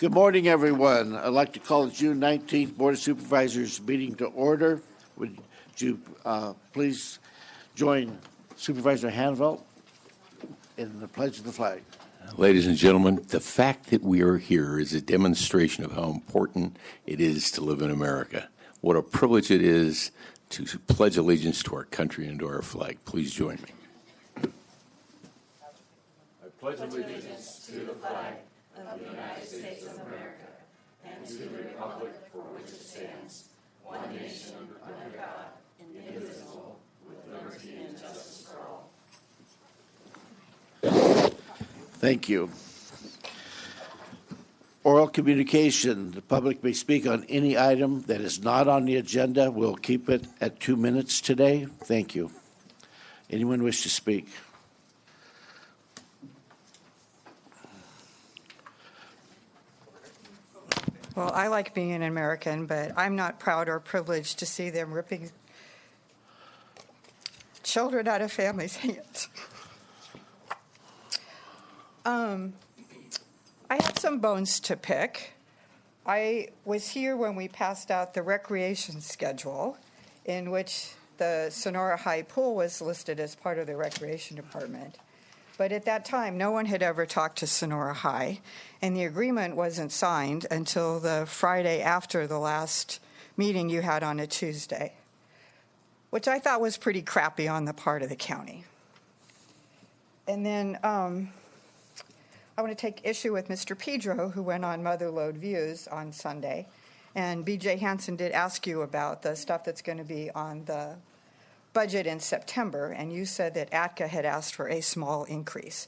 Good morning, everyone. I'd like to call the June 19th Board of Supervisors meeting to order. Would you please join Supervisor Hanvelt in the pledge of the flag? Ladies and gentlemen, the fact that we are here is a demonstration of how important it is to live in America. What a privilege it is to pledge allegiance to our country and to our flag. Please join me. I pledge allegiance to the flag of the United States of America and to the republic for which it stands, one nation under God, indivisible, with liberty and justice for all. Thank you. Oral communication. The public may speak on any item that is not on the agenda. We'll keep it at 2 minutes today. Thank you. Anyone wish to speak? Well, I like being an American, but I'm not proud or privileged to see them ripping children out of families' hands. I have some bones to pick. I was here when we passed out the recreation schedule, in which the Sonora High Pool was listed as part of the recreation department. But at that time, no one had ever talked to Sonora High, and the agreement wasn't signed until the Friday after the last meeting you had on a Tuesday, which I thought was pretty crappy on the part of the county. And then I want to take issue with Mr. Pedro, who went on Motherlode Views on Sunday, and B.J. Hansen did ask you about the stuff that's going to be on the budget in September, and you said that ATCA had asked for a small increase.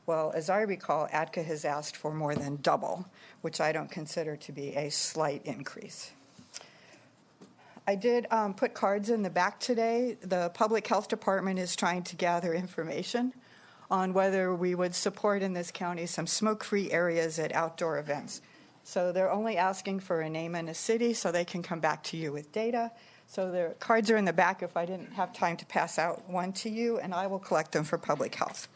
Well, as I recall, ATCA has asked for more than double, which I don't consider to be a slight increase. I did put cards in the back today. The Public Health Department is trying to gather information on whether we would support in this county some smoke-free areas at outdoor events. So they're only asking for a name and a city so they can come back to you with data. So the cards are in the back if I didn't have time to pass out one to you, and I will collect them for public health.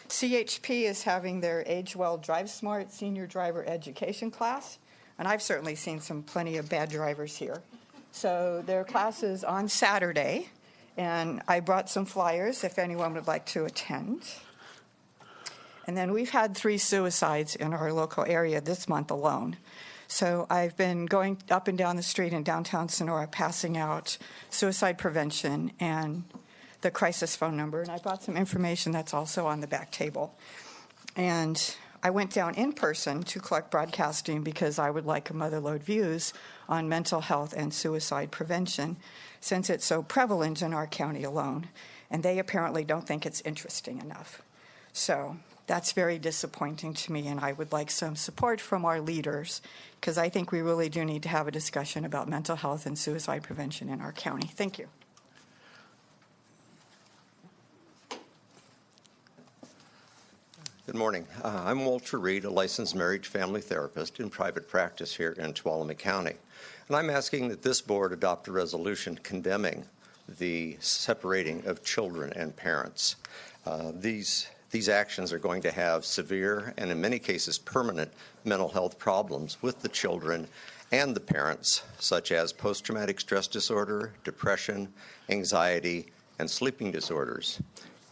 CHP is having their Age Well, Drive Smart senior driver education class, and I've certainly seen plenty of bad drivers here. So their class is on Saturday, and I brought some flyers if anyone would like to attend. And then we've had 3 suicides in our local area this month alone. So I've been going up and down the street in downtown Sonora passing out suicide prevention and the crisis phone number. And I brought some information that's also on the back table. And I went down in person to collect broadcasting because I would like a Motherlode Views on mental health and suicide prevention since it's so prevalent in our county alone. And they apparently don't think it's interesting enough. So that's very disappointing to me, and I would like some support from our leaders because I think we really do need to have a discussion about mental health and suicide prevention in our county. Thank you. Good morning. I'm Walter Reed, a licensed marriage family therapist in private practice here in Tuolumne County. And I'm asking that this board adopt a resolution condemning the separating of children and parents. These actions are going to have severe and in many cases permanent mental health problems with the children and the parents, such as post-traumatic stress disorder, depression, anxiety, and sleeping disorders.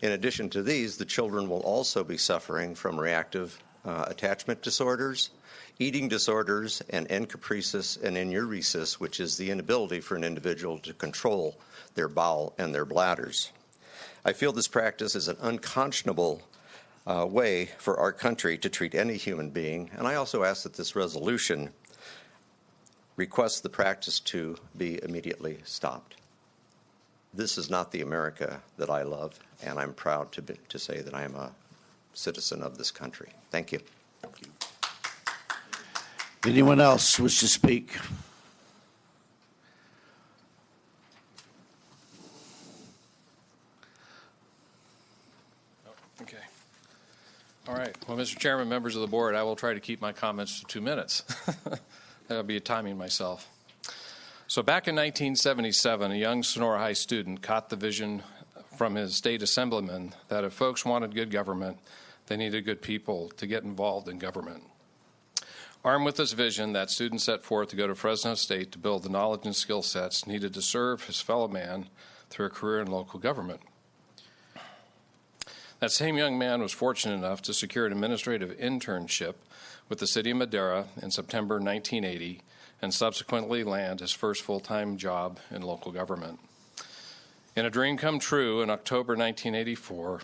In addition to these, the children will also be suffering from reactive attachment disorders, eating disorders, and encapricis and enuresis, which is the inability for an individual to control their bowel and their bladders. I feel this practice is an unconscionable way for our country to treat any human being, and I also ask that this resolution requests the practice to be immediately stopped. This is not the America that I love, and I'm proud to say that I am a citizen of this country. Thank you. Anyone else wish to speak? Okay. All right. Well, Mr. Chairman, members of the board, I will try to keep my comments to 2 minutes. That'll be timing myself. So back in 1977, a young Sonora High student caught the vision from his state assemblyman that if folks wanted good government, they needed good people to get involved in government. Armed with this vision, that student set forth to go to Fresno State to build the knowledge and skill sets needed to serve his fellow man through a career in local government. That same young man was fortunate enough to secure an administrative internship with the city of Madera in September 1980 and subsequently land his first full-time job in local government. In a dream come true, in October 1984,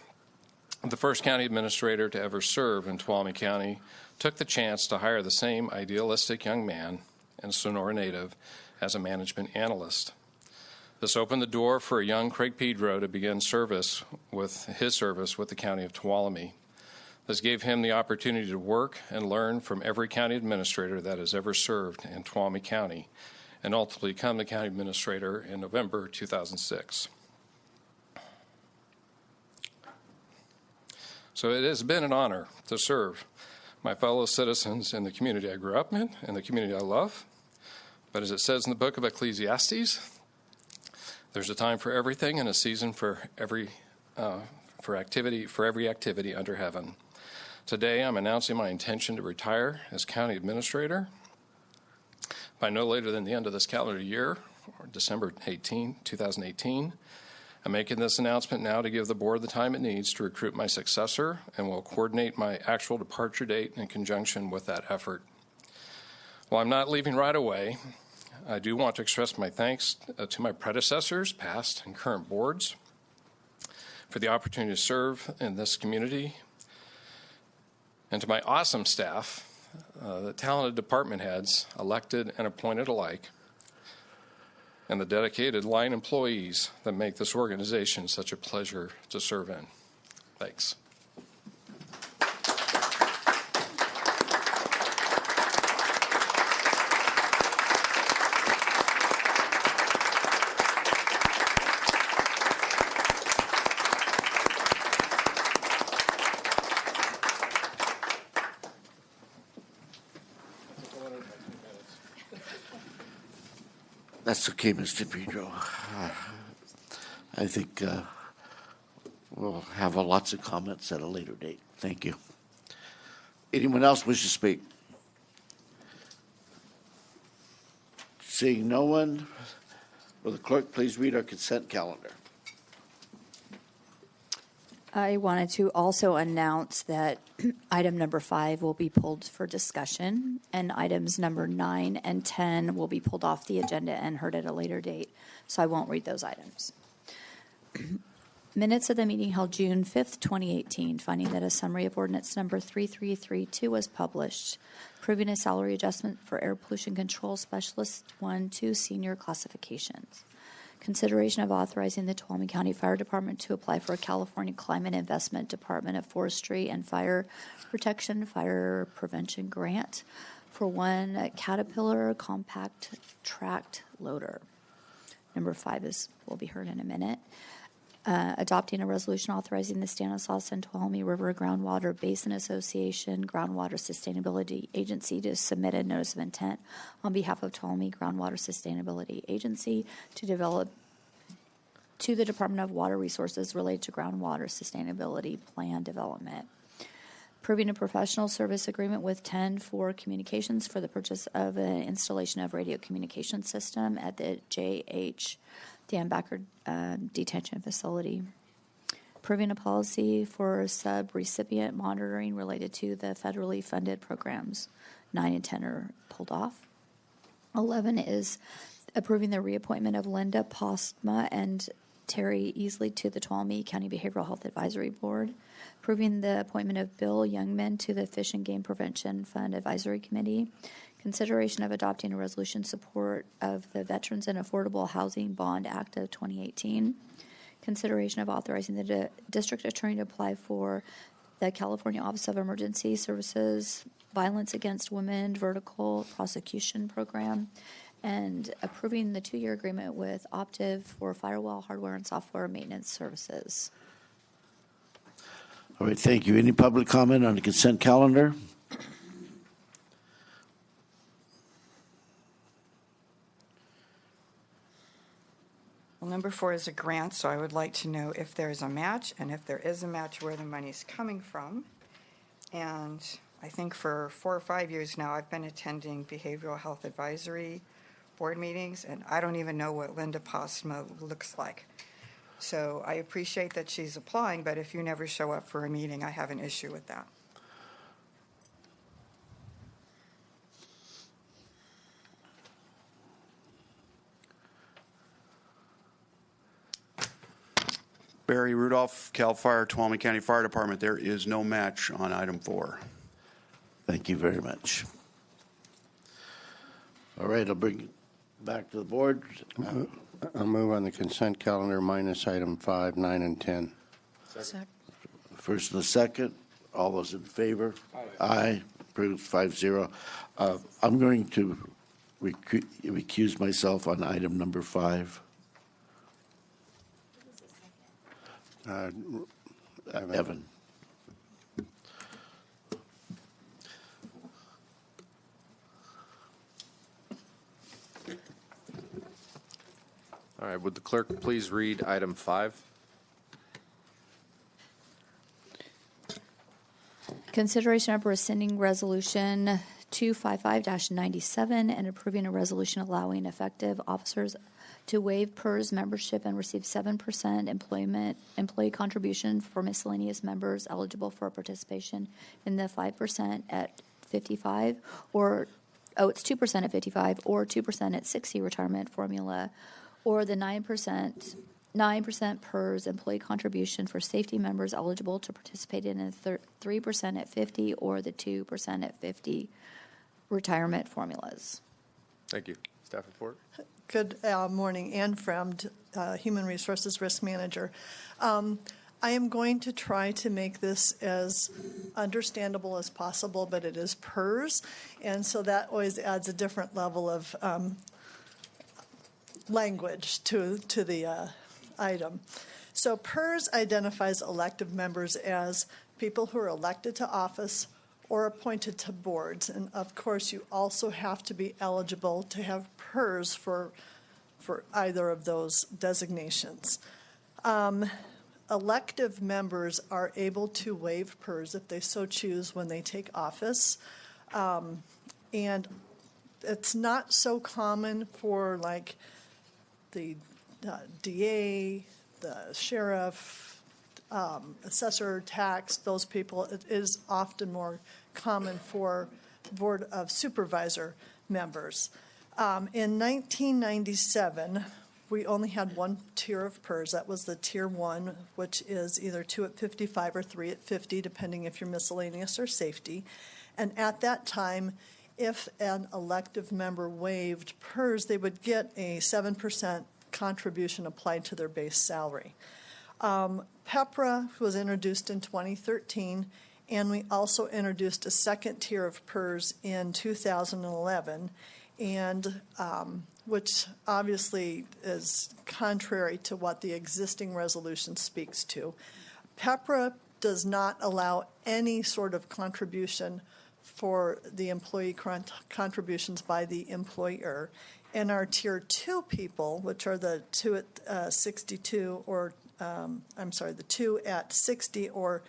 the first county administrator to ever serve in Tuolumne County took the chance to hire the same idealistic young man and Sonora native as a management analyst. This opened the door for a young Craig Pedro to begin his service with the county of Tuolumne. This gave him the opportunity to work and learn from every county administrator that has ever served in Tuolumne County, and ultimately become the county administrator in November 2006. So it has been an honor to serve my fellow citizens in the community I grew up in and the community I love. But as it says in the book of Ecclesiastes, there's a time for everything and a season for every activity under heaven. Today, I'm announcing my intention to retire as county administrator by no later than the end of this calendar year, or December 18, 2018. I'm making this announcement now to give the board the time it needs to recruit my successor, and will coordinate my actual departure date in conjunction with that effort. While I'm not leaving right away, I do want to express my thanks to my predecessors, past and current boards, for the opportunity to serve in this community, and to my awesome staff, the talented department heads, elected and appointed alike, and the dedicated line employees that make this organization such a pleasure to serve in. Thanks. That's okay, Mr. Pedro. I think we'll have lots of comments at a later date. Thank you. Anyone else wish to speak? Seeing no one, will the clerk please read our consent calendar? I wanted to also announce that item number 5 will be pulled for discussion, and items number 9 and 10 will be pulled off the agenda and heard at a later date, so I won't read those items. Minutes of the meeting held June 5th, 2018, finding that a summary of ordinance number 3332 was published, approving a salary adjustment for air pollution control specialist 1-2 senior classifications. Consideration of authorizing the Tuolumne County Fire Department to apply for a California Climate Investment Department of Forestry and Fire Protection Fire Prevention Grant for one Caterpillar compact tracked loader. Number 5 will be heard in a minute. Adopting a resolution authorizing the Stanislaus and Tuolumne River Groundwater Basin Association Groundwater Sustainability Agency to submit a notice of intent on behalf of Tuolumne Groundwater Sustainability Agency to develop to the Department of Water Resources related to groundwater sustainability plan development. Approving a professional service agreement with 10-4 Communications for the purchase of an installation of radio communication system at the J.H. Dan Backer Detention Facility. Approving a policy for sub-recipient monitoring related to the federally funded programs. 9 and 10 are pulled off. 11 is approving the reappointment of Linda Postma and Terry Easley to the Tuolumne County Behavioral Health Advisory Board. Approving the appointment of Bill Youngman to the Fish and Game Prevention Fund Advisory Committee. Consideration of adopting a resolution support of the Veterans and Affordable Housing Bond Act of 2018. Consideration of authorizing the district attorney to apply for the California Office of Emergency Services Violence Against Women Vertical Prosecution Program, and approving the 2-year agreement with Optiv for firewall hardware and software maintenance services. All right, thank you. Any public comment on the consent calendar? Well, number 4 is a grant, so I would like to know if there is a match, and if there is a match, where the money is coming from. And I think for 4 or 5 years now, I've been attending behavioral health advisory board meetings, and I don't even know what Linda Postma looks like. So I appreciate that she's applying, but if you never show up for a meeting, I have an issue with that. Barry Rudolph, CAL FIRE, Tuolumne County Fire Department. There is no match on item 4. Thank you very much. All right, I'll bring it back to the board. I'll move on the consent calendar minus item 5, 9, and 10. First and a second. All those in favor? Aye. Approved 5-0. I'm going to recuse myself on item number 5. Evan. All right, would the clerk please read item 5? Consideration of rescinding resolution 255-97 and approving a resolution allowing effective officers to waive PERS membership and receive 7% employee contribution for miscellaneous members eligible for participation in the 5% at 55 it's 2% at 55 or 2% at 60 retirement formula, or the 9% PERS employee contribution for safety members eligible to participate in the 3% at 50 or the 2% at 50 retirement formulas. Thank you. Staff report. Good morning. Ann Fremd, Human Resources Risk Manager. I am going to try to make this as understandable as possible, but it is PERS, and so that always adds a different level of language to the item. So PERS identifies elective members as people who are elected to office or appointed to boards. And of course, you also have to be eligible to have PERS for either of those designations. Elective members are able to waive PERS if they so choose when they take office. And it's not so common for like the DA, the sheriff, assessor, tax, those people. It is often more common for Board of Supervisor members. In 1997, we only had one tier of PERS. That was the Tier 1, which is either 2 at 55 or 3 at 50, depending if you're miscellaneous or safety. And at that time, if an elective member waived PERS, they would get a 7% contribution applied to their base salary. PEPRA was introduced in 2013, and we also introduced a second tier of PERS in 2011, and which obviously is contrary to what the existing resolution speaks to. PEPRA does not allow any sort of contribution for the employee contributions by the employer. And our Tier 2 people, which are the 2 at 62 or, the 2 at 60 or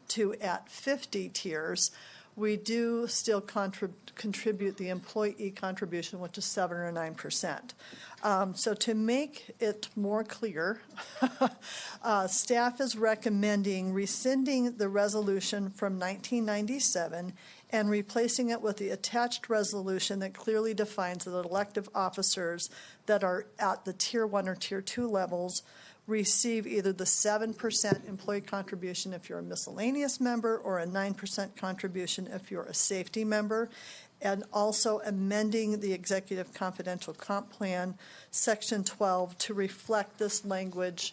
2 at 50 tiers, we do still contribute the employee contribution, which is 7 or 9%. So to make it more clear, staff is recommending rescinding the resolution from 1997 and replacing it with the attached resolution that clearly defines that elective officers that are at the Tier 1 or Tier 2 levels receive either the 7% employee contribution if you're a miscellaneous member or a 9% contribution if you're a safety member, and also amending the Executive Confidential Comp Plan, Section 12, to reflect this language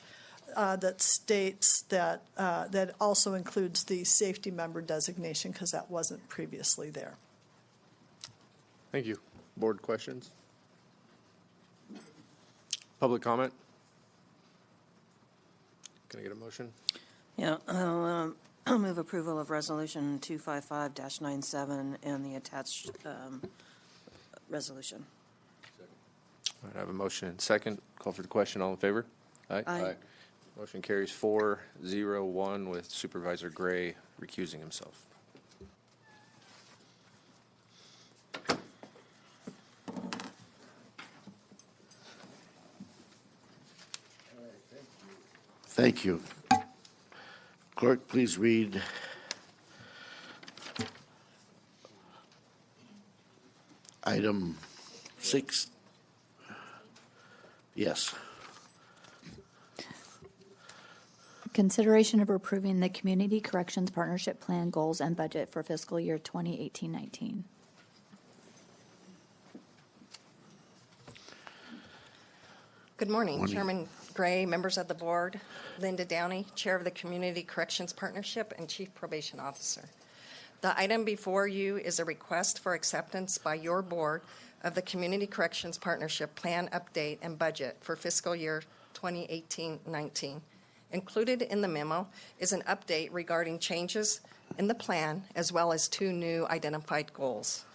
that states that that also includes the safety member designation, because that wasn't previously there. Thank you. Board questions? Public comment? Can I get a motion? Yeah, I'll move approval of Resolution 255-97 and the attached resolution. All right, I have a motion and second. Call for the question. All in favor? Aye. Motion carries 4-0-1 with Supervisor Gray recusing himself. Thank you. Clerk, please read item 6. Yes. Consideration of approving the Community Corrections Partnership Plan goals and budget for fiscal year 2018-19. Good morning, Morning. Chairman Gray, members of the board, Linda Downey, Chair of the Community Corrections Partnership and Chief Probation Officer. The item before you is a request for acceptance by your board of the Community Corrections Partnership Plan Update and Budget for fiscal year 2018-19. Included in the memo is an update regarding changes in the plan as well as 2 new identified goals.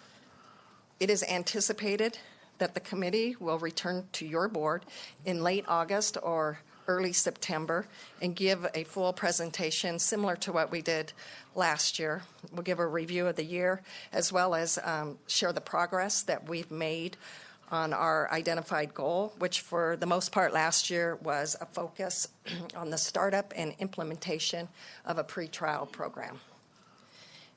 It is anticipated that the committee will return to your board in late August or early September and give a full presentation similar to what we did last year. We'll give a review of the year as well as share the progress that we've made on our identified goal, which for the most part last year was a focus on the startup and implementation of a pretrial program.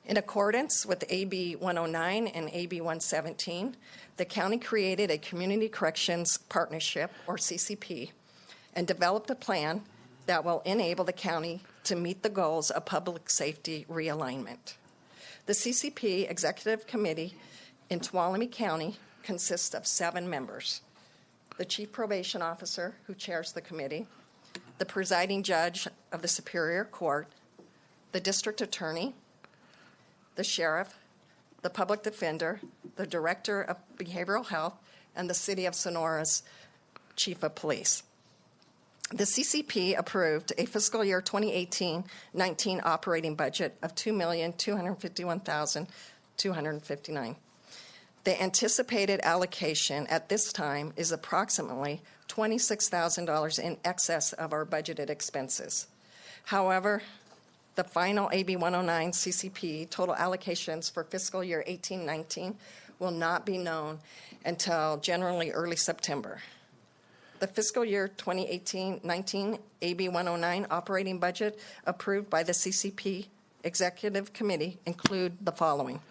In accordance with AB 109 and AB 117, the county created a Community Corrections Partnership, or CCP, and developed a plan that will enable the county to meet the goals of public safety realignment. The CCP Executive Committee in Tuolumne County consists of 7 members: the Chief Probation Officer, who chairs the committee, the presiding judge of the Superior Court, the District Attorney, the Sheriff, the Public Defender, the Director of Behavioral Health, and the City of Sonora's Chief of Police. The CCP approved a fiscal year 2018-19 operating budget of $2,251,259. The anticipated allocation at this time is approximately $26,000 in excess of our budgeted expenses. However, the final AB 109 CCP total allocations for fiscal year 18-19 will not be known until generally early September. The fiscal year 2018-19 AB 109 operating budget approved by the CCP Executive Committee include the following: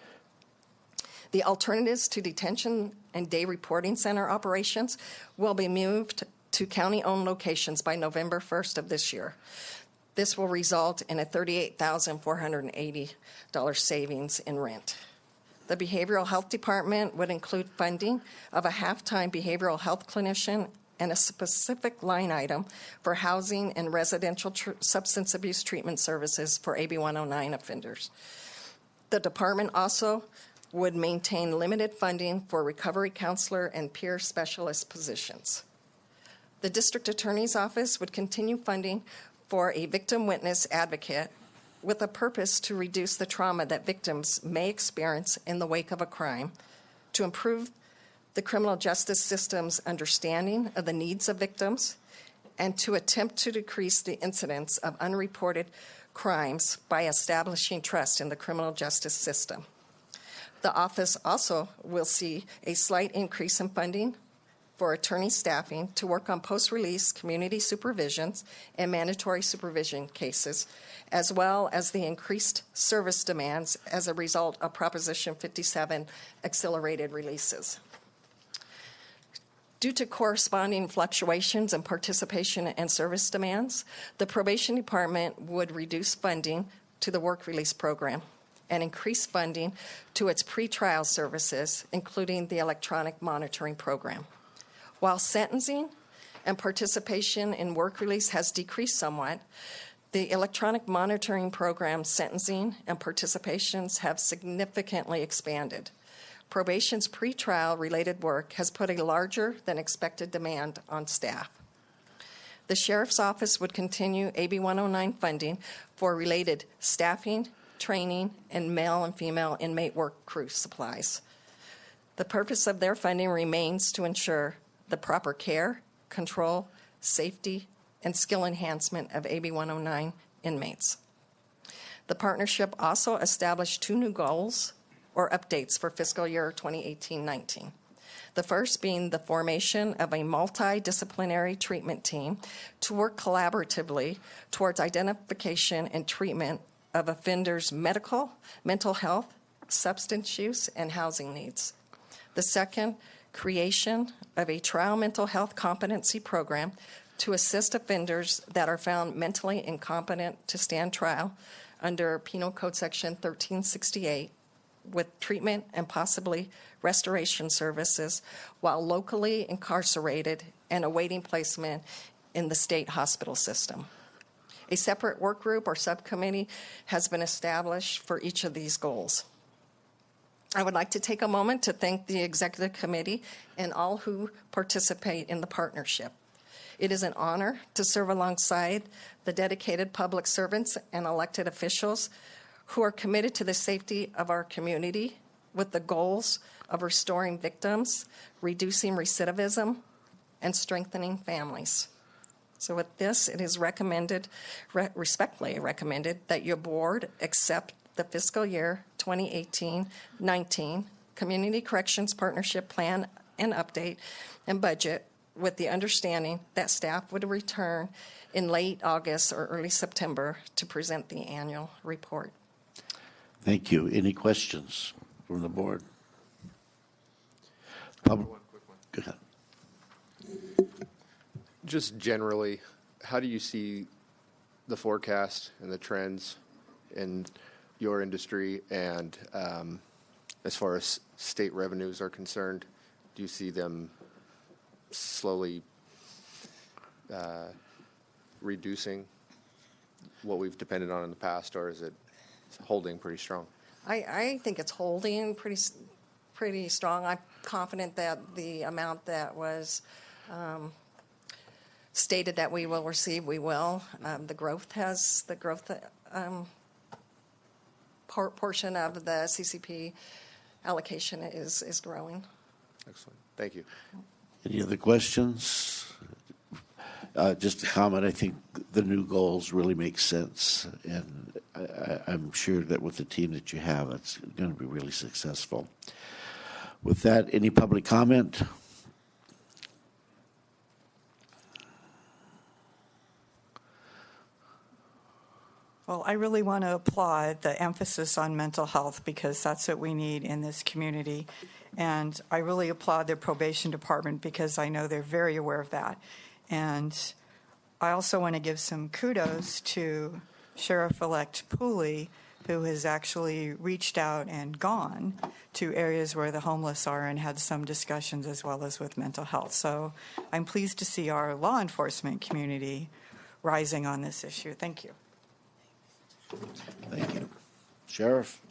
the Alternatives to Detention and Day Reporting Center operations will be moved to county-owned locations by November 1st of this year. This will result in a $38,480 savings in rent. The Behavioral Health Department would include funding of a half-time behavioral health clinician and a specific line item for housing and residential substance abuse treatment services for AB 109 offenders. The department also would maintain limited funding for recovery counselor and peer specialist positions. The District Attorney's Office would continue funding for a victim witness advocate with a purpose to reduce the trauma that victims may experience in the wake of a crime, to improve the criminal justice system's understanding of the needs of victims, and to attempt to decrease the incidence of unreported crimes by establishing trust in the criminal justice system. The office also will see a slight increase in funding for attorney staffing to work on post-release community supervisions and mandatory supervision cases, as well as the increased service demands as a result of Proposition 57 accelerated releases. Due to corresponding fluctuations in participation and service demands, the Probation Department would reduce funding to the work release program and increase funding to its pretrial services, including the electronic monitoring program. While sentencing and participation in work release has decreased somewhat, the electronic monitoring program sentencing and participations have significantly expanded. Probation's pretrial related work has put a larger than expected demand on staff. The Sheriff's Office would continue AB 109 funding for related staffing, training, and male and female inmate work crew supplies. The purpose of their funding remains to ensure the proper care, control, safety, and skill enhancement of AB 109 inmates. The partnership also established 2 new goals or updates for fiscal year 2018-19. The first being the formation of a multidisciplinary treatment team to work collaboratively towards identification and treatment of offenders' medical, mental health, substance use, and housing needs. The second, creation of a trial mental health competency program to assist offenders that are found mentally incompetent to stand trial under Penal Code Section 1368 with treatment and possibly restoration services while locally incarcerated and awaiting placement in the state hospital system. A separate work group or subcommittee has been established for each of these goals. I would like to take a moment to thank the Executive Committee and all who participate in the partnership. It is an honor to serve alongside the dedicated public servants and elected officials who are committed to the safety of our community with the goals of restoring victims, reducing recidivism, and strengthening families. So with this, it is respectfully recommended that your board accept the fiscal year 2018-19 Community Corrections Partnership Plan and Update and Budget with the understanding that staff would return in late August or early September to present the annual report. Thank you. Any questions from the board? One quick one. Go ahead. Just generally, how do you see the forecast and the trends in your industry, and as far as state revenues are concerned, do you see them slowly reducing what we've depended on in the past, or is it holding pretty strong? I think it's holding pretty strong. I'm confident that the amount that was stated that we will receive, we will. The growth portion of the CCP allocation is growing. Excellent. Thank you. Any other questions? Just a comment, I think the new goals really make sense, and I'm sure that with the team that you have, it's going to be really successful. With that, any public comment? Well, I really want to applaud the emphasis on mental health because that's what we need in this community. And I really applaud the probation department because I know they're very aware of that. And I also want to give some kudos to Sheriff-elect Pooley, who has actually reached out and gone to areas where the homeless are and had some discussions as well as with mental health. So I'm pleased to see our law enforcement community rising on this issue. Thank you. Thank you. Sheriff?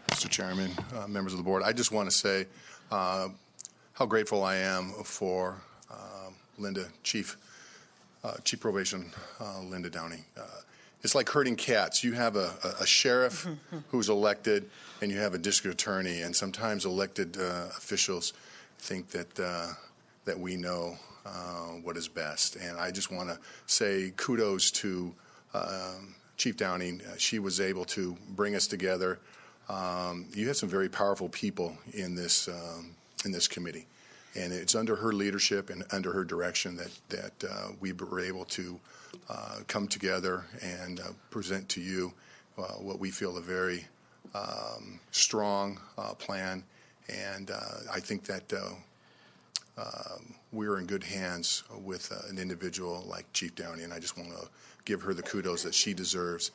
Mr. Chairman, members of the board, I just want to say how grateful I am for Linda, Chief Probation Linda Downey. It's like herding cats. You have a sheriff who's elected, and you have a district attorney, and sometimes elected officials think that we know what is best. And I just want to say kudos to Chief Downing. She was able to bring us together. You have some very powerful people in this committee, and it's under her leadership and under her direction that we were able to come together and present to you what we feel a very strong plan. And I think that we're in good hands with an individual like Chief Downey, and I just want to give her the kudos that she deserves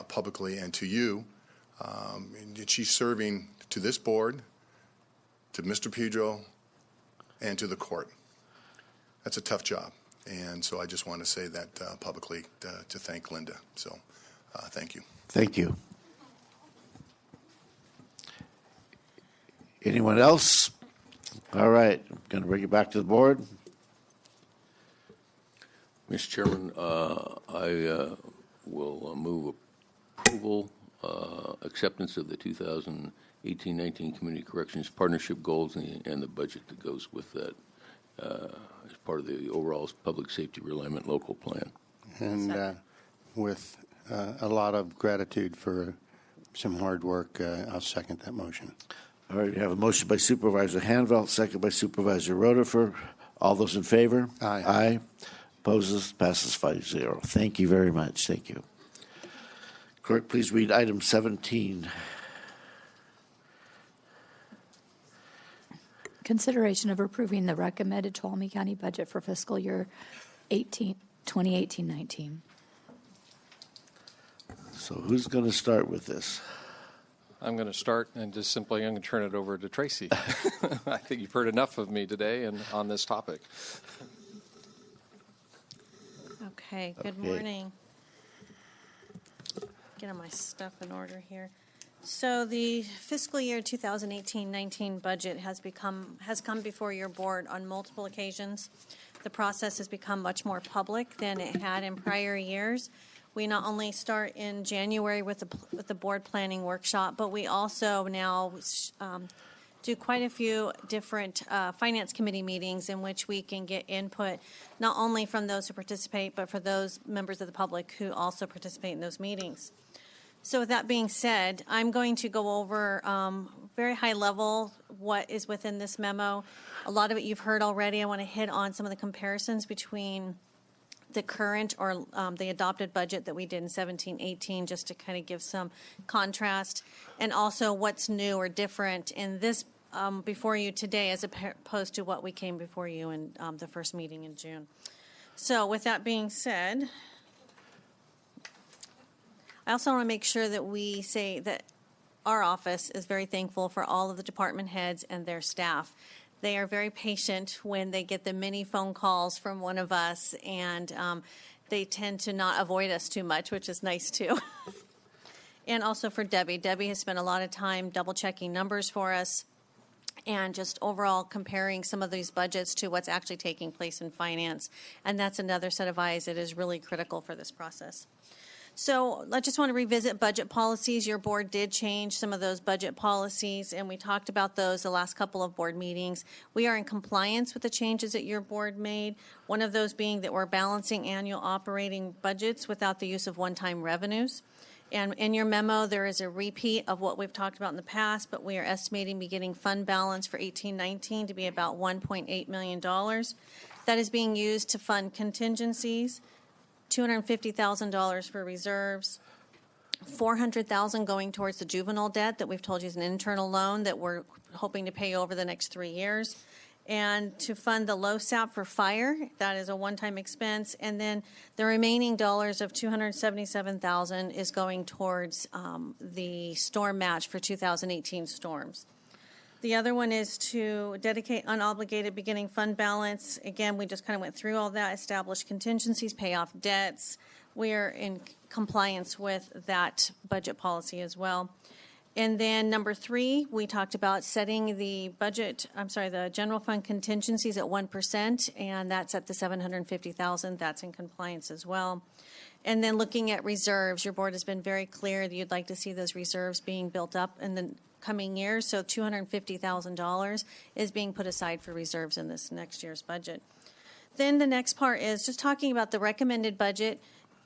publicly, and to you. And she's serving to this board, to Mr. Pedro, and to the court. That's a tough job. And so I just want to say that publicly to thank Linda. So thank you. Thank you. Anyone else? All right, I'm going to bring it back to the board. Mr. Chairman, I will move approval, acceptance of the 2018-19 Community Corrections Partnership Goals and the budget that goes with that as part of the overall Public Safety Realignment Local Plan. And with a lot of gratitude for some hard work, I'll second that motion. All right, we have a motion by Supervisor Hanvelt, second by Supervisor Rutherford. All those in favor? Aye. Aye. Opposes? Passes 5-0. Thank you very much. Thank you. Clerk, please read item 17. Consideration of approving the recommended Tuolumne County budget for fiscal year 2018-19. So who's going to start with this? I'm going to start and just simply I'm going to turn it over to Tracy. I think you've heard enough of me today and on this topic. Okay, good Okay. morning. Getting my stuff in order here. So the fiscal year 2018-19 budget has come before your board on multiple occasions. The process has become much more public than it had in prior years. We not only start in January with the board planning workshop, but we also now do quite a few different finance committee meetings in which we can get input not only from those who participate, but for those members of the public who also participate in those meetings. So with that being said, I'm going to go over very high level what is within this memo. A lot of it you've heard already. I want to hit on some of the comparisons between the current or the adopted budget that we did in 17-18, just to kind of give some contrast, and also what's new or different in this before you today as opposed to what we came before you in the first meeting in June. So with that being said, I also want to make sure that we say that our office is very thankful for all of the department heads and their staff. They are very patient when they get the many phone calls from one of us, and they tend to not avoid us too much, which is nice too. And also for Debbie. Debbie has spent a lot of time double-checking numbers for us and just overall comparing some of these budgets to what's actually taking place in finance. And that's another set of eyes that is really critical for this process. So I just want to revisit budget policies. Your board did change some of those budget policies, and we talked about those the last couple of board meetings. We are in compliance with the changes that your board made, one of those being that we're balancing annual operating budgets without the use of one-time revenues. And in your memo, there is a repeat of what we've talked about in the past, but we are estimating beginning fund balance for 18-19 to be about $1.8 million. That is being used to fund contingencies, $250,000 for reserves, $400,000 going towards the juvenile debt that we've told you is an internal loan that we're hoping to pay over the next 3 years, and to fund the LoSAP for fire. That is a one-time expense, and then the remaining dollars of $277,000 is going towards the storm match for 2018 storms. The other one is to dedicate unobligated beginning fund balance. Again, we just kind of went through all that, establish contingencies, pay off debts. We are in compliance with that budget policy as well. And then number 3, we talked about setting the the general fund contingencies at 1%, and that's at the $750,000. That's in compliance as well. And then looking at reserves, your board has been very clear that you'd like to see those reserves being built up in the coming years. So $250,000 is being put aside for reserves in this next year's budget. Then the next part is just talking about the recommended budget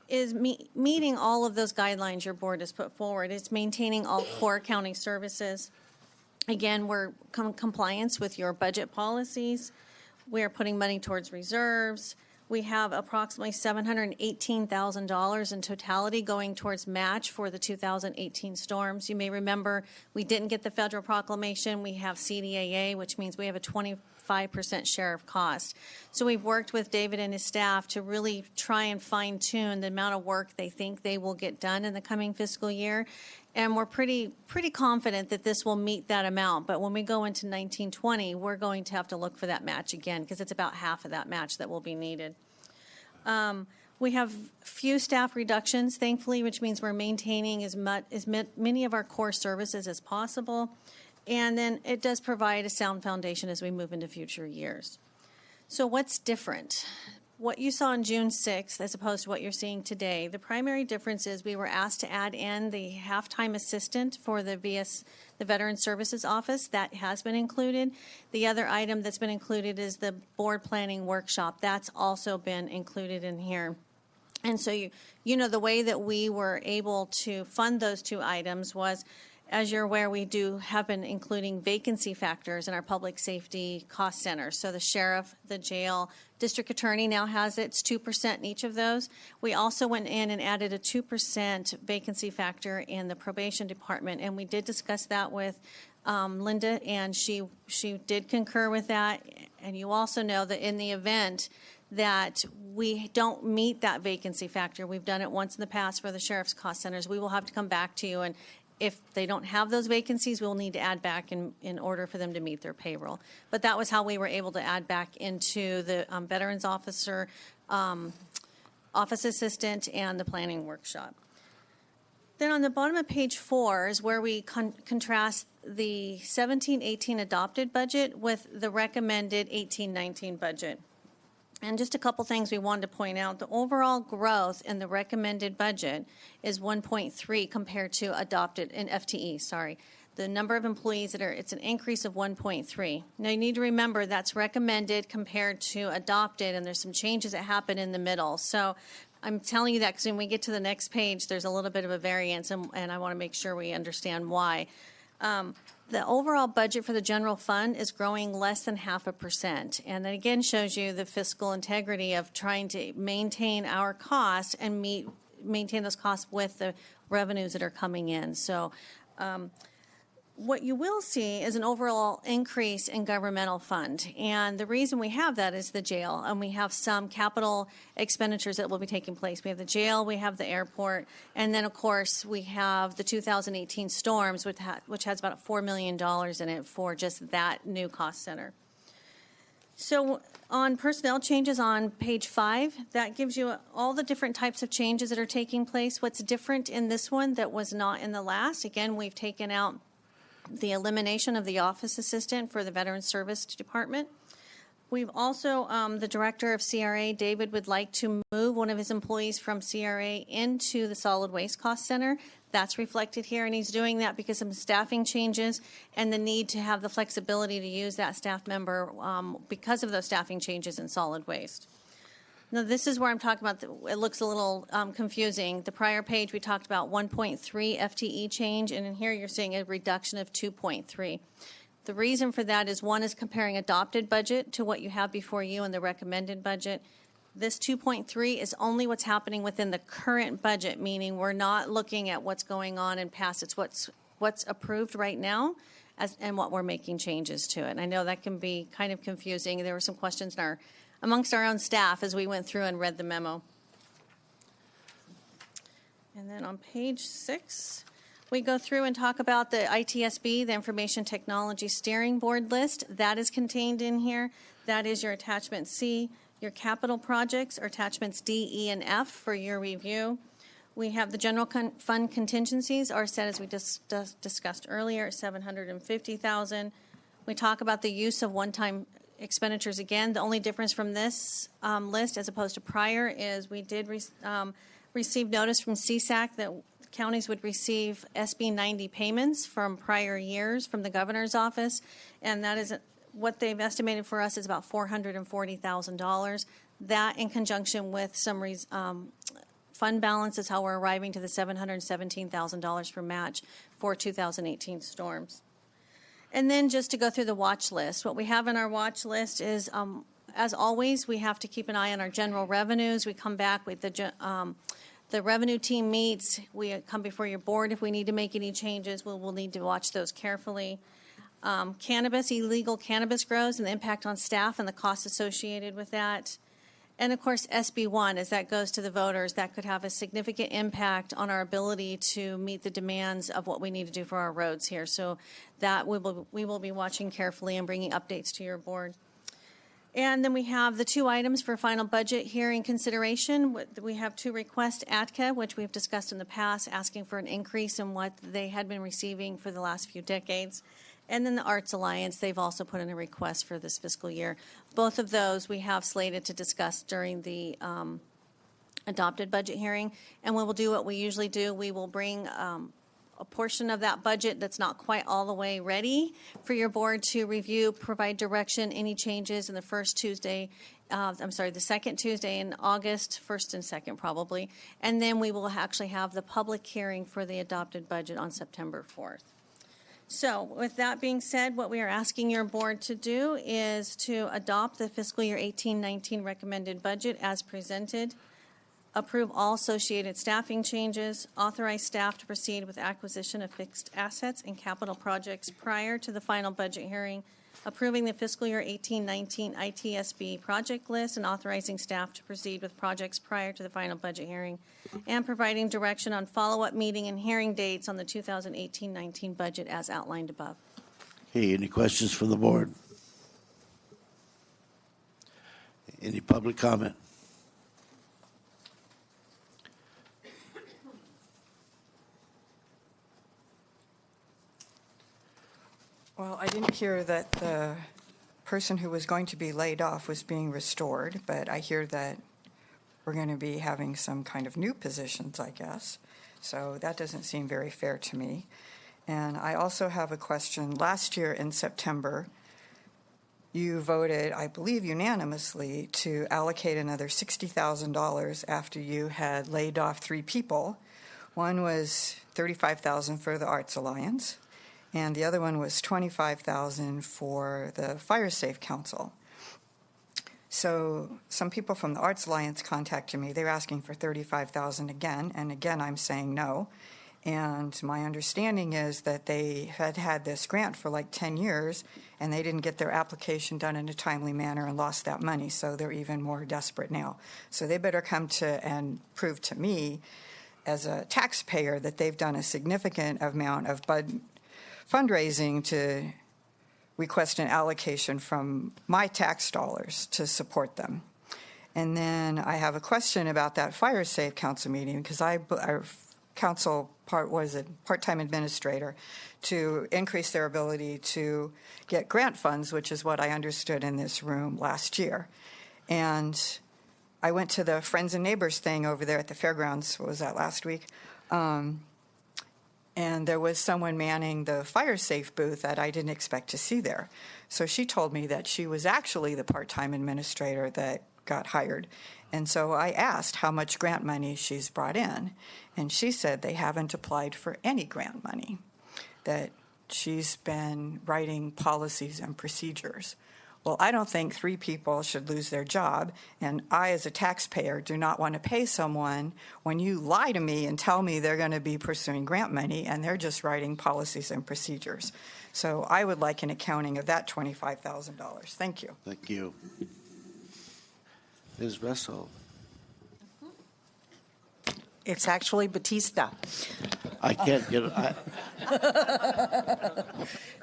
is meeting all of those guidelines your board has put forward. It's maintaining all core accounting services. Again, we're compliance with your budget policies. We are putting money towards reserves. We have approximately $718,000 in totality going towards match for the 2018 storms. You may remember we didn't get the federal proclamation. We have CDAA, which means we have a 25% share of cost. So we've worked with David and his staff to really try and fine-tune the amount of work they think they will get done in the coming fiscal year. And we're pretty confident that this will meet that amount. But when we go into 1920, we're going to have to look for that match again because it's about half of that match that will be needed. We have few staff reductions, thankfully, which means we're maintaining as many of our core services as possible. And then it does provide a sound foundation as we move into future years. So what's different? What you saw on June 6th as opposed to what you're seeing today, the primary difference is we were asked to add in the half-time assistant for the Veteran Services Office. That has been included. The other item that's been included is the board planning workshop. That's also been included in here. And so, you know, the way that we were able to fund those two items was As you're aware, we have been including vacancy factors in our public safety cost centers. So the sheriff, the jail, district attorney now has it. It's 2% in each of those. We also went in and added a 2% vacancy factor in the probation department, and we did discuss that with Linda, and she did concur with that. And you also know that in the event that we don't meet that vacancy factor, we've done it once in the past for the sheriff's cost centers, we will have to come back to you, and if they don't have those vacancies, we'll need to add back in order for them to meet their payroll. But that was how we were able to add back into the veterans officer, office assistant, and the planning workshop. Then on the bottom of page 4 is where we contrast the 17-18 adopted budget with the recommended 18-19 budget. And just a couple things we wanted to point out. The overall growth in the recommended budget is 1.3 compared to adopted in FTE, sorry. The number of employees it's an increase of 1.3. Now you need to remember that's recommended compared to adopted, and there's some changes that happen in the middle. So I'm telling you that because when we get to the next page, there's a little bit of a variance, and I want to make sure we understand why. The overall budget for the general fund is growing less than 0.5%. And that again shows you the fiscal integrity of trying to maintain our costs and maintain those costs with the revenues that are coming in. So what you will see is an overall increase in governmental fund. And the reason we have that is the jail, and we have some capital expenditures that will be taking place. We have the jail, we have the airport, and then, of course, we have the 2018 storms, which has about $4 million in it for just that new cost center. So on personnel changes on page 5, that gives you all the different types of changes that are taking place. What's different in this one that was not in the last? Again, we've taken out the elimination of the office assistant for the Veterans Service Department. We've also, the director of CRA, David, would like to move one of his employees from CRA into the solid waste cost center. That's reflected here, and he's doing that because of staffing changes and the need to have the flexibility to use that staff member because of those staffing changes in solid waste. Now, this is where I'm talking about, it looks a little confusing. The prior page, we talked about 1.3 FTE change, and in here you're seeing a reduction of 2.3. The reason for that is one is comparing adopted budget to what you have before you in the recommended budget. This 2.3 is only what's happening within the current budget, meaning we're not looking at what's going on in past. It's what's approved right now and what we're making changes to it. And I know that can be kind of confusing. There were some questions amongst our own staff as we went through and read the memo. And then on page 6, we go through and talk about the ITSB, the Information Technology Steering Board list. That is contained in here. That is your attachment C. Your capital projects are attachments D, E, and F for your review. We have the general fund contingencies are set as we discussed earlier at $750,000. We talk about the use of one-time expenditures again. The only difference from this list as opposed to prior is we did receive notice from CSAC that counties would receive SB 90 payments from prior years from the governor's office, and that is what they've estimated for us is about $440,000. That in conjunction with some fund balance is how we're arriving to the $717,000 for match for 2018 storms. And then just to go through the watch list, what we have in our watch list is, as always, we have to keep an eye on our general revenues. We come back with the revenue team meets. We come before your board if we need to make any changes. We'll need to watch those carefully. Cannabis, illegal cannabis grows and the impact on staff and the costs associated with that. And of course, SB1, as that goes to the voters, that could have a significant impact on our ability to meet the demands of what we need to do for our roads here. So that we will be watching carefully and bringing updates to your board. And then we have the 2 items for final budget hearing consideration. We have 2 requests, ATCA, which we've discussed in the past, asking for an increase in what they had been receiving for the last few decades. And then the Arts Alliance, they've also put in a request for this fiscal year. Both of those we have slated to discuss during the adopted budget hearing. And we will do what we usually do. We will bring a portion of that budget that's not quite all the way ready for your board to review, provide direction, any changes in the the second Tuesday in August, 1st and 2nd probably. And then we will actually have the public hearing for the adopted budget on September 4th. So with that being said, what we are asking your board to do is to adopt the fiscal year 18-19 recommended budget as presented, approve all associated staffing changes, authorize staff to proceed with acquisition of fixed assets and capital projects prior to the final budget hearing, approving the fiscal year 18-19 ITSB project list and authorizing staff to proceed with projects prior to the final budget hearing, and providing direction on follow-up meeting and hearing dates on the 2018-19 budget as outlined above. Okay, any questions from the board? Any public comment? Well, I didn't hear that the person who was going to be laid off was being restored, but I hear that we're going to be having some kind of new positions, I guess. So that doesn't seem very fair to me. And I also have a question. Last year in September, you voted, I believe unanimously, to allocate another $60,000 after you had laid off 3 people. One was $35,000 for the Arts Alliance, and the other one was $25,000 for the Fire Safe Council. So some people from the Arts Alliance contacted me. They were asking for $35,000 again, and again I'm saying no. And my understanding is that they had had this grant for like 10 years, and they didn't get their application done in a timely manner and lost that money, so they're even more desperate now. So they better come to and prove to me as a taxpayer that they've done a significant amount of fundraising to request an allocation from my tax dollars to support them. And then I have a question about that Fire Safe Council meeting, because our council was a part-time administrator to increase their ability to get grant funds, which is what I understood in this room last year. And I went to the Friends and Neighbors thing over there at the fairgrounds. What was that, last week? And there was someone manning the fire safe booth that I didn't expect to see there. So she told me that she was actually the part-time administrator that got hired. And so I asked how much grant money she's brought in. And she said they haven't applied for any grant money, that she's been writing policies and procedures. Well, I don't think 3 people should lose their job, and I, as a taxpayer, do not want to pay someone when you lie to me and tell me they're going to be pursuing grant money, and they're just writing policies and procedures. So I would like an accounting of that $25,000. Thank you. Thank you. Ms. Russell. It's actually Batista. I can't get it.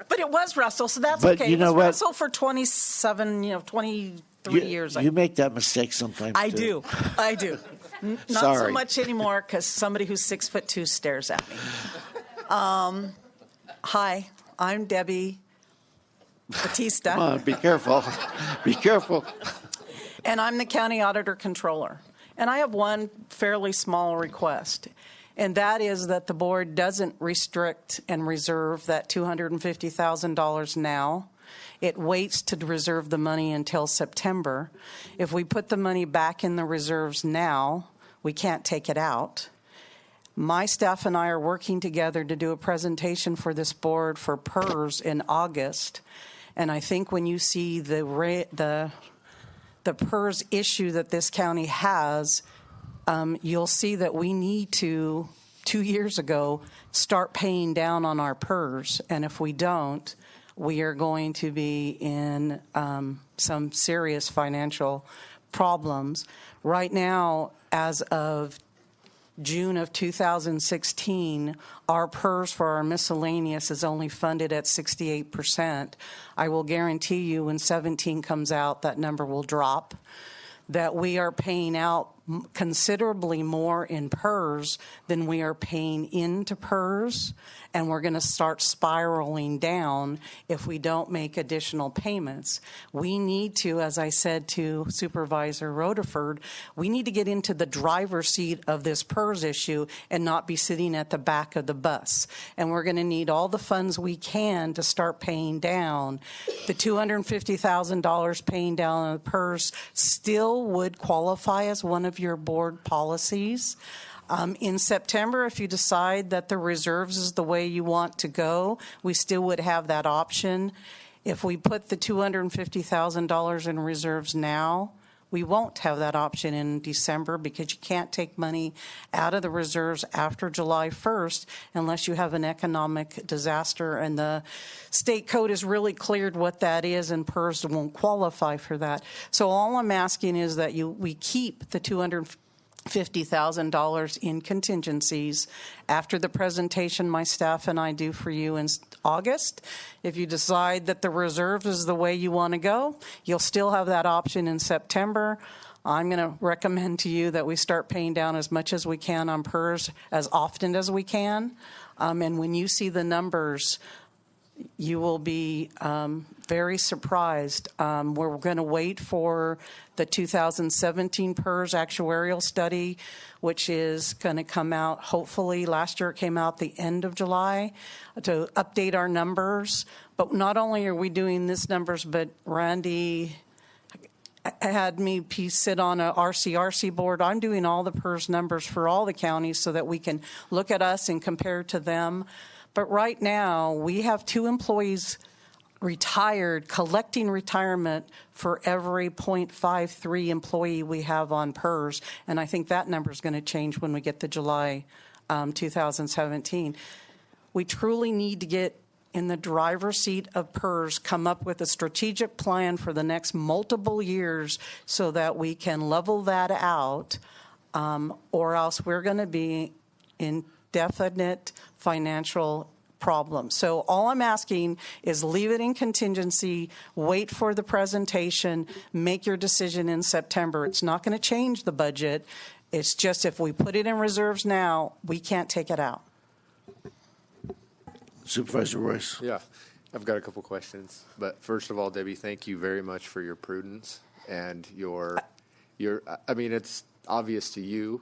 But it was Russell, so that's But okay. you know it was what? Russell for 23 years. You make that mistake sometimes. I too. do. I do. Not so Sorry. much anymore because somebody who's 6'2" stares at me. Hi, I'm Debbie Batista. Come on, be careful. Be careful. And I'm the county auditor controller. And I have one fairly small request, and that is that the board doesn't restrict and reserve that $250,000 now. It waits to reserve the money until September. If we put the money back in the reserves now, we can't take it out. My staff and I are working together to do a presentation for this board for PERS in August. And I think when you see the PERS issue that this county has, you'll see that we need to, 2 years ago, start paying down on our PERS. And if we don't, we are going to be in some serious financial problems. Right now, as of June of 2016, our PERS for our miscellaneous is only funded at 68%. I will guarantee you when 17 comes out, that number will drop, that we are paying out considerably more in PERS than we are paying into PERS, and we're going to start spiraling down if we don't make additional payments. We need to, as I said to Supervisor Rutherford, we need to get into the driver's seat of this PERS issue and not be sitting at the back of the bus. And we're going to need all the funds we can to start paying down. The $250,000 paying down on the PERS still would qualify as one of your board policies. In September, if you decide that the reserves is the way you want to go, we still would have that option. If we put the $250,000 in reserves now, we won't have that option in December because you can't take money out of the reserves after July 1st unless you have an economic disaster, and the state code has really cleared what that is, and PERS won't qualify for that. So all I'm asking is that we keep the $250,000 in contingencies after the presentation my staff and I do for you in August. If you decide that the reserves is the way you want to go, you'll still have that option in September. I'm going to recommend to you that we start paying down as much as we can on PERS as often as we can. And when you see the numbers, you will be very surprised. We're going to wait for the 2017 PERS actuarial study, which is going to come out hopefully. Last year it came out the end of July to update our numbers. But not only are we doing this numbers, but Randy had me sit on a RCRC board. I'm doing all the PERS numbers for all the counties so that we can look at us and compare to them. But right now, we have 2 employees retired, collecting retirement for every 0.53 employee we have on PERS. And I think that number is going to change when we get to July 2017. We truly need to get in the driver's seat of PERS, come up with a strategic plan for the next multiple years so that we can level that out, or else we're going to be in definite financial problems. So all I'm asking is leave it in contingency, wait for the presentation, make your decision in September. It's not going to change the budget. It's just if we put it in reserves now, we can't take it out. Supervisor Royce. Yeah, I've got a couple questions. But first of all, Debbie, thank you very much for your prudence and your I mean, it's obvious to you,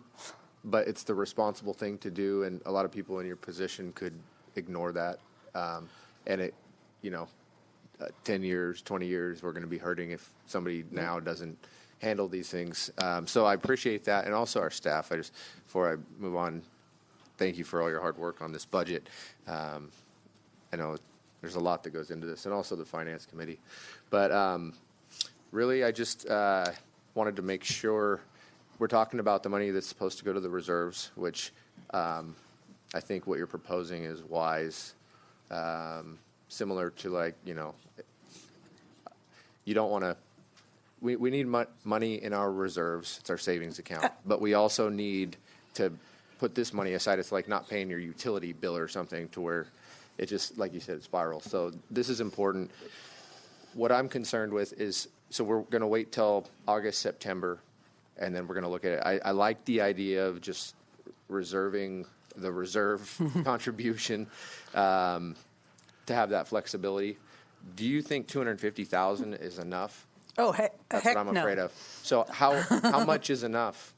but it's the responsible thing to do, and a lot of people in your position could ignore that. And it, 10 years, 20 years, we're going to be hurting if somebody now doesn't handle these things. So I appreciate that. And also our staff, before I move on, thank you for all your hard work on this budget. I know there's a lot that goes into this, and also the Finance Committee. But really, I just wanted to make sure we're talking about the money that's supposed to go to the reserves, which I think what you're proposing is wise, similar to you don't want to, we need money in our reserves. It's our savings account. But we also need to put this money aside. It's like not paying your utility bill or something to where it just, like you said, spirals. So this is important. What I'm concerned with is, so we're going to wait till August, September, and then we're going to look at it. I like the idea of just reserving the reserve contribution to have that flexibility. Do you think $250,000 is enough? Oh, That's heck what I'm no. afraid of. So how much is enough?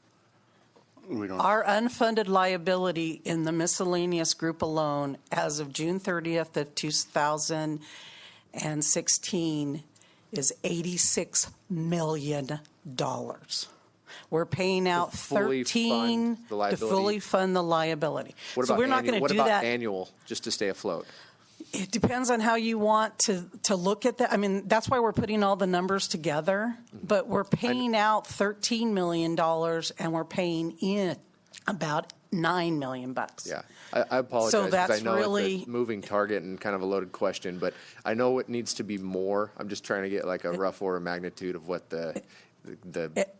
Our unfunded liability in the miscellaneous group alone as of June 30th of 2016 is $86 million. We're paying out $13 to fully fund the liability. What so about we're not going to do What about that. annual, just to stay afloat? It depends on how you want to look at that. I mean, that's why we're putting all the numbers together. But we're paying out $13 million, and we're paying in about $9 million. Yeah, I apologize. So that's I know really it's a moving target and kind of a loaded question, but I know it needs to be more. I'm just trying to get like a rough order of magnitude of what the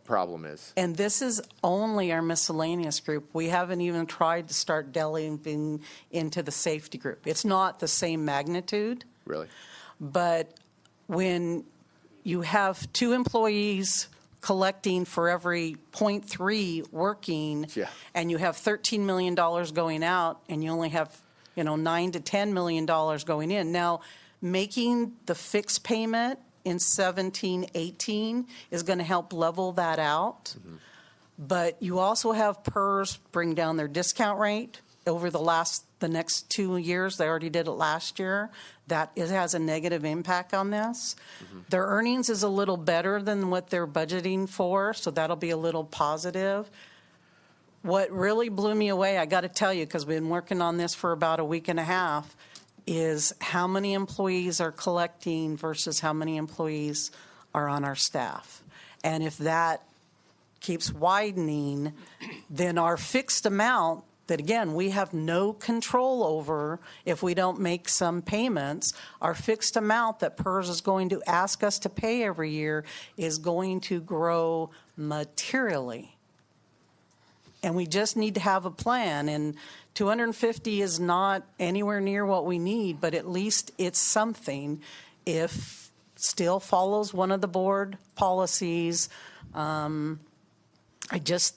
problem is. And this is only our miscellaneous group. We haven't even tried to start delving into the safety group. It's not the same magnitude. Really? But when you have 2 employees collecting for every 0.3 working, and you have $13 million going out, and you only have $9 to $10 million going in. Now, making the fixed payment in 17-18 is going to help level that out. Mm-hmm. But you also have PERS bring down their discount rate over the next 2 years. They already did it last year. That it has a negative impact on this. Mm-hmm. Their earnings is a little better than what they're budgeting for, so that'll be a little positive. what really blew me away, I got to tell you, because we've been working on this for about a week and a half, is how many employees are collecting versus how many employees are on our staff. And if that keeps widening, then our fixed amount that, again, we have no control over if we don't make some payments, our fixed amount that PERS is going to ask us to pay every year is going to grow materially. And we just need to have a plan. And 250 is not anywhere near what we need, but at least it's something if still follows one of the board policies. I'm just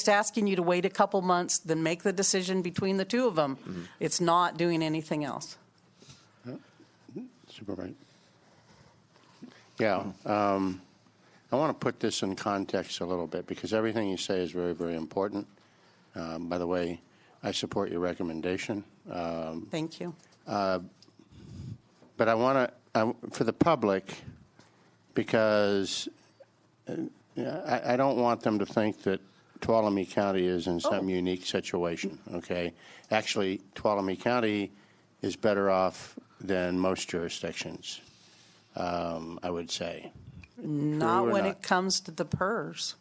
asking you to wait a couple months, then make the decision between the two of them. Mm-hmm. It's not doing anything else. Supervisor. Yeah. I want to put this in context a little bit because everything you say is very, very important. By the way, I support your recommendation. Thank you. But I want to, for the public, because I don't want them to think that Tuolumne County is in some unique situation, okay? Actually, Tuolumne County is better off than most jurisdictions, I would say. Not when it comes to the PERS.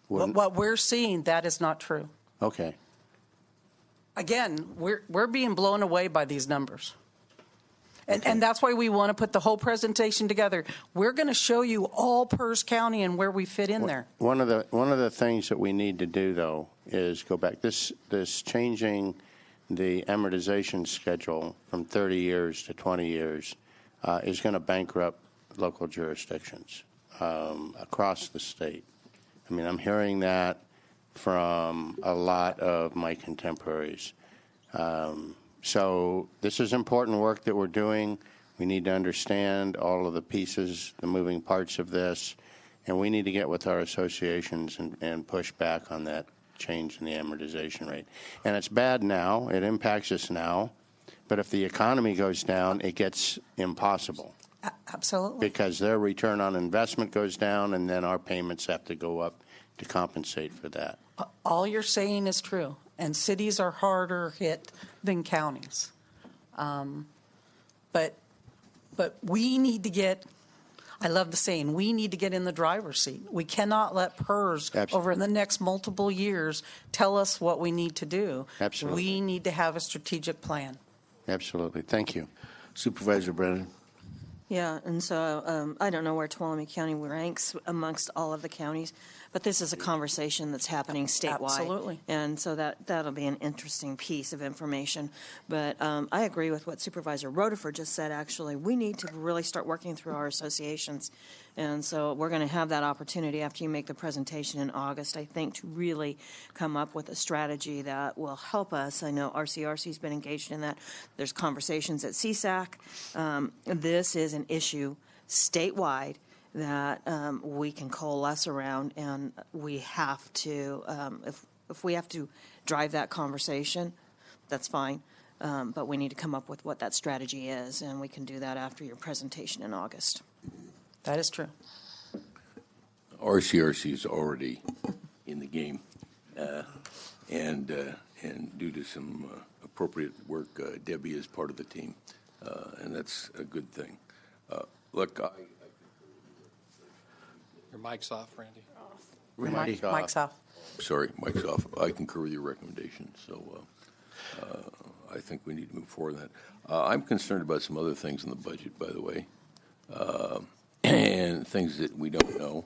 What we're seeing, that is not true. Okay. Again, we're being blown away by these numbers. And that's why we want to put the whole presentation together. We're going to show you all PERS County and where we fit in there. One of the things that we need to do, though, is go back. This changing the amortization schedule from 30 years to 20 years is going to bankrupt local jurisdictions across the state. I mean, I'm hearing that from a lot of my contemporaries. So this is important work that we're doing. We need to understand all of the pieces, the moving parts of this, and we need to get with our associations and push back on that change in the amortization rate. And it's bad now. It impacts us now. But if the economy goes down, it gets impossible. Absolutely. Because their return on investment goes down, and then our payments have to go up to compensate for that. All you're saying is true, and cities are harder hit than counties. But we need to get, I love the saying, we need to get in the driver's seat. We cannot let PERS over the next multiple years tell us what we need to do. Absolutely. We need to have a strategic plan. Absolutely. Thank you. Supervisor Brennan. Yeah, and so I don't know where Tuolumne County ranks amongst all of the counties, but this is a conversation that's happening statewide. Absolutely. And so that'll be an interesting piece of information. But I agree with what Supervisor Rutherford just said, actually. We need to really start working through our associations. And so we're going to have that opportunity after you make the presentation in August, I think, to really come up with a strategy that will help us. I know RCRC's been engaged in that. There's conversations at CSAC. This is an issue statewide that we can coalesce around, and we have to, if we have to drive that conversation, that's fine. But we need to come up with what that strategy is, and we can do that after your presentation in August. That is true. RCRC is already in the game, and due to some appropriate work, Debbie is part of the team, and that's a good thing. Look, Your mic's off, Randy. Mike's off. Sorry, mic's off. I concur with your recommendation, so I think we need to move forward on that. I'm concerned about some other things in the budget, by the way, and things that we don't know.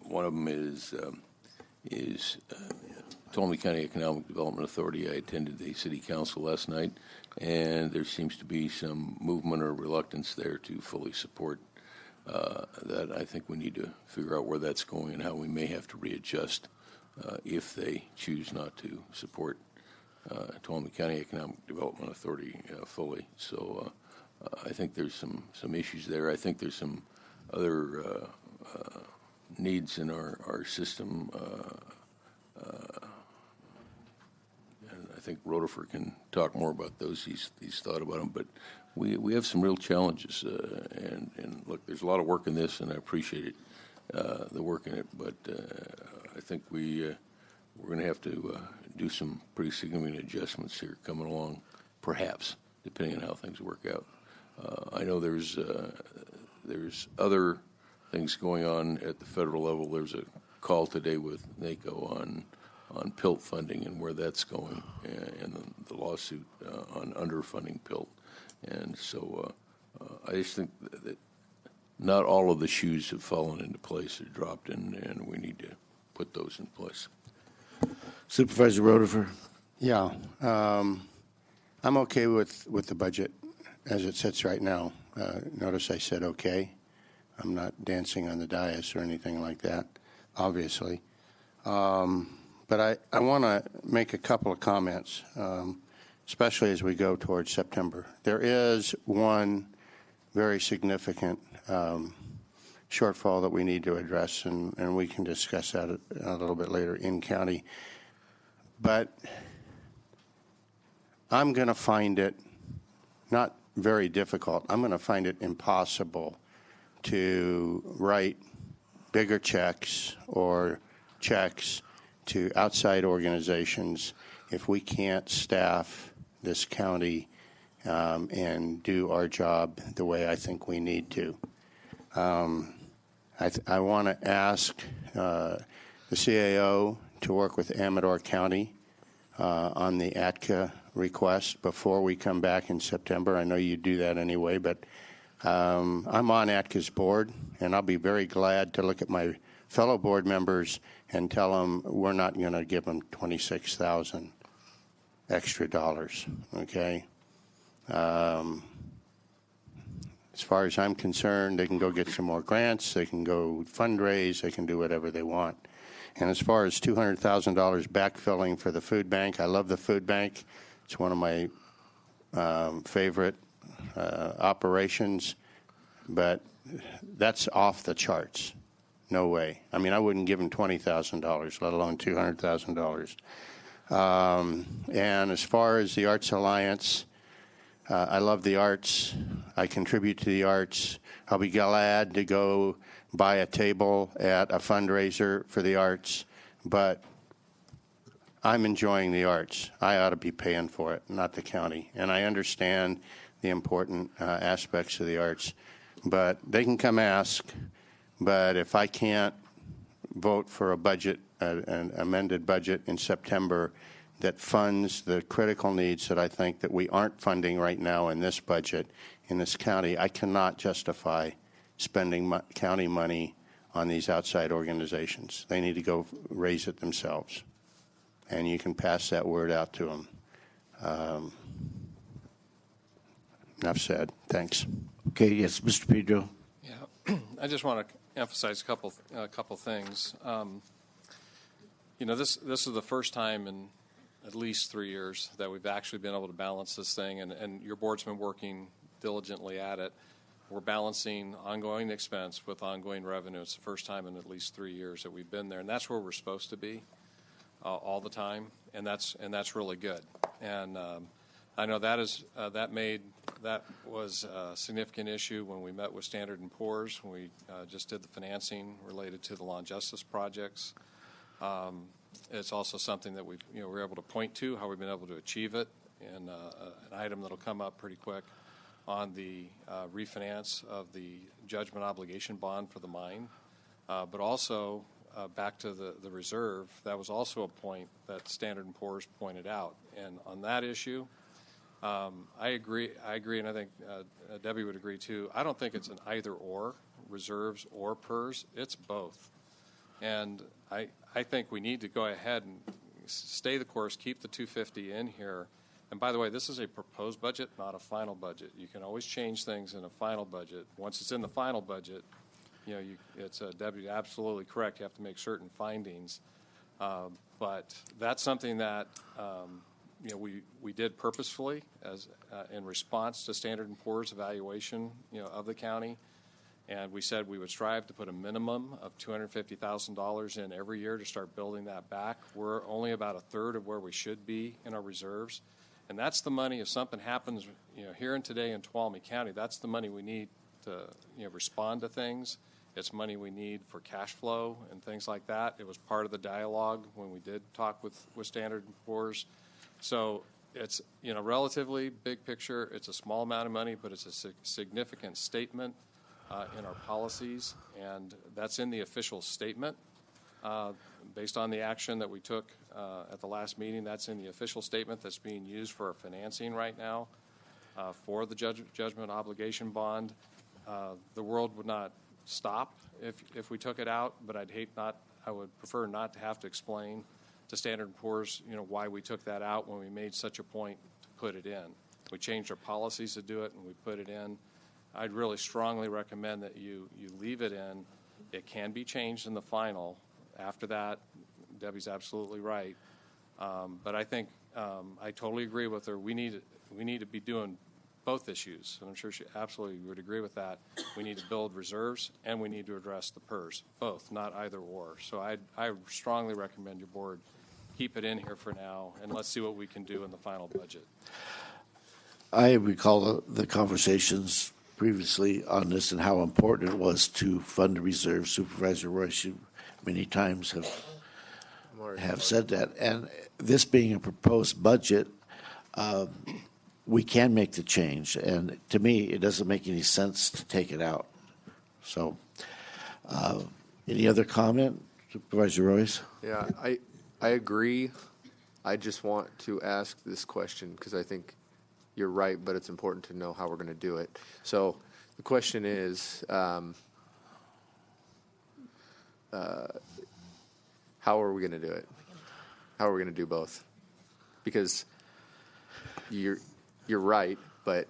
One of them is Tuolumne County Economic Development Authority. I attended the city council last night, and there seems to be some movement or reluctance there to fully support that. I think we need to figure out where that's going and how we may have to readjust if they choose not to support Tuolumne County Economic Development Authority fully. So I think there's some issues there. I think there's some other needs in our system. And I think Rutherford can talk more about those. He's thought about them, but we have some real challenges. And look, there's a lot of work in this, and I appreciate it. the work in it. But I think we're going to have to do some pretty significant adjustments here coming along, perhaps, depending on how things work out. I know there's other things going on at the federal level. There's a call today with NACO on PILT funding and where that's going, and the lawsuit on underfunding PILT. And so I just think that not all of the shoes have fallen into place or dropped, and we need to put those in place. Supervisor Rotifer. Yeah, I'm okay with the budget as it sits right now. Notice I said okay. I'm not dancing on the dais or anything like that, obviously. But I want to make a couple of comments, especially as we go towards September. There is one very significant shortfall that we need to address, and we can discuss that a little bit later in county. But I'm going to find it not very difficult. I'm going to find it impossible to write bigger checks or checks to outside organizations if we can't staff this county and do our job the way I think we need to. I want to ask the CAO to work with Amador County on the ATCA request before we come back in September. I know you do that anyway, but I'm on ATCA's board, and I'll be very glad to look at my fellow board members and tell them we're not going to give them $26,000 extra dollars, okay? As far as I'm concerned, they can go get some more grants, they can go fundraise, they can do whatever they want. And as far as $200,000 backfilling for the food bank, I love the food bank. It's one of my favorite operations, but that's off the charts. No way. I mean, I wouldn't give them $20,000, let alone $200,000. And as far as the Arts Alliance, I love the arts. I contribute to the arts. I'll be glad to go buy a table at a fundraiser for the arts, but I'm enjoying the arts. I ought to be paying for it, not the county. And I understand the important aspects of the arts, but they can come ask. But if I can't vote for a budget, an amended budget in September that funds the critical needs that I think that we aren't funding right now in this budget in this county, I cannot justify spending county money on these outside organizations. They need to go raise it themselves. And you can pass that word out to them. Enough said. Thanks. Okay, yes, Mr. Pedro. Yeah, I just want to emphasize a couple things. This is the first time in at least 3 years that we've actually been able to balance this thing, and your board's been working diligently at it. We're balancing ongoing expense with ongoing revenue. It's the first time in at least 3 years that we've been there, and that's where we're supposed to be all the time, and that's really good. And I know that was a significant issue when we met with Standard & Poor's when we just did the financing related to the law and justice projects. It's also something that we're able to point to how we've been able to achieve it, and an item that'll come up pretty quick on the refinance of the judgment obligation bond for the mine, but also back to the reserve. That was also a point that Standard & Poor's pointed out, and on that issue, I agree, and I think Debbie would agree too. I don't think it's an either or, reserves or PERS. It's both, and I think we need to go ahead and stay the course, keep the 250 in here. And by the way, this is a proposed budget, not a final budget. You can always change things in a final budget. Once it's in the final budget, it's Debbie, absolutely correct. You have to make certain findings, but that's something that we did purposefully as in response to Standard & Poor's evaluation of the county, and we said we would strive to put a minimum of $250,000 in every year to start building that back. We're only about a third of where we should be in our reserves, and that's the money. If something happens, here and today in Tuolumne County, that's the money we need to respond to things It's money we need for cash flow and things like that. It was part of the dialogue when we did talk with Standard & Poor's. So it's, relatively big picture. It's a small amount of money, but it's a significant statement in our policies, and that's in the official statement. Based on the action that we took at the last meeting, that's in the official statement that's being used for our financing right now for the judgment obligation bond. The world would not stop if we took it out, but I would prefer not to have to explain to Standard & Poor's, why we took that out when we made such a point to put it in. We changed our policies to do it, and we put it in. I'd really strongly recommend that you leave it in. It can be changed in the final. After that, Debbie's absolutely right. But I think I totally agree with her. We need to be doing both issues, and I'm sure she absolutely would agree with that. We need to build reserves, and we need to address the PERS, both, not either or. So I strongly recommend your board keep it in here for now, and let's see what we can do in the final budget. I recall the conversations previously on this and how important it was to fund the reserve. Supervisor Royce, you many times have said that. And this being a proposed budget, we can make the change. And to me, it doesn't make any sense to take it out. So any other comment, Supervisor Royce? Yeah, I agree. I just want to ask this question because I think you're right, but it's important to know how we're going to do it. So the question is, how are we going to do it? How are we going to do both? Because you're right, but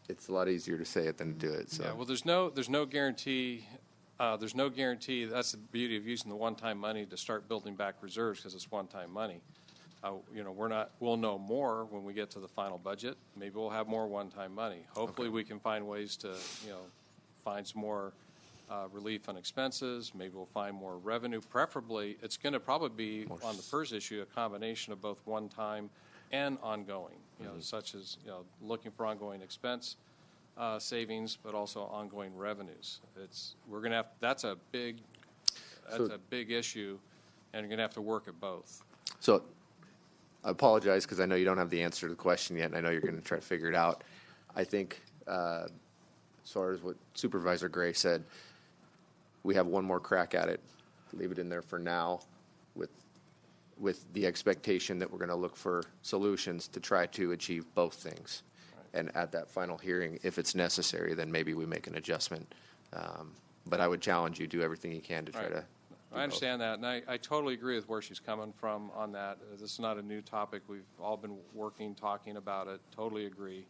it's a lot easier to say it than to do it. So. Yeah, well, there's no guarantee. There's no guarantee. That's the beauty of using the one-time money to start building back reserves because it's one-time money. We'll know more when we get to the final budget. Maybe we'll have more one-time money. Hopefully we can find ways to, find some more relief on expenses. Maybe we'll find more revenue. Preferably, it's going to probably be on the PERS issue, a combination of both one-time and ongoing, such as, looking for ongoing expense savings, but also ongoing revenues. That's a big issue, and you're going to have to work at both. So I apologize because I know you don't have the answer to the question yet, and I know you're going to try to figure it out. I think as far as what Supervisor Gray said, we have one more crack at it. Leave it in there for now with the expectation that we're going to look for solutions to try to achieve both things. Right. And at that final hearing, if it's necessary, then maybe we make an adjustment. But I would challenge you, do everything you can to try to. I understand that, and I totally agree with where she's coming from on that. This is not a new topic. We've all been talking about it. Totally agree,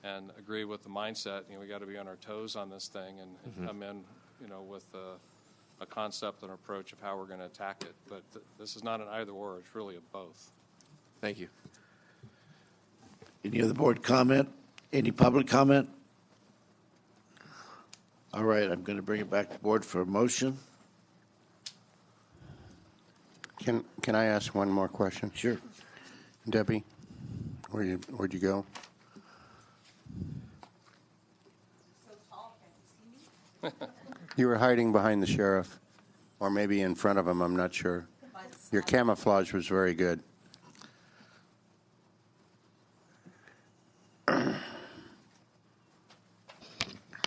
and agree with the mindset. We got to be on our toes on this thing and come in, with a concept and approach of how we're going to attack it. But this is not an either or. It's really a both. Thank you. Any other board comment? Any public comment? All right, I'm going to bring it back to board for a motion. Can I ask one more question? Sure. Debbie, where'd you go? So tall, can't you see me? You were hiding behind the sheriff, or maybe in front of him, I'm not sure. Your camouflage was very good.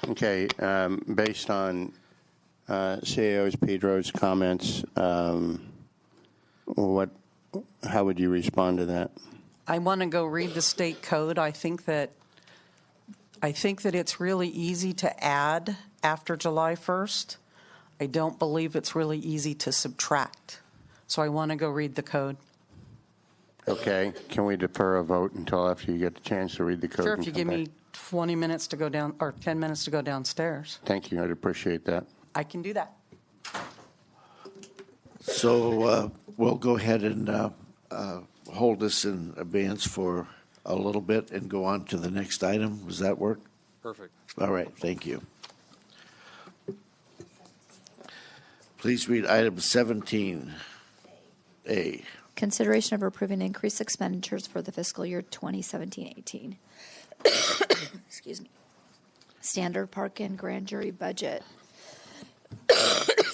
Okay, based on CAO's Pedro's comments, how would you respond to that? I want to go read the state code. I think that it's really easy to add after July 1st. I don't believe it's really easy to subtract. So I want to go read the code. Okay. Can we defer a vote until after you get the chance to read the code? Sure, if you give me 20 minutes to go down, or 10 minutes to go downstairs. Thank you. I'd appreciate that. I can do that. So we'll go ahead and hold this in abeyance for a little bit and go on to the next item. Does that work? Perfect. All right. Thank you. Please read item 17A. Consideration of approving increased expenditures for the fiscal year 2017-18. Excuse me. Standard Park and Grand Jury budget.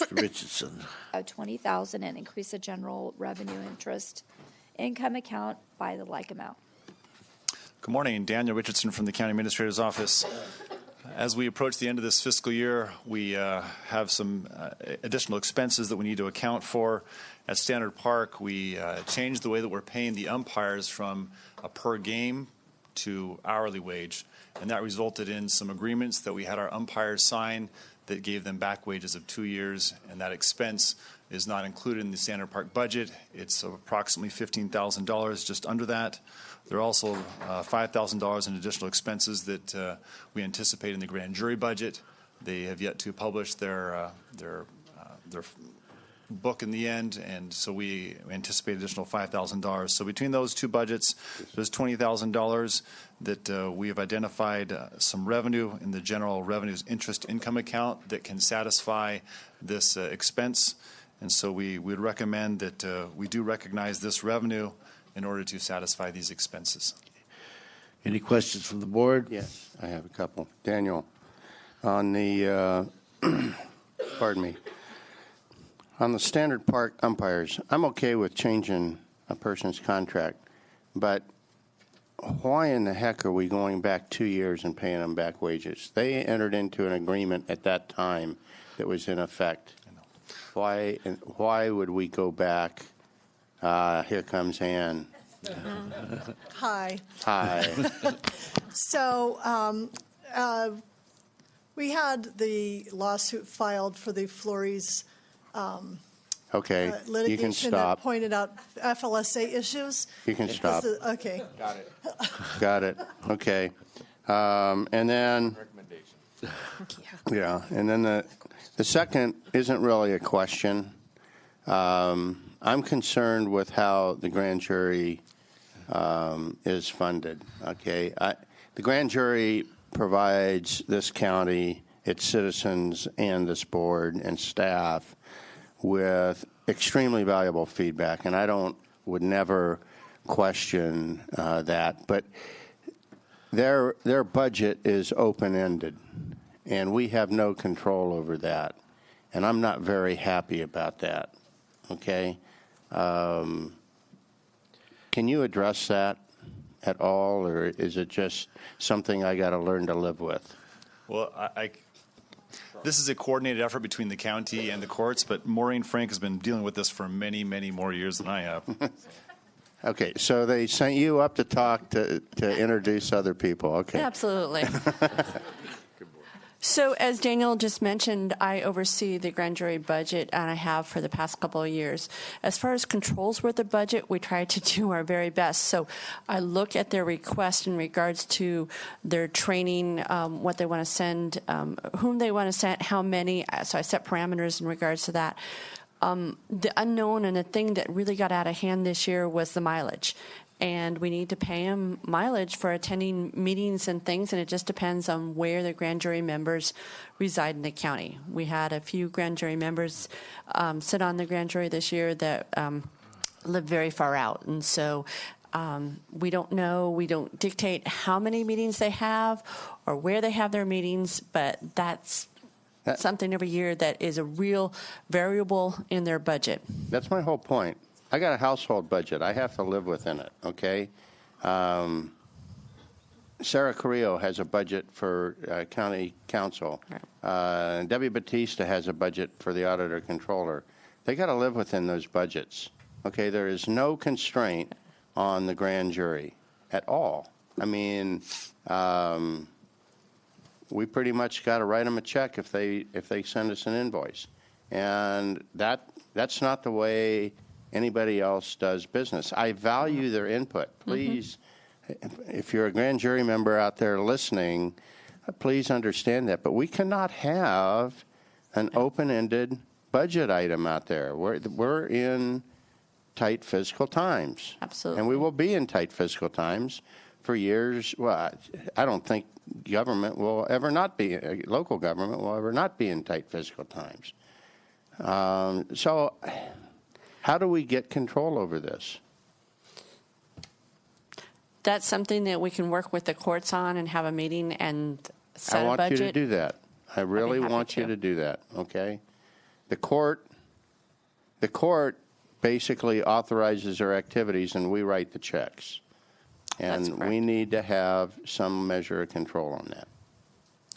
Mr. Richardson. of $20,000 and increase the general revenue interest income account by the like amount. Good morning. Daniel Richardson from the County Administrator's Office. As we approach the end of this fiscal year, we have some additional expenses that we need to account for. At Standard Park, we changed the way that we're paying the umpires from a per game to hourly wage, and that resulted in some agreements that we had our umpires sign that gave them back wages of 2 years, and that expense is not included in the Standard Park budget. It's approximately $15,000, just under that. There are also $5,000 in additional expenses that we anticipate in the grand jury budget. They have yet to publish their book in the end, and so we anticipate additional $5,000. So between those two budgets, there's $20,000 that we have identified some revenue in the general revenues interest income account that can satisfy this expense. And so we would recommend that we do recognize this revenue in order to satisfy these expenses. Any questions from the board? Yes, I have a couple. Daniel, on the, pardon me, on the Standard Park umpires, I'm okay with changing a person's contract, but why in the heck are we going back 2 years and paying them back wages? They entered into an agreement at that time that was in effect. Why would we go back? Here comes Ann. Hi. Hi. So we had the lawsuit filed for the Flores Okay, you can litigation that stop. pointed out FLSA issues. You can stop. Okay. Got it. Got it. Okay. And then, yeah, and then the second isn't really a question. I'm concerned with how the grand jury is funded. Okay, the grand jury provides this county, its citizens, and this board and staff with extremely valuable feedback, and I would never question that. But their budget is open-ended, and we have no control over that, and I'm not very happy about that. Okay, can you address that at all, or is it just something I got to learn to live with? Well, this is a coordinated effort between the county and the courts, but Maureen Frank has been dealing with this for many, many more years than I have. Okay, so they sent you up to talk to introduce other people. Okay. Absolutely. So as Daniel just mentioned, I oversee the grand jury budget, and I have for the past couple of years. As far as controls with the budget, we try to do our very best. So I look at their request in regards to their training, what they want to send, whom they want to send, how many. So I set parameters in regards to that. The unknown and the thing that really got out of hand this year was the mileage. And we need to pay them mileage for attending meetings and things, and it just depends on where the grand jury members reside in the county. We had a few grand jury members sit on the grand jury this year that live very far out, and so we don't know, we don't dictate how many meetings they have or where they have their meetings, but that's something every year that is a real variable in their budget. That's my whole point. I got a household budget. I have to live within it, okay? Sarah Carrillo has a budget for county council. Right. Debbie Batista has a budget for the auditor controller. They got to live within those budgets, okay? There is no constraint on the grand jury at all. I mean, we pretty much got to write them a check if they send us an invoice. And that's not the way anybody else does business. I value their input. Please, if you're a grand jury member out there listening, please understand that. But we cannot have an open-ended budget item out there. We're in tight fiscal times. Absolutely. And we will be in tight fiscal times for years. Well, I don't think government will ever not be, local government will ever not be in tight fiscal times. So how do we get control over this? That's something that we can work with the courts on and have a meeting and set a budget. I want you to do that. I really happy want you to. to do that, okay? The court basically authorizes our activities, and we write the checks. And we need to have some measure of control on that.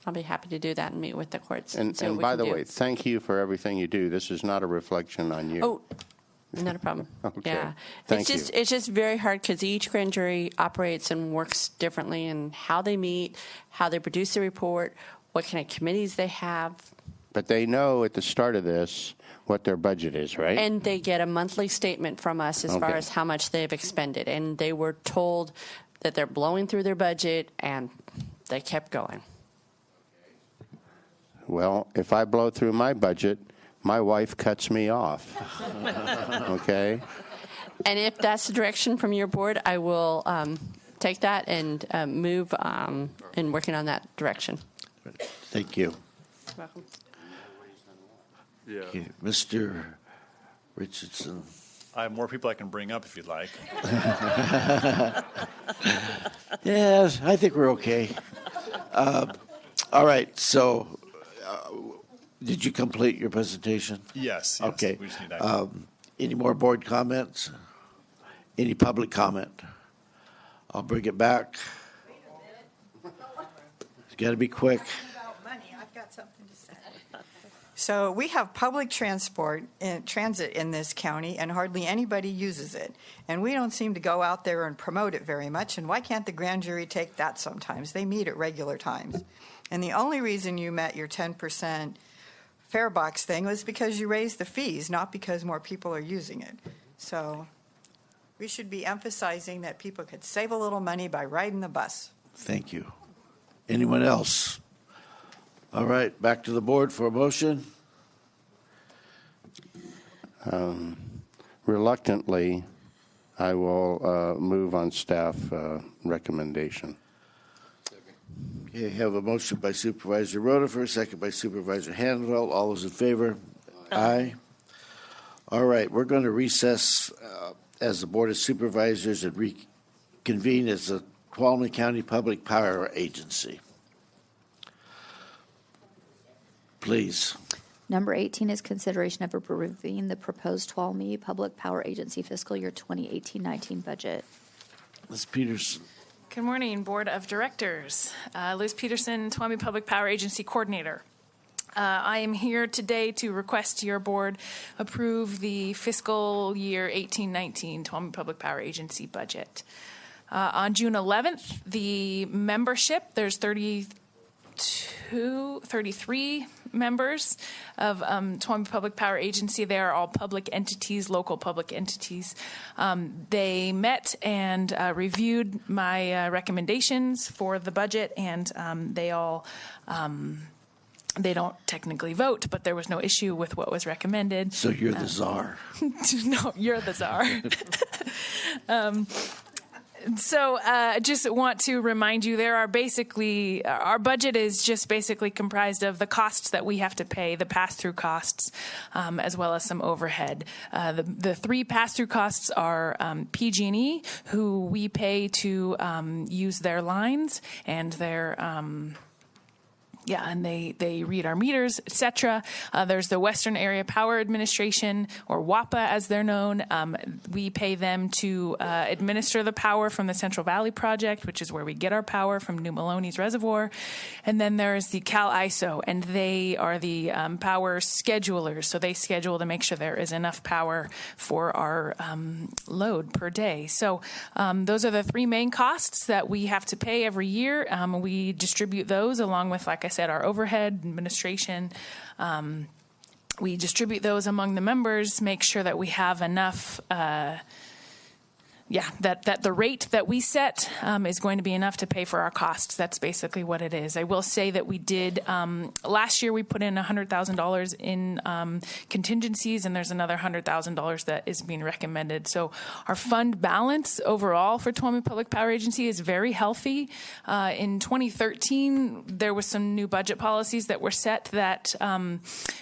I'll be happy to do that and meet with the courts. And see what we by can the do. way, thank you for everything you do. This is not a reflection on you. Oh, not a problem. Okay. Yeah. Thank It's just very hard because each grand jury operates and works differently in how they meet, how they produce the report, what kind of committees they have. But they know at the start of this what their budget is, right? And they get a monthly statement from us as far Okay. as how much they've expended. And they were told that they're blowing through their budget, and they kept going. Well, if I blow through my budget, my wife cuts me off. Okay? And if that's the direction from your board, I will take that and move in working on that direction. Thank you. You're welcome. Yeah. Okay, Mr. Richardson. I have more people I can bring up if you'd like. Yes, I think we're okay. All right, so did you complete your presentation? Yes. Okay. We just need action. Any more board comments? Any public comment? I'll bring it back. It's got to be quick. So we have public transport and transit in this county, and hardly anybody uses it. And we don't seem to go out there and promote it very much. And why can't the grand jury take that sometimes? They meet at regular times. And the only reason you met your 10% fare box thing was because you raised the fees, not because more people are using it. So we should be emphasizing that people could save a little money by riding the bus. Thank you. Anyone else? All right, back to the board for a motion. Reluctantly, I will move on staff recommendation. Okay, have a motion by Supervisor Rotifer, second by Supervisor Hanveld. All those in favor? Aye. All right, we're going to recess as the Board of Supervisors and reconvene as the Tuolumne County Public Power Agency. Please. Number 18 is consideration of approving the proposed Tuolumne Public Power Agency fiscal year 2018-19 budget. Ms. Peterson. Good morning, Board of Directors. Liz Peterson, Tuolumne Public Power Agency Coordinator. I am here today to request your board approve the fiscal year 18-19 Tuolumne Public Power Agency budget. On June 11th, the membership, there's 33 members of Tuolumne Public Power Agency. They are all public entities, local public entities. They met and reviewed my recommendations for the budget, and they all they don't technically vote, but there was no issue with what was recommended. So you're the czar. No, you're the czar. So I just want to remind you, there are basically, our budget is just basically comprised of the costs that we have to pay, the pass-through costs, as well as some overhead. The three pass-through costs are PG&E, who we pay to use their lines and their and they read our meters, et cetera. There's the Western Area Power Administration, or WAPA as they're known. We pay them to administer the power from the Central Valley Project, which is where we get our power from New Maloney's Reservoir. And then there's the Cal ISO, and they are the power schedulers. So they schedule to make sure there is enough power for our load per day. So those are the three main costs that we have to pay every year. We distribute those along with, like I said, our overhead, administration. We distribute those among the members, make sure that we have enough, that the rate that we set is going to be enough to pay for our costs. That's basically what it is. I will say that we did, last year we put in $100,000 in contingencies, and there's another $100,000 that is being recommended. So our fund balance overall for Tuolumne Public Power Agency is very healthy. In 2013, there was some new budget policies that were set that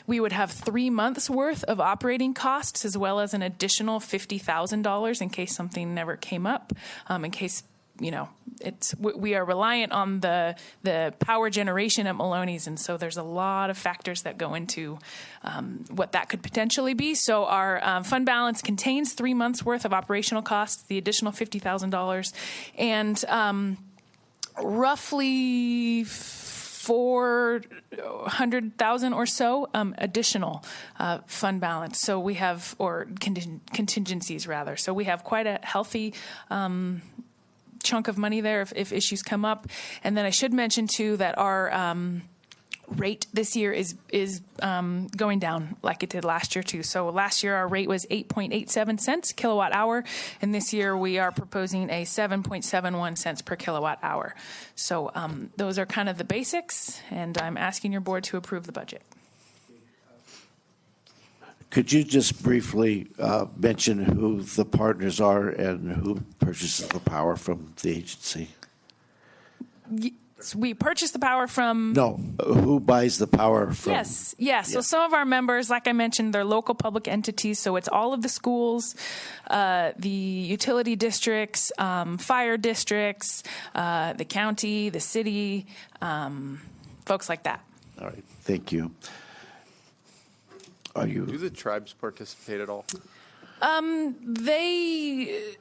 we would have 3 months worth of operating costs, as well as an additional $50,000 in case something never came up, in case we are reliant on the power generation at Maloney's, and so there's a lot of factors that go into what that could potentially be. So our fund balance contains 3 months worth of operational costs, the additional $50,000, and roughly 400,000 or so additional fund balance. So we have, or contingencies rather. So we have quite a healthy chunk of money there if issues come up. And then I should mention too that our rate this year is going down like it did last year too. So last year our rate was 8.87 cents kilowatt hour, and this year we are proposing a 7.71 cents per kilowatt hour. So those are kind of the basics, and I'm asking your board to approve the budget. Could you just briefly mention who the partners are and who purchases the power from the agency? We purchase the power from... No, who buys the power from... Yes. So some of our members, like I mentioned, they're local public entities, so it's all of the schools, the utility districts, fire districts, the county, the city, folks like that. All right, thank you. Do the tribes participate at all? They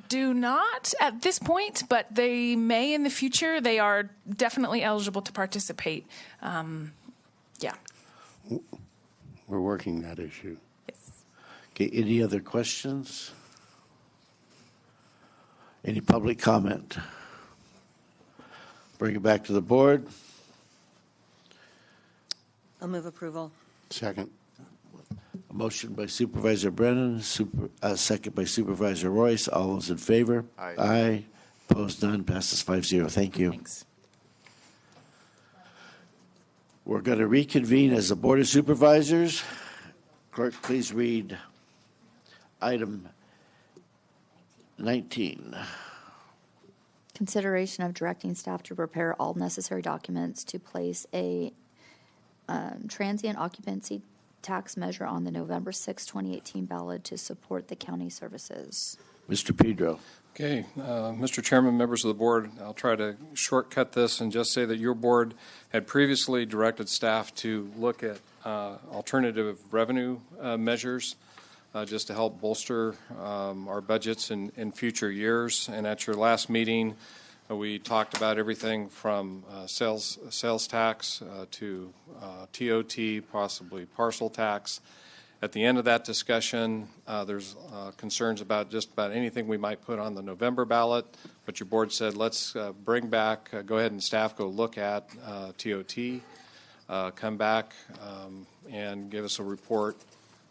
do not at this point, but they may in the future. They are definitely eligible to participate. Yeah. We're working that issue. Yes. Okay, any other questions? Any public comment? Bring it back to the board. I'll move approval. Second. A motion by Supervisor Brennan, second by Supervisor Royce. All those in favor? Aye. Aye. Opposed, none. Passes 5-0. Thank you. Thanks. We're going to reconvene as the Board of Supervisors. Clerk, please read item 19. Consideration of directing staff to prepare all necessary documents to place a transient occupancy tax measure on the November 6, 2018 ballot to support the county services. Mr. Pedro. Okay, Mr. Chairman, members of the board, I'll try to shortcut this and just say that your board had previously directed staff to look at alternative revenue measures just to help bolster our budgets in future years. And at your last meeting, we talked about everything from sales tax to TOT, possibly parcel tax. At the end of that discussion, there's concerns about just about anything we might put on the November ballot. But your board said, let's bring back, go ahead and staff go look at TOT, come back and give us a report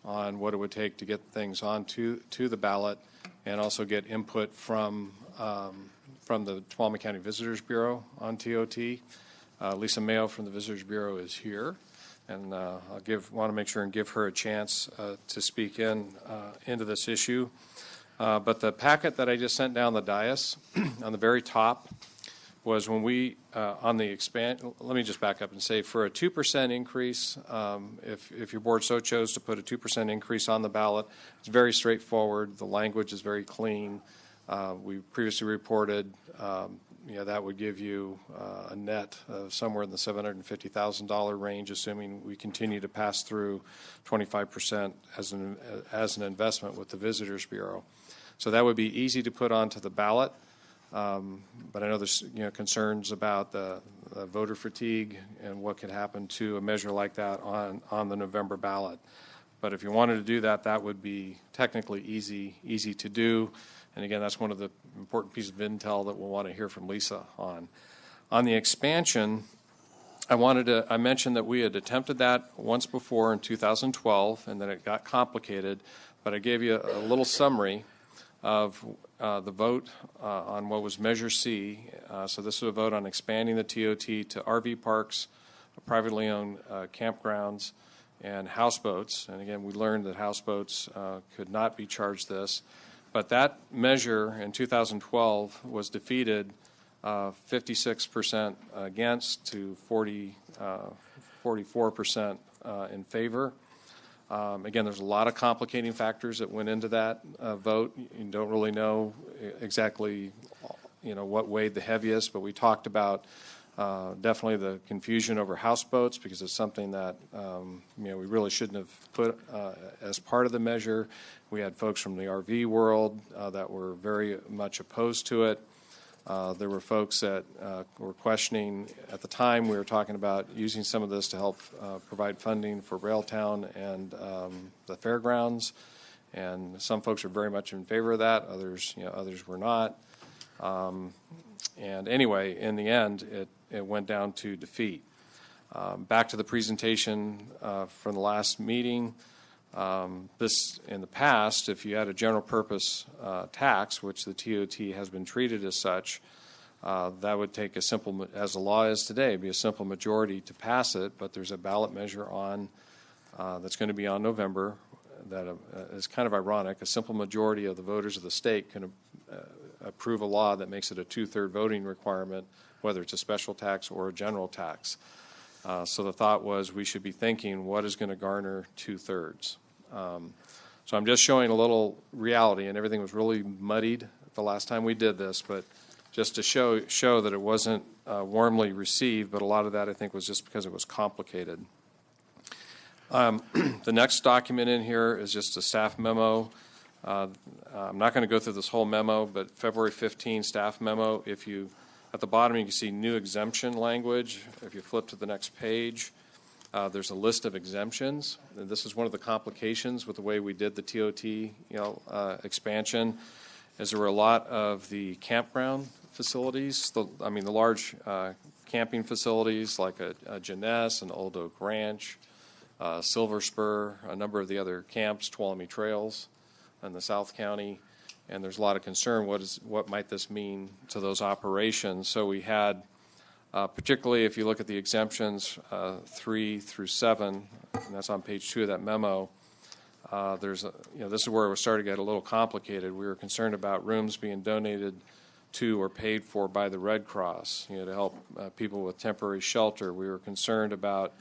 on what it would take to get things onto the ballot, and also get input from the Tuolumne County Visitors Bureau on TOT. Lisa Mayo from the Visitors Bureau is here, and I'll want to make sure and give her a chance to speak into this issue. But the packet that I just sent down the dais on the very top was when we on the let me just back up and say, for a 2% increase, if your board so chose to put a 2% increase on the ballot, it's very straightforward. The language is very clean. We previously reported that would give you a net of somewhere in the $750,000 range, assuming we continue to pass through 25% as an investment with the Visitors Bureau. So that would be easy to put onto the ballot. But I know there's concerns about the voter fatigue and what could happen to a measure like that on the November ballot. But if you wanted to do that, that would be technically easy to do. And again, that's one of the important pieces of intel that we'll want to hear from Lisa on. On the expansion, I mentioned that we had attempted that once before in 2012, and that it got complicated. But I gave you a little summary of the vote on what was Measure C. So this was a vote on expanding the TOT to RV parks, privately owned campgrounds, and houseboats. And again, we learned that houseboats could not be charged this. But that measure in 2012 was defeated 56% against to 44% in favor. Again, there's a lot of complicating factors that went into that vote. You don't really know exactly what weighed the heaviest, but we talked about definitely the confusion over houseboats, because it's something that we really shouldn't have put as part of the measure. We had folks from the RV world that were very much opposed to it. There were folks that were questioning. At the time, we were talking about using some of this to help provide funding for Railtown and the fairgrounds, and some folks were very much in favor of that. Others were not. And anyway, in the end, it went down to defeat. Back to the presentation from the last meeting. This, in the past, if you had a general purpose tax, which the TOT has been treated as such, that would take a simple, as the law is today, be a simple majority to pass it, but there's a ballot measure on that's going to be on November that is kind of ironic. A simple majority of the voters of the state can approve a law that makes it a 2/3 voting requirement, whether it's a special tax or a general tax. So the thought was we should be thinking, what is going to garner 2/3? So I'm just showing a little reality, and everything was really muddied the last time we did this, but just to show that it wasn't warmly received, but a lot of that I think was just because it was complicated. The next document in here is just a staff memo. I'm not going to go through this whole memo, but February 15 staff memo. At the bottom, you can see new exemption language. If you flip to the next page, there's a list of exemptions. And this is one of the complications with the way we did the TOT, expansion, is there were a lot of the campground facilities, the large camping facilities like a Jeunesse, an Old Oak Ranch, Silver Spur, a number of the other camps, Tuolumne Trails in the South County. And there's a lot of concern, what might this mean to those operations? So we had, particularly if you look at the exemptions 3 through 7, and that's on page 2 of that memo, this is where it was starting to get a little complicated. We were concerned about rooms being donated to or paid for by the Red Cross, to help people with temporary shelter. We were concerned about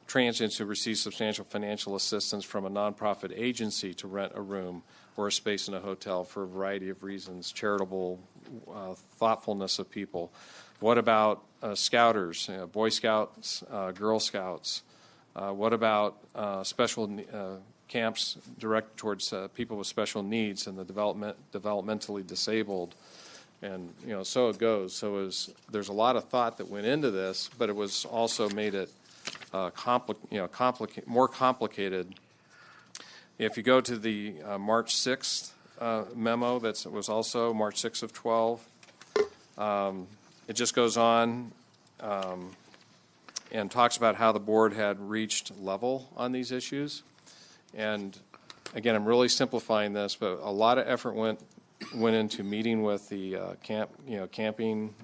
transients who receive substantial financial assistance from a nonprofit agency to rent a room or a space in a hotel for a variety of reasons, charitable thoughtfulness of people. What about scouters, Boy Scouts, Girl Scouts? What about special camps directed towards people with special needs and the developmentally disabled? And so it goes. So there's a lot of thought that went into this, but it was also made it more complicated. If you go to the March 6th memo, that was also March 6th of 12, it just goes on and talks about how the board had reached level on these issues. And again, I'm really simplifying this, but a lot of effort went into meeting with the camping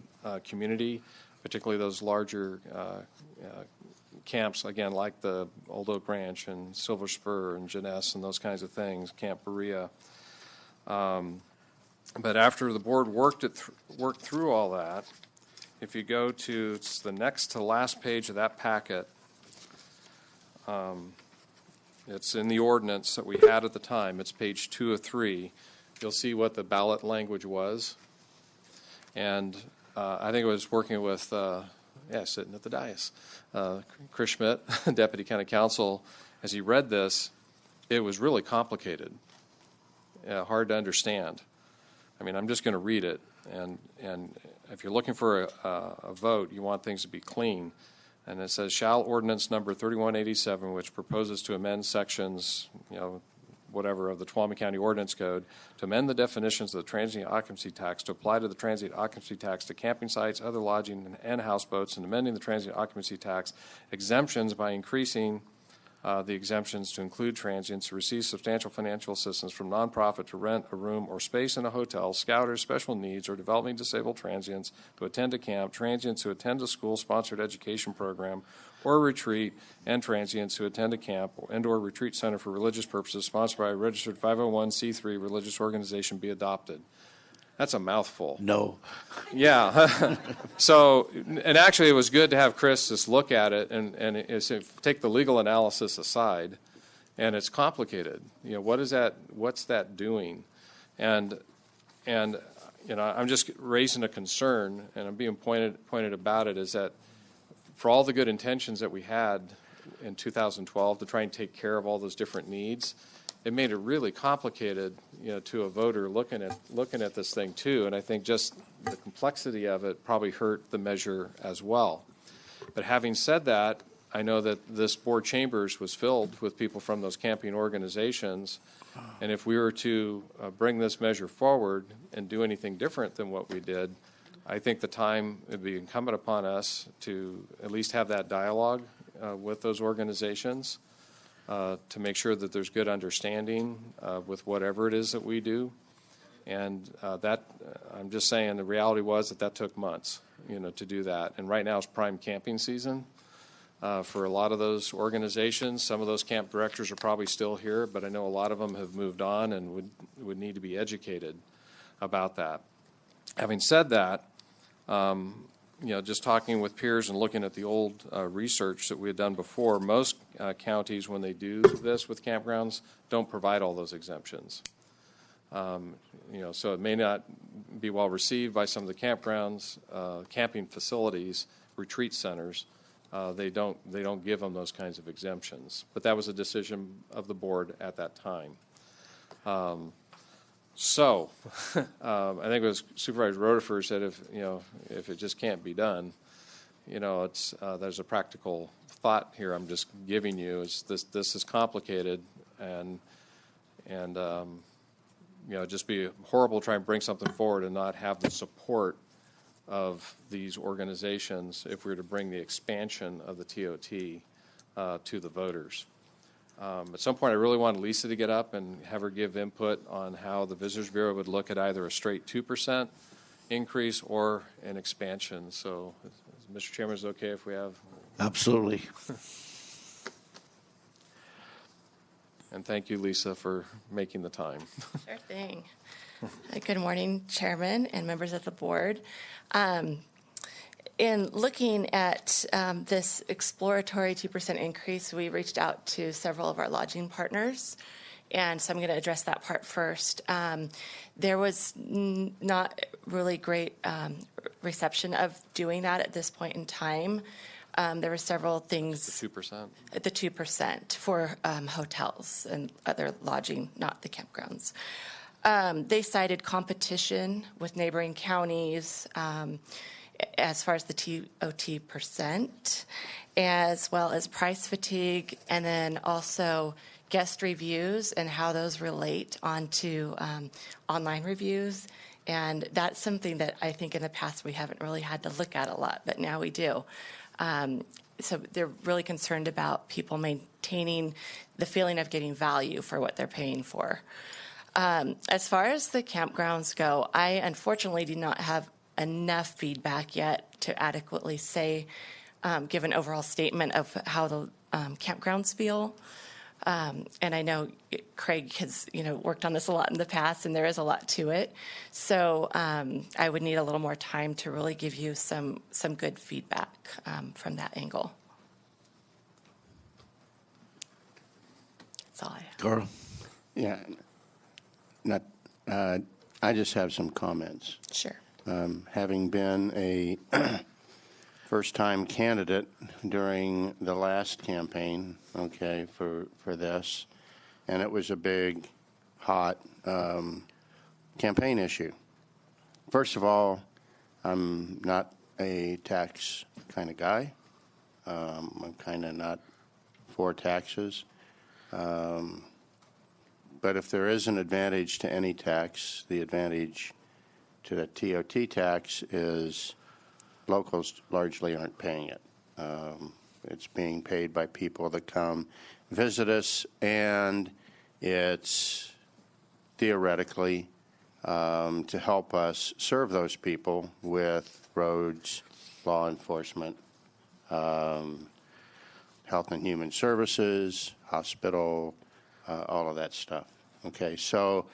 community, particularly those larger camps, again, like the Old Oak Ranch and Silver Spur and Jeunesse and those kinds of things, Camp Berea. But after the board worked through all that, if you go to it's the next to last page of that packet, it's in the ordinance that we had at the time. It's page 2 of 3. You'll see what the ballot language was. And I think it was working with, sitting at the dais, Chris Schmidt, Deputy County Counsel. As he read this, it was really complicated, hard to understand. I mean, I'm just going to read it. And if you're looking for a vote, you want things to be clean. And it says, shall ordinance number 3187, which proposes to amend sections, whatever, of the Tuolumne County Ordinance Code to amend the definitions of the transient occupancy tax to apply to the transient occupancy tax to camping sites, other lodging, and houseboats, and amending the transient occupancy tax exemptions by increasing the exemptions to include transients who receive substantial financial assistance from nonprofit to rent a room or space in a hotel, scouters, special needs, or developmentally disabled transients who attend a camp, transients who attend a school-sponsored education program or retreat, and transients who attend a camp and or retreat center for religious purposes sponsored by a registered 501c3 religious organization be adopted. That's a mouthful. No. Yeah. So, and actually it was good to have Chris just look at it and take the legal analysis aside, and it's complicated. What's that doing? And I'm just raising a concern, and I'm being pointed about it, is that for all the good intentions that we had in 2012 to try and take care of all those different needs, it made it really complicated, to a voter looking at this thing too. And I think just the complexity of it probably hurt the measure as well. But having said that, I know that this board chambers was filled with people from those camping organizations. And if we were to bring this measure forward and do anything different than what we did, I think the time would be incumbent upon us to at least have that dialogue with those organizations to make sure that there's good understanding with whatever it is that we do. And I'm just saying the reality was that took months, to do that. And right now is prime camping season for a lot of those organizations. Some of those camp directors are probably still here, but I know a lot of them have moved on and would need to be educated about that. Having said that, just talking with peers and looking at the old research that we had done before, most counties, when they do this with campgrounds, don't provide all those exemptions. So it may not be well received by some of the campgrounds, camping facilities, retreat centers. They don't give them those kinds of exemptions. But that was a decision of the board at that time. So I think it was Supervisor Rotifer said if it just can't be done, there's a practical thought here I'm just giving you is this is complicated and just be horrible to try and bring something forward and not have the support of these organizations if we were to bring the expansion of the TOT to the voters. At some point, I really wanted Lisa to get up and have her give input on how the Visitors Bureau would look at either a straight 2% increase or an expansion. So, Mr. Chairman, is it okay if we have? Absolutely. And thank you, Lisa, for making the time. Sure thing. Good morning, Chairman and members of the board. In looking at this exploratory 2% increase, we reached out to several of our lodging partners, and so I'm going to address that part first. There was not really great reception of doing that at this point in time. There were several things. The 2%? The 2% for hotels and other lodging, not the campgrounds. They cited competition with neighboring counties as far as the TOT percent, as well as price fatigue, and then also guest reviews and how those relate onto online reviews. And that's something that I think in the past we haven't really had to look at a lot, but now we do. So they're really concerned about people maintaining the feeling of getting value for what they're paying for. As far as the campgrounds go, I unfortunately do not have enough feedback yet to adequately say, give an overall statement of how the campgrounds feel. And I know Craig has, worked on this a lot in the past, and there is a lot to it. So I would need a little more time to really give you some good feedback from that angle. That's all I have. Carl? Yeah. I just have some comments. Sure. Having been a first-time candidate during the last campaign, for this, and it was a big, hot campaign issue. First of all, I'm not a tax kind of guy. I'm kind of not for taxes. But if there is an advantage to any tax, the advantage to the TOT tax is locals largely aren't paying it. It's being paid by people that come visit us, and it's theoretically to help us serve those people with roads, law enforcement, health and human services, hospital, all of that stuff. So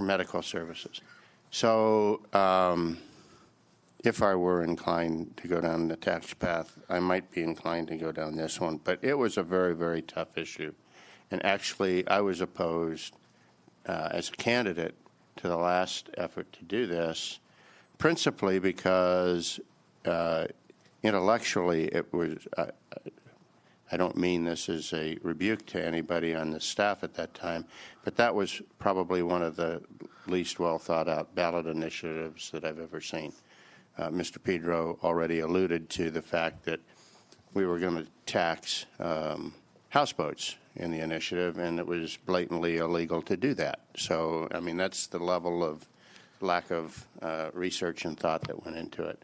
medical services. So if I were inclined to go down the tax path, I might be inclined to go down this one. But it was a very, very tough issue. And actually, I was opposed as a candidate to the last effort to do this, principally because intellectually it was, I don't mean this as a rebuke to anybody on the staff at that time, but that was probably one of the least well thought out ballot initiatives that I've ever seen. Mr. Pedro already alluded to the fact that we were going to tax houseboats in the initiative, and it was blatantly illegal to do that. So, I mean, that's the level of lack of research and thought that went into it.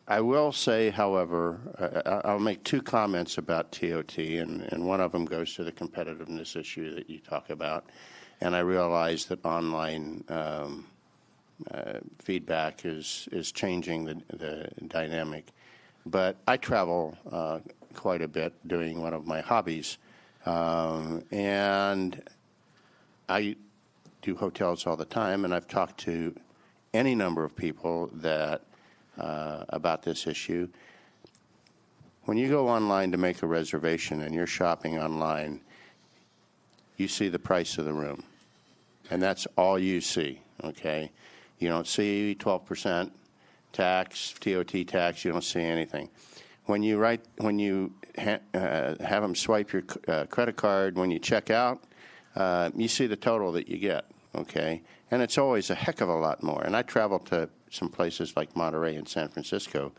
I will say, however, I'll make two comments about TOT, and one of them goes to the competitiveness issue that you talk about. And I realize that online feedback is changing the dynamic. But I travel quite a bit doing one of my hobbies, and I do hotels all the time, and I've talked to any number of people that about this issue. When you go online to make a reservation and you're shopping online, you see the price of the room, and that's all you see, okay? You don't see 12% tax, TOT tax, you don't see anything. When you have them swipe your credit card, when you check out, you see the total that you get, okay? And it's always a heck of a lot more. And I travel to some places like Monterey and San Francisco.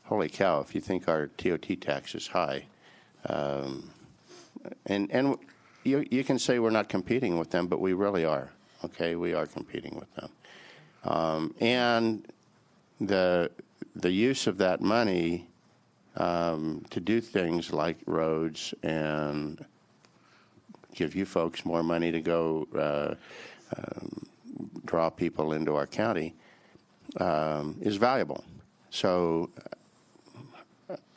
Holy cow, if you think our TOT tax is high. And you can say we're not competing with them, but we really are, okay? We are competing with them. And the use of that money to do things like roads and give you folks more money to go draw people into our county is valuable. So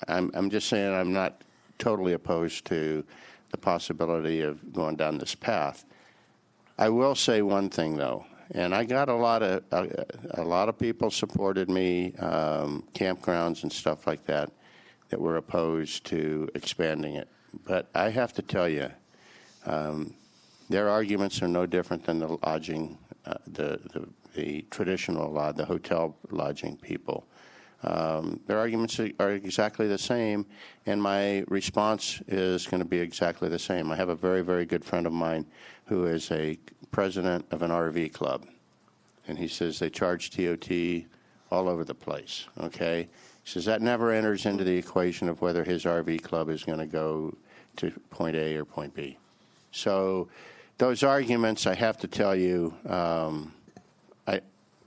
I'm just saying I'm not totally opposed to the possibility of going down this path. I will say one thing, though. And I got a lot of people supported me, campgrounds and stuff like that, that were opposed to expanding it. But I have to tell you, their arguments are no different than the lodging, the traditional the hotel lodging people. Their arguments are exactly the same, and my response is going to be exactly the same. I have a very, very good friend of mine who is a president of an RV club, and he says they charge TOT all over the place, okay? He says that never enters into the equation of whether his RV club is going to go to point A or point B. So those arguments, I have to tell you,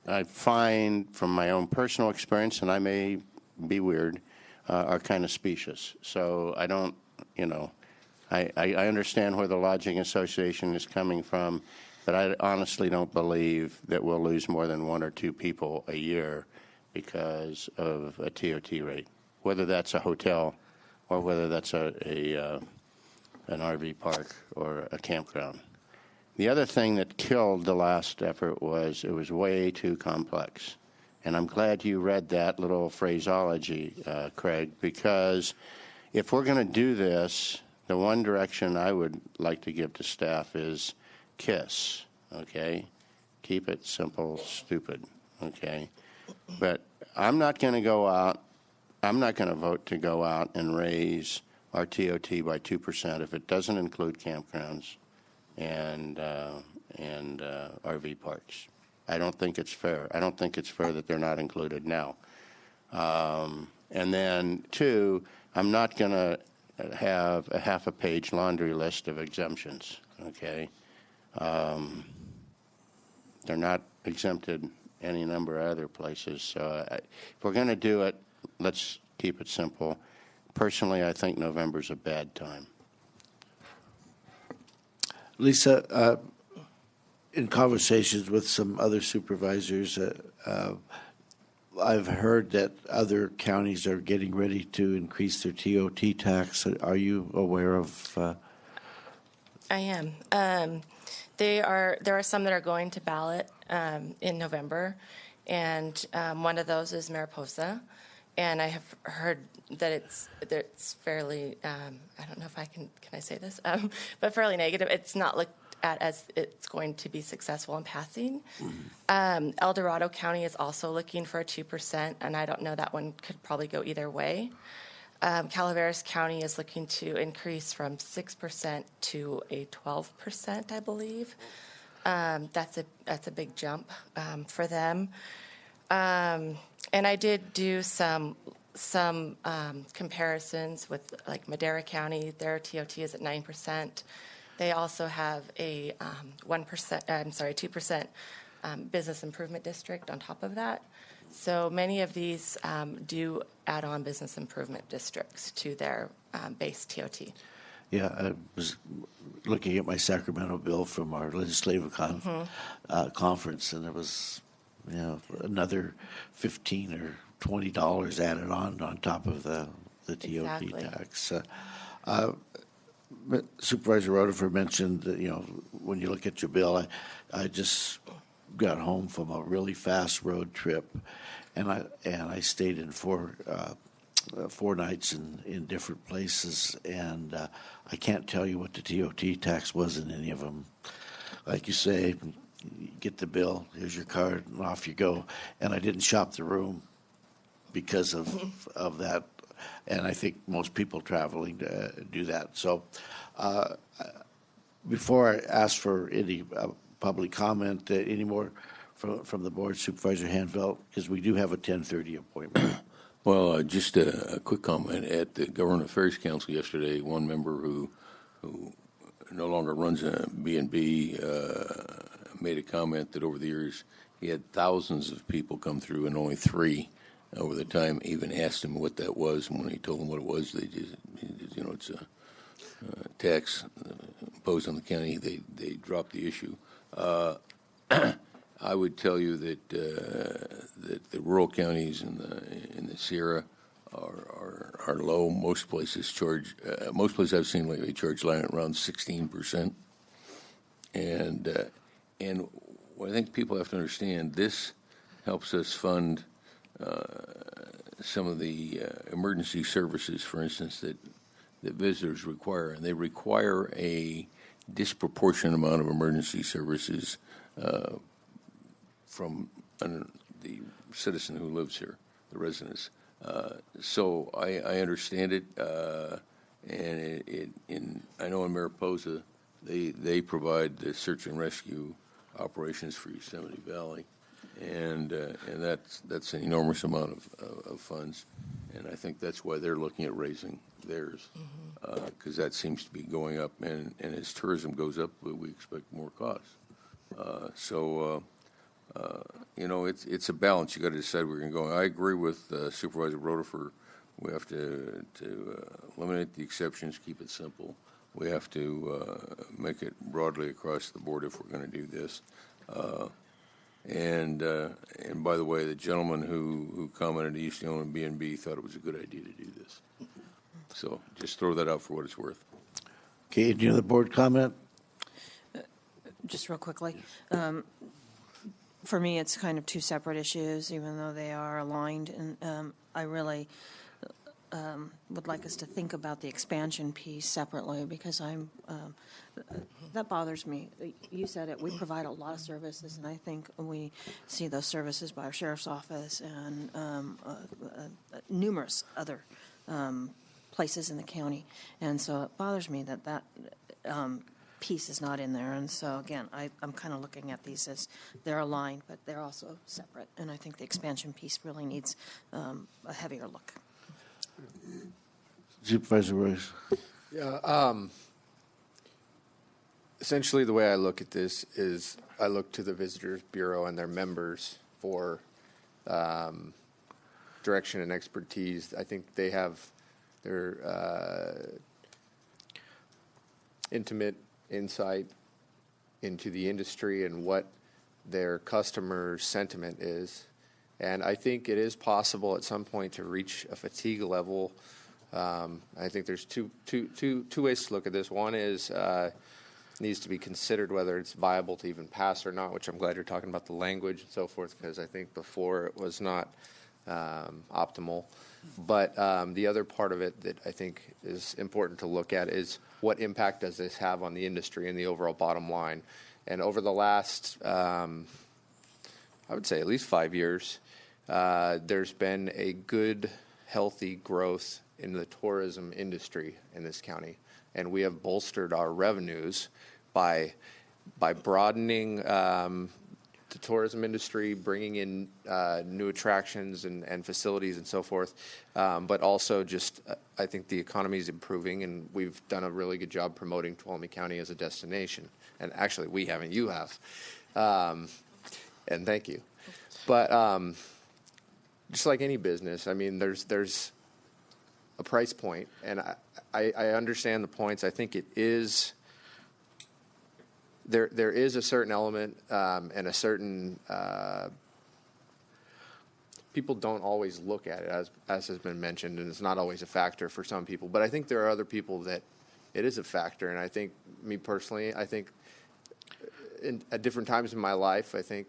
I find from my own personal experience, and I may be weird, are kind of specious. So I don't, I understand where the Lodging Association is coming from, but I honestly don't believe that we'll lose more than 1 or 2 people a year because of a TOT rate, whether that's a hotel or whether that's an RV park or a campground. The other thing that killed the last effort was it was way too complex. And I'm glad you read that little phraseology, Craig, because if we're going to do this, the one direction I would like to give to staff is KISS, okay? Keep it simple, stupid, okay? But I'm not going to go out, I'm not going to vote to go out and raise our TOT by 2% if it doesn't include campgrounds and RV parks. I don't think it's fair. I don't think it's fair that they're not included now. And then, 2, I'm not going to have a half-a-page laundry list of exemptions, okay? They're not exempted any number of other places. So if we're going to do it, let's keep it simple. Personally, I think November's a bad time. Lisa, in conversations with some other supervisors, I've heard that other counties are getting ready to increase their TOT tax. Are you aware of? I am. There are some that are going to ballot in November, and one of those is Mariposa, and I have heard that it's fairly. I don't know if can I say this, but fairly negative. It's not looked at as it's going to be successful in passing. El Dorado County is also looking for a 2%, and I don't know, that one could probably go either way. Calaveras County is looking to increase from 6% to a 12%, I believe. That's a big jump for them. And I did do some comparisons with like Madera County. Their TOT is at 9%. They also have a 2% business improvement district on top of that. So many of these do add on business improvement districts to their base TOT. Yeah, I was looking at my Sacramento bill from our legislative conference, and there was, another $15 or $20 added on top of the TOT Exactly. tax. Supervisor Rutherford mentioned that, when you look at your bill, I just got home from a really fast road trip, and I stayed in four nights in different places, and I can't tell you what the TOT tax was in any of them. Like you say, you get the bill, here's your card, and off you go. And I didn't shop the room because of that, and I think most people traveling do that. So before I ask for any public comment, any more from the board, Supervisor Hanvelt, because we do have a 10:30 appointment. Well, just a quick comment. At the Government Affairs Council yesterday, one member who no longer runs a B&B made a comment that over the years he had thousands of people come through and only 3 over the time even asked him what that was. And when he told them what it was, they just it's a tax imposed on the county. They dropped the issue. I would tell you that that the rural counties in the Sierra are low. Most places I've seen lately charge around 16%. And what I think people have to understand, this helps us fund some of the emergency services, for instance, that visitors require, and they require a disproportionate amount of emergency services from the citizen who lives here, the residents. So I understand it, and I know in Mariposa they provide the search and rescue operations for Yosemite Valley, and that's an enormous amount of funds, and I think that's why they're looking at raising theirs, because that seems to be going up, and as tourism goes up, we expect more costs. It's a balance. You got to decide where you're going to go. I agree with Supervisor Rutherford. We have to eliminate the exceptions, keep it simple. We have to make it broadly across the board if we're going to do this. And by the way, the gentleman who commented he used to own a B&B thought it was a good idea to do this. So just throw that out for what it's worth. Okay, any other board comment? Just real quickly. For me, it's kind of 2 separate issues, even though they are aligned. And I really would like us to think about the expansion piece separately, because that bothers me. You said it. We provide a lot of services, and I think we see those services by our sheriff's office and numerous other places in the county. And so it bothers me that piece is not in there. And so, again, I'm kind of looking at these as they're aligned, but they're also separate. And I think the expansion piece really needs a heavier look. Supervisor Royce. Yeah. Essentially, the way I look at this is I look to the Visitors Bureau and their members for direction and expertise. I think they have their intimate insight into the industry and what their customer sentiment is. And I think it is possible at some point to reach a fatigue level. I think there's two ways to look at this. One is needs to be considered whether it's viable to even pass or not, which I'm glad you're talking about the language and so forth, because I think before it was not optimal. But the other part of it that I think is important to look at is what impact does this have on the industry and the overall bottom line. And over the last, I would say at least 5 years, there's been a good, healthy growth in the tourism industry in this county. And we have bolstered our revenues by broadening the tourism industry, bringing in new attractions and facilities and so forth, but also just I think the economy is improving, and we've done a really good job promoting Tuolumne County as a destination. And actually, we haven't, you have, and thank you. But just like any business, I mean, there's a price point, and I understand the points. I think it is. There is a certain element and a certain people don't always look at it as has been mentioned, and it's not always a factor for some people. But I think there are other people that it is a factor, and I think me personally, I think at different times in my life, I think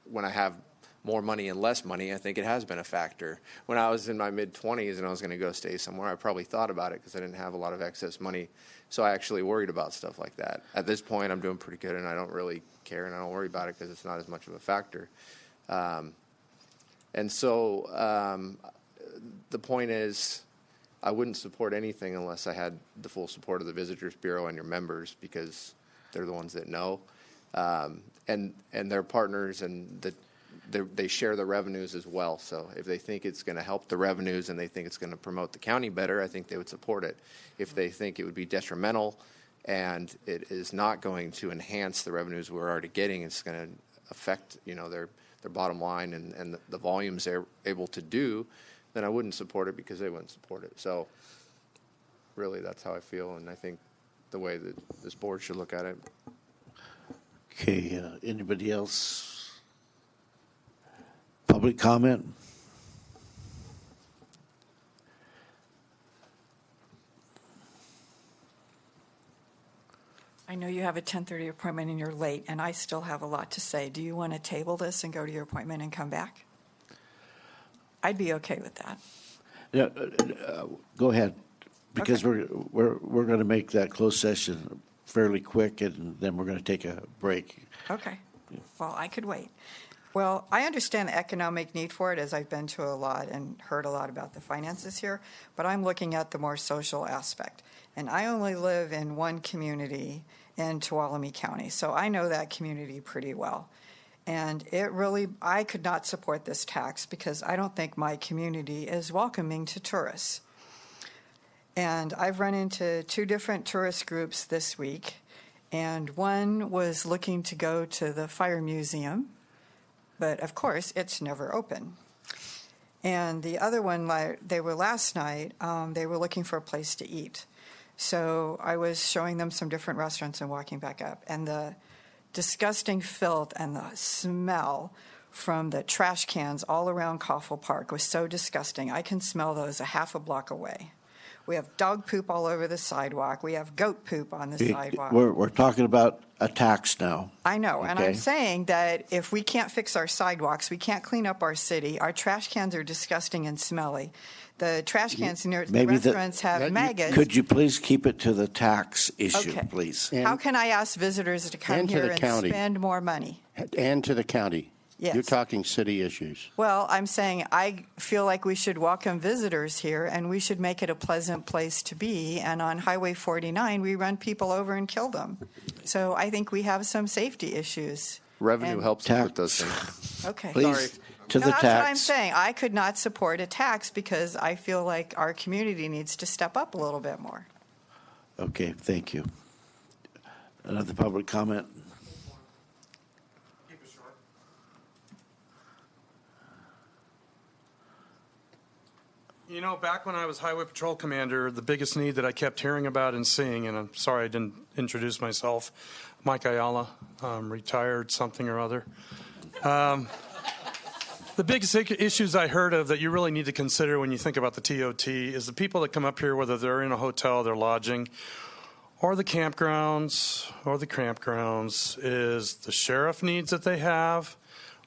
when I have more money and less money, I think it has been a factor. When I was in my mid-20s and I was going to go stay somewhere, I probably thought about it because I didn't have a lot of excess money. So I actually worried about stuff like that. At this point, I'm doing pretty good, and I don't really care, and I don't worry about it because it's not as much of a factor. And so the point is, I wouldn't support anything unless I had the full support of the Visitors Bureau and your members, because they're the ones that know. And they're partners, and they share the revenues as well. So if they think it's going to help the revenues and they think it's going to promote the county better, I think they would support it. If they think it would be detrimental and it is not going to enhance the revenues we're already getting, it's going to affect their bottom line and the volumes they're able to do, then I wouldn't support it because they wouldn't support it. So really, that's how I feel, and I think the way that this board should look at it. Okay, anybody else? Public comment? I know you have a 10:30 appointment and you're late, and I still have a lot to say. Do you want to table this and go to your appointment and come back? I'd be okay with that. Yeah, go ahead, because Okay. we're going to make that closed session fairly quick, and then we're going to take a break. Okay. Well, I could wait. Well, I understand the economic need for it, as I've been to a lot and heard a lot about the finances here, but I'm looking at the more social aspect. And I only live in one community in Tuolumne County, so I know that community pretty well. And I could not support this tax because I don't think my community is welcoming to tourists. And I've run into 2 different tourist groups this week, and one was looking to go to the fire museum, but of course it's never open. And the other one, they were last night, they were looking for a place to eat. So I was showing them some different restaurants and walking back up, and the disgusting filth and the smell from the trash cans all around Coffle Park was so disgusting. I can smell those a half a block away. We have dog poop all over the sidewalk. We have goat poop on the sidewalk. We're talking about a tax now. I know, and Okay. I'm saying that if we can't fix our sidewalks, we can't clean up our city. Our trash cans are disgusting and smelly. The trash cans near the restaurants have maggots. Could you please keep it to the tax issue, Okay. please? How can I ask visitors to come and to here the and county. spend more money? And to the county. Yes. You're talking city issues. Well, I'm saying I feel like we should welcome visitors here, and we should make it a pleasant place to be. And on Highway 49, we run people over and kill them. So I think we have some safety issues. Revenue And- helps with those things. Okay. Please, Sorry. to No, the that's what I'm tax. saying. I could not support a tax because I feel like our community needs to step up a little bit more. Okay, thank you. Another public comment? You know, back when I was Highway Patrol Commander, the biggest need that I kept hearing about and seeing, and I'm sorry I didn't introduce myself, Mike Ayala, retired something or other. The biggest issues I heard of that you really need to consider when you think about the TOT is the people that come up here, whether they're in a hotel, they're lodging, or the campgrounds, is the sheriff needs that they have,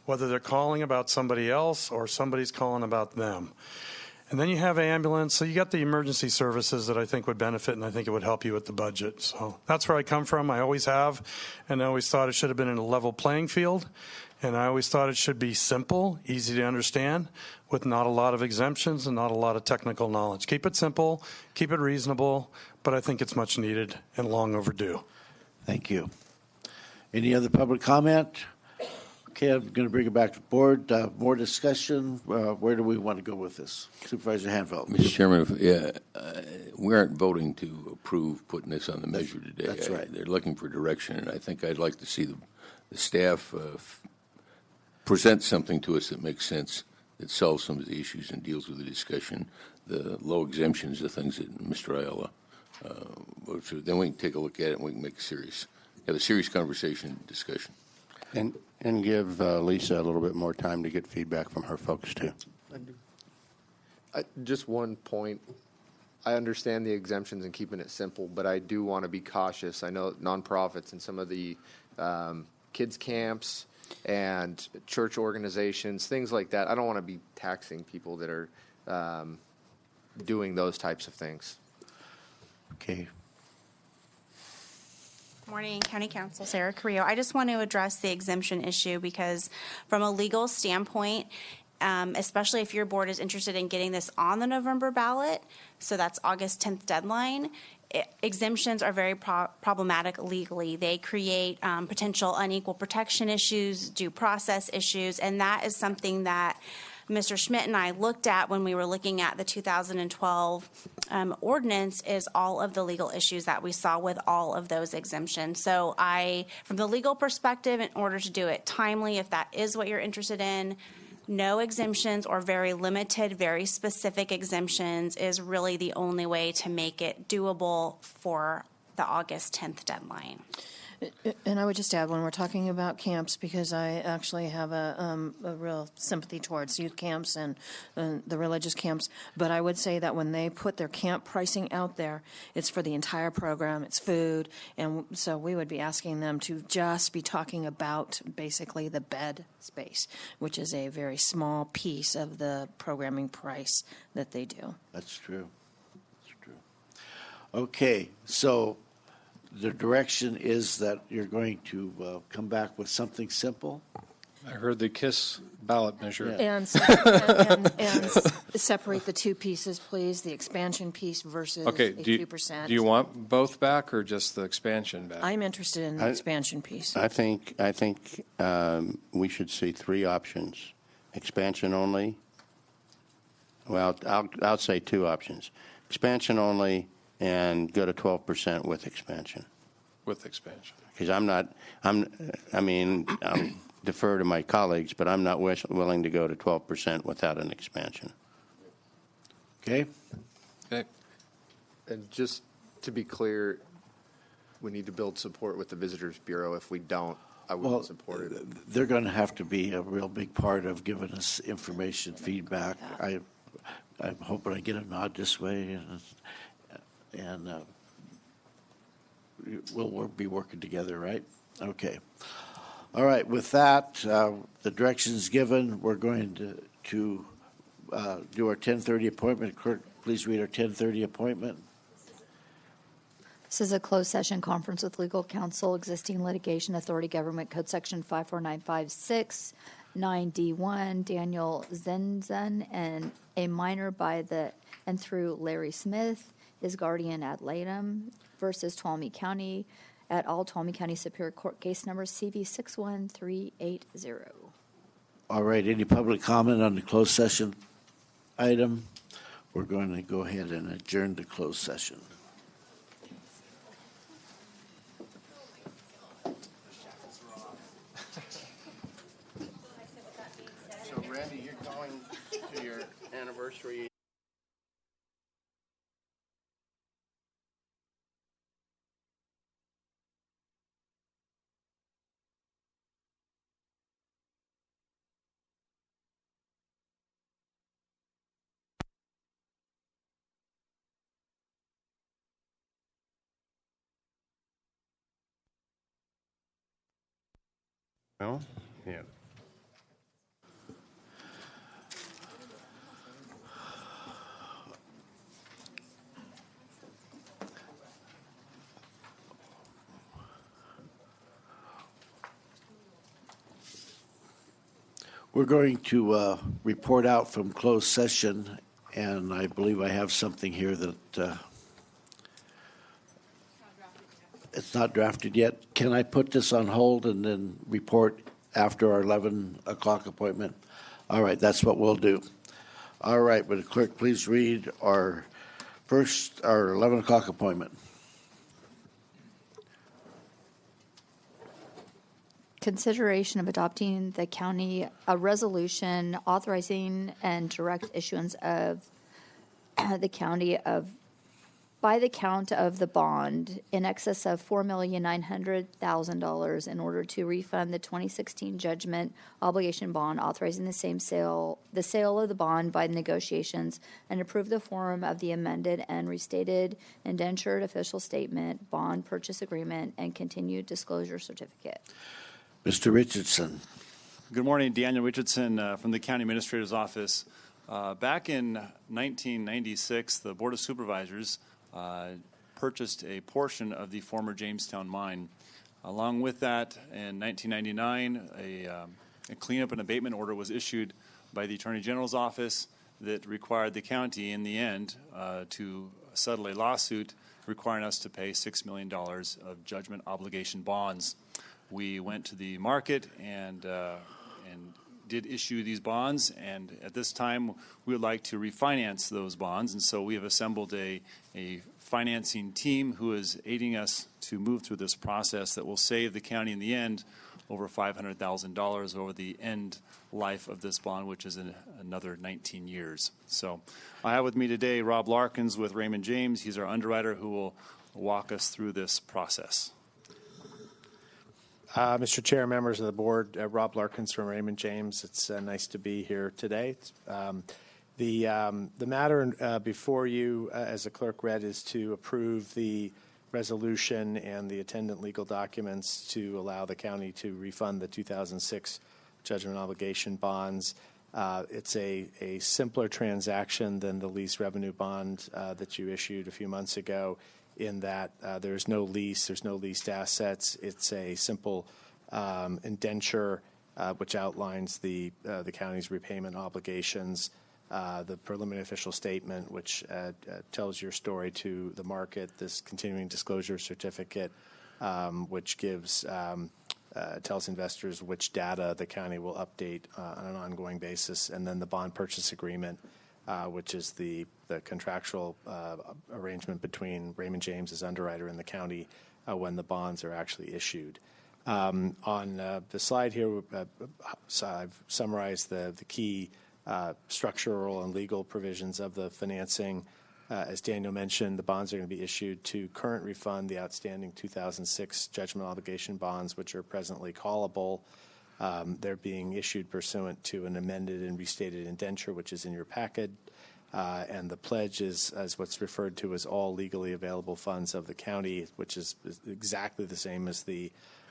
whether they're calling about somebody else or somebody's calling about them. And then you have ambulance, so you got the emergency services that I think would benefit, and I think it would help you with the budget. So that's where I come from. I always have, and I always thought it should have been in a level playing field. And I always thought it should be simple, easy to understand, with not a lot of exemptions and not a lot of technical knowledge. Keep it simple, keep it reasonable, but I think it's much needed and long overdue. Thank you. Any other public comment? Okay, I'm going to bring it back to the board. More discussion. Where do we want to go with this? Supervisor Hanveld. Mr. Chairman, we aren't voting to approve putting this on the measure today. That's right. They're looking for direction, and I think I'd like to see the staff present something to us that makes sense, that solves some of the issues and deals with the discussion. The low exemptions, the things that Mr. Ayala, so then we can take a look at it and we can have a serious conversation and discussion. And give Lisa a little bit more time to get feedback from her folks, too. Just one point. I understand the exemptions and keeping it simple, but I do want to be cautious. I know nonprofits and some of the kids camps and church organizations, things like that. I don't want to be taxing people that are doing those types of things. Okay. Morning, County Council, Sarah Carrillo. I just want to address the exemption issue because from a legal standpoint, especially if your board is interested in getting this on the November ballot, so that's August 10th deadline, exemptions are very problematic legally. They create potential unequal protection issues, due process issues, and that is something that Mr. Schmidt and I looked at when we were looking at the 2012 ordinance, is all of the legal issues that we saw with all of those exemptions. So from the legal perspective, in order to do it timely, if that is what you're interested in, no exemptions or very limited, very specific exemptions is really the only way to make it doable for the August 10th deadline. And I would just add, when we're talking about camps, because I actually have a real sympathy towards youth camps and the religious camps, but I would say that when they put their camp pricing out there, it's for the entire program, it's food, and so we would be asking them to just be talking about basically the bed space, which is a very small piece of the programming price that they do. That's true. That's true. Okay, so the direction is that you're going to come back with something simple? I heard the KISS ballot measure. And separate the two pieces, please, the expansion piece versus Okay, the do 2%. you want both back or just the expansion back? I'm interested in the expansion piece. I think we should see three options: expansion only. Well, I'll say two options: expansion only, and go to 12% with expansion. With expansion. Because I'll defer to my colleagues, but I'm not willing to go to 12% without an expansion. Okay. Okay. And just to be clear, we need to build support with the Visitors Bureau. If we don't, I wouldn't support it. They're going to have to be a real big part of giving us information, feedback. I'm hoping I get a nod this way, and we'll be working together, right? Okay. All right. With that, the directions given, we're going to do our 10:30 appointment. Clerk, please read our 10:30 appointment. This is a closed session conference with legal counsel, existing litigation authority, government code section 54956, 9D1, Daniel Zenzen, and a minor by and through Larry Smith, his guardian ad litem, versus Tuolumne County at all, Tuolumne County Superior Court, case number CV 61380. All right. Any public comment on the closed session item? We're going to go ahead and adjourn the closed session. So, Randy, you're going to your anniversary. Well, yeah. We're going to report out from closed session, and I believe I have something here that it's not drafted yet. Can I put this on hold and then report after our 11 o'clock appointment? All right, that's what we'll do. All right, would the clerk please read our 11 o'clock appointment? Consideration of adopting a resolution authorizing and direct issuance of by the count of the bond in excess of $4,900,000 in order to refund the 2016 judgment obligation bond, authorizing the sale of the bond by negotiations, and approve the form of the amended and restated indentured official statement, bond purchase agreement, and continued disclosure certificate. Mr. Richardson. Good morning, Daniel Richardson from the County Administrator's Office. Back in 1996, the Board of Supervisors purchased a portion of the former Jamestown mine. Along with that, in 1999, a cleanup and abatement order was issued by the Attorney General's Office that required the county, in the end, to settle a lawsuit requiring us to pay $6 million of judgment obligation bonds. We went to the market and did issue these bonds, and at this time we would like to refinance those bonds, and so we have assembled a financing team who is aiding us to move through this process that will save the county in the end over $500,000 over the end life of this bond, which is another 19 years. So I have with me today Rob Larkins with Raymond James. He's our underwriter who will walk us through this process. Mr. Chair, members of the board, Rob Larkins from Raymond James. It's nice to be here today. The matter before you, as the clerk read, is to approve the resolution and the attendant legal documents to allow the county to refund the 2006 judgment obligation bonds. It's a simpler transaction than the lease revenue bond that you issued a few months ago, in that there's no leased assets. It's a simple indenture which outlines the county's repayment obligations, the preliminary official statement which tells your story to the market, this continuing disclosure certificate which tells investors which data the county will update on an ongoing basis, and then the bond purchase agreement, which is the contractual arrangement between Raymond James as underwriter and the county when the bonds are actually issued. On the slide here, I've summarized the key structural and legal provisions of the financing. As Daniel mentioned, the bonds are going to be issued to current refund the outstanding 2006 judgment obligation bonds, which are presently callable. They're being issued pursuant to an amended and restated indenture, which is in your packet. And the pledge is what's referred to as all legally available funds of the county, which is exactly the same as the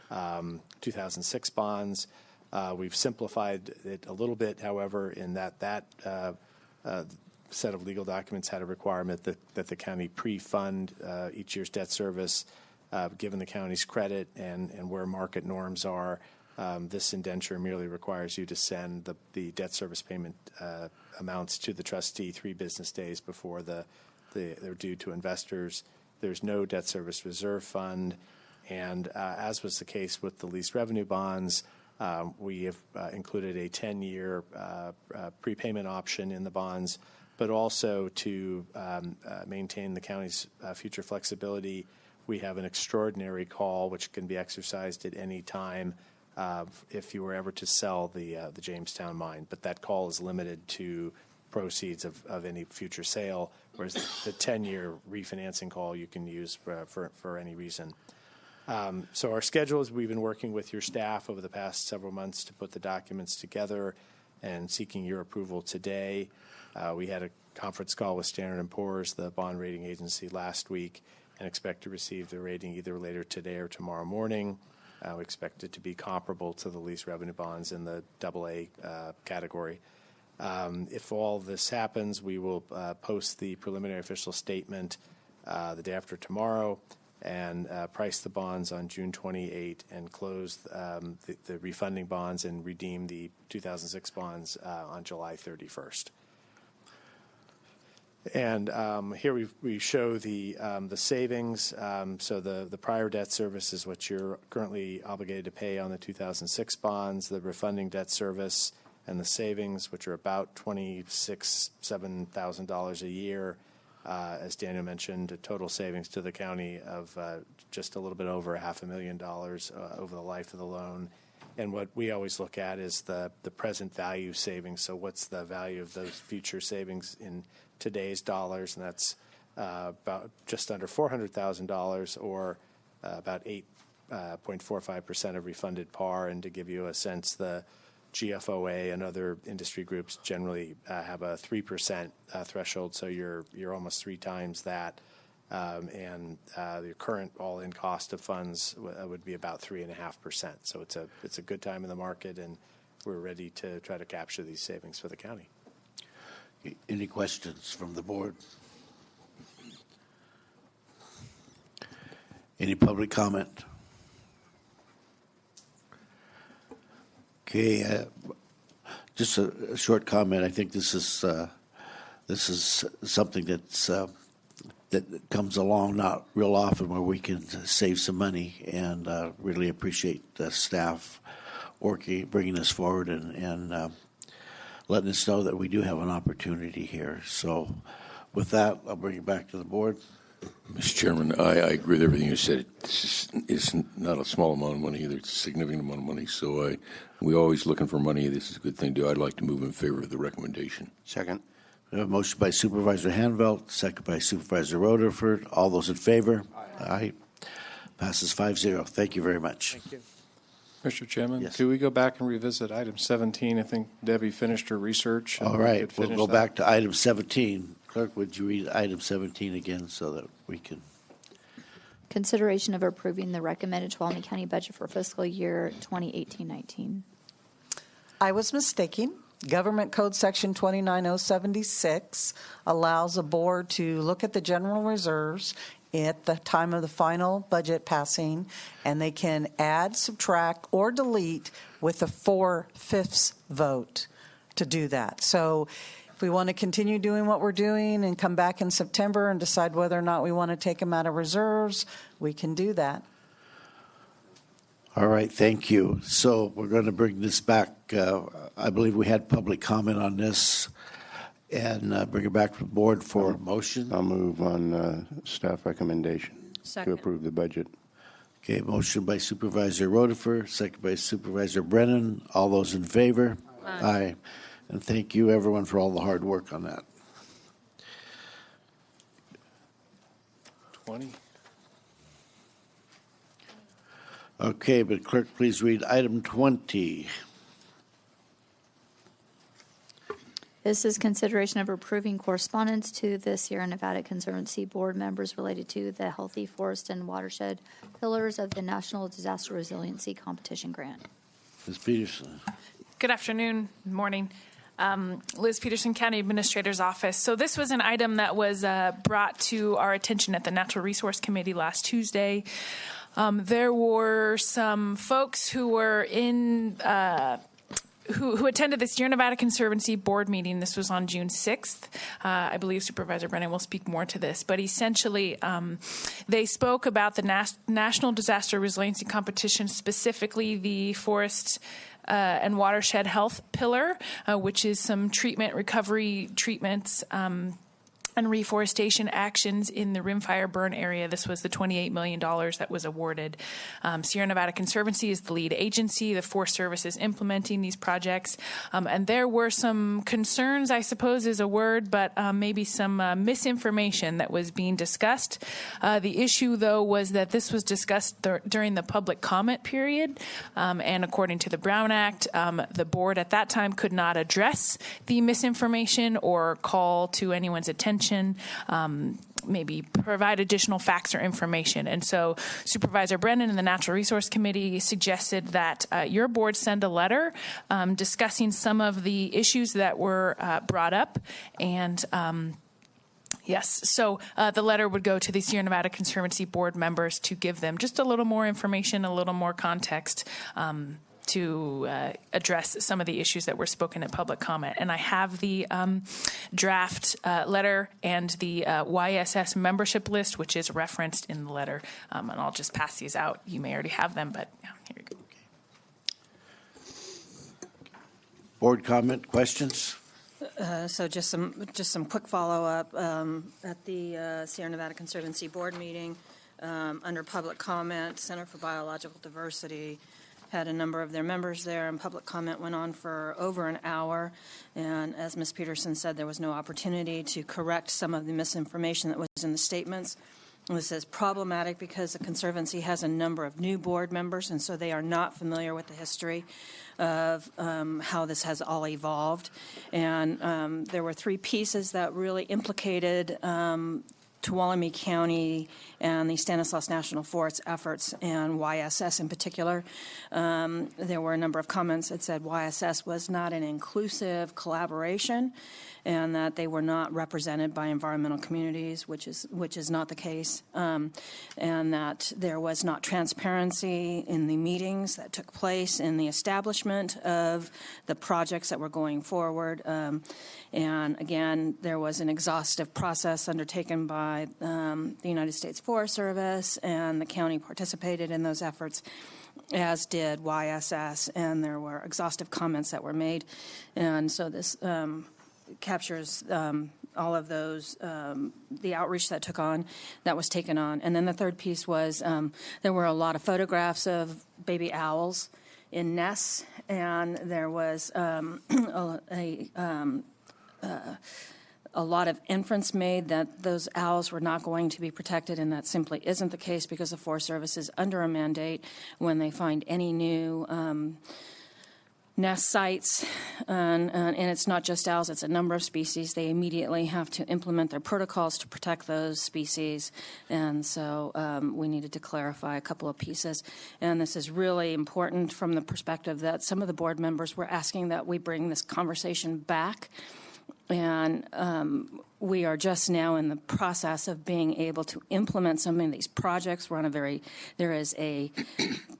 2006 bonds. We've simplified it a little bit, however, in that set of legal documents had a requirement that the county pre-fund each year's debt service, given the county's credit and where market norms are. This indenture merely requires you to send the debt service payment amounts to the trustee 3 business days before they're due to investors. There's no debt service reserve fund, and as was the case with the lease revenue bonds, we have included a 10-year prepayment option in the bonds, but also to maintain the county's future flexibility. We have an extraordinary call which can be exercised at any time if you were ever to sell the Jamestown mine, but that call is limited to proceeds of any future sale, whereas the 10-year refinancing call you can use for any reason. So our schedule is we've been working with your staff over the past several months to put the documents together and seeking your approval today. We had a conference call with Standard & Poor's, the bond rating agency, last week, and expect to receive the rating either later today or tomorrow morning. We expect it to be comparable to the lease revenue bonds in the AA category. If all this happens, we will post the preliminary official statement the day after tomorrow. and priced the bonds on June 28 and closed the refunding bonds and redeemed the 2006 bonds on July 31st. And here we show the savings. So the prior debt service is what you're currently obligated to pay on the 2006 bonds, the refunding debt service, and the savings, which are about $7,000 a year. As Daniel mentioned, a total savings to the county of just a little bit over $500,000 over the life of the loan. And what we always look at is the present value savings. So what's the value of those future savings in today's dollars? And that's about just under $400,000, or about 8.45% of refunded par. And to give you a sense, the GFOA and other industry groups generally have a 3% threshold, so you're almost 3 times that. And the current all-in cost of funds would be about 3.5%. So it's a good time in the market, and we're ready to try to capture these savings for the county. Any questions from the board? Any public comment? Okay, just a short comment. I think this is something that comes along not real often, where we can save some money, and really appreciate the staff bringing us forward and letting us know that we do have an opportunity here. So with that, I'll bring it back to the board. Mr. Chairman, I agree with everything you said. It's not a small amount of money either. It's a significant amount of money. So we're always looking for money. This is a good thing to do. I'd like to move in favor of the recommendation. Second. We have a motion by Supervisor Hanvelt, second by Supervisor Rutherford. All those in favor? Aye. Passes 5-0. Thank you very much. Thank you. Mr. Chairman, Yes. could we go back and revisit item 17? I think Debbie finished her research. and All we right, could we'll finish go that. back to item 17. Clerk, would you read item 17 again so that we can? Consideration of approving the recommended Tuolumne County budget for fiscal year 2018-19. I was mistaken. Government Code Section 29076 allows a board to look at the general reserves at the time of the final budget passing, and they can add, subtract, or delete with a 4/5 vote to do that. So if we want to continue doing what we're doing and come back in September and decide whether or not we want to take them out of reserves, we can do that. All right, thank you. So we're going to bring this back. I believe we had public comment on this, and bring it back to the board for a motion. I'll move on staff recommendation Second. to approve the budget. Okay, motion by Supervisor Rutherford, second by Supervisor Brennan. All those in favor? Aye. And thank you, everyone, for all the hard work on that. 20. Okay, but clerk, please read item 20. This is consideration of approving correspondence to the Sierra Nevada Conservancy board members related to the Healthy Forest and Watershed Pillars of the National Disaster Resiliency Competition Grant. Ms. Peterson. Good afternoon, morning. Liz Peterson, County Administrator's Office. So this was an item that was brought to our attention at the Natural Resource Committee last Tuesday. There were some folks who were in who attended the Sierra Nevada Conservancy board meeting. This was on June 6th. I believe Supervisor Brennan will speak more to this. But essentially, they spoke about the National Disaster Resiliency Competition, specifically the Forest and Watershed Health Pillar, which is some recovery treatments, and reforestation actions in the rimfire burn area. This was the $28 million that was awarded. Sierra Nevada Conservancy is the lead agency. The Forest Service is implementing these projects. And there were some concerns, I suppose is a word, but maybe some misinformation that was being discussed. The issue, though, was that this was discussed during the public comment period. And according to the Brown Act, the board at that time could not address the misinformation or call to anyone's attention, maybe provide additional facts or information. And so Supervisor Brennan and the Natural Resource Committee suggested that your board send a letter discussing some of the issues that were brought up. And Yes. So the letter would go to the Sierra Nevada Conservancy board members to give them just a little more information, a little more context to address some of the issues that were spoken at public comment. And I have the draft letter and the YSS membership list, which is referenced in the letter. And I'll just pass these out. You may already have them, but yeah, here you go. Board comment, questions? So just some quick follow-up. At the Sierra Nevada Conservancy Board meeting, under public comment, Center for Biological Diversity had a number of their members there, and public comment went on for over an hour. And as Ms. Peterson said, there was no opportunity to correct some of the misinformation that was in the statements. This is problematic because the Conservancy has a number of new board members, and so they are not familiar with the history of how this has all evolved. And there were three pieces that really implicated Tuolumne County and the Stanislaus National Forest efforts, and YSS in particular. There were a number of comments that said YSS was not an inclusive collaboration and that they were not represented by environmental communities, which is not the case, and that there was not transparency in the meetings that took place in the establishment of the projects that were going forward. And again, there was an exhaustive process undertaken by the United States Forest Service, and the county participated in those efforts, as did YSS, and there were exhaustive comments that were made. And so this captures all of those, the outreach that was taken on. And then the third piece was there were a lot of photographs of baby owls in nests, and there was a lot of inference made that those owls were not going to be protected, and that simply isn't the case because the Forest Service is under a mandate when they find any new nest sites, and it's not just owls, it's a number of species. They immediately have to implement their protocols to protect those species, and so we needed to clarify a couple of pieces. And this is really important from the perspective that some of the board members were asking that we bring this conversation back. And we are just now in the process of being able to implement some of these projects. We're on there is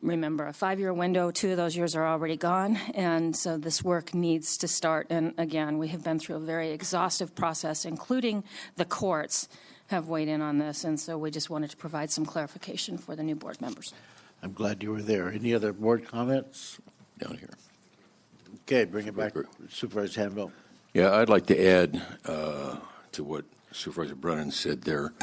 remember, a 5-year window. 2 of those years are already gone. And so this work needs to start. And again, we have been through a very exhaustive process, including the courts have weighed in on this. And so we just wanted to provide some clarification for the new board members. I'm glad you were there. Any other board comments? Down here. Okay, bring it back, Supervisor Hanville. Yeah, I'd like to add to what Supervisor Brennan said there.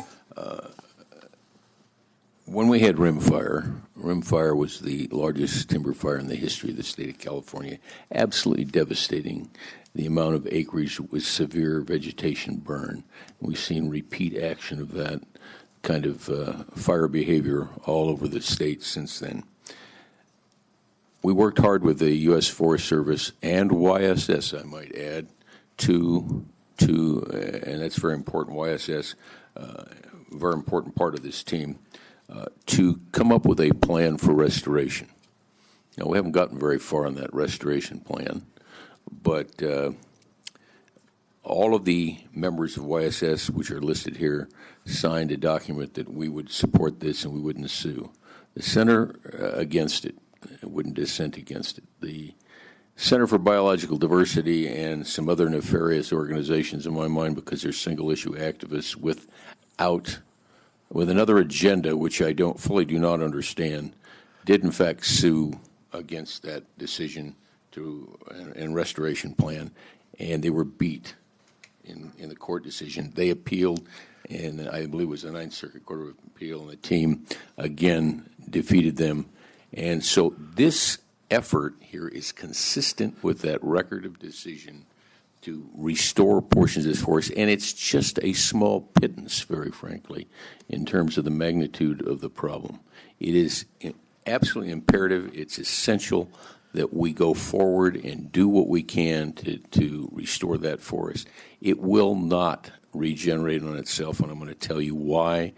When we had Rimfire was the largest timber fire in the history of the state of California, absolutely devastating. The amount of acreage with severe vegetation burn. We've seen repeat action of that kind of fire behavior all over the state since then. We worked hard with the U.S. Forest Service and YSS, I might add, and that's very important, YSS, very important part of this team, to come up with a plan for restoration. Now, we haven't gotten very far on that restoration plan, but all of the members of YSS, which are listed here, signed a document that we would support this and we wouldn't sue. The Center against it, wouldn't dissent against it. The Center for Biological Diversity and some other nefarious organizations in my mind, because they're single-issue activists with another agenda, which I fully do not understand, did in fact sue against that decision and restoration plan, and they were beat in the court decision. They appealed, and I believe it was the Ninth Circuit Court of Appeal, and the team again defeated them. And so this effort here is consistent with that record of decision to restore portions of this forest, and it's just a small pittance, very frankly, in terms of the magnitude of the problem. It is absolutely imperative, it's essential that we go forward and do what we can to restore that forest. It will not regenerate on itself, and I'm going to tell you why.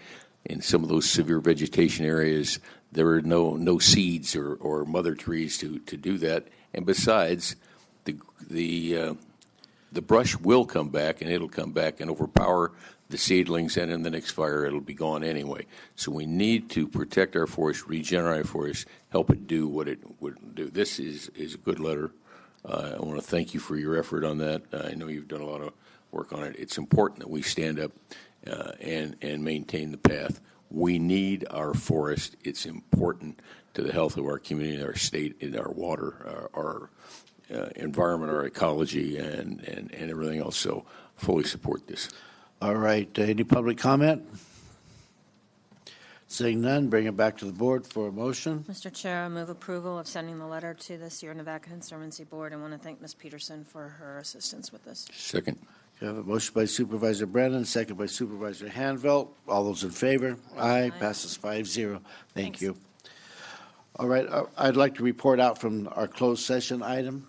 In some of those severe vegetation areas, there are no seeds or mother trees to do that. And besides, the the brush will come back, and it'll come back and overpower the seedlings, and in the next fire, it'll be gone anyway. So we need to protect our forest, regenerate our forest, help it do what it would do. This is a good letter. I want to thank you for your effort on that. I know you've done a lot of work on it. It's important that we stand up and maintain the path. We need our forest. It's important to the health of our community, our state, and our water, our environment, our ecology, and everything else. So fully support this. All right. Any public comment? Seeing none, bring it back to the board for a motion. Mr. Chair, I move approval of sending the letter to the Sierra Nevada Conservancy Board. I want to thank Ms. Peterson for her assistance with this. Second. You have a motion by Supervisor Brennan, second by Supervisor Hanvelt. All those in favor? Aye. Passes 5-0. Thank you. All right. I'd like to report out from our closed session item.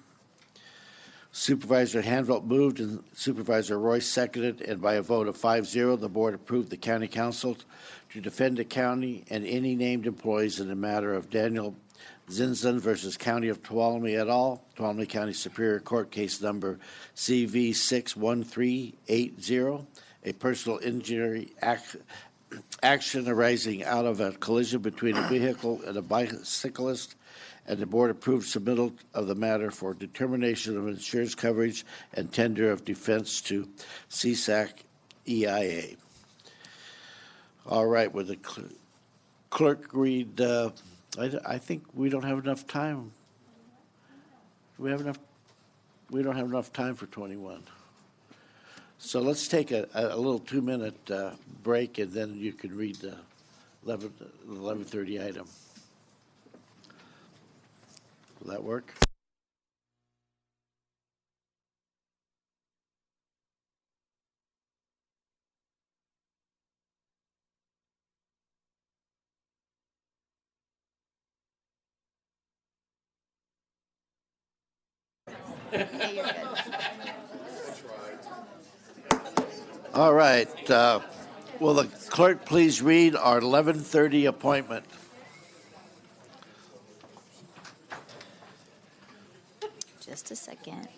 Supervisor Hanvelt moved and Supervisor Royce seconded, and by a vote of 5-0, the board approved the county council to defend the county and any named employees in the matter of Daniel Zinzan versus County of Tuolumne et al., Tuolumne County Superior Court case number CV61380, a personal injury action arising out of a collision between a vehicle and a bicyclist, and the board approved submittal of the matter for determination of insurance coverage and tender of defense to CSAC EIA. All right, would the clerk read? I think we don't have enough time. Do we have enough? We don't have enough time for 21. So let's take a little 2-minute break, and then you can read the 11:30 item. Will that work? All right. Will the clerk please read our 11:30 appointment? Just a second.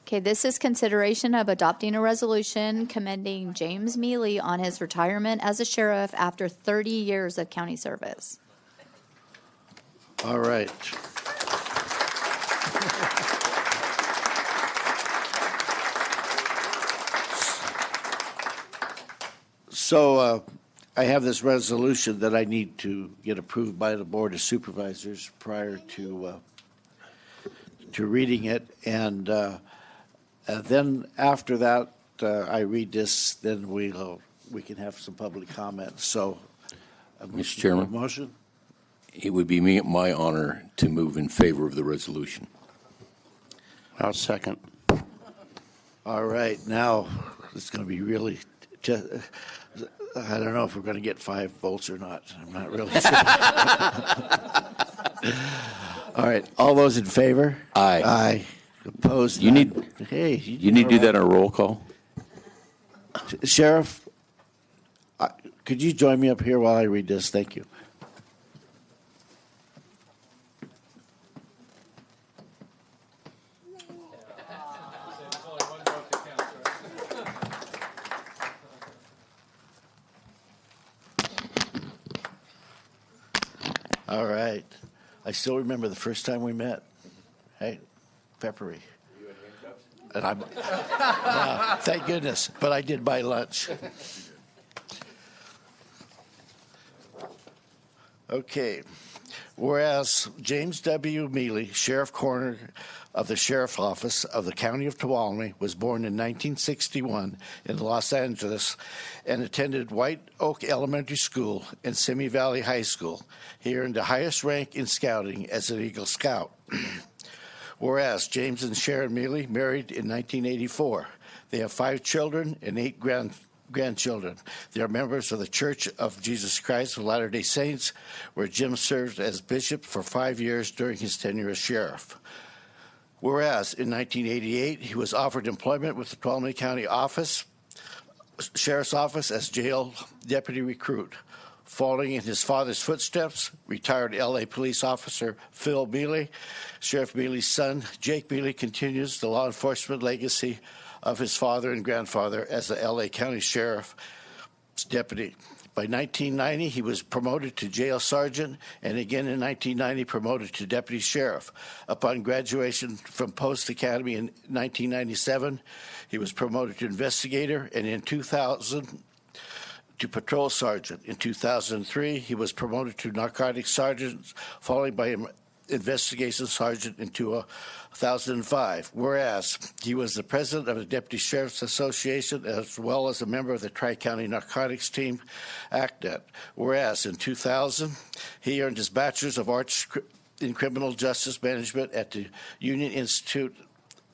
Okay, this is consideration of adopting a resolution commending James Mealy on his retirement as a sheriff after 30 years of county service. All right. So I have this resolution that I need to get approved by the Board of Supervisors prior to reading it, and then after that, I read this. Then we can have some public comment. So, Mr. Chairman, motion. It would be my honor to move in favor of the resolution. I'll second. All right, now it's going to be really. I don't know if we're going to get 5 votes or not. I'm not really sure. All right, all those in favor? Aye. Aye. Opposed? You need. Hey, You need to do that on a roll call. Sheriff, could you join me up here while I read this? Thank you. All right. I still remember the first time we met. Hey, Peppery. And I'm, thank goodness, but I did buy lunch. Okay. Whereas James W. Mealy, Sheriff Coroner of the Sheriff's Office of the County of Tuolumne, was born in 1961 in Los Angeles and attended White Oak Elementary School and Simi Valley High School. He earned the highest rank in scouting as an Eagle Scout. Whereas James and Sharon Mealy married in 1984. They have 5 children and 8 grandchildren. They are members of the Church of Jesus Christ of Latter-day Saints, where Jim served as bishop for 5 years during his tenure as sheriff. Whereas in 1988, he was offered employment with the Tuolumne County Sheriff's Office as jail deputy recruit. Following in his father's footsteps, retired L.A. police officer Phil Bealey, Sheriff Bealey's son, Jake Bealey, continues the law enforcement legacy of his father and grandfather as the L.A. County Sheriff's deputy. By 1990, he was promoted to jail sergeant, and again in 1990, promoted to deputy sheriff. Upon graduation from Post Academy in 1997, he was promoted to investigator, and in 2000, to patrol sergeant. In 2003, he was promoted to narcotics sergeant, followed by investigation sergeant in 2005. Whereas he was the president of the Deputy Sheriff's Association as well as a member of the Tri-County Narcotics Team, ACNET. Whereas in 2000, he earned his Bachelor's of Arts in Criminal Justice Management at the Union Institute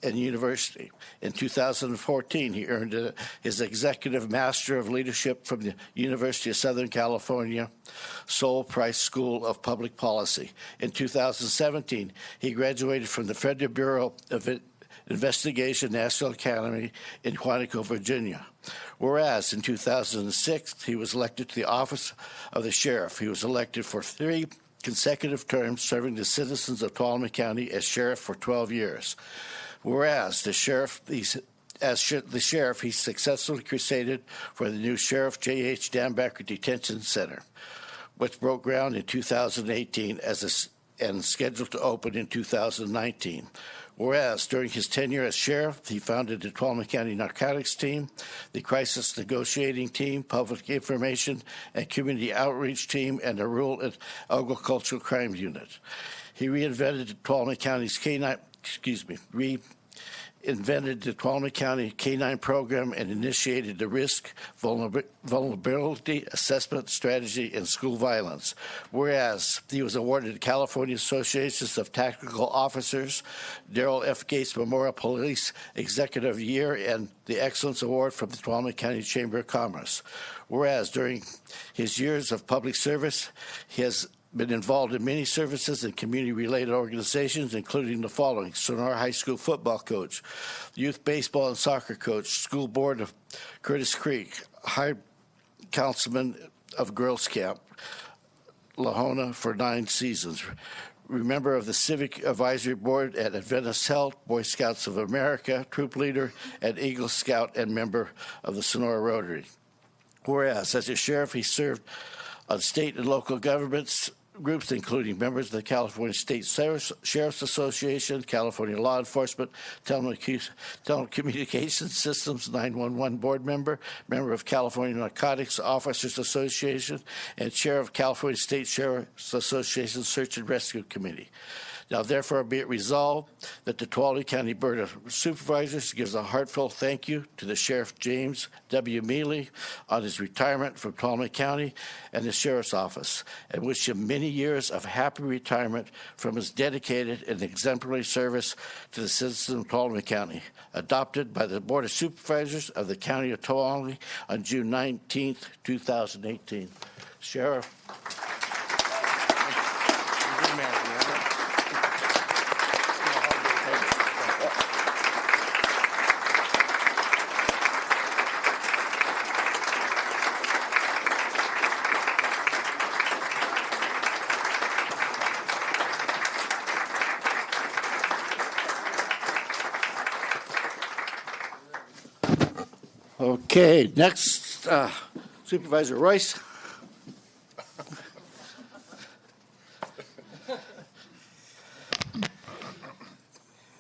and University. In 2014, he earned his Executive Master of Leadership from the University of Southern California Sol Price School of Public Policy. In 2017, he graduated from the Federal Bureau of Investigation National Academy in Quantico, Virginia. Whereas in 2006, he was elected to the office of the sheriff. He was elected for 3 consecutive terms, serving the citizens of Tuolumne County as sheriff for 12 years. Whereas the sheriff, he successfully crusaded for the new Sheriff J.H. Dambacker Detention Center, which broke ground in 2018 and scheduled to open in 2019. Whereas during his tenure as sheriff, he founded the Tuolumne County Narcotics Team, the Crisis Negotiating Team, Public Information and Community Outreach Team, and the Rural and Agricultural Crime Unit. He reinvented the Tuolumne County's reinvented the Tuolumne County K-9 program and initiated the risk vulnerability assessment strategy in school violence. Whereas he was awarded the California Associations of Tactical Officers, Darrell F. Gates Memorial Police Executive of the Year, and the Excellence Award from the Tuolumne County Chamber of Commerce. Whereas during his years of public service, he has been involved in many services and community-related organizations, including the following: Sonora High School football coach, youth baseball and soccer coach, school board of Curtis Creek, high councilman of Girls Camp, Lahona for 9 seasons, member of the Civic Advisory Board at Adventist Health, Boy Scouts of America, troop leader at Eagle Scout, and member of the Sonora Rotary. Whereas as a sheriff, he served on state and local governments groups, including members of the California State Sheriff's Association, California Law Enforcement, Telecommunications Systems 911 board member, member of California Narcotics Officers Association, and chair of California State Sheriff's Association Search and Rescue Committee. Now, therefore, be it resolved that the Tuolumne County Board of Supervisors gives a heartfelt thank you to the Sheriff James W. Mealy on his retirement from Tuolumne County and the Sheriff's Office, and wish him many years of happy retirement from his dedicated and exemplary service to the citizens of Tuolumne County, adopted by the Board of Supervisors of the County of Tuolumne on June 19, 2018. Sheriff. Okay, next, Supervisor Royce.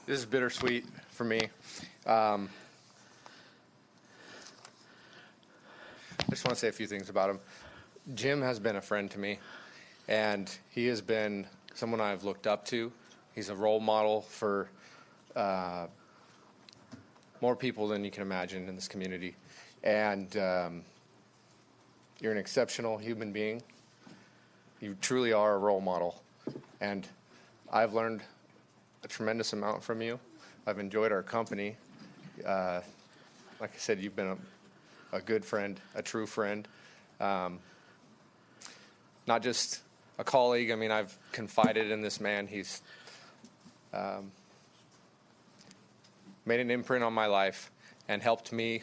This is bittersweet for me. I just want to say a few things about him. Jim has been a friend to me, and he has been someone I've looked up to. He's a role model for more people than you can imagine in this community. And you're an exceptional human being. You truly are a role model. And I've learned a tremendous amount from you. I've enjoyed our company. Like I said, you've been a good friend, a true friend. Not just a colleague. I mean, I've confided in this man. He's made an imprint on my life and helped me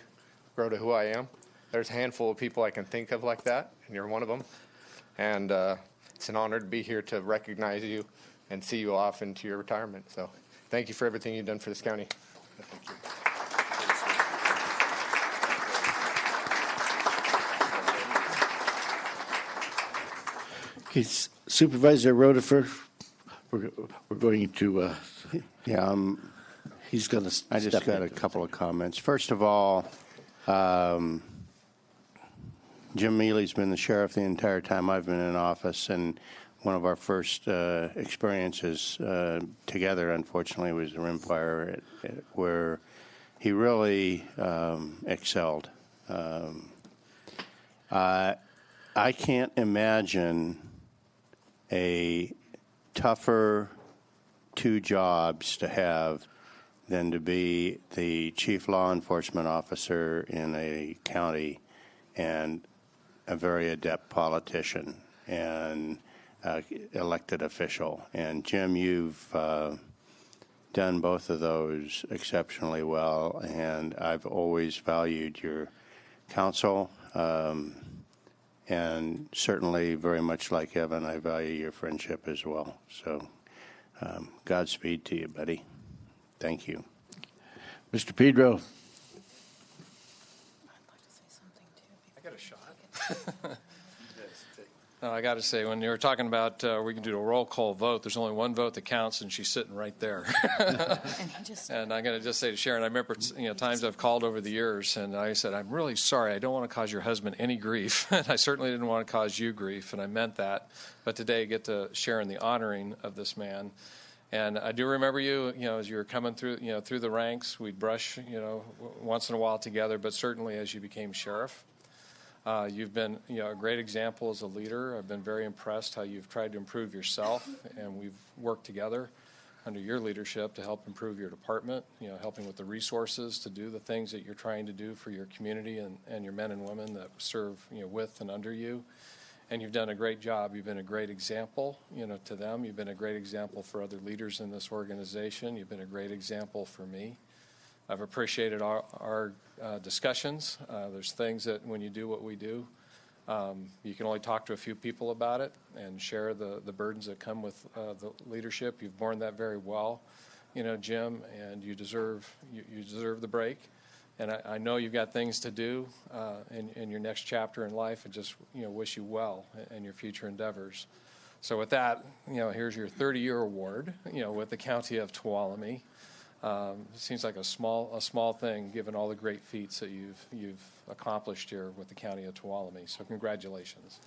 grow to who I am. There's a handful of people I can think of like that, and you're one of them. and it's an honor to be here to recognize you and see you off into your retirement. So thank you for everything you've done for this county. Thank you. Okay, Supervisor Rutherford, we're going to, Yeah, he's going to I just got a couple of comments. First of all, Jim Mealy's been the sheriff the entire time I've been in office, and one of our first experiences together, unfortunately, was the Rim Fire, where he really excelled. I can't imagine a tougher two jobs to have than to be the chief law enforcement officer in a county and a very adept politician and elected official. And Jim, you've done both of those exceptionally well, and I've always valued your counsel. And certainly, very much like Evan, I value your friendship as well. So, Godspeed to you, buddy. Thank you. Mr. Pedro. I got a shot. No, I got to say, when you were talking about we can do a roll call vote, there's only one vote that counts, and she's sitting right there. And I'm going to just say to Sharon, I remember times I've called over the years, and I said, I'm really sorry. I don't want to cause your husband any grief. And I certainly didn't want to cause you grief, and I meant that. But today I get to share in the honoring of this man. And I do remember you, as you were coming through, through the ranks. We'd brush, once in a while together, but certainly as you became sheriff. You've been, a great example as a leader. I've been very impressed how you've tried to improve yourself, and we've worked together under your leadership to help improve your department, helping with the resources to do the things that you're trying to do for your community and your men and women that serve, with and under you. And you've done a great job. You've been a great example, to them. You've been a great example for other leaders in this organization. You've been a great example for me. I've appreciated our discussions. There's things that when you do what we do, you can only talk to a few people about it and share the burdens that come with the leadership. You've borne that very well, Jim, and you deserve the break. And I know you've got things to do in your next chapter in life, and just wish you well in your future endeavors. So with that, here's your 30-year award, with the County of Tuolumne. It seems like a small thing, given all the great feats that you've accomplished here with the County of Tuolumne. So congratulations.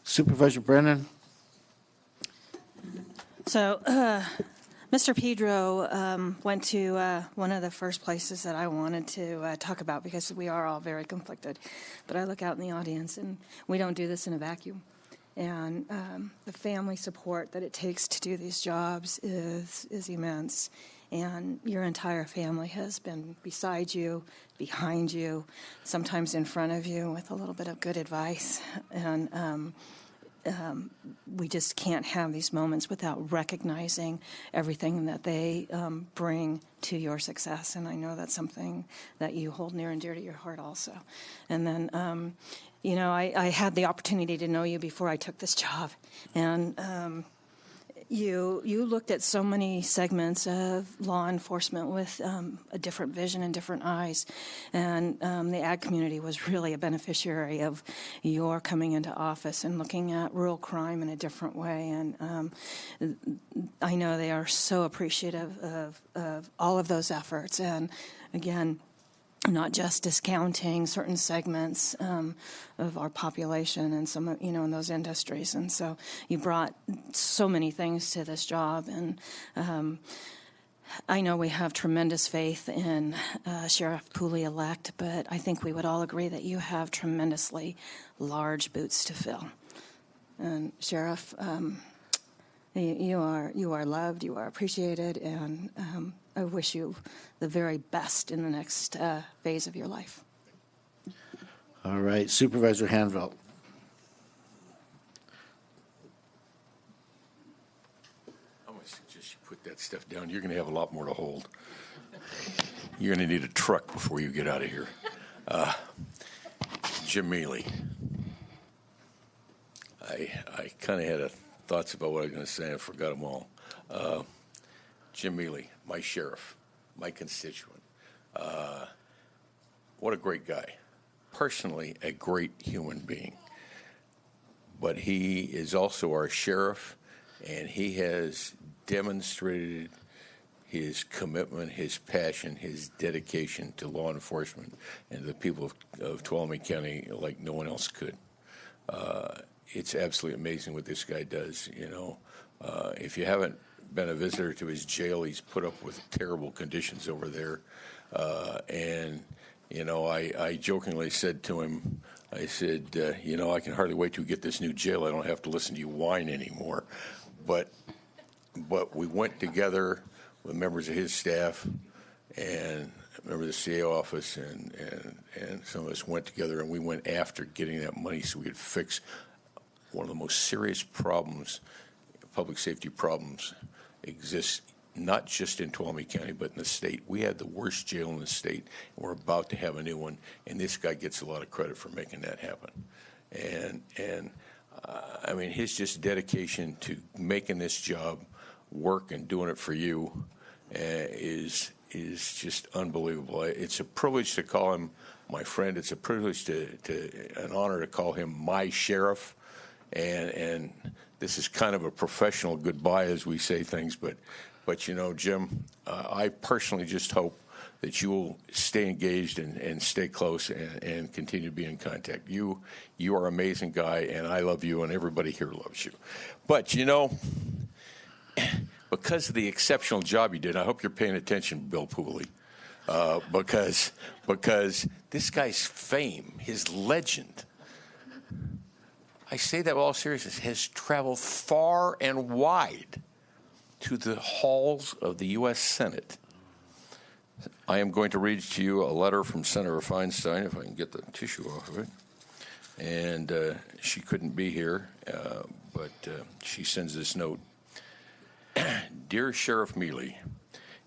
Supervisor Brennan. So, Mr. Pedro went to one of the first places that I wanted to talk about, because we are all very conflicted. But I look out in the audience, and we don't do this in a vacuum. And the family support that it takes to do these jobs is immense. And your entire family has been beside you, behind you, sometimes in front of you with a little bit of good advice. And we just can't have these moments without recognizing everything that they bring to your success. And I know that's something that you hold near and dear to your heart also. And then, I had the opportunity to know you before I took this job. And you looked at so many segments of law enforcement with a different vision and different eyes. And the ag community was really a beneficiary of your coming into office and looking at rural crime in a different way. And I know they are so appreciative of all of those efforts. And again, not just discounting certain segments of our population and some, in those industries. And so you brought so many things to this job. And I know we have tremendous faith in Sheriff Pooley-elect, but I think we would all agree that you have tremendously large boots to fill. And Sheriff, you are loved, you are appreciated, and I wish you the very best in the next phase of your life. All right, Supervisor Hanvelt. suggest you put that stuff down. You're going to have a lot more to hold. You're going to need a truck before you get out of here. Jim Mealy. I kind of had thoughts about what I was going to say. I forgot them all. Jim Mealy, my sheriff, my constituent. What a great guy. Personally, a great human being. But he is also our sheriff, and he has demonstrated his commitment, his passion, his dedication to law enforcement and the people of Tuolumne County like no one else could. It's absolutely amazing what this guy does. You know, if you haven't been a visitor to his jail, he's put up with terrible conditions over there. And, you know, I jokingly said to him, I said, you know, I can hardly wait to get this new jail. I don't have to listen to you whine anymore. But we went together with members of his staff and a member of the CA office, and some of us went together, and we went after getting that money so we could fix one of the most serious problems, public safety problems, exists not just in Tuolumne County, but in the state. We had the worst jail in the state, and we're about to have a new one, and this guy gets a lot of credit for making that happen. And I mean, his just dedication to making this job work and doing it for you is just unbelievable. It's a privilege to call him my friend. It's a privilege an honor to call him my sheriff. And this is kind of a professional goodbye as we say things, but you know, Jim, I personally just hope that you will stay engaged and stay close and continue to be in contact. You are an amazing guy, and I love you, and everybody here loves you. But, you know, because of the exceptional job you did, I hope you're paying attention, Bill Pooley, because this guy's fame, his legend, I say that with all seriousness, has traveled far and wide to the halls of the U.S. Senate. I am going to read to you a letter from Senator Feinstein, if I can get the tissue off of it. And she couldn't be here, but she sends this note. Dear Sheriff Mealy,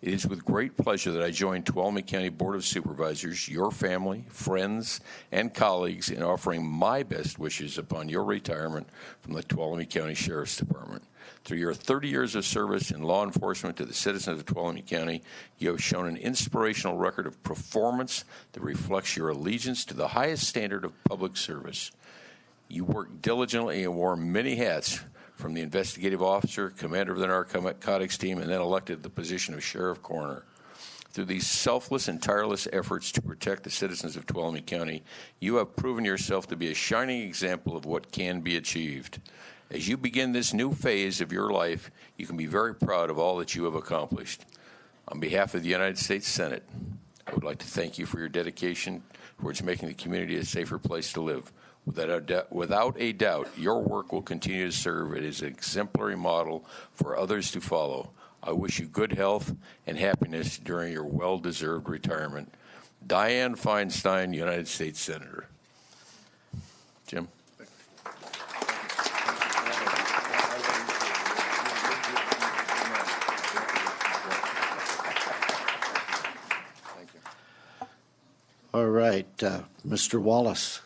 it is with great pleasure that I join Tuolumne County Board of Supervisors, your family, friends, and colleagues in offering my best wishes upon your retirement from the Tuolumne County Sheriff's Department. Through your 30 years of service in law enforcement to the citizens of Tuolumne County, you have shown an inspirational record of performance that reflects your allegiance to the highest standard of public service. You worked diligently and wore many hats, from the investigative officer, commander of the narcotics team, and then elected to the position of sheriff coroner. Through these selfless and tireless efforts to protect the citizens of Tuolumne County, you have proven yourself to be a shining example of what can be achieved. As you begin this new phase of your life, you can be very proud of all that you have accomplished. On behalf of the United States Senate, I would like to thank you for your dedication towards making the community a safer place to live. Without a doubt, your work will continue to serve as an exemplary model for others to follow. I wish you good health and happiness during your well-deserved retirement. Dianne Feinstein, United States Senator. Jim? All right, Mr. Wallace.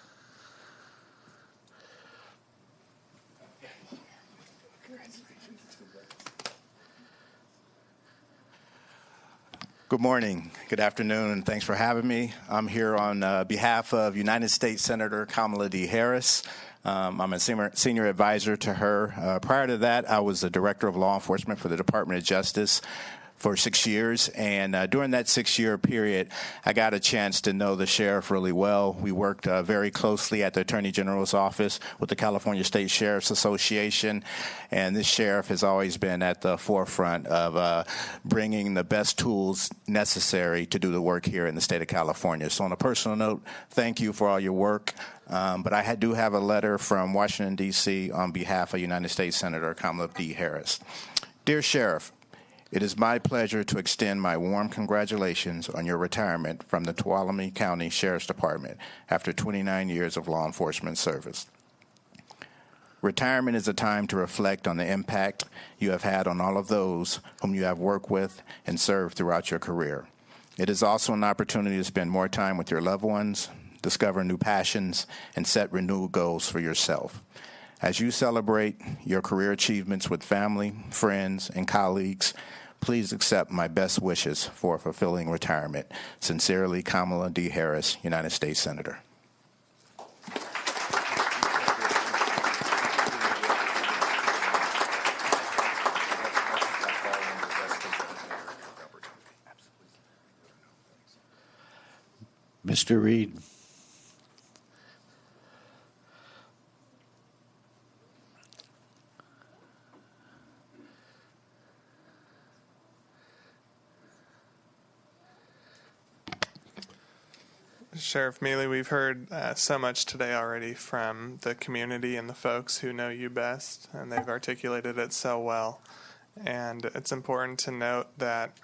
Good morning, good afternoon, and thanks for having me. I'm here on behalf of United States Senator Kamala D. Harris. I'm a senior advisor to her. Prior to that, I was the director of law enforcement for the Department of Justice for 6 years, and during that 6-year period, I got a chance to know the sheriff really well. We worked very closely at the Attorney General's office with the California State Sheriff's Association, and this sheriff has always been at the forefront of bringing the best tools necessary to do the work here in the state of California. So on a personal note, thank you for all your work. But I do have a letter from Washington, D.C. on behalf of United States Senator Kamala D. Harris. Dear Sheriff, it is my pleasure to extend my warm congratulations on your retirement from the Tuolumne County Sheriff's Department after 29 years of law enforcement service. Retirement is a time to reflect on the impact you have had on all of those whom you have worked with and served throughout your career. It is also an opportunity to spend more time with your loved ones, discover new passions, and set renewed goals for yourself. As you celebrate your career achievements with family, friends, and colleagues, please accept my best wishes for a fulfilling retirement. Sincerely, Kamala D. Harris, United States Senator. Mr. Reed. Sheriff Mealy, we've heard so much today already from the community and the folks who know you best, and they've articulated it so well. And it's important to note that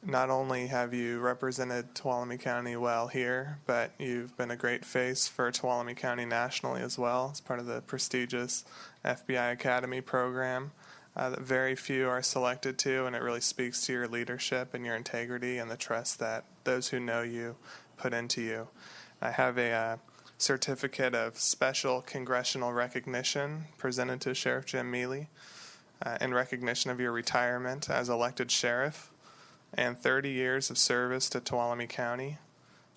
not only have you represented Tuolumne County well here, but you've been a great face for Tuolumne County nationally as well as part of the prestigious FBI Academy program that very few are selected to, and it really speaks to your leadership and your integrity and the trust that those who know you put into you. I have a certificate of special congressional recognition presented to Sheriff Jim Mealy in recognition of your retirement as elected sheriff and 30 years of service to Tuolumne County,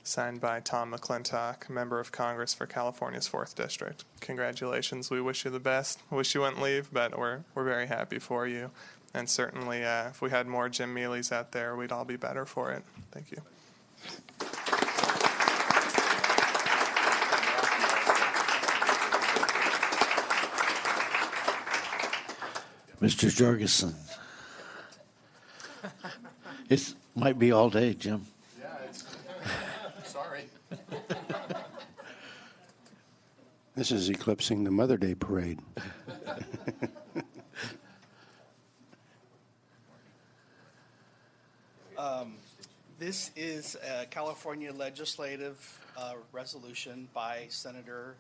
signed by Tom McClintock, member of Congress for California's 4th District. Congratulations. We wish you the best. Wish you wouldn't leave, but we're very happy for you. And certainly, if we had more Jim Mealys out there, we'd all be better for it. Thank you. Mr. Jorgensen. It might be all day, Jim. Yeah, it's sorry. This is eclipsing the Mother Day parade. This is a California legislative resolution by Senator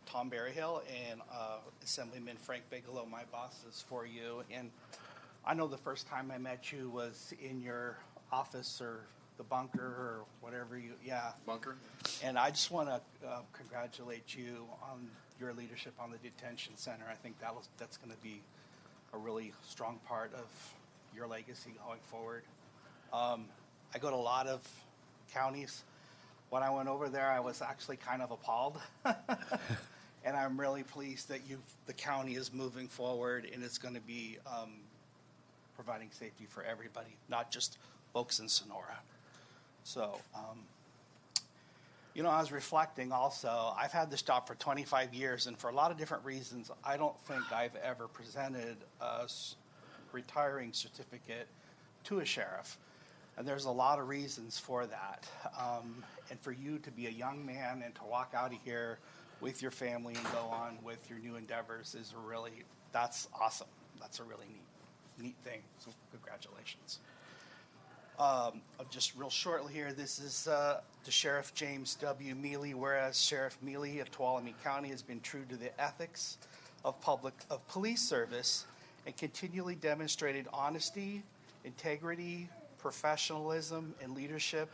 Tom Berryhill and Assemblyman Frank Bigelow. My boss is for you. And I know the first time I met you was in your office or the bunker or whatever Bunker. And I just want to congratulate you on your leadership on the detention center. I think that's going to be a really strong part of your legacy going forward. I go to a lot of counties. When I went over there, I was actually kind of appalled. And I'm really pleased that the county is moving forward and it's going to be providing safety for everybody, not just folks in Sonora. So, I was reflecting also. I've had this job for 25 years, and for a lot of different reasons, I don't think I've ever presented a retiring certificate to a sheriff. And there's a lot of reasons for that. And for you to be a young man and to walk out of here with your family and go on with your new endeavors that's awesome. That's a really neat thing. So congratulations. Just real shortly here, this is to Sheriff James W. Mealy, whereas Sheriff Mealy of Tuolumne County has been true to the ethics of police service and continually demonstrated honesty, integrity, professionalism, and leadership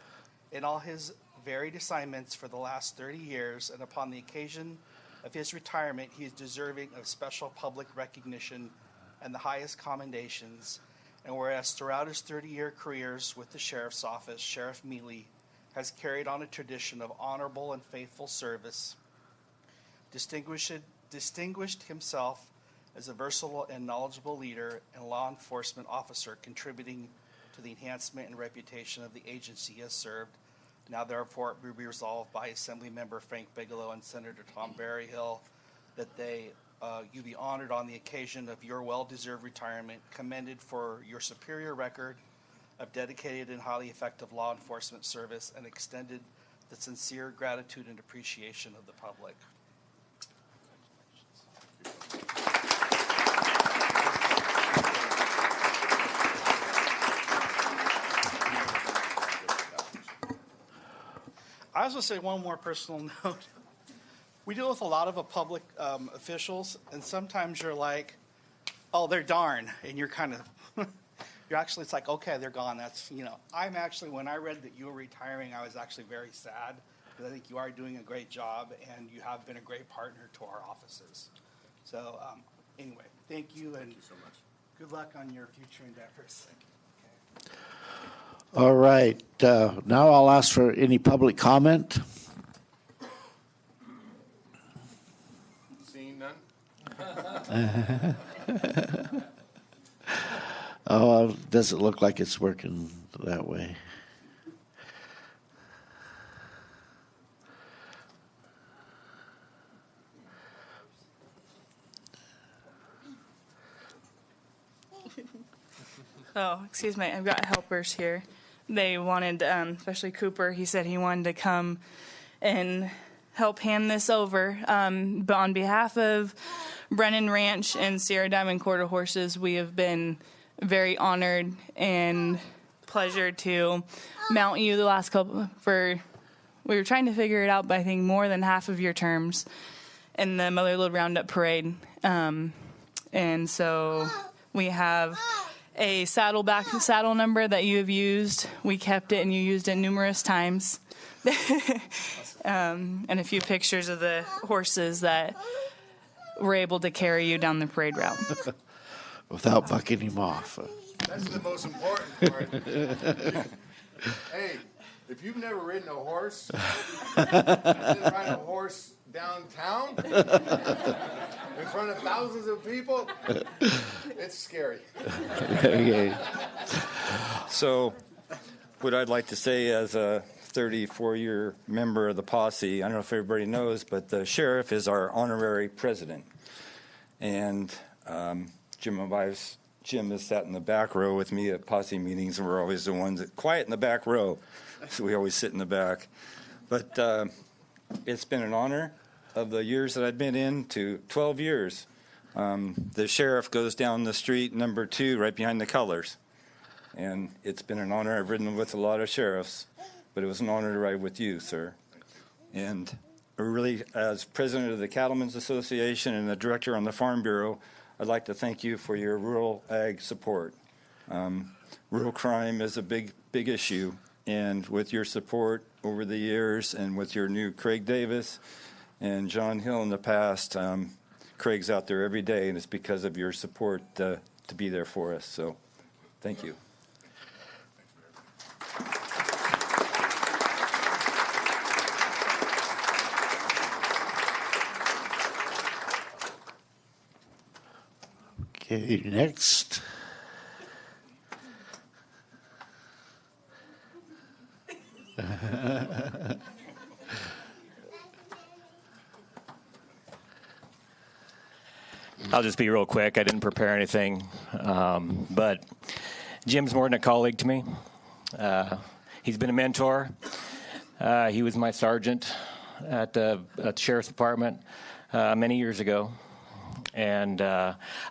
in all his varied assignments for the last 30 years, and upon the occasion of his retirement, he is deserving of special public recognition and the highest commendations. And whereas throughout his 30-year careers with the Sheriff's Office, Sheriff Mealy has carried on a tradition of honorable and faithful service, distinguished himself as a versatile and knowledgeable leader and law enforcement officer, contributing to the enhancement and reputation of the agency he has served. Now, therefore, it be resolved by Assembly Member Frank Bigelow and Senator Tom Berryhill that you be honored on the occasion of your well-deserved retirement, commended for your superior record of dedicated and highly effective law enforcement service, and extended the sincere gratitude and appreciation of the public. I was going to say one more personal note. we deal with a lot of public officials, and sometimes you're like, oh, they're darn, and you're kind of, you're actually, it's like, okay, they're gone. That's, I'm actually, when I read that you were retiring, I was actually very sad, because I think you are doing a great job, and you have been a great partner to our offices. So anyway, thank you, and so much. Good luck on your future endeavors. All right. Now I'll ask for any public comment. Seeing none? Oh, doesn't look like it's working that way. Oh, excuse me. I've got helpers here. They wanted, especially Cooper, he said he wanted to come and help hand this over. But on behalf of Brennan Ranch and Sierra Diamond Quarter Horses, we have been very honored and pleasure to mount you the last couple we were trying to figure it out, but I think more than half of your terms in the Motherlode Roundup Parade. And so we have a saddle number that you have used. We kept it and you used it numerous times. And a few pictures of the horses that were able to carry you down the parade route. Without bucking him off. That's the most important part. Hey, if you've never ridden a horse, and then ride a horse downtown in front of thousands of people, it's scary. Okay. So, what I'd like to say as a 34-year member of the posse, I don't know if everybody knows, but the sheriff is our honorary president. And Jim has sat in the back row with me at posse meetings, and we're always the ones that quiet in the back row. So we always sit in the back. But it's been an honor of the years that I've been in to 12 years. The sheriff goes down the street, number 2, right behind the colors. And it's been an honor. I've ridden with a lot of sheriffs, but it was an honor to ride with you, sir. And really, as president of the Cattlemen's Association and the director on the Farm Bureau, I'd like to thank you for your rural ag support. Rural crime is a big issue, and with your support over the years and with your new Craig Davis and John Hill in the past, Craig's out there every day, and it's because of your support to be there for us. So thank you. Okay, next. I'll just be real quick. I didn't prepare anything, but Jim's more than a colleague to me. He's been a mentor. He was my sergeant at the Sheriff's Department many years ago. And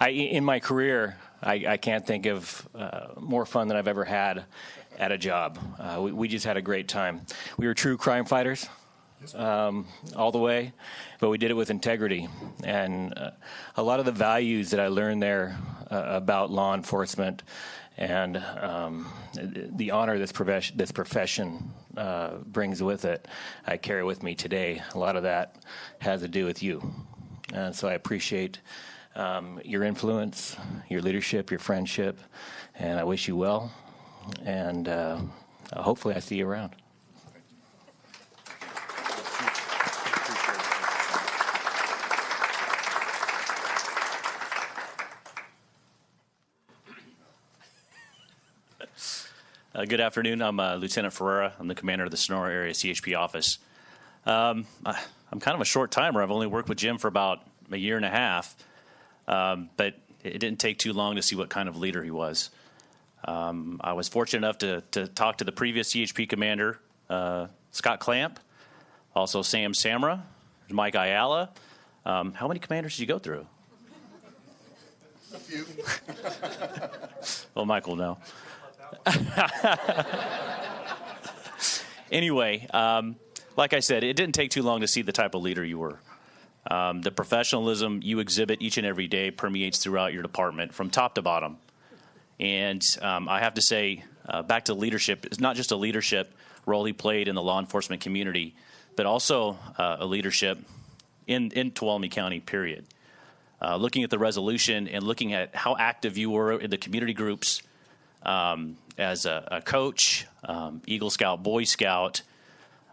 in my career, I can't think of more fun than I've ever had at a job. We just had a great time. We were true crime fighters all the way, but we did it with integrity. And a lot of the values that I learned there about law enforcement and the honor this profession brings with it, I carry with me today. A lot of that has to do with you. And so I appreciate your influence, your leadership, your friendship, and I wish you well. And hopefully I see you around. Good afternoon. I'm Lieutenant Ferreira. I'm the commander of the Sonora Area CHP office. I'm kind of a short timer. I've only worked with Jim for about a year and a half, but it didn't take too long to see what kind of leader he was. I was fortunate enough to talk to the previous CHP commander, Scott Clamp, also Sam Samra, Mike Ayala. How many commanders did you go through? A few. Well, Mike will know. Anyway, like I said, it didn't take too long to see the type of leader you were. The professionalism you exhibit each and every day permeates throughout your department from top to bottom. And I have to say, back to leadership, it's not just a leadership role he played in the law enforcement community, but also a leadership in Tuolumne County, period. Looking at the resolution and looking at how active you were in the community groups as a coach, Eagle Scout, Boy Scout,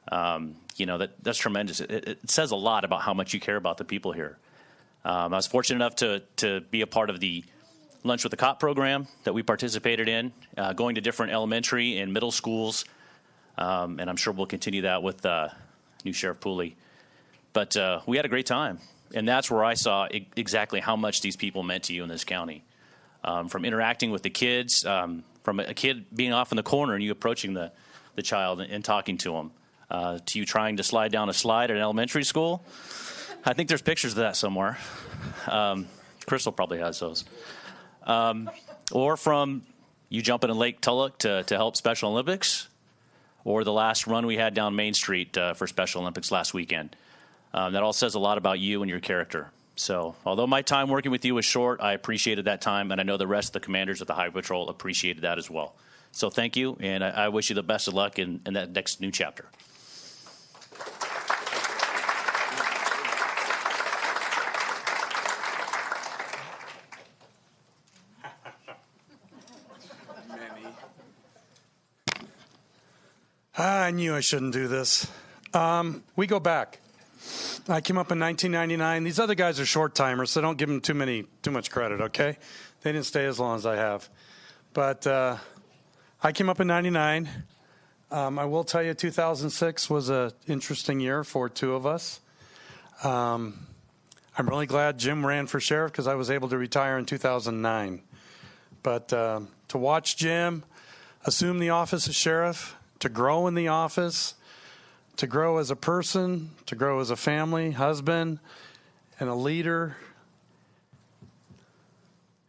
that's tremendous. It says a lot about how much you care about the people here. I was fortunate enough to be a part of the Lunch with the Cop program that we participated in, going to different elementary and middle schools, and I'm sure we'll continue that with new Sheriff Pooley. But we had a great time, and that's where I saw exactly how much these people meant to you in this county. From interacting with the kids, from a kid being off in the corner and you approaching the child and talking to them, to you trying to slide down a slide at an elementary school. I think there's pictures of that somewhere. Crystal probably has those. Or from you jumping in Lake Tulloch to help Special Olympics, or the last run we had down Main Street for Special Olympics last weekend. That all says a lot about you and your character. So although my time working with you was short, I appreciated that time, and I know the rest of the commanders of the Highway Patrol appreciated that as well. So thank you, and I wish you the best of luck in that next new chapter. I knew I shouldn't do this. We go back. I came up in 1999. These other guys are short timers, so don't give them too much credit, okay? They didn't stay as long as I have. But I came up in 99. I will tell you 2006 was an interesting year for two of us. I'm really glad Jim ran for sheriff because I was able to retire in 2009. But to watch Jim assume the office of sheriff, to grow in the office, to grow as a person, to grow as a family, husband, and a leader,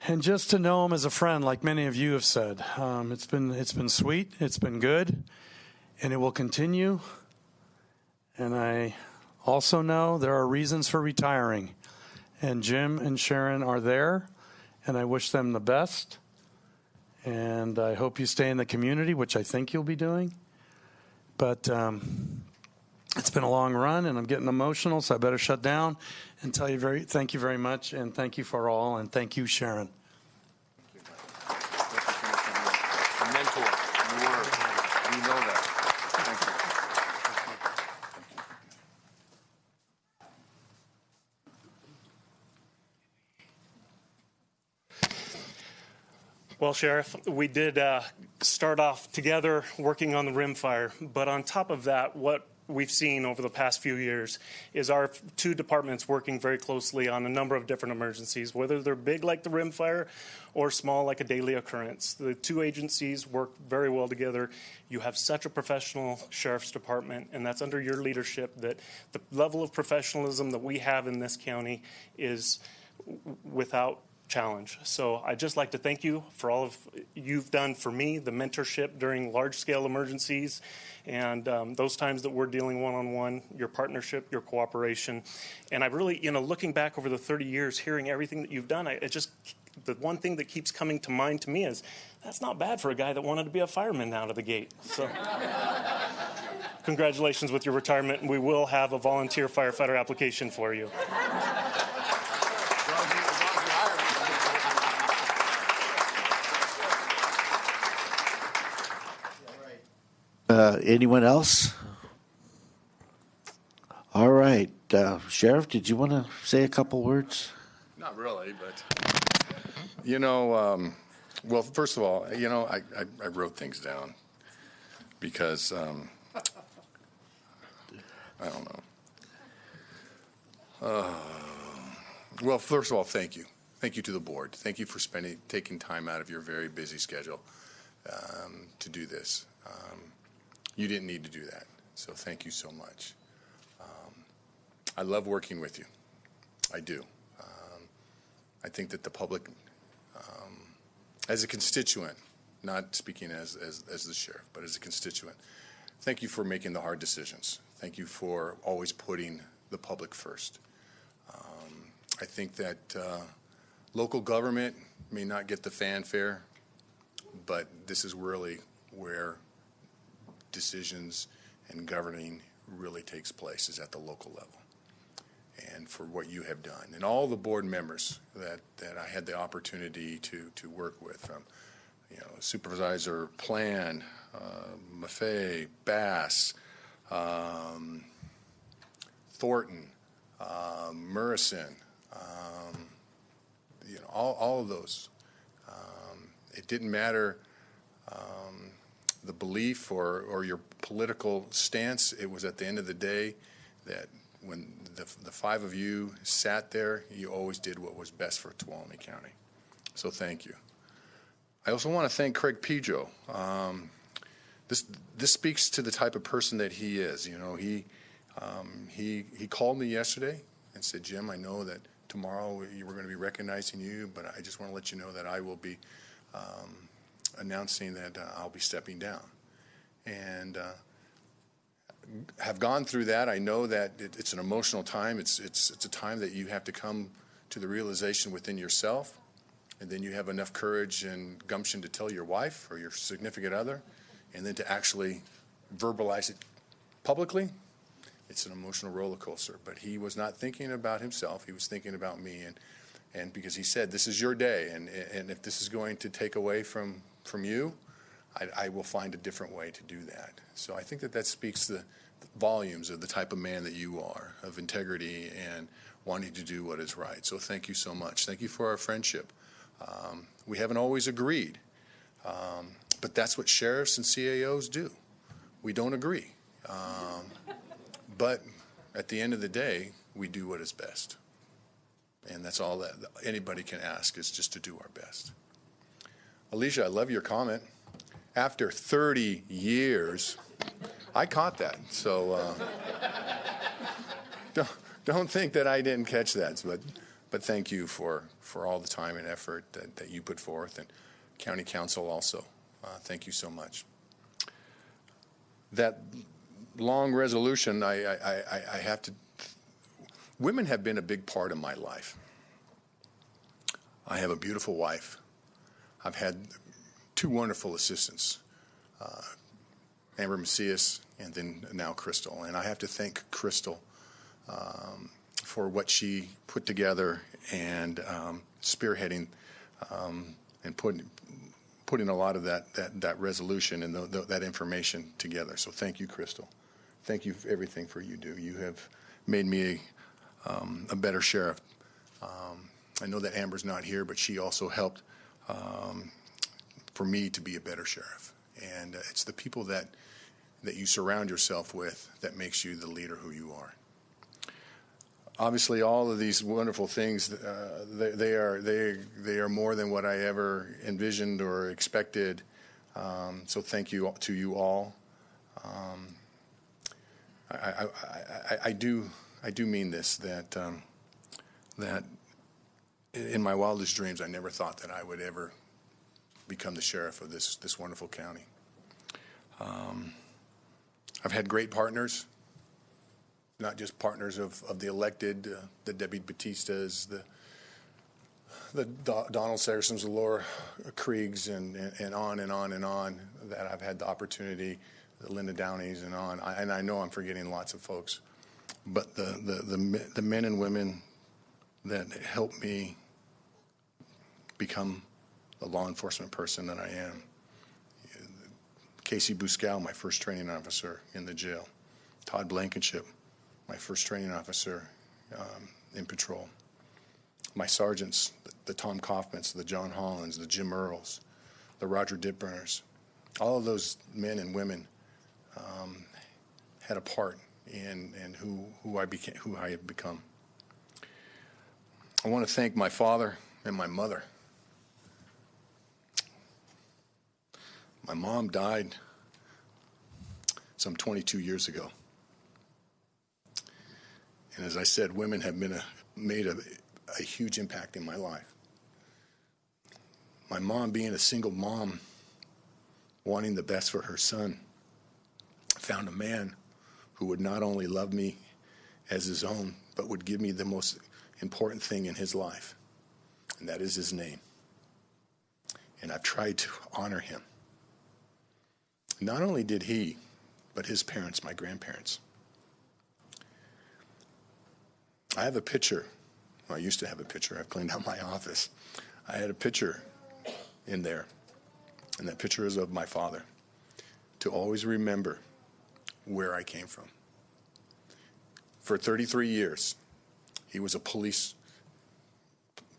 and just to know him as a friend, like many of you have said. It's been sweet, it's been good, and it will continue. And I also know there are reasons for retiring, and Jim and Sharon are there, and I wish them the best. And I hope you stay in the community, which I think you'll be doing. But it's been a long run, and I'm getting emotional, so I better shut down and tell you thank you very much, and thank you for all, and thank you, Sharon. Mentor, you were. We know that. Well, Sheriff, we did start off together working on the rimfire, but on top of that, what we've seen over the past few years is our two departments working very closely on a number of different emergencies, whether they're big like the rimfire or small like a daily occurrence. The two agencies work very well together. You have such a professional sheriff's department, and that's under your leadership that the level of professionalism that we have in this county is without challenge. So I'd just like to thank you for all of you've done for me, the mentorship during large-scale emergencies, and those times that we're dealing one-on-one, your partnership, your cooperation. And I really, looking back over the 30 years, hearing everything that you've done, the one thing that keeps coming to mind to me is, that's not bad for a guy that wanted to be a fireman out of the gate. So congratulations with your retirement, and we will have a volunteer firefighter application for you. Anyone else? All right. Sheriff, did you want to say a couple words? Not really, but, well, first of all, I wrote things down because, I don't know. Well, first of all, thank you. Thank you to the board. Thank you for taking time out of your very busy schedule to do this. You didn't need to do that, so thank you so much. I love working with you. I do. I think that the public, as a constituent, not speaking as the sheriff, but as a constituent, thank you for making the hard decisions. Thank you for always putting the public first. I think that local government may not get the fanfare, but this is really where decisions and governing really takes place, is at the local level. And for what you have done, and all the board members that I had the opportunity to work with, from Supervisor Plan, Maffei, Bass, Thornton, Murrison, all of those. It didn't matter the belief or your political stance. It was at the end of the day that when the five of you sat there, you always did what was best for Tuolumne County. So thank you. I also want to thank Craig Pedro. This speaks to the type of person that he is. He called me yesterday and said, Jim, I know that tomorrow we're going to be recognizing you, but I just want to let you know that I will be announcing that I'll be stepping down. And have gone through that. I know that it's an emotional time. It's a time that you have to come to the realization within yourself, and then you have enough courage and gumption to tell your wife or your significant other, and then to actually verbalize it publicly. It's an emotional roller coaster. But he was not thinking about himself. He was thinking about me, and because he said, this is your day, and if this is going to take away from you, I will find a different way to do that. So I think that speaks the volumes of the type of man that you are, of integrity and wanting to do what is right. So thank you so much. Thank you for our friendship. We haven't always agreed, but that's what sheriffs and CAOs do. We don't agree. But at the end of the day, we do what is best. And that's all that anybody can ask, is just to do our best. Alicia, I love your comment. After 30 years, I caught that. So don't think that I didn't catch that. But thank you for all the time and effort that you put forth, and County Council also. Thank you so much. That long resolution, I have to. Women have been a big part of my life. I have a beautiful wife. I've had two wonderful assistants, Amber Macias and then now Crystal. And I have to thank Crystal for what she put together and spearheading and putting a lot of that resolution and that information together. So thank you, Crystal. Thank you for everything for you do. You have made me a better sheriff. I know that Amber's not here, but she also helped for me to be a better sheriff. And it's the people that you surround yourself with that makes you the leader who you are. Obviously, all of these wonderful things, they are more than what I ever envisioned or expected. So thank you to you all. I do mean this, that in my wildest dreams, I never thought that I would ever become the sheriff of this wonderful county. I've had great partners, not just partners of the elected, the Debbie Batistas, the Donald Sagersons, the Laura Kriegs, and on and on and on, that I've had the opportunity, the Linda Downeys and on. And I know I'm forgetting lots of folks, but the men and women that helped me become the law enforcement person that I am. Casey Buscal, my first training officer in the jail. Todd Blankenship, my first training officer in patrol. My sergeants, the Tom Kaufmans, the John Hollands, the Jim Earls, the Roger Dipburners. All of those men and women had a part in who I have become. I want to thank my father and my mother. My mom died some 22 years ago. And as I said, women have made a huge impact in my life. My mom, being a single mom, wanting the best for her son, found a man who would not only love me as his own, but would give me the most important thing in his life, and that is his name. And I've tried to honor him. Not only did he, but his parents, my grandparents. I have a picture. Well, I used to have a picture. I've cleaned out my office. I had a picture in there, and that picture is of my father, to always remember where I came from. For 33 years, he was a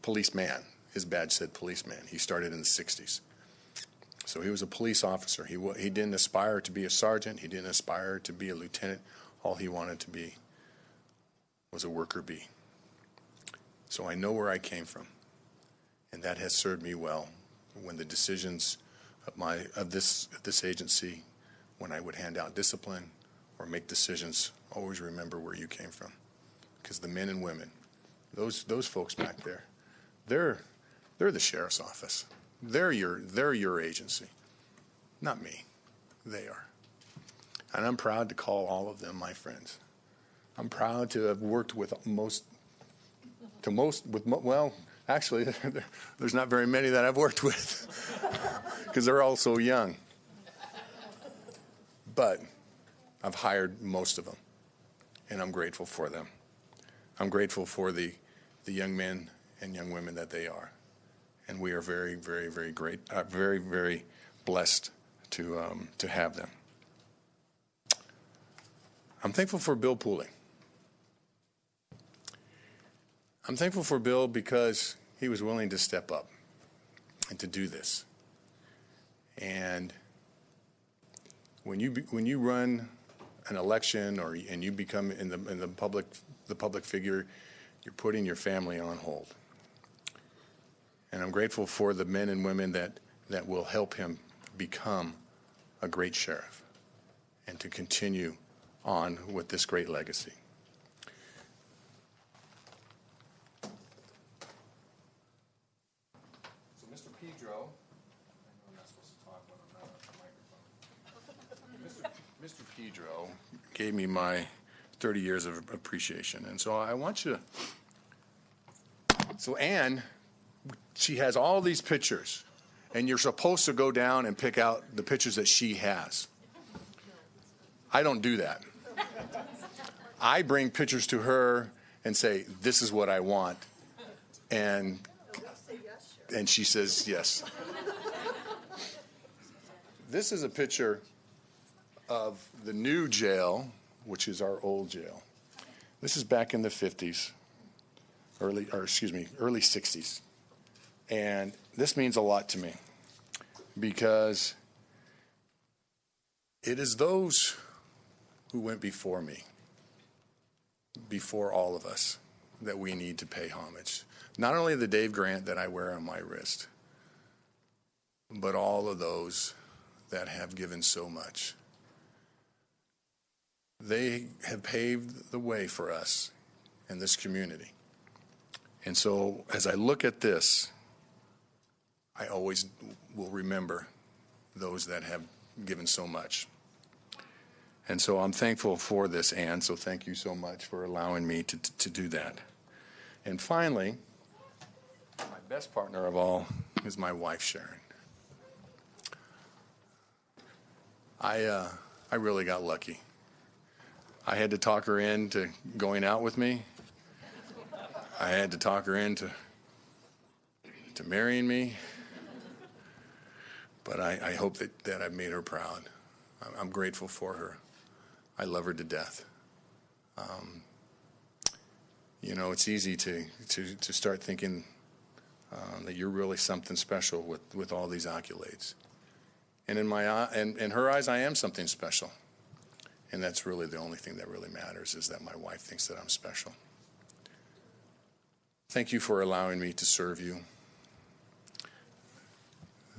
policeman. His badge said policeman. He started in the 60s. So he was a police officer. He didn't aspire to be a sergeant. He didn't aspire to be a lieutenant. All he wanted to be was a worker bee. So I know where I came from, and that has served me well when the decisions of this agency, when I would hand out discipline or make decisions, always remember where you came from, because the men and women, those folks back there, they're the sheriff's office. They're your agency, not me. They are, and I'm proud to call all of them my friends. I'm proud to have worked with well, actually, there's not very many that I've worked with because they're all so young. But I've hired most of them, and I'm grateful for them. I'm grateful for the young men and young women that they are, and we are very, very, very great, very, very blessed to have them. I'm thankful for Bill Pooley. I'm thankful for Bill because he was willing to step up and to do this. And when you run an election and you become in the public figure, you're putting your family on hold. And I'm grateful for the men and women that will help him become a great sheriff and to continue on with this great legacy. Mr. Pedro gave me my 30 years of appreciation. And so I want you to, so Anne, she has all these pictures, and you're supposed to go down and pick out the pictures that she has. I don't do that. I bring pictures to her and say, this is what I want. And she says, yes. This is a picture of the new jail, which is our old jail. This is back in the 50s, early 60s. And this means a lot to me because it is those who went before me, before all of us, that we need to pay homage. Not only the Dave Grant that I wear on my wrist, but all of those that have given so much. They have paved the way for us in this community. And so as I look at this, I always will remember those that have given so much. And so I'm thankful for this, Anne, so thank you so much for allowing me to do that. And finally, my best partner of all is my wife, Sharon. I really got lucky. I had to talk her into going out with me. I had to talk her into marrying me. But I hope that I've made her proud. I'm grateful for her. I love her to death. It's easy to start thinking that you're really something special with all these accolades. And in her eyes, I am something special. And that's really the only thing that really matters, is that my wife thinks that I'm special. Thank you for allowing me to serve you.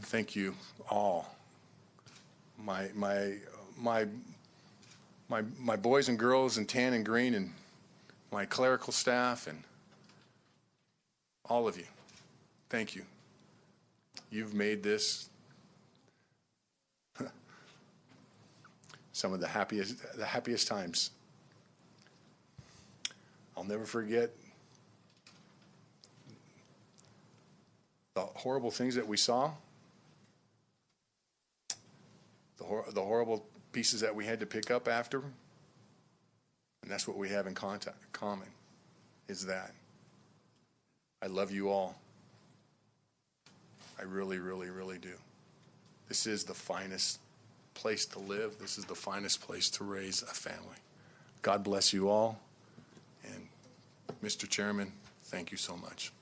Thank you all. My boys and girls in tan and green, and my clerical staff, and all of you. Thank you. You've made this some of the happiest times. I'll never forget the horrible things that we saw, the horrible pieces that we had to pick up after, and that's what we have in common, is that I love you all. I really, really, really do. This is the finest place to live. This is the finest place to raise a family. God bless you all. And Mr. Chairman, thank you so much.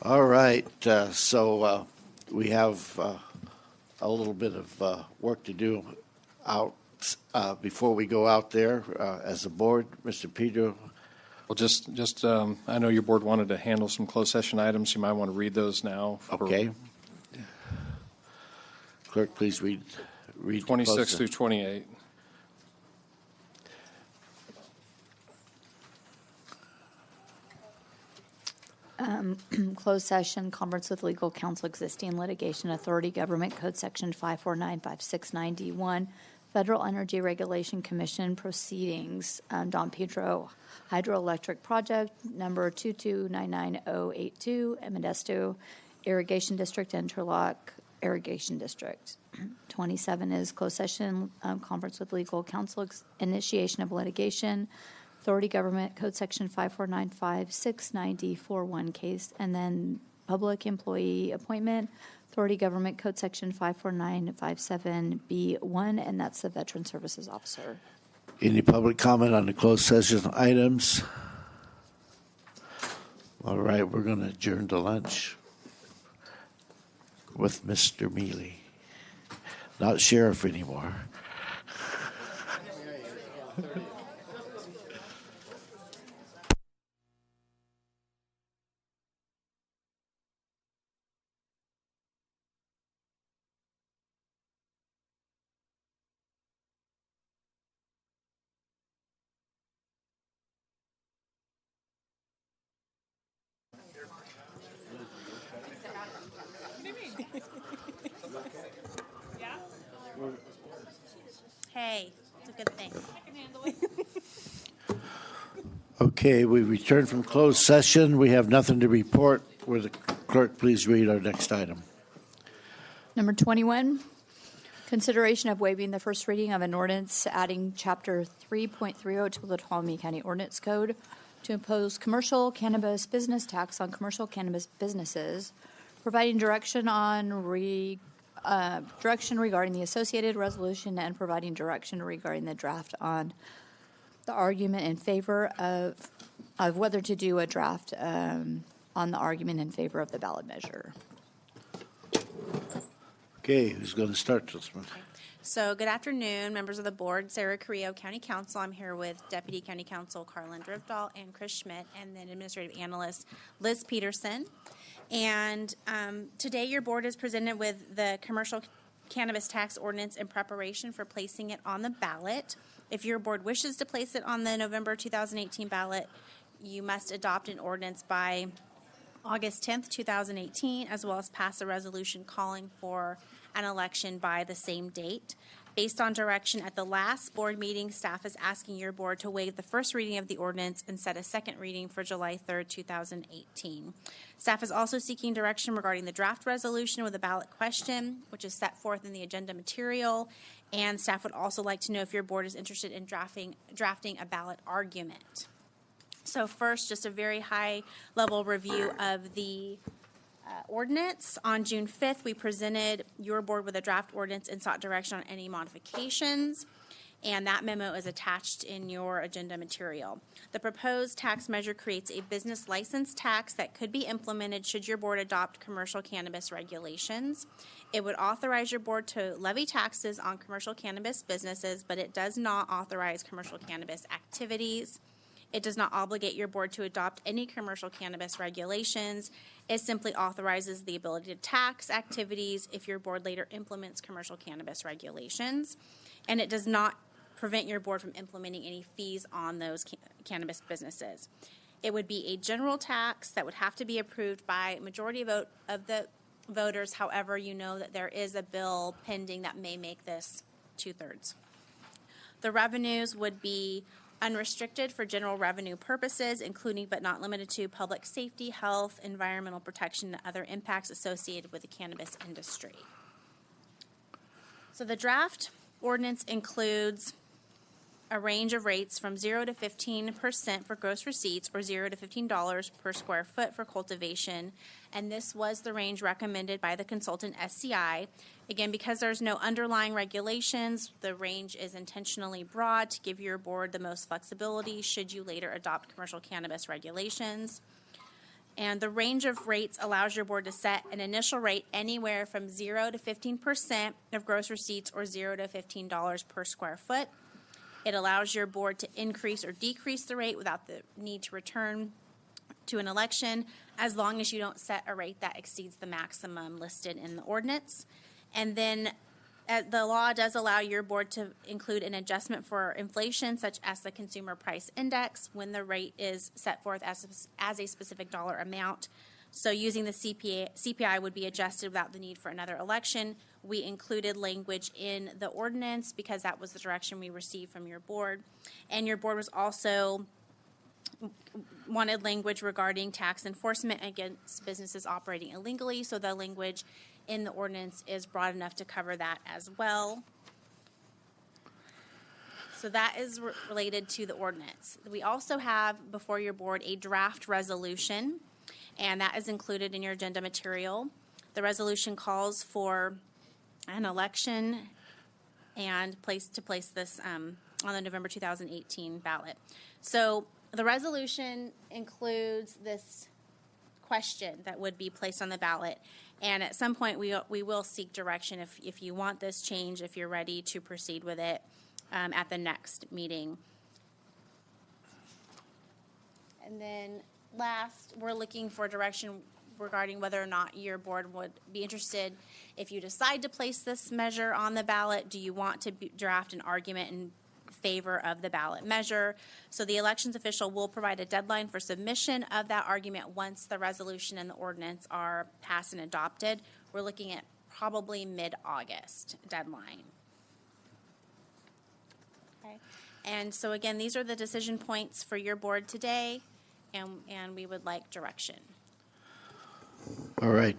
All right, so we have a little bit of work to do out before we go out there as a board. Mr. Pedro. Well, just I know your board wanted to handle some closed session items. You might want to read those now. Okay. Clerk, please read 26 through 28. Closed session, conference with legal counsel, existing litigation authority, government code section 549-569D1, Federal Energy Regulation Commission proceedings, Don Pedro Hydroelectric Project, number 2299082, Modesto Irrigation District, Interlock Irrigation District. 27 is closed session, conference with legal counsel, initiation of litigation, Authority Government Code Section 549-569D41 case, and then public employee appointment, Authority Government Code Section 549-57B1, and that's the Veteran Services Officer. Any public comment on the closed session items? All right, we're going to adjourn to lunch with Mr. Mealy. Not sheriff anymore. Hey, it's a good thing. I can handle it. Okay, we returned from closed session. We have nothing to report. Will the clerk please read our next item? Number 21, consideration of waiving the first reading of an ordinance adding Chapter 3.30 to the Tuolumne County Ordinance Code to impose commercial cannabis business tax on commercial cannabis businesses, providing direction regarding the associated resolution and providing direction regarding the draft on the argument in favor of whether to do a draft on the argument in favor of the ballot measure. Okay, who's going to start this one? So, good afternoon, members of the board. Sarah Carrillo, County Counsel. I'm here with Deputy County Counsel Carlin Drifdahl and Chris Schmidt, and then Administrative Analyst Liz Peterson. And today your board is presented with the commercial cannabis tax ordinance in preparation for placing it on the ballot. If your board wishes to place it on the November 2018 ballot, you must adopt an ordinance by August 10th, 2018, as well as pass a resolution calling for an election by the same date. Based on direction at the last board meeting, staff is asking your board to waive the first reading of the ordinance and set a second reading for July 3rd, 2018. Staff is also seeking direction regarding the draft resolution with a ballot question, which is set forth in the agenda material. And staff would also like to know if your board is interested in drafting a ballot argument. So first, just a very high-level review of the ordinance. On June 5th, we presented your board with a draft ordinance and sought direction on any modifications, and that memo is attached in your agenda material. The proposed tax measure creates a business license tax that could be implemented should your board adopt commercial cannabis regulations. It would authorize your board to levy taxes on commercial cannabis businesses, but it does not authorize commercial cannabis activities. It does not obligate your board to adopt any commercial cannabis regulations. It simply authorizes the ability to tax activities if your board later implements commercial cannabis regulations. And it does not prevent your board from implementing any fees on those cannabis businesses. It would be a general tax that would have to be approved by majority vote of the voters. However, you know that there is a bill pending that may make this 2/3. The revenues would be unrestricted for general revenue purposes, including but not limited to public safety, health, environmental protection, and other impacts associated with the cannabis industry. So the draft ordinance includes a range of rates from 0 to 15% for gross receipts, or $0 to $15 per square foot for cultivation. And this was the range recommended by the consultant SCI. Again, because there's no underlying regulations, the range is intentionally broad to give your board the most flexibility should you later adopt commercial cannabis regulations. And the range of rates allows your board to set an initial rate anywhere from 0 to 15% of gross receipts, or $0 to $15 per square foot. It allows your board to increase or decrease the rate without the need to return to an election, as long as you don't set a rate that exceeds the maximum listed in the ordinance. And then the law does allow your board to include an adjustment for inflation, such as the consumer price index, when the rate is set forth as a specific dollar amount. So using the CPI would be adjusted without the need for another election. We included language in the ordinance because that was the direction we received from your board. And your board was also wanted language regarding tax enforcement against businesses operating illegally. So the language in the ordinance is broad enough to cover that as well. So that is related to the ordinance. We also have before your board a draft resolution, and that is included in your agenda material. The resolution calls for an election and place this on the November 2018 ballot. So the resolution includes this question that would be placed on the ballot, and at some point we will seek direction if you want this change, if you're ready to proceed with it at the next meeting. And then last, we're looking for direction regarding whether or not your board would be interested. If you decide to place this measure on the ballot, do you want to draft an argument in favor of the ballot measure? So the elections official will provide a deadline for submission of that argument once the resolution and the ordinance are passed and adopted. We're looking at probably mid-August deadline. Okay. And so again, these are the decision points for your board today, and we would like direction. All right,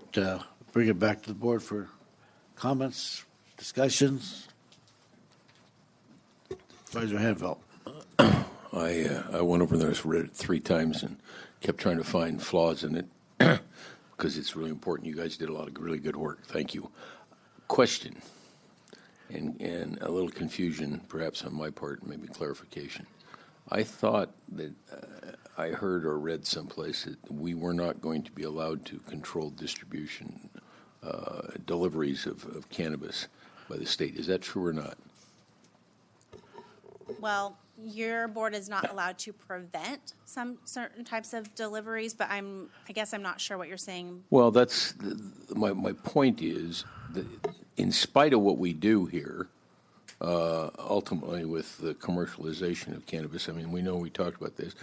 bring it back to the board for comments, discussions. Supervisor Hanvelt. I went over this, read it 3 times, and kept trying to find flaws in it because it's really important. You guys did a lot of really good work. Thank you. Question, and a little confusion perhaps on my part, maybe clarification. I thought that I heard or read someplace that we were not going to be allowed to control distribution, deliveries of cannabis by the state. Is that true or not? Well, your board is not allowed to prevent some certain types of deliveries, but I guess I'm not sure what you're saying. Well, that's my point is that in spite of what we do here, ultimately with the commercialization of cannabis, I mean, we talked about this.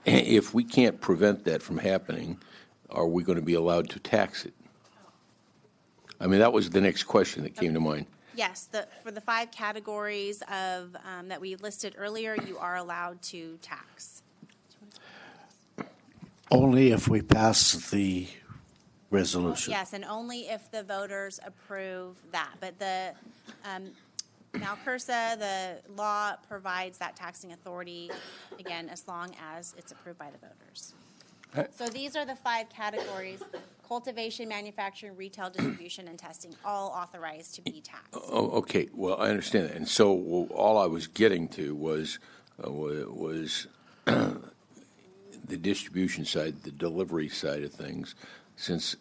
If we can't prevent that from happening, are we going to be allowed to tax it? I mean, that was the next question that came to mind. Yes, for the 5 categories of that we listed earlier, you are allowed to tax. Only if we pass the resolution. Yes, and only if the voters approve that. But the Malcursa, the law provides that taxing authority, again, as long as it's approved by the voters. So these are the 5 categories: cultivation, manufacturing, retail, distribution, and testing, all authorized to be taxed. Oh, okay. Well, I understand that. And so all I was getting to was the distribution side, the delivery side of things, since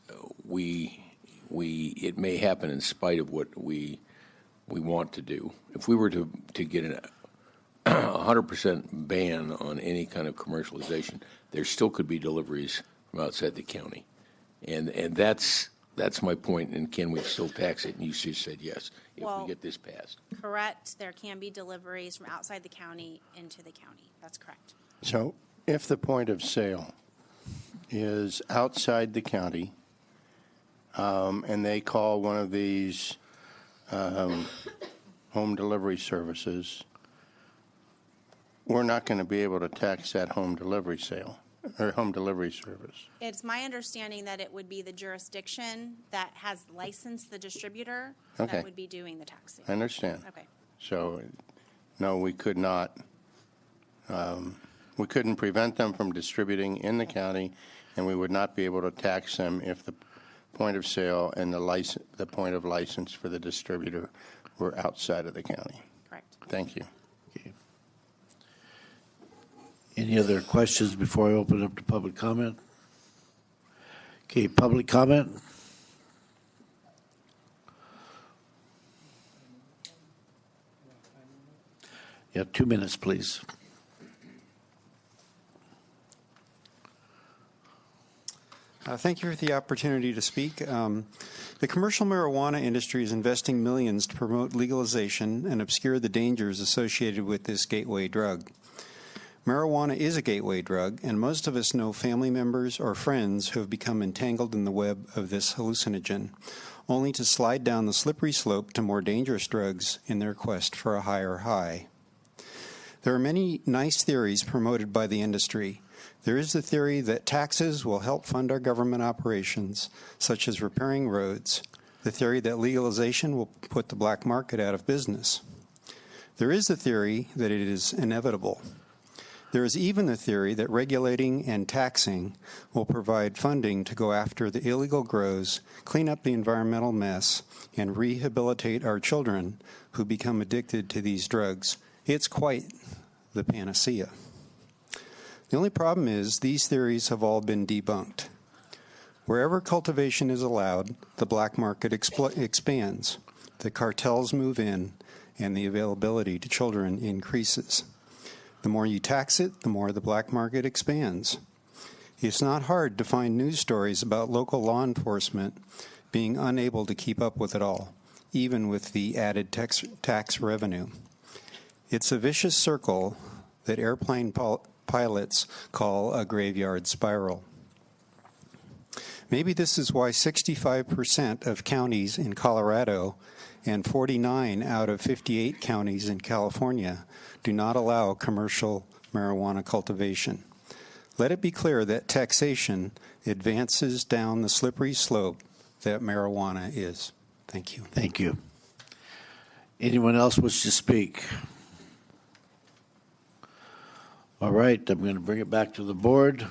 it may happen in spite of what we want to do. If we were to get 100% ban on any kind of commercialization, there still could be deliveries from outside the county. And that's my point. And can we still tax it? And you just said yes, if Well, we get this passed. Correct. There can be deliveries from outside the county into the county. That's correct. So if the point of sale is outside the county, and they call one of these home delivery services, we're not going to be able to tax that home delivery sale or home delivery service. It's my understanding that it would be the jurisdiction that has licensed the distributor Okay. that would be doing the taxing. I understand. Okay. So, no, we could not. We couldn't prevent them from distributing in the county, and we would not be able to tax them if the point of sale and the point of license for the distributor were outside of the county. Correct. Thank you. Any other questions before I open up to public comment? Okay, public comment? Yeah, 2 minutes, please. Thank you for the opportunity to speak. The commercial marijuana industry is investing millions to promote legalization and obscure the dangers associated with this gateway drug. Marijuana is a gateway drug, and most of us know family members or friends who have become entangled in the web of this hallucinogen, only to slide down the slippery slope to more dangerous drugs in their quest for a higher high. There are many nice theories promoted by the industry. There is the theory that taxes will help fund our government operations, such as repairing roads, the theory that legalization will put the black market out of business. There is the theory that it is inevitable. There is even the theory that regulating and taxing will provide funding to go after the illegal grows, clean up the environmental mess, and rehabilitate our children who become addicted to these drugs. It's quite the panacea. The only problem is these theories have all been debunked. Wherever cultivation is allowed, the black market expands, the cartels move in, and the availability to children increases. The more you tax it, the more the black market expands. It's not hard to find news stories about local law enforcement being unable to keep up with it all, even with the added tax revenue. It's a vicious circle that airplane pilots call a graveyard spiral. Maybe this is why 65% of counties in Colorado and 49 out of 58 counties in California do not allow commercial marijuana cultivation. Let it be clear that taxation advances down the slippery slope that marijuana is. Thank you. Thank you. Anyone else wish to speak? All right, I'm going to bring it back to the board.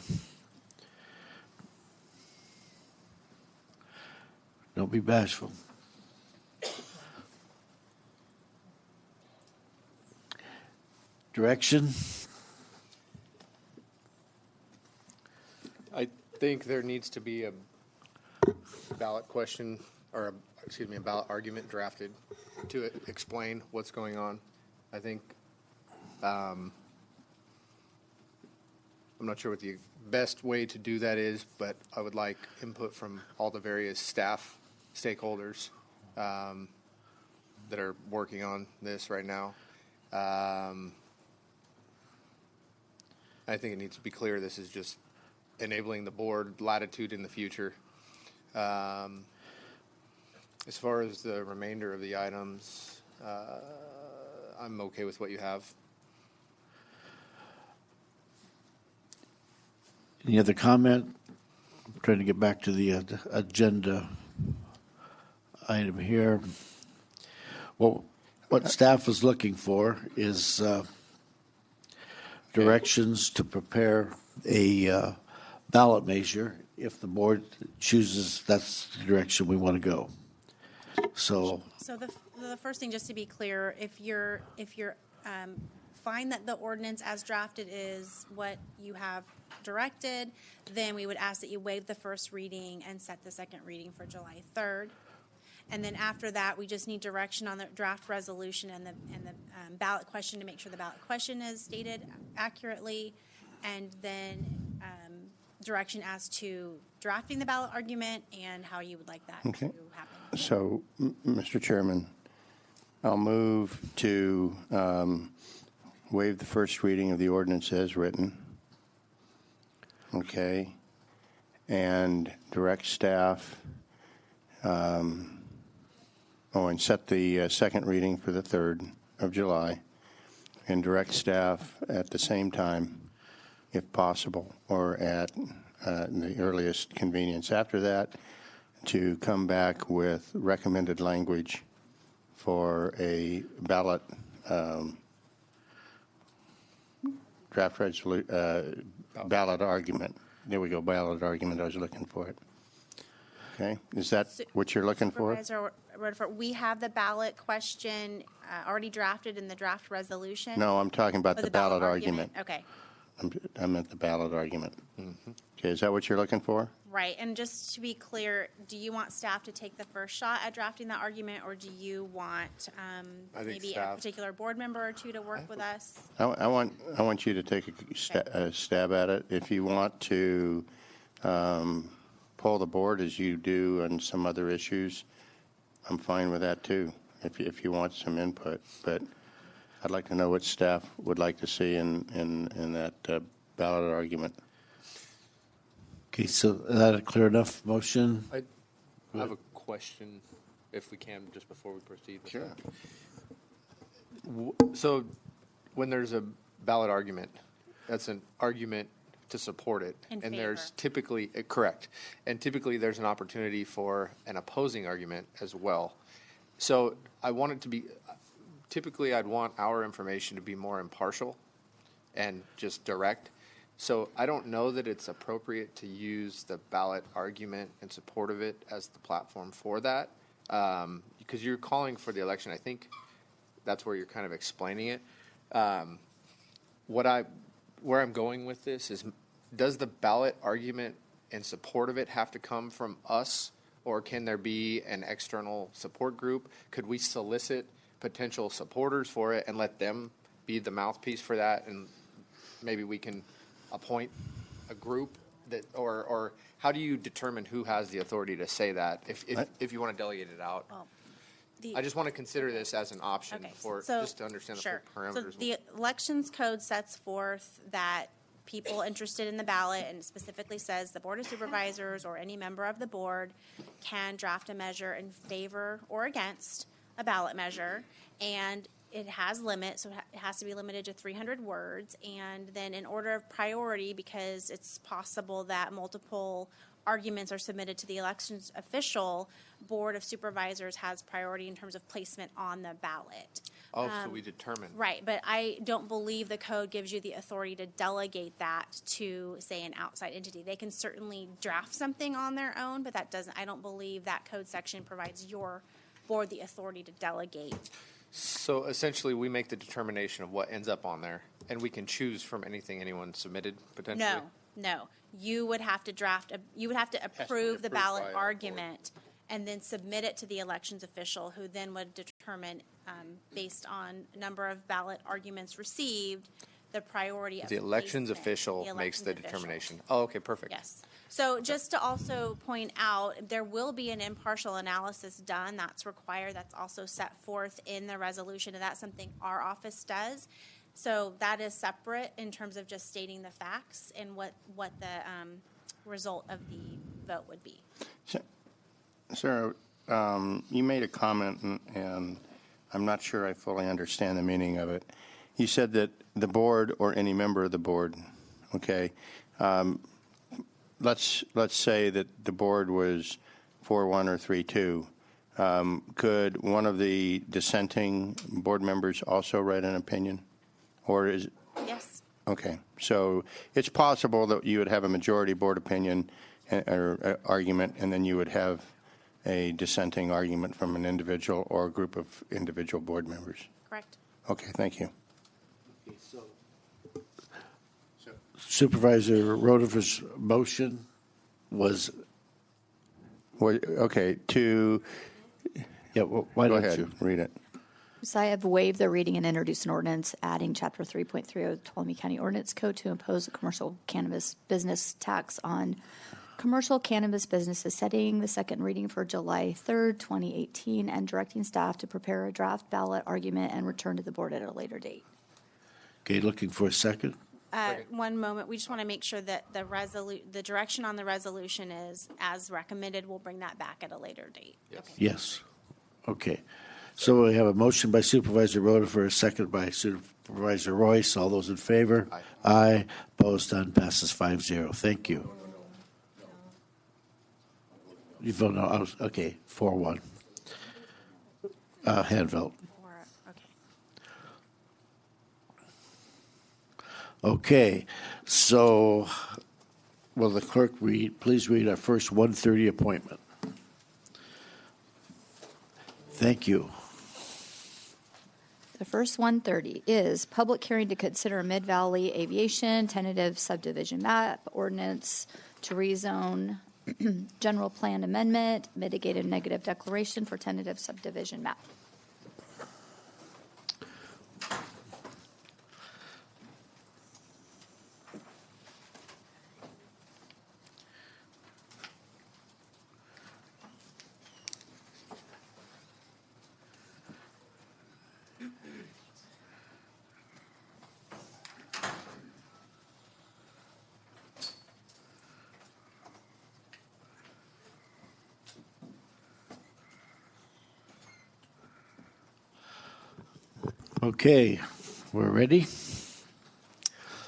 Don't be bashful. Direction? I think there needs to be a ballot question, or a ballot argument drafted to explain what's going on. I think I'm not sure what the best way to do that is, but I would like input from all the various staff, stakeholders that are working on this right now. I think it needs to be clear this is just enabling the board latitude in the future. As far as the remainder of the items, I'm okay with what you have. Any other comment? I'm trying to get back to the agenda item here. Well, what staff is looking for is directions to prepare a ballot measure if the board chooses that's the direction we want to go. So the first thing, just to be clear, if you're find that the ordinance as drafted is what you have directed, then we would ask that you waive the first reading and set the second reading for July 3rd. And then after that, we just need direction on the draft resolution and the ballot question to make sure the ballot question is stated accurately, and then direction as to drafting the ballot argument and how you would like that Okay. to happen. So, Mr. Chairman, I'll move to waive the first reading of the ordinance as written. Okay. And direct staff, and set the second reading for the 3rd of July, and direct staff at the same time, if possible, or at the earliest convenience after that, to come back with recommended language for a ballot ballot argument. There we go, ballot argument. I was looking for it. Okay, is that what you're looking for? Supervisor Rutherford, we have the ballot question already drafted in the draft resolution. No, I'm talking about Oh, the ballot argument. Okay. I meant the ballot argument. Okay, is that what you're looking for? Right, and just to be clear, do you want staff to take the first shot at drafting that argument, or do you want maybe a particular board member or two to work with us? I want you to take a stab at it. If you want to poll the board as you do on some other issues, I'm fine with that too, if you want some input. But I'd like to know what staff would like to see in that ballot argument. Okay, so that a clear enough motion? I have a question, if we can, just before we proceed. Sure. So when there's a ballot argument, that's an argument to support it. In and favor. There's typically, correct, and typically there's an opportunity for an opposing argument as well. So I want it to be, typically I'd want our information to be more impartial and just direct. So I don't know that it's appropriate to use the ballot argument in support of it as the platform for that, because you're calling for the election. I think that's where you're kind of explaining it. Where I'm going with this is, does the ballot argument in support of it have to come from us, or can there be an external support group? Could we solicit potential supporters for it and let them be the mouthpiece for that, and maybe we can appoint a group that, or how do you determine who has the authority to say that if you want to delegate it out? Well, I just want to consider this as an option just to understand the full parameters. So the elections code sets forth that people interested in the ballot, and specifically says the Board of Supervisors or any member of the board can draft a measure in favor or against a ballot measure, and it has limits, so it has to be limited to 300 words. And then in order of priority, because it's possible that multiple arguments are submitted to the elections official, Board of Supervisors has priority in terms of placement on the ballot. Oh, so we determine. Right, but I don't believe the code gives you the authority to delegate that to, say, an outside entity. They can certainly draft something on their own, but I don't believe that code section provides your board the authority to delegate. So essentially, we make the determination of what ends up on there, and we can choose from anything anyone submitted potentially? No. You would have to approve the ballot argument and then submit it to the elections official, who then would determine, based on number of ballot arguments received, the priority of The elections placement. official The makes the elections official. determination. Oh, okay, perfect. Yes. So just to also point out, there will be an impartial analysis done. That's required. That's also set forth in the resolution, and that's something our office does. So that is separate in terms of just stating the facts and what the result of the vote would be. Sarah, you made a comment, and I'm not sure I fully understand the meaning of it. You said that the board or any member of the board, okay, let's say that the board was 4-1 or 3-2. Could one of the dissenting board members also write an opinion? Or is it? Yes. Okay. So it's possible that you would have a majority board opinion or argument, and then you would have a dissenting argument from an individual or a group of individual board members. Correct. Okay. Thank you. Supervisor Rutherford's motion was? Okay, to Yeah, well, why Go don't ahead, you? read it. So I have waived the reading and introduced an ordinance adding Chapter 3.30 of the Tuolumne County Ordinance Code to impose a commercial cannabis business tax on commercial cannabis businesses, setting the second reading for July 3rd, 2018, and directing staff to prepare a draft ballot argument and return to the board at a later date. Okay, looking for a second? One moment, we just want to make sure that the direction on the resolution is as recommended. We'll bring that back at a later date. Yes. Okay. Yes. Okay. So we have a motion by Supervisor Rhoda for a second by Supervisor Royce. All those in favor? Aye. Aye. Opposed, none, passes 5-0. Thank you. You vote no. Okay, 4-1. Hand vote. Okay, so will the clerk please read our first 1:30 appointment? Thank you. The first 130 is public hearing to consider Mid-Valley Aviation tentative subdivision map ordinance to rezone general plan amendment, mitigated negative declaration for tentative subdivision map. Okay, we're ready.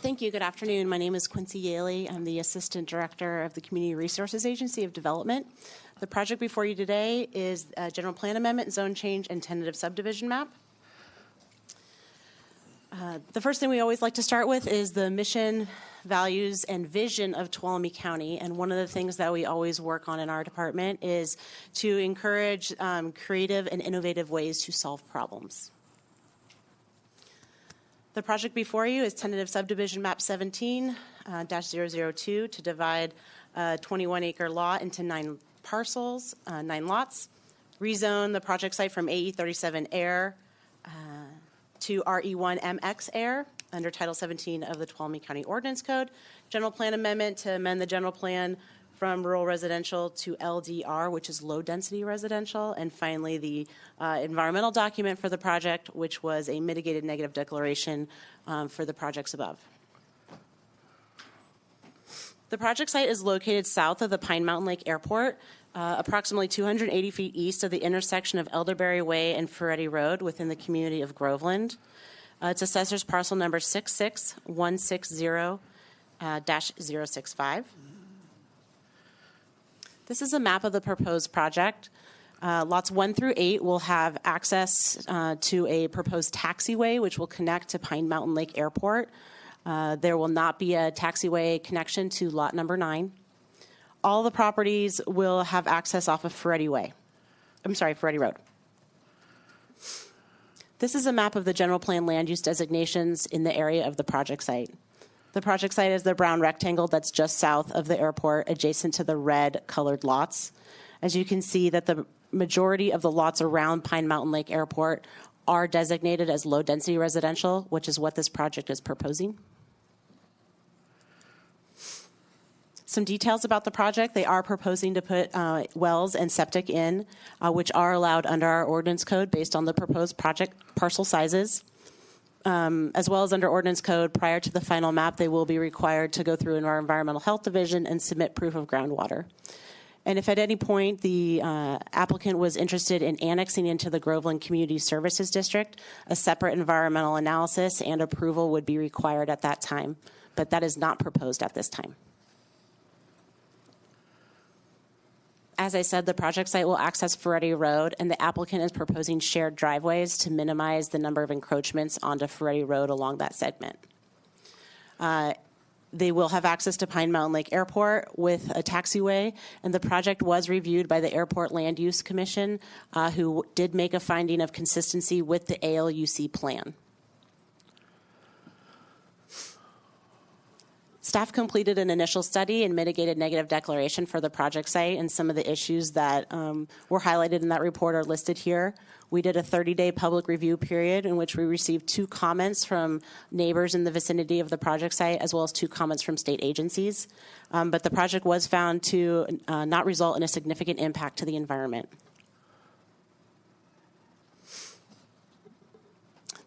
Thank you. Good afternoon. My name is Quincy Yaley. I'm the Assistant Director of the Community Resources Agency of Development. The project before you today is a general plan amendment, zone change, and tentative subdivision map. The first thing we always like to start with is the mission, values, and vision of Tuolumne County. And one of the things that we always work on in our department is to encourage creative and innovative ways to solve problems. The project before you is tentative subdivision map 17-002 to divide a 21-acre lot into 9 parcels, 9 lots. Rezone the project site from AE 37 Air to RE1 MX Air under Title 17 of the Tuolumne County Ordinance Code. General plan amendment to amend the general plan from rural residential to LDR, which is low density residential. And finally, the environmental document for the project, which was a mitigated negative declaration for the projects above. The project site is located south of the Pine Mountain Lake Airport, approximately 280 feet east of the intersection of Elderberry Way and Ferretti Road within the community of Groveland. It's assessor's parcel number 66160-065. This is a map of the proposed project. Lots 1 through 8 will have access to a proposed taxiway, which will connect to Pine Mountain Lake Airport. There will not be a taxiway connection to lot number 9. All the properties will have access off of Ferretti Road. This is a map of the general plan land use designations in the area of the project site. The project site is the brown rectangle that's just south of the airport, adjacent to the red colored lots. As you can see that the majority of the lots around Pine Mountain Lake Airport are designated as low density residential, which is what this project is proposing. Some details about the project: they are proposing to put wells and septic in, which are allowed under our ordinance code based on the proposed project parcel sizes. As well as under ordinance code, prior to the final map, they will be required to go through our environmental health division and submit proof of groundwater. And if at any point the applicant was interested in annexing into the Groveland Community Services District, a separate environmental analysis and approval would be required at that time, but that is not proposed at this time. As I said, the project site will access Ferretti Road, and the applicant is proposing shared driveways to minimize the number of encroachments onto Ferretti Road along that segment. They will have access to Pine Mountain Lake Airport with a taxiway, and the project was reviewed by the Airport Land Use Commission, who did make a finding of consistency with the ALUC plan. Staff completed an initial study and mitigated negative declaration for the project site, and some of the issues that were highlighted in that report are listed here. We did a 30-day public review period in which we received 2 comments from neighbors in the vicinity of the project site, as well as 2 comments from state agencies. But the project was found to not result in a significant impact to the environment.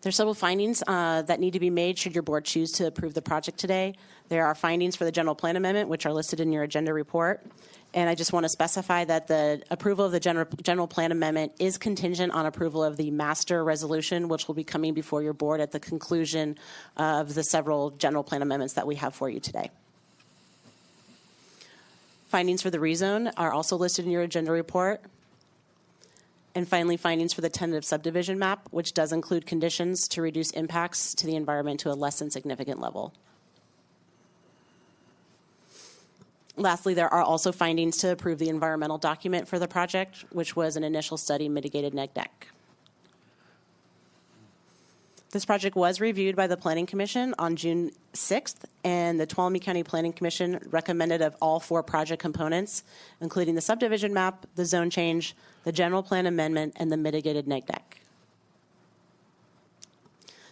There's several findings that need to be made should your board choose to approve the project today. There are findings for the general plan amendment, which are listed in your agenda report. And I just want to specify that the approval of the general plan amendment is contingent on approval of the master resolution, which will be coming before your board at the conclusion of the several general plan amendments that we have for you today. Findings for the rezone are also listed in your agenda report. And finally, findings for the tentative subdivision map, which does include conditions to reduce impacts to the environment to a less than significant level. Lastly, there are also findings to approve the environmental document for the project, which was an initial study mitigated neg deck. This project was reviewed by the Planning Commission on June 6th, and the Tuolumne County Planning Commission recommended of all 4 project components, including the subdivision map, the zone change, the general plan amendment, and the mitigated neg deck.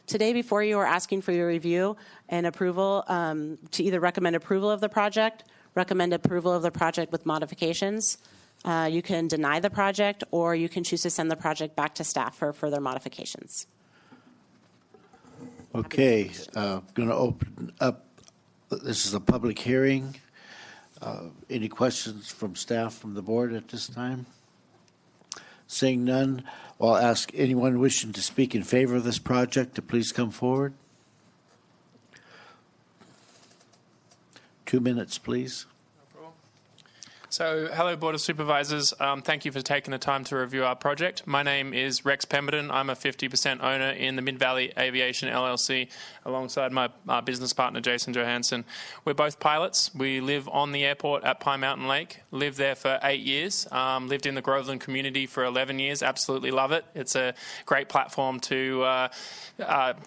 Today, before you are asking for your review and approval to either recommend approval of the project, recommend approval of the project with modifications. You can deny the project, or you can choose to send the project back to staff for further modifications. Okay, going to open up. This is a public hearing. Any questions from staff from the board at this time? Seeing none, I'll ask anyone wishing to speak in favor of this project to please come forward. 2 minutes, please. So, hello, Board of Supervisors. Thank you for taking the time to review our project. My name is Rex Pemberton. I'm a 50% owner in the Mid-Valley Aviation LLC alongside my business partner, Jason Johansson. We're both pilots. We live on the airport at Pine Mountain Lake, lived there for 8 years, lived in the Groveland community for 11 years, absolutely love it. It's a great platform to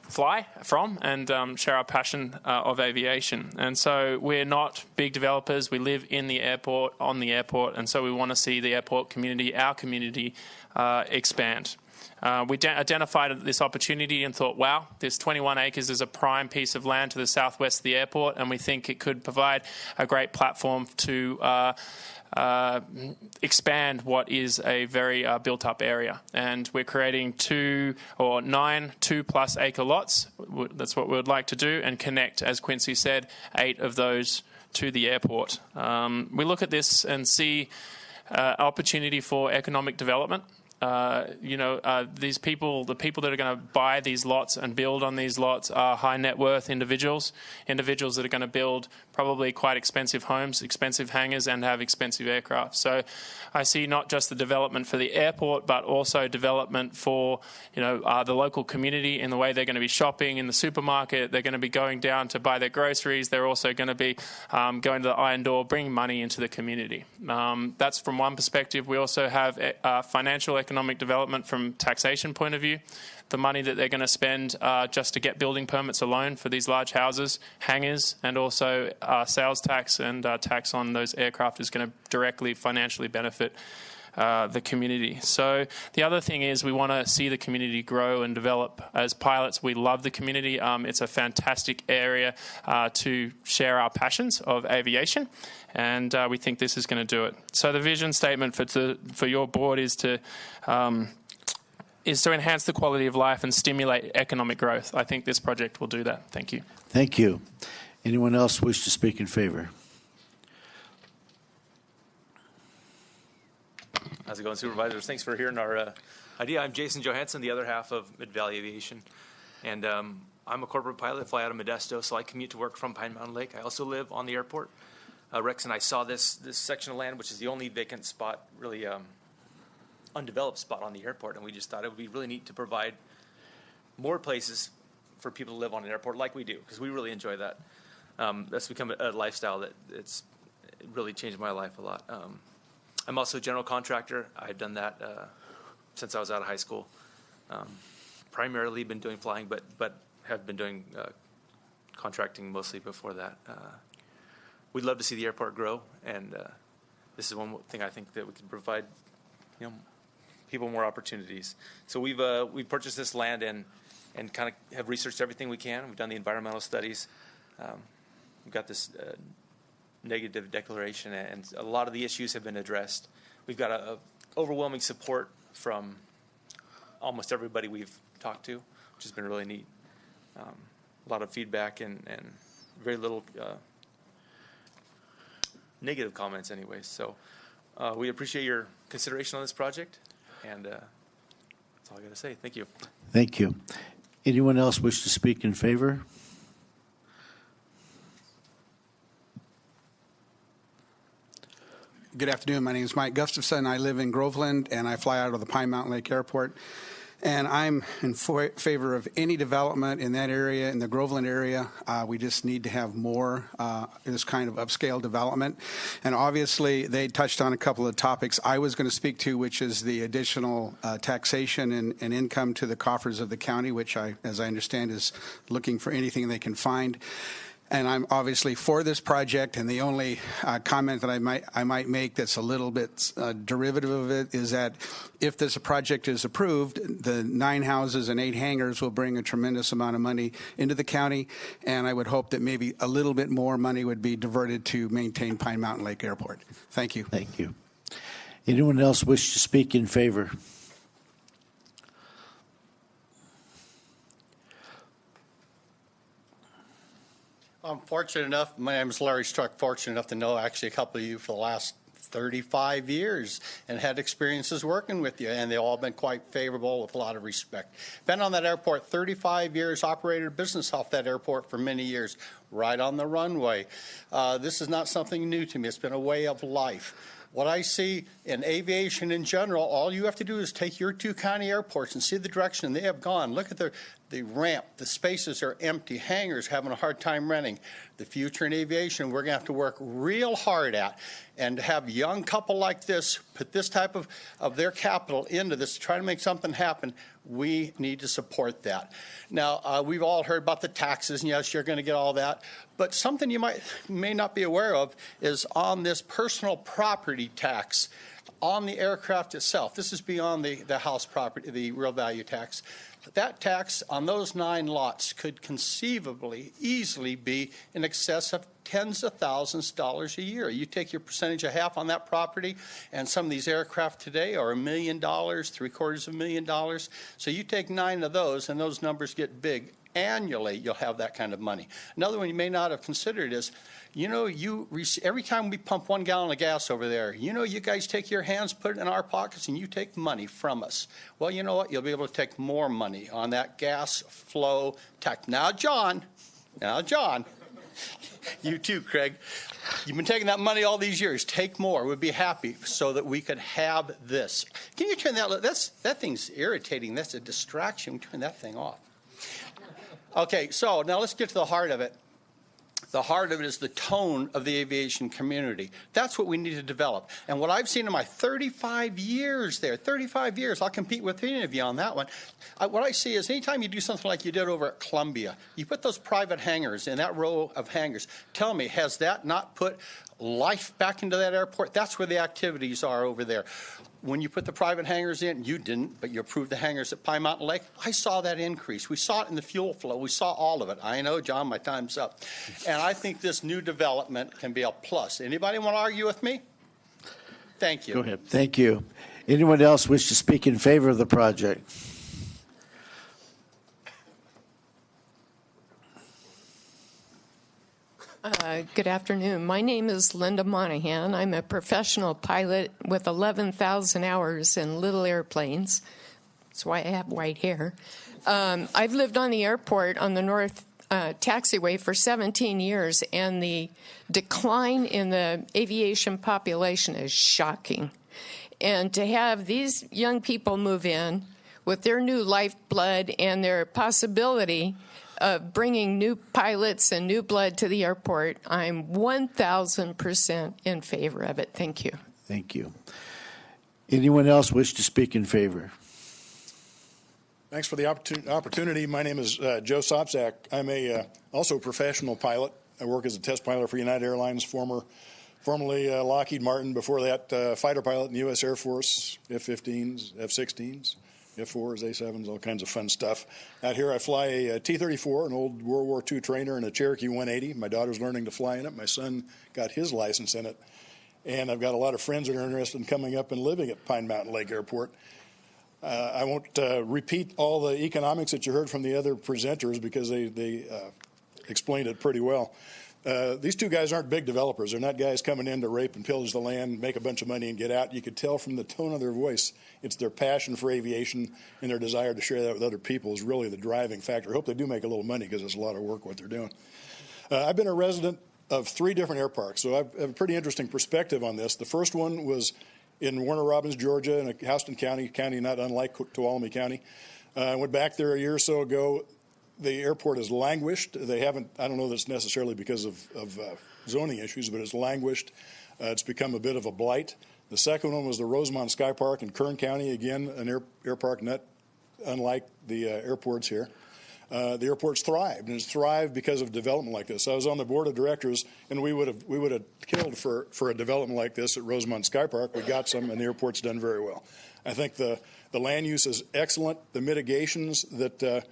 fly from and share our passion of aviation. And so we're not big developers. We live in the airport, on the airport, and so we want to see the airport community, our community, expand. We identified this opportunity and thought, wow, this 21 acres is a prime piece of land to the southwest of the airport, and we think it could provide a great platform to expand what is a very built-up area. And we're creating 9 2+ acre lots. That's what we would like to do, and connect, as Quincy said, 8 of those to the airport. We look at this and see opportunity for economic development. These people, the people that are going to buy these lots and build on these lots are high net worth individuals that are going to build probably quite expensive homes, expensive hangars, and have expensive aircraft. So I see not just the development for the airport, but also development for the local community in the way they're going to be shopping in the supermarket. They're going to be going down to buy their groceries. They're also going to be going to the iron door, bringing money into the community. That's from one perspective. We also have financial economic development from taxation point of view. The money that they're going to spend just to get building permits alone for these large houses, hangars, and also sales tax and tax on those aircraft is going to directly financially benefit the community. So the other thing is we want to see the community grow and develop. As pilots, we love the community. It's a fantastic area to share our passions of aviation, and we think this is going to do it. So the vision statement for your board is to enhance the quality of life and stimulate economic growth. I think this project will do that. Thank you. Thank you. Anyone else wish to speak in favor? How's it going, Supervisors? Thanks for hearing our idea. I'm Jason Johansson, the other half of Mid-Valley Aviation, and I'm a corporate pilot, fly out of Modesto, so I commute to work from Pine Mountain Lake. I also live on the airport. Rex and I saw this section of land, which is the only vacant spot, really undeveloped spot on the airport, and we just thought it would be really neat to provide more places for people to live on an airport like we do, because we really enjoy that. That's become a lifestyle that it really changed my life a lot. I'm also a general contractor. I've done that since I was out of high school. Primarily been doing flying, but have been doing contracting mostly before that. we'd love to see the airport grow, and this is one thing I think that we can provide, people more opportunities. So we've purchased this land and kind of have researched everything we can. We've done the environmental studies. We've got this negative declaration, and a lot of the issues have been addressed. We've got a overwhelming support from almost everybody we've talked to, which has been really neat. A lot of feedback and very little negative comments anyways. So we appreciate your consideration on this project, and that's all I got to say. Thank you. Thank you. Anyone else wish to speak in favor? Good afternoon. My name is Mike Gustafson. I live in Groveland, and I fly out of the Pine Mountain Lake Airport. And I'm in favor of any development in that area, in the Groveland area. We just need to have more this kind of upscale development. And obviously, they touched on a couple of topics I was going to speak to, which is the additional taxation and income to the coffers of the county, which, as I understand, is looking for anything they can find. And I'm obviously for this project, and the only comment that I might make that's a little bit derivative of it is that if this project is approved, the 9 houses and 8 hangars will bring a tremendous amount of money into the county, and I would hope that maybe a little bit more money would be diverted to maintain Pine Mountain Lake Airport. Thank you. Thank you. Anyone else wish to speak in favor? I'm fortunate enough, my name is Larry Struck, fortunate enough to know actually a couple of you for the last 35 years and had experiences working with you, and they've all been quite favorable with a lot of respect. Been on that airport 35 years, operated a business off that airport for many years, right on the runway. This is not something new to me. It's been a way of life. What I see in aviation in general, all you have to do is take your 2 county airports and see the direction they have gone. Look at the ramp. The spaces are empty. Hangars having a hard time renting. The future in aviation we're going to have to work real hard at. And to have a young couple like this put this type of their capital into this to try to make something happen, we need to support that. Now, we've all heard about the taxes, and yes, you're going to get all that. But something you may not be aware of is on this personal property tax on the aircraft itself. This is beyond the house property, the real value tax. That tax on those 9 lots could conceivably, easily be in excess of tens of thousands of dollars a year. You take your percentage of half on that property, and some of these aircraft today are $1 million, $750,000. So you take 9 of those, and those numbers get big. Annually, you'll have that kind of money. Another one you may not have considered is, every time we pump 1 gallon of gas over there, you guys take your hands, put it in our pockets, and you take money from us. Well, you know what? You'll be able to take more money on that gas flow tax. Now, John, you too, Craig. You've been taking that money all these years. Take more. We'd be happy so that we could have this. Can you turn that? That thing's irritating. That's a distraction. Turn that thing off. Okay, so now let's get to the heart of it. The heart of it is the tone of the aviation community. That's what we need to develop. And what I've seen in my 35 years there, 35 years, I'll compete with any of you on that one. What I see is anytime you do something like you did over at Columbia, you put those private hangars in that row of hangars. Tell me, has that not put life back into that airport? That's where the activities are over there. When you put the private hangars in, you didn't, but you approved the hangars at Pine Mountain Lake. I saw that increase. We saw it in the fuel flow. We saw all of it. I know, John, my time's up. And I think this new development can be a plus. Anybody want to argue with me? Thank you. Go ahead. Thank you. Anyone else wish to speak in favor of the project? Good afternoon. My name is Linda Monahan. I'm a professional pilot with 11,000 hours in little airplanes. That's why I have white hair. I've lived on the airport on the North Taxiway for 17 years, and the decline in the aviation population is shocking. And to have these young people move in with their new lifeblood and their possibility of bringing new pilots and new blood to the airport, I'm 1,000% in favor of it. Thank you. Thank you. Anyone else wish to speak in favor? Thanks for the opportunity. My name is Joe Sopczak. I'm also a professional pilot. I work as a test pilot for United Airlines, formerly Lockheed Martin. Before that, fighter pilot in the U.S. Air Force, F-15s, F-16s, F-4s, A-7s, all kinds of fun stuff. Out here, I fly a T-34, an old World War II trainer, and a Cherokee 180. My daughter's learning to fly in it. My son got his license in it. And I've got a lot of friends that are interested in coming up and living at Pine Mountain Lake Airport. I won't repeat all the economics that you heard from the other presenters because they explained it pretty well. These two guys aren't big developers. They're not guys coming in to rape and pillage the land, make a bunch of money, and get out. You could tell from the tone of their voice, it's their passion for aviation and their desire to share that with other people is really the driving factor. I hope they do make a little money because it's a lot of work what they're doing. I've been a resident of 3 different air parks, so I have a pretty interesting perspective on this. The first one was in Warner Robins, Georgia, in Houston County not unlike Tuolumne County. I went back there a year or so ago. The airport has languished. They haven't, I don't know that it's necessarily because of zoning issues, but it's languished. It's become a bit of a blight. The second one was the Rosemont Sky Park in Kern County, again, an air park not unlike the airports here. The airport's thrived, and it's thrived because of development like this. I was on the board of directors, and we would have killed for a development like this at Rosemont Sky Park. We got some, and the airport's done very well. I think the land use is excellent. The mitigations that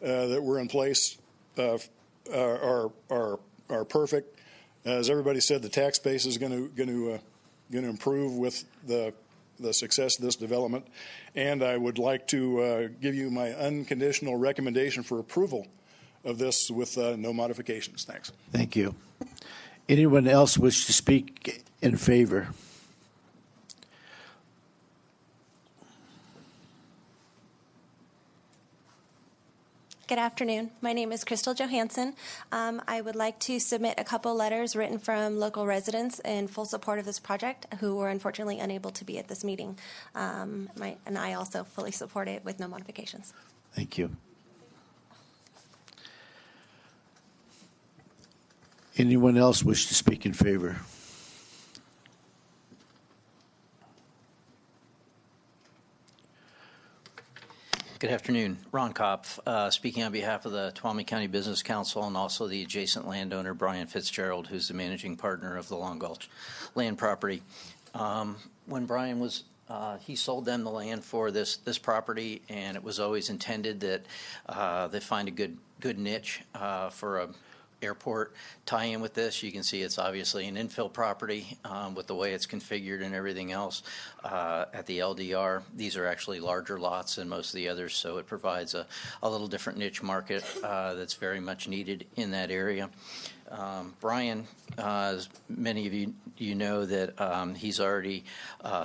were in place are perfect. As everybody said, the tax base is going to improve with the success of this development. And I would like to give you my unconditional recommendation for approval of this with no modifications. Thanks. Thank you. Anyone else wish to speak in favor? Good afternoon. My name is Crystal Johansson. I would like to submit a couple letters written from local residents in full support of this project who were unfortunately unable to be at this meeting. And I also fully support it with no modifications. Thank you. Anyone else wish to speak in favor? Good afternoon. Ron Kopf, speaking on behalf of the Tuolumne County Business Council and also the adjacent landowner, Brian Fitzgerald, who's the managing partner of the Long Gulch land property. When Brian was, he sold them the land for this property, and it was always intended that they find a good niche for a airport tie-in with this. You can see it's obviously an infill property with the way it's configured and everything else. At the LDR, these are actually larger lots than most of the others, so it provides a little different niche market that's very much needed in that area. Brian, as many of you know, that he's already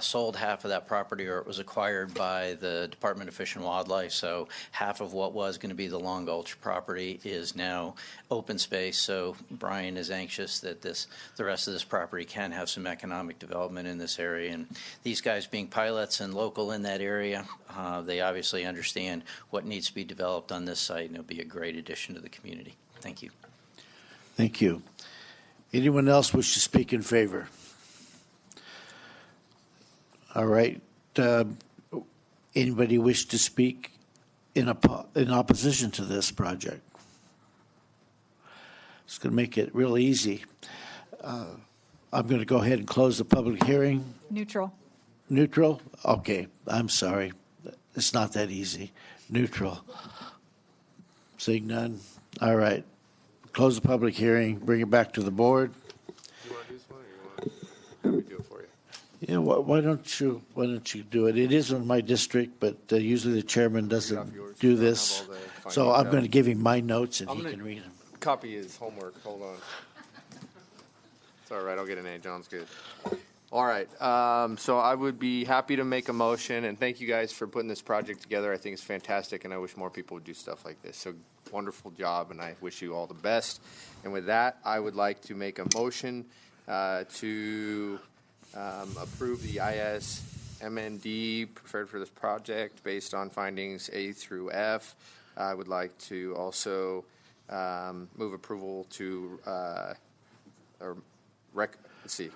sold half of that property, or it was acquired by the Department of Fish and Wildlife. So half of what was going to be the Long Gulch property is now open space. So Brian is anxious that the rest of this property can have some economic development in this area. And these guys being pilots and local in that area, they obviously understand what needs to be developed on this site, and it'll be a great addition to the community. Thank you. Thank you. Anyone else wish to speak in favor? All right. Anybody wish to speak in opposition to this project? It's going to make it real easy. I'm going to go ahead and close the public hearing. Neutral. Neutral? Okay. I'm sorry. It's not that easy. Neutral. Seeing none. All right. Close the public hearing, bring it back to the board. You want to do this one, or you want me to do it for you? Yeah, why don't you do it? It is in my district, but usually the chairman doesn't do this. So I'm going to give him my notes and he can read them. Copy his homework. Hold on. It's all right. I'll get an A. John's good. All right. So I would be happy to make a motion, and thank you guys for putting this project together. I think it's fantastic, and I wish more people would do stuff like this. So wonderful job, and I wish you all the best. And with that, I would like to make a motion to approve the ISMND prepared for this project based on findings A through F. I would like to also move approval to let's see.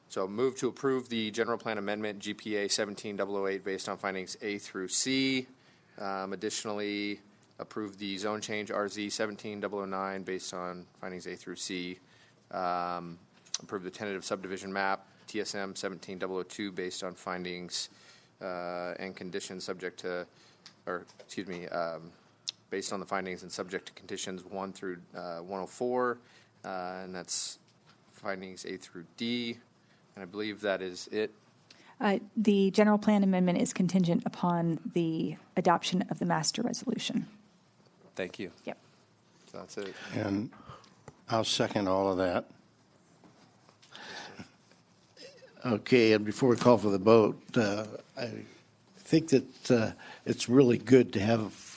So move to approve the general plan amendment GPA 17008 based on findings A through C. Additionally, approve the zone change RZ 17009 based on findings A through C. Approve the tentative subdivision map TSM 17002 based on findings and conditions subject to, or excuse me, based on the findings and subject to conditions 1 through 104, and that's findings A through D, and I believe that is it. The general plan amendment is contingent upon the adoption of the master resolution. Thank you. Yep. So that's it. And I'll second all of that. Okay, and before we call for the vote, I think that it's really good to have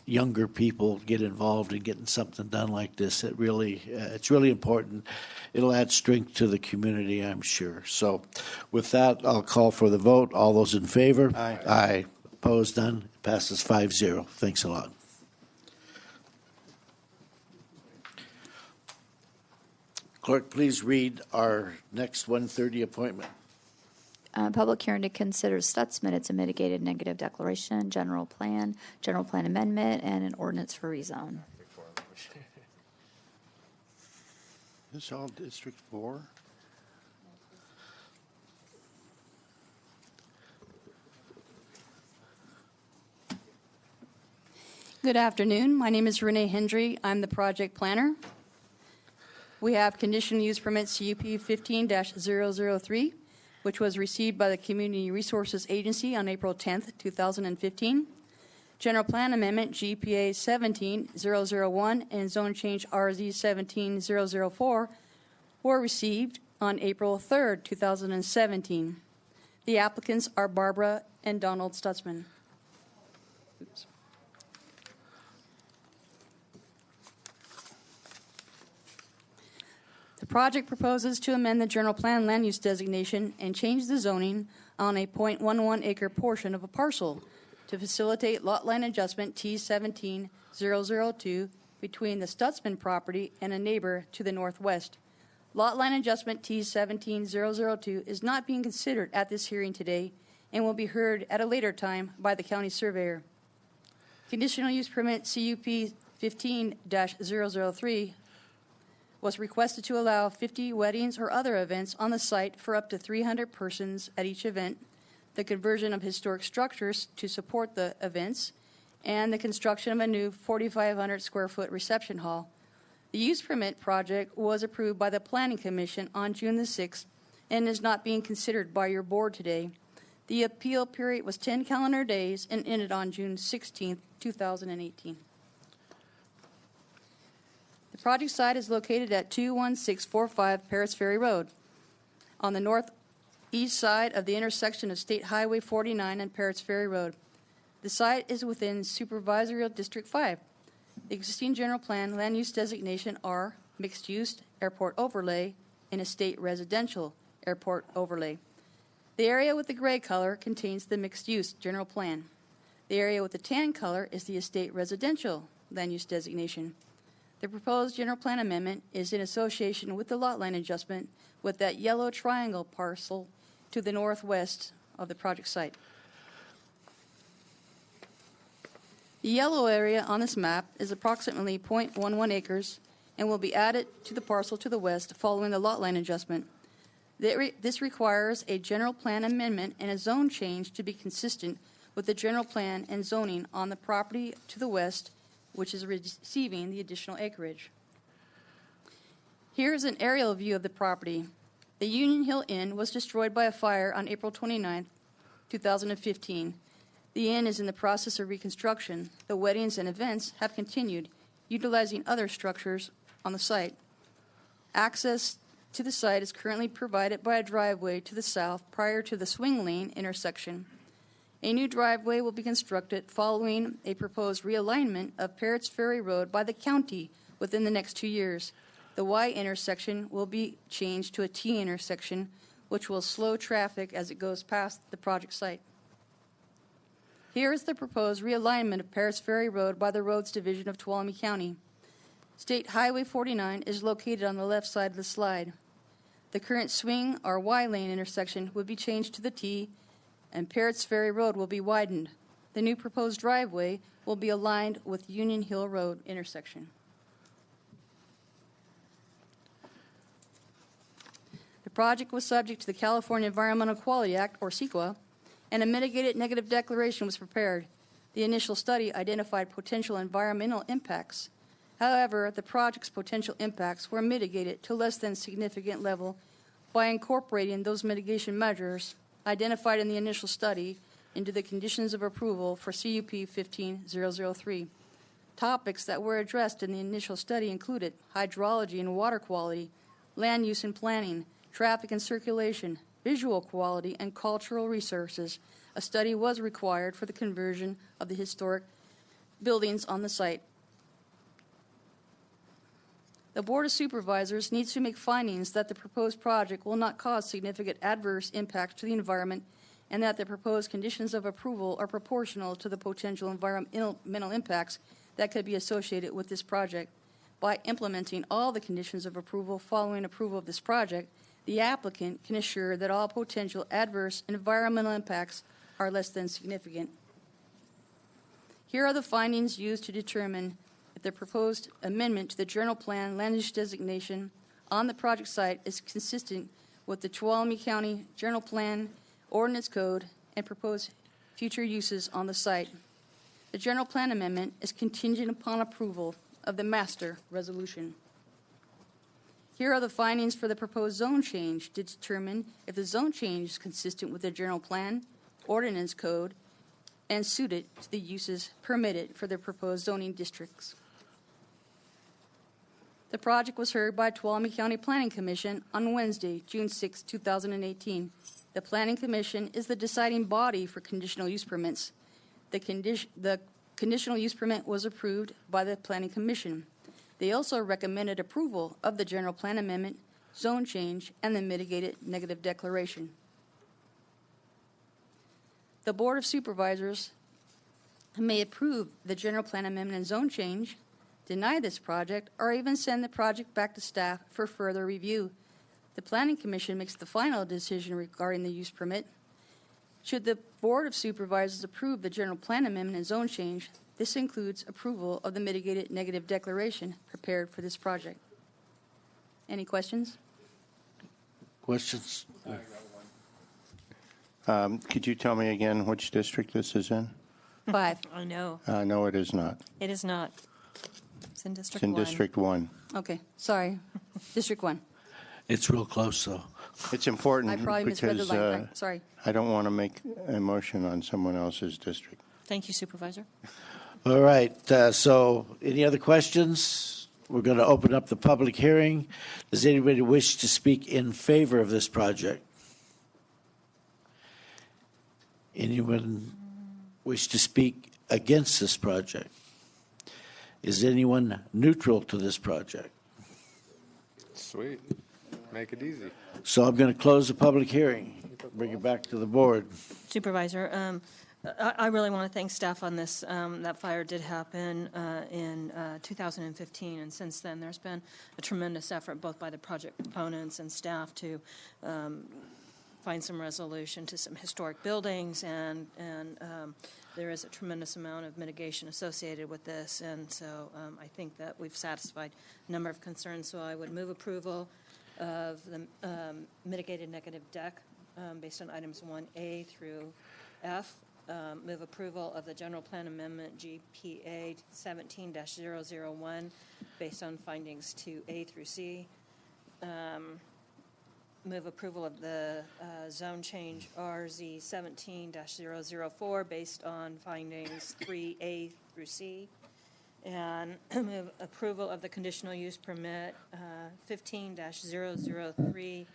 younger people get involved in getting something done like this. It's really important. It'll add strength to the community, I'm sure. So with that, I'll call for the vote. All those in favor? Aye. Aye. Opposed? None. Passes 5-0. Thanks a lot. Clerk, please read our next 1:30 appointment. Public hearing to consider Stutzman. It's a mitigated negative declaration, general plan amendment, and an ordinance for rezone. This all District 4? Good afternoon. My name is Renee Hendry. I'm the project planner. We have conditional use permit CUP 15-003, which was received by the Community Resources Agency on April 10th, 2015. General Plan Amendment GPA 17001 and Zone Change RZ 17004 were received on April 3rd, 2017. The applicants are Barbara and Donald Stutzman. Oops. The project proposes to amend the general plan land use designation and change the zoning on a 0.11 acre portion of a parcel to facilitate lot line adjustment T17002 between the Stutzman property and a neighbor to the northwest. Lot line adjustment T17002 is not being considered at this hearing today and will be heard at a later time by the county surveyor. Conditional use permit CUP 15-003 was requested to allow 50 weddings or other events on the site for up to 300 persons at each event, the conversion of historic structures to support the events, and the construction of a new 4,500 square foot reception hall. The use permit project was approved by the Planning Commission on June the 6th and is not being considered by your board today. The appeal period was 10 calendar days and ended on June 16th, 2018. The project site is located at 21645 Paris Ferry Road on the northeast side of the intersection of State Highway 49 and Paris Ferry Road. The site is within Supervisory District 5. The existing general plan land use designation are mixed use, airport overlay, and estate residential, airport overlay. The area with the gray color contains the mixed use general plan. The area with the tan color is the estate residential land use designation. The proposed general plan amendment is in association with the lot line adjustment with that yellow triangle parcel to the northwest of the project site. The yellow area on this map is approximately 0.11 acres and will be added to the parcel to the west following the lot line adjustment. This requires a general plan amendment and a zone change to be consistent with the general plan and zoning on the property to the west, which is receiving the additional acreage. Here is an aerial view of the property. The Union Hill Inn was destroyed by a fire on April 29, 2015. The inn is in the process of reconstruction. The weddings and events have continued, utilizing other structures on the site. Access to the site is currently provided by a driveway to the south prior to the swing lane intersection. A new driveway will be constructed following a proposed realignment of Parrots Ferry Road by the county within the next 2 years. The Y intersection will be changed to a T intersection, which will slow traffic as it goes past the project site. Here is the proposed realignment of Parrots Ferry Road by the Roads Division of Tuolumne County. State Highway 49 is located on the left side of the slide. The current swing or Y lane intersection would be changed to the T, and Parrots Ferry Road will be widened. the new proposed driveway will be aligned with Union Hill Road intersection. The project was subject to the California Environmental Quality Act, or CEQA, and a mitigated negative declaration was prepared. The initial study identified potential environmental impacts. However, the project's potential impacts were mitigated to less than significant level by incorporating those mitigation measures identified in the initial study into the conditions of approval for CUP 15003. Topics that were addressed in the initial study included hydrology and water quality, land use and planning, traffic and circulation, visual quality, and cultural resources. A study was required for the conversion of the historic buildings on the site. The Board of Supervisors needs to make findings that the proposed project will not cause significant adverse impacts to the environment and that the proposed conditions of approval are proportional to the potential environmental impacts that could be associated with this project. By implementing all the conditions of approval following approval of this project, the applicant can assure that all potential adverse environmental impacts are less than significant. Here are the findings used to determine if the proposed amendment to the general plan land use designation on the project site is consistent with the Tuolumne County General Plan, Ordinance Code, and proposed future uses on the site. The general plan amendment is contingent upon approval of the master resolution. Here are the findings for the proposed zone change to determine if the zone change is consistent with the general plan, ordinance code, and suited to the uses permitted for the proposed zoning districts. The project was heard by Tuolumne County Planning Commission on Wednesday, June 6, 2018. The Planning Commission is the deciding body for conditional use permits. The conditional use permit was approved by the Planning Commission. They also recommended approval of the general plan amendment, zone change, and the mitigated negative declaration. The Board of Supervisors may approve the general plan amendment and zone change, deny this project, or even send the project back to staff for further review. The Planning Commission makes the final decision regarding the use permit. Should the Board of Supervisors approve the general plan amendment and zone change, this includes approval of the mitigated negative declaration prepared for this project. Any questions? Questions? Could you tell me again which district this is in? 5. I know. No, it is not. It is not. It's in It's District in 1. District 1. Okay, sorry. District 1. It's real close, though. It's important I probably misread the because line. Sorry. I don't want to make a motion on someone else's district. Thank you, Supervisor. All right, so any other questions? We're going to open up the public hearing. Does anybody wish to speak in favor of this project? Anyone wish to speak against this project? Is anyone neutral to this project? Sweet. Make it easy. So I'm going to close the public hearing, bring it back to the board. Supervisor, I really want to thank staff on this. That fire did happen in 2015, and since then there's been a tremendous effort both by the project components and staff to find some resolution to some historic buildings, and there is a tremendous amount of mitigation associated with this, and so I think that we've satisfied a number of concerns, so I would move approval of the mitigated negative deck based on items 1A through F. Move approval of the general plan amendment GPA 17-001 based on findings 2A through C. Move approval of the zone change RZ 17-004 based on findings 3A through C. And move approval of the conditional use permit 15-003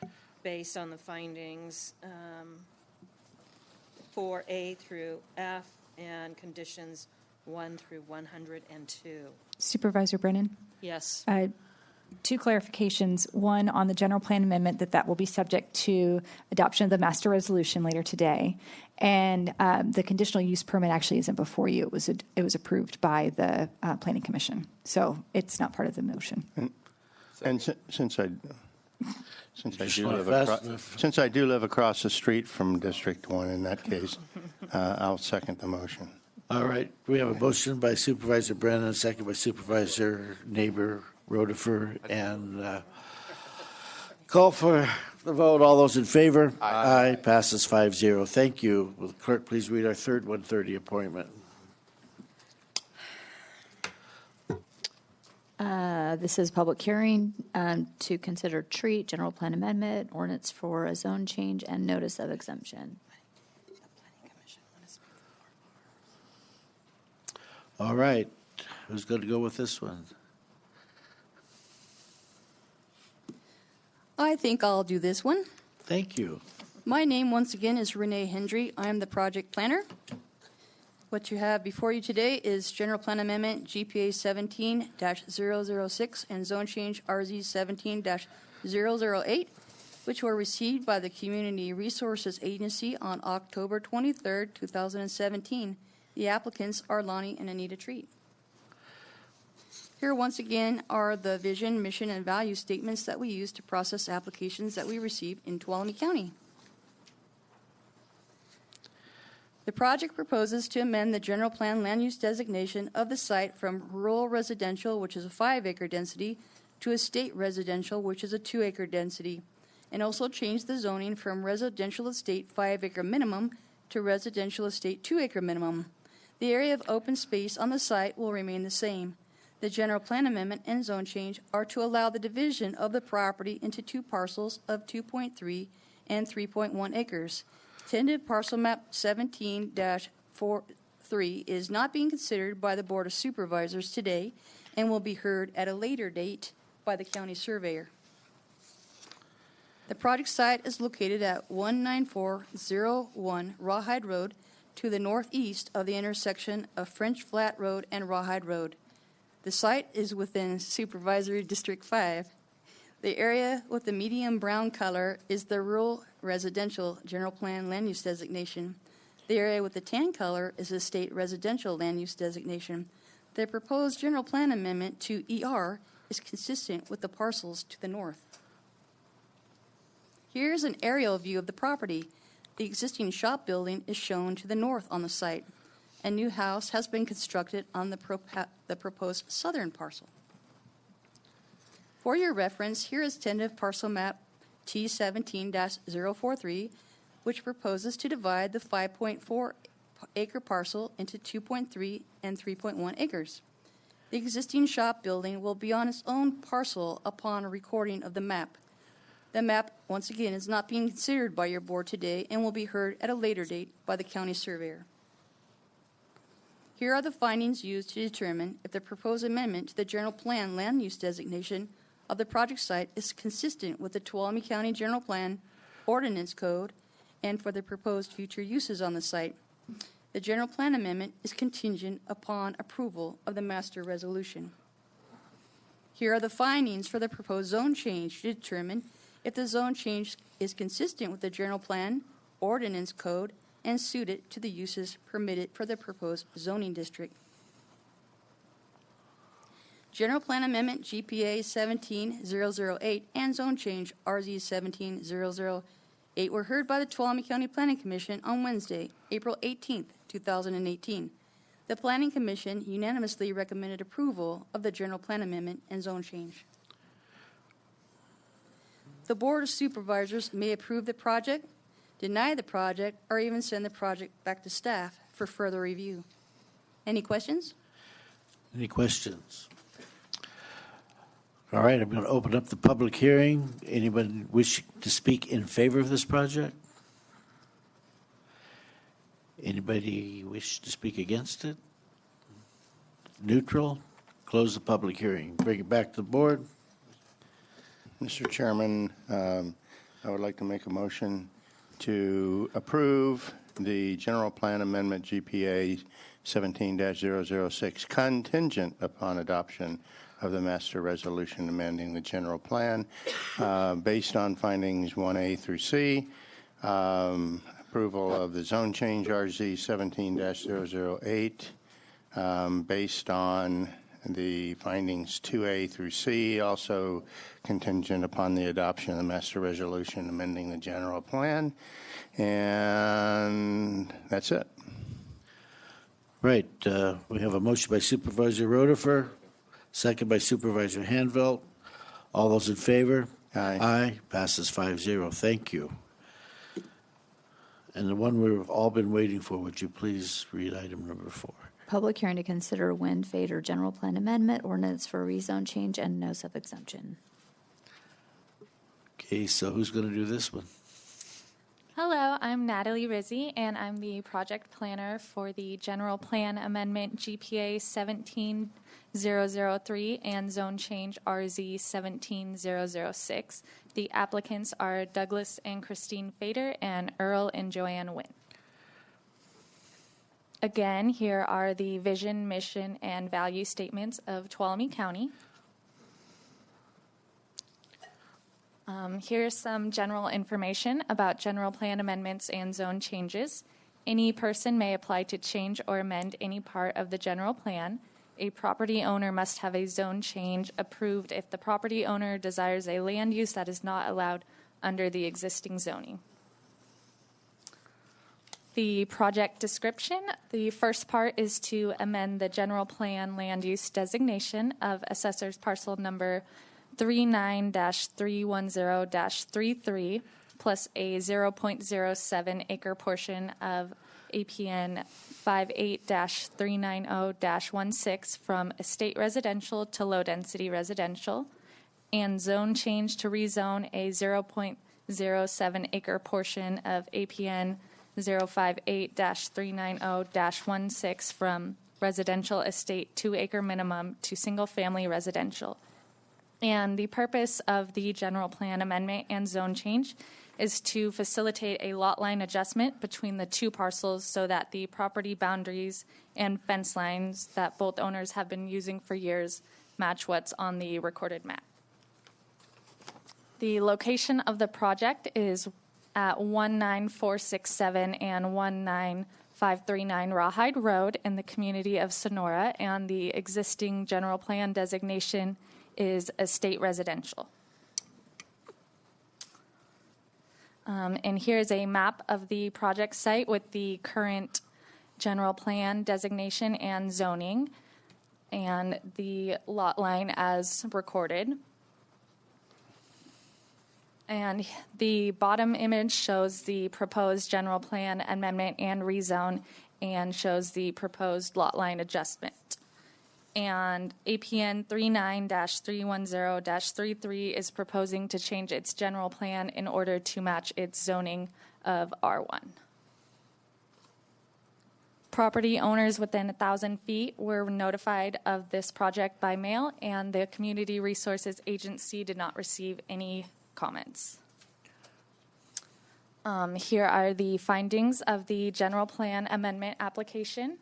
based on the findings 4A through F and conditions 1 through 102. Supervisor Brennan? Yes. 2 clarifications. One, on the general plan amendment, that will be subject to adoption of the master resolution later today. And the conditional use permit actually isn't before you. It was approved by the Planning Commission. So it's not part of the motion. And since I do live across the street from District 1, in that case, I'll second the motion. All right, we have a motion by Supervisor Brennan, a second by Supervisor Neighbor Rotifer, and call for the vote. All those in favor? Aye. Passes 5-0. Thank you. Will the clerk please read our third 1:30 appointment? This is public hearing to consider treat, general plan amendment, ordinance for a zone change, and notice of exemption. All right, who's going to go with this one? I think I'll do this one. Thank you. My name, once again, is Renee Hendry. I am the project planner. What you have before you today is General Plan Amendment GPA 17-006 and Zone Change RZ 17-008, which were received by the Community Resources Agency on October 23, 2017. The applicants are Lonnie and Anita Treat. Here, once again, are the vision, mission, and value statements that we use to process applications that we receive in Tuolumne County. The project proposes to amend the general plan land use designation of the site from rural residential, which is a 5-acre density, to estate residential, which is a 2-acre density, and also change the zoning from residential estate 5-acre minimum to residential estate 2-acre minimum. The area of open space on the site will remain the same. The general plan amendment and zone change are to allow the division of the property into 2 parcels of 2.3 and 3.1 acres. Tentative parcel map 17-43 is not being considered by the Board of Supervisors today and will be heard at a later date by the county surveyor. The project site is located at 19401 Rawhide Road to the northeast of the intersection of French Flat Road and Rawhide Road. The site is within Supervisory District 5. The area with the medium brown color is the rural residential general plan land use designation. The area with the tan color is the state residential land use designation. The proposed general plan amendment to ER is consistent with the parcels to the north. Here's an aerial view of the property. The existing shop building is shown to the north on the site. A new house has been constructed on the proposed southern parcel. For your reference, here is tentative parcel map T17-043, which proposes to divide the 5.4-acre parcel into 2.3 and 3.1 acres. The existing shop building will be on its own parcel upon a recording of the map. The map, once again, is not being considered by your board today and will be heard at a later date by the county surveyor. Here are the findings used to determine if the proposed amendment to the general plan land use designation of the project site is consistent with the Tuolumne County General Plan Ordinance Code and for the proposed future uses on the site. The general plan amendment is contingent upon approval of the master resolution. Here are the findings for the proposed zone change to determine if the zone change is consistent with the general plan ordinance code and suited to the uses permitted for the proposed zoning district. General Plan Amendment GPA 17008 and Zone Change RZ 17008 were heard by the Tuolumne County Planning Commission on Wednesday, April 18, 2018. The Planning Commission unanimously recommended approval of the General Plan Amendment and Zone Change. The Board of Supervisors may approve the project, deny the project, or even send the project back to staff for further review. Any questions? Any questions? All right, I'm going to open up the public hearing. Anyone wish to speak in favor of this project? Anybody wish to speak against it? Neutral? Close the public hearing. Bring it back to the board. Mr. Chairman, I would like to make a motion to approve the General Plan Amendment GPA 17-006 contingent upon adoption of the Master Resolution amending the General Plan based on findings 1A through C, approval of the Zone Change RZ 17-008 based on the findings 2A through C, also contingent upon the adoption of the Master Resolution amending the General Plan. And that's it. Right, we have a motion by Supervisor Rotifer, second by Supervisor Hanvelt. All those in favor? Aye. Aye, passes 5-0. Thank you. And the one we've all been waiting for, would you please read item number 4? Public hearing to consider wind, fade, or general plan amendment, ordinance for rezone change and no sub-exemption. Okay, so who's going to do this one? Hello, I'm Natalie Rizzi, and I'm the project planner for the General Plan Amendment GPA 17003 and Zone Change RZ 17006. The applicants are Douglas and Christine Fader and Earl and Joanne Wynn. Again, here are the vision, mission, and value statements of Tuolumne County. Here's some general information about general plan amendments and zone changes. Any person may apply to change or amend any part of the general plan. A property owner must have a zone change approved if the property owner desires a land use that is not allowed under the existing zoning. The project description, the first part is to amend the general plan land use designation of assessor's parcel number 39-310-33 plus a 0.07 acre portion of APN 58-390-16 from estate residential to low density residential, and zone change to rezone a 0.07 acre portion of APN 058-390-16 from residential estate 2 acre minimum to single family residential. And the purpose of the general plan amendment and zone change is to facilitate a lot line adjustment between the two parcels so that the property boundaries and fence lines that both owners have been using for years match what's on the recorded map. The location of the project is at 19467 and 19539 Rawhide Road in the community of Sonora, and the existing general plan designation is estate residential. And here's a map of the project site with the current general plan designation and zoning, and the lot line as recorded. And the bottom image shows the proposed general plan amendment and rezone and shows the proposed lot line adjustment. And APN 39-310-33 is proposing to change its general plan in order to match its zoning of R1. Property owners within 1,000 feet were notified of this project by mail, and the Community Resources Agency did not receive any comments. Here are the findings of the general plan amendment application.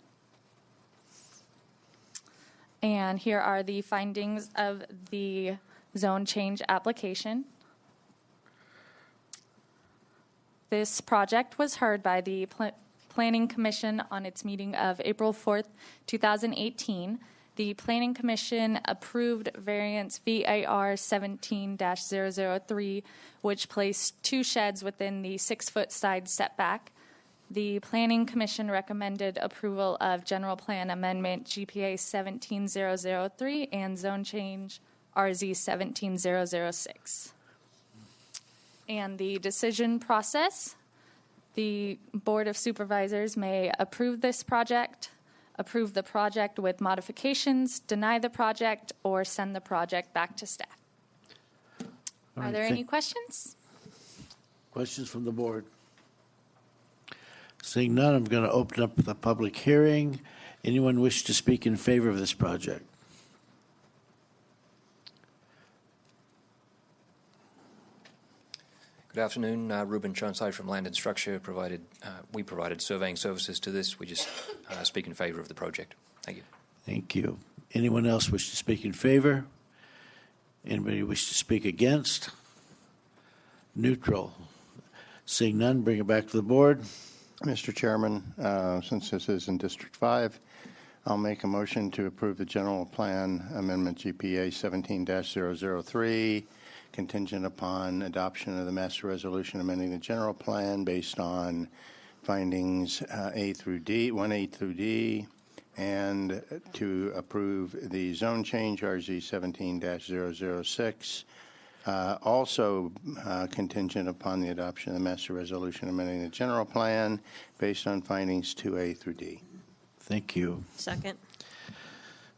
And here are the findings of the zone change application. This project was heard by the Planning Commission on its meeting of April 4th, 2018. The Planning Commission approved variance VAR 17-003, which placed 2 sheds within the 6-foot side setback. The Planning Commission recommended approval of General Plan Amendment GPA 17003 and Zone Change RZ 17006. And the decision process, the Board of Supervisors may approve this project, approve the project with modifications, deny the project, or send the project back to staff. Are there any questions? Questions from the board? Seeing none, I'm going to open up the public hearing. Anyone wish to speak in favor of this project? Good afternoon. Ruben Chonsai from Land and Structure. We provided surveying services to this. We just speak in favor of the project. Thank you. Thank you. Anyone else wish to speak in favor? Anybody wish to speak against? Neutral. Seeing none, bring it back to the board. Mr. Chairman, since this is in District 5, I'll make a motion to approve the General Plan Amendment GPA 17-003, contingent upon adoption of the Master Resolution amending the General Plan based on findings A through D, 1A through D, and to approve the zone change RZ 17-006. Also contingent upon the adoption of the master resolution amending the general plan based on findings 2A through D. Thank you. Second.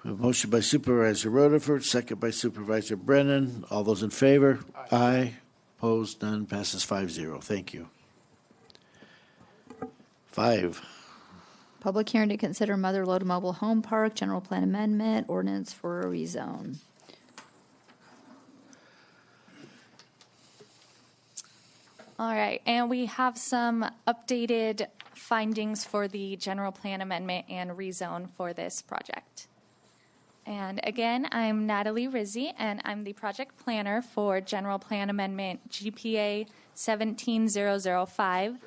We have a motion by Supervisor Rutherford, second by Supervisor Brennan. All those in favor? Aye. Opposed? None. Passes 5-0. Thank you. 5. Public hearing to consider Mother Lode Mobile Home Park General Plan Amendment Ordinance for a rezone. All right, and we have some updated findings for the general plan amendment and rezone for this project. And again, I'm Natalie Rizzi, and I'm the project planner for general plan amendment GPA 17005,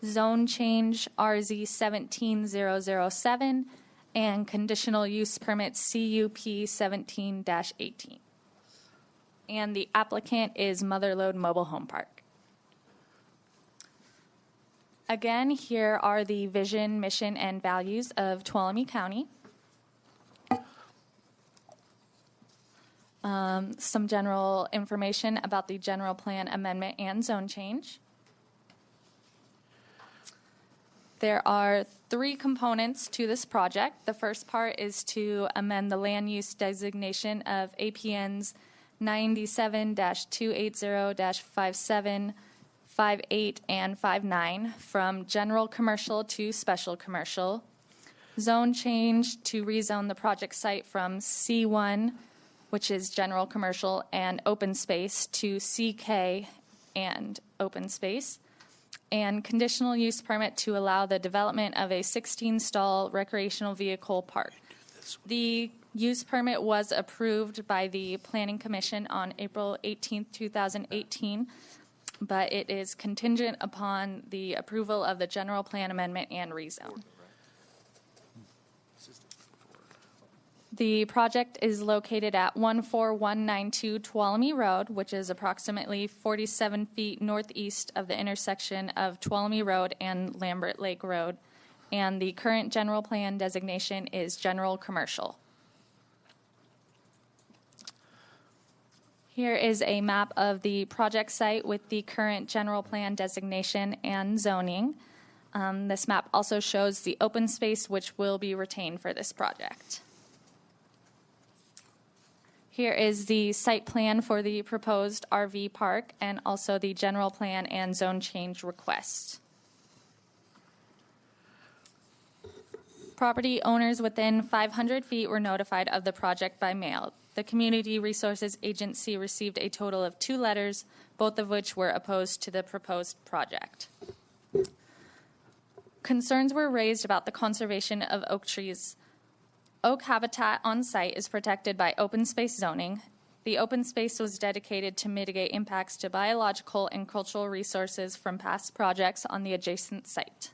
zone change RZ 17007, and conditional use permit CUP 17-18. And the applicant is Mother Lode Mobile Home Park. Again, here are the vision, mission, and values of Tuolumne County. Some general information about the general plan amendment and zone change. There are 3 components to this project. The first part is to amend the land use designation of APNs 97-280-57, 58, and 59 from general commercial to special commercial. Zone change to rezone the project site from C1, which is general commercial and open space, to CK and open space. And conditional use permit to allow the development of a 16-stall recreational vehicle park. The use permit was approved by the Planning Commission on April 18, 2018, but it is contingent upon the approval of the general plan amendment and rezone. The project is located at 14192 Tuolumne Road, which is approximately 47 feet northeast of the intersection of Tuolumne Road and Lambert Lake Road, and the current general plan designation is general commercial. Here is a map of the project site with the current general plan designation and zoning. This map also shows the open space which will be retained for this project. Here is the site plan for the proposed RV park and also the general plan and zone change request. Property owners within 500 feet were notified of the project by mail. The Community Resources Agency received a total of 2 letters, both of which were opposed to the proposed project. Concerns were raised about the conservation of oak trees. Oak habitat on site is protected by open space zoning. The open space was dedicated to mitigate impacts to biological and cultural resources from past projects on the adjacent site.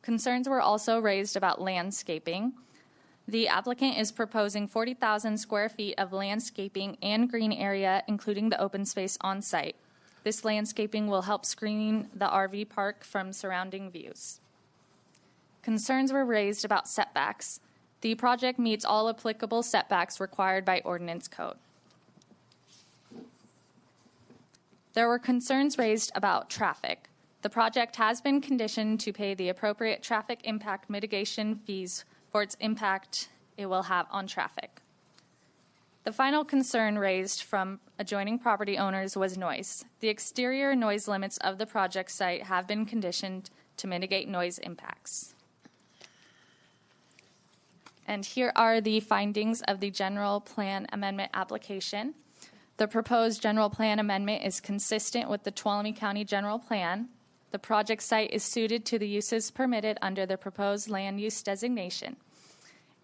Concerns were also raised about landscaping. The applicant is proposing 40,000 square feet of landscaping and green area, including the open space on site. This landscaping will help screen the RV park from surrounding views. Concerns were raised about setbacks. The project meets all applicable setbacks required by ordinance code. There were concerns raised about traffic. The project has been conditioned to pay the appropriate traffic impact mitigation fees for its impact it will have on traffic. The final concern raised from adjoining property owners was noise. The exterior noise limits of the project site have been conditioned to mitigate noise impacts. And here are the findings of the general plan amendment application. The proposed general plan amendment is consistent with the Tuolumne County General Plan. The project site is suited to the uses permitted under the proposed land use designation.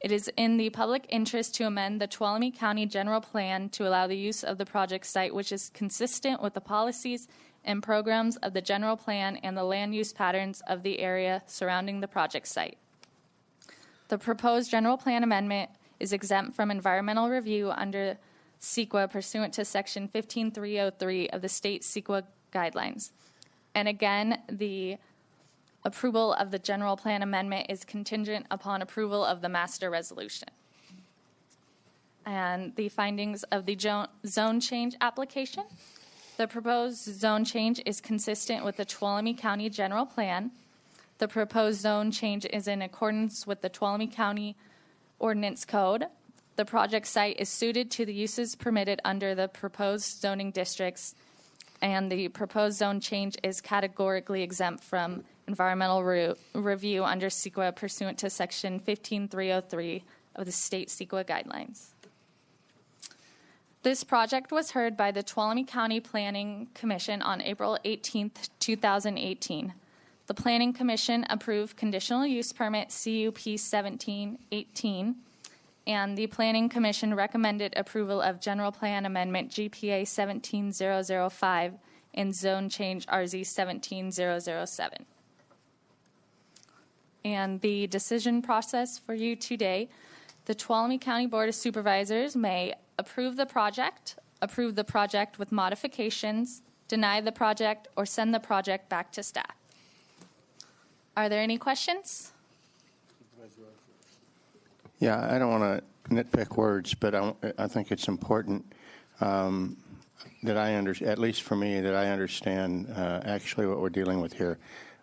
It is in the public interest to amend the Tuolumne County General Plan to allow the use of the project site, which is consistent with the policies and programs of the general plan and the land use patterns of the area surrounding the project site. The proposed general plan amendment is exempt from environmental review under CEQA pursuant to Section 15303 of the state CEQA guidelines. And again, the approval of the general plan amendment is contingent upon approval of the master resolution. And the findings of the zone change application. The proposed zone change is consistent with the Tuolumne County General Plan. The proposed zone change is in accordance with the Tuolumne County Ordinance Code. The project site is suited to the uses permitted under the proposed zoning districts, and the proposed zone change is categorically exempt from environmental review under CEQA pursuant to Section 15303 of the state CEQA guidelines. This project was heard by the Tuolumne County Planning Commission on April 18, 2018. The Planning Commission approved conditional use permit CUP 1718, and the Planning Commission recommended approval of general plan amendment GPA 17005 and zone change RZ 17007. And the decision process for you today, the Tuolumne County Board of Supervisors may approve the project with modifications, deny the project, or send the project back to staff. Are there any questions? Yeah, I don't want to nitpick words, but I think it's important that I understand, at least for me, that I understand actually what we're dealing with here.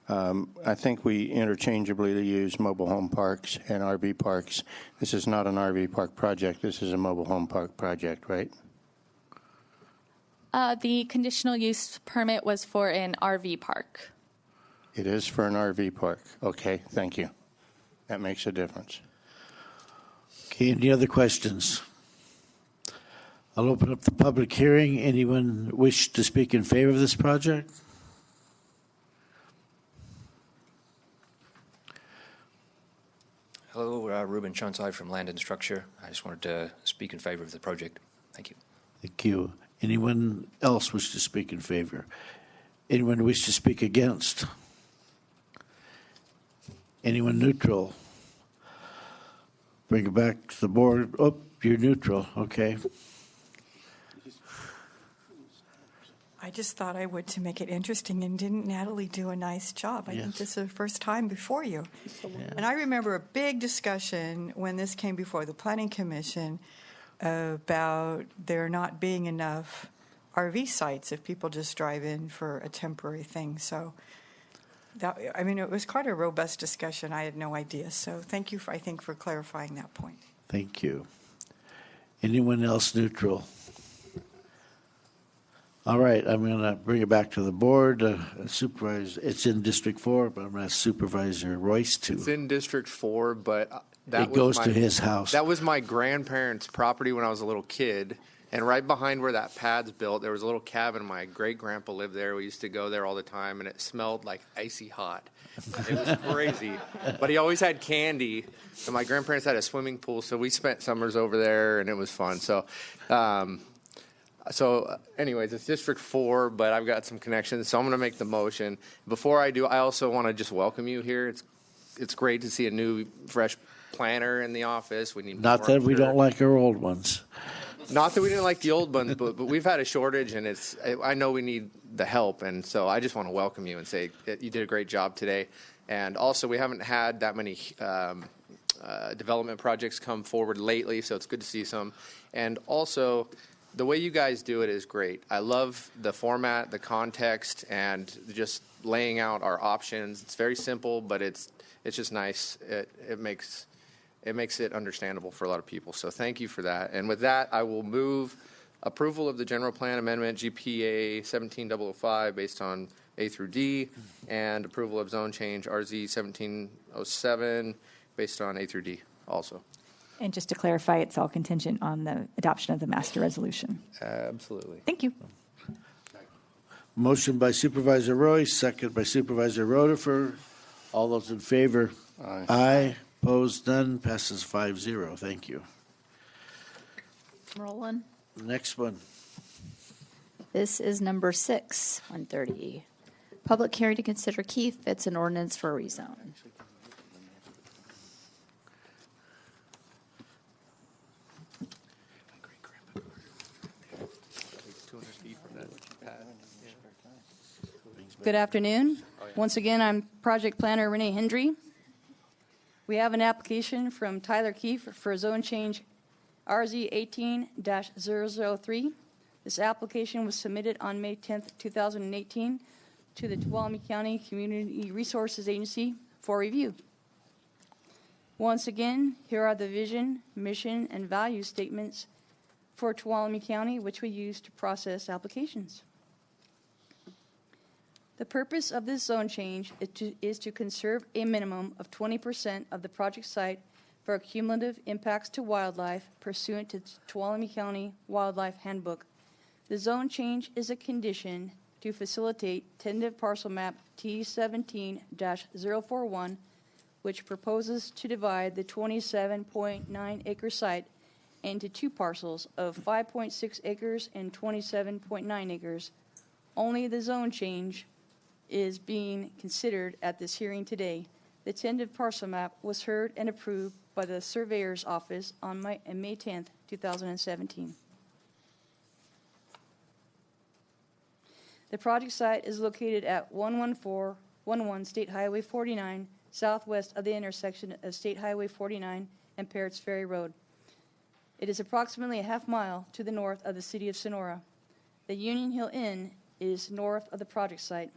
I think we interchangeably use mobile home parks and RV parks. This is not an RV park project. This is a mobile home park project, right? The conditional use permit was for an RV park. It is for an RV park. Okay, thank you. That makes a difference. Okay, any other questions? I'll open up the public hearing. Anyone wish to speak in favor of this project? Hello, Ruben Chonsai from Land and Structure. I just wanted to speak in favor of the project. Thank you. Thank you. Anyone else wish to speak in favor? Anyone wish to speak against? Anyone neutral? Bring it back to the board. Oh, you're neutral. Okay. I just thought I would to make it interesting, and didn't Natalie do a nice job? I think this is the first time before you. And I remember a big discussion when this came before the Planning Commission about there not being enough RV sites if people just drive in for a temporary thing. So, it was quite a robust discussion. I had no idea. So thank you, for clarifying that point. Thank you. Anyone else neutral? All right, I'm going to bring it back to the board. Supervisor, it's in District 4, but I'm going to ask Supervisor Royce to. It's in District 4, but that it goes to his house. That was my grandparents' property when I was a little kid. And right behind where that pad's built, there was a little cabin. My great-grandpa lived there. We used to go there all the time, and it smelled like icy hot. It was crazy. But he always had candy, and my grandparents had a swimming pool, so we spent summers over there, and it was fun. So, anyways, it's District 4, but I've got some connections, so I'm going to make the motion. Before I do, I also want to just welcome you here. It's great to see a new, fresh planner in the office. We need Not more, that we don't like our old ones. Not that we didn't like the old ones, but we've had a shortage, and I know we need the help, and so I just want to welcome you and say you did a great job today. And also, we haven't had that many development projects come forward lately, so it's good to see some. And also, the way you guys do it is great. I love the format, the context, and just laying out our options. It's very simple, but it's just nice. It makes it understandable for a lot of people. So thank you for that. And with that, I will move approval of the general plan amendment GPA 17005 based on A through D, and approval of zone change RZ 1707 based on A through D also. And just to clarify, it's all contingent on the adoption of the master resolution. Absolutely. Thank you. Motion by Supervisor Royce, second by Supervisor Roedifer. All those in favor? Aye. Aye. Opposed? None. Passes 5-0. Thank you. Rolling. Next one. This is number 6, 130. Public hearing to consider Keith Fitz an ordinance for a rezone. Good afternoon. Oh, yeah. Once again, I'm project planner Renee Hendry. We have an application from Tyler Keefe for a zone change RZ 18-003. This application was submitted on May 10th, 2018 to the Tuolumne County Community Resources Agency for review. Once again, here are the vision, mission, and value statements for Tuolumne County, which we use to process applications. The purpose of this zone change is to conserve a minimum of 20% of the project site for cumulative impacts to wildlife pursuant to Tuolumne County Wildlife Handbook. The zone change is a condition to facilitate tentative parcel map T17-041, which proposes to divide the 27.9 acre site into two parcels of 5.6 acres and 27.9 acres. Only the zone change is being considered at this hearing today. The tentative parcel map was heard and approved by the Surveyor's Office on May 10th, 2017. The project site is located at 11411 State Highway 49, southwest of the intersection of State Highway 49 and Parrots Ferry Road. It is approximately a half mile to the north of the city of Sonora. The Union Hill Inn is north of the project site.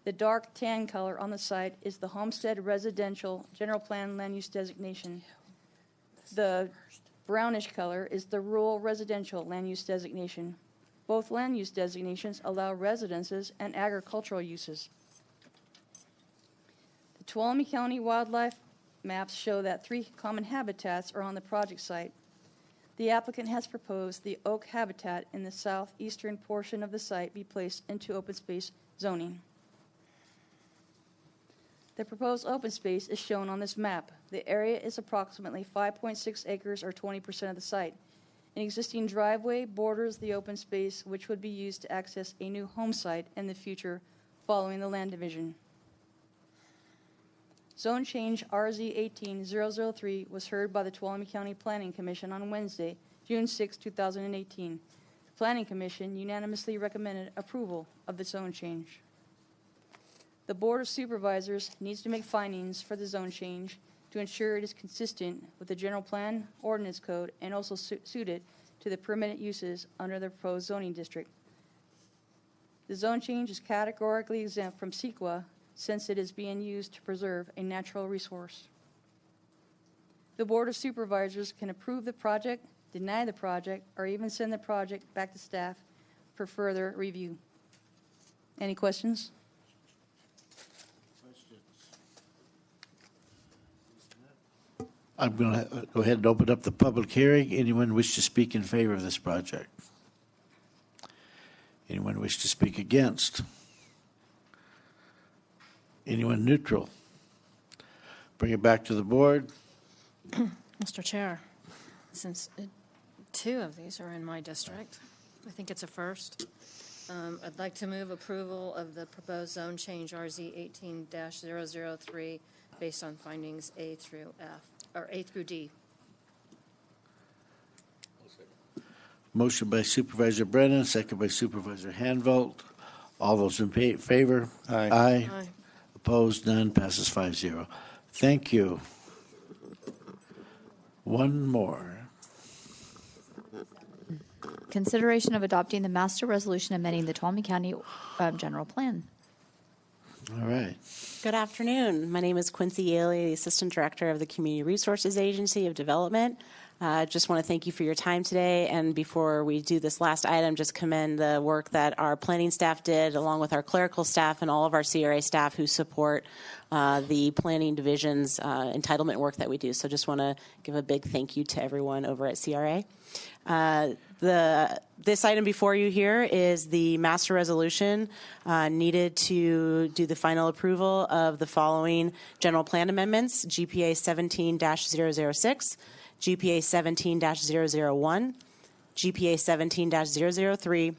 The dark tan color on the site is the Homestead Residential General Plan Land Use Designation. The brownish color is the Rural Residential Land Use Designation. Both land use designations allow residences and agricultural uses. The Tuolumne County wildlife maps show that 3 common habitats are on the project site. The applicant has proposed the oak habitat in the southeastern portion of the site be placed into open space zoning. The proposed open space is shown on this map. The area is approximately 5.6 acres or 20% of the site. An existing driveway borders the open space, which would be used to access a new home site in the future following the land division. Zone change RZ 18-003 was heard by the Tuolumne County Planning Commission on Wednesday, June 6, 2018. The Planning Commission unanimously recommended approval of the zone change. The Board of Supervisors needs to make findings for the zone change to ensure it is consistent with the General Plan Ordinance Code and also suited to the permitted uses under the proposed zoning district. The zone change is categorically exempt from CEQA since it is being used to preserve a natural resource. The Board of Supervisors can approve the project, deny the project, or even send the project back to staff for further review. Any questions? I'm going to go ahead and open up the public hearing. Anyone wish to speak in favor of this project? Anyone wish to speak against? Anyone neutral? Bring it back to the board. Mr. Chair, since 2 of these are in my district, I think it's a first. I'd like to move approval of the proposed zone change RZ 18-003 based on findings A through F, or A through D. Motion by Supervisor Brennan, second by Supervisor Hanvelt. All those in favor? Aye. Aye. Aye. Opposed? None. Passes 5-0. Thank you. One more. Consideration of adopting the master resolution amending the Tuolumne County General Plan. All right. Good afternoon. My name is Quincy Yaley, the Assistant Director of the Community Resources Agency of Development. Just want to thank you for your time today. And before we do this last item, just commend the work that our planning staff did, along with our clerical staff and all of our CRA staff who support the planning division's entitlement work that we do. So just want to give a big thank you to everyone over at CRA. This item before you here is the master resolution needed to do the final approval of the following general plan amendments: GPA 17-006, GPA 17-001, GPA 17-003,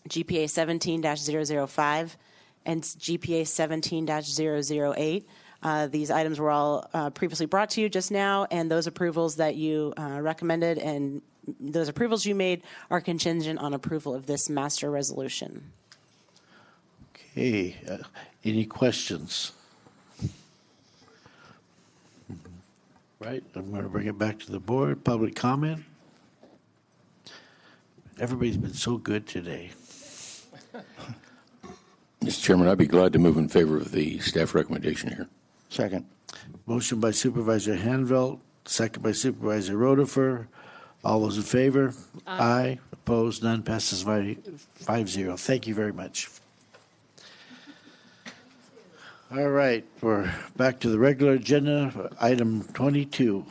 GPA 17-005, and GPA 17-008. These items were all previously brought to you just now, and those approvals that you recommended and those approvals you made are contingent on approval of this master resolution. Okay. Any questions? Right, I'm going to bring it back to the board. Public comment? Everybody's been so good today. Mr. Chairman, I'd be glad to move in favor of the staff recommendation here. Second. Motion by Supervisor Hanvelt, second by Supervisor Rotifer. All those in favor? Aye. Opposed? None. Passes 5-0. Thank you very much. All right, we're back to the regular agenda, item 22.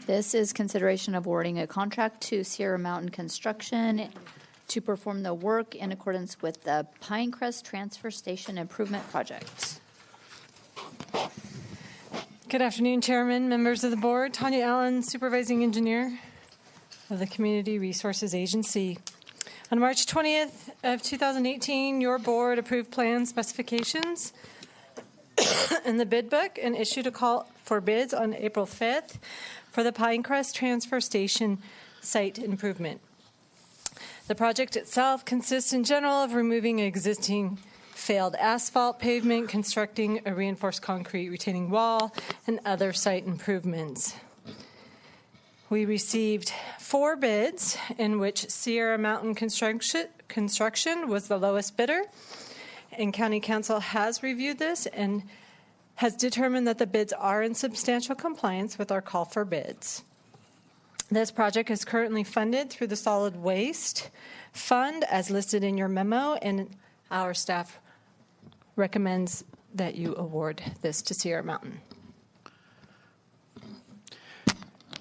This is consideration of awarding a contract to Sierra Mountain Construction to perform the work in accordance with the Pinecrest Transfer Station Improvement Project. Good afternoon, Chairman, members of the board. Tanya Allen, Supervising Engineer of the Community Resources Agency. On March 20th of 2018, your board approved plan specifications in the bid book and issued a call for bids on April 5th for the Pinecrest Transfer Station site improvement. The project itself consists in general of removing existing failed asphalt pavement, constructing a reinforced concrete retaining wall, and other site improvements. We received 4 bids, in which Sierra Mountain Construction was the lowest bidder, and County Council has reviewed this and has determined that the bids are in substantial compliance with our call for bids. This project is currently funded through the Solid Waste Fund, as listed in your memo, and our staff recommends that you award this to Sierra Mountain.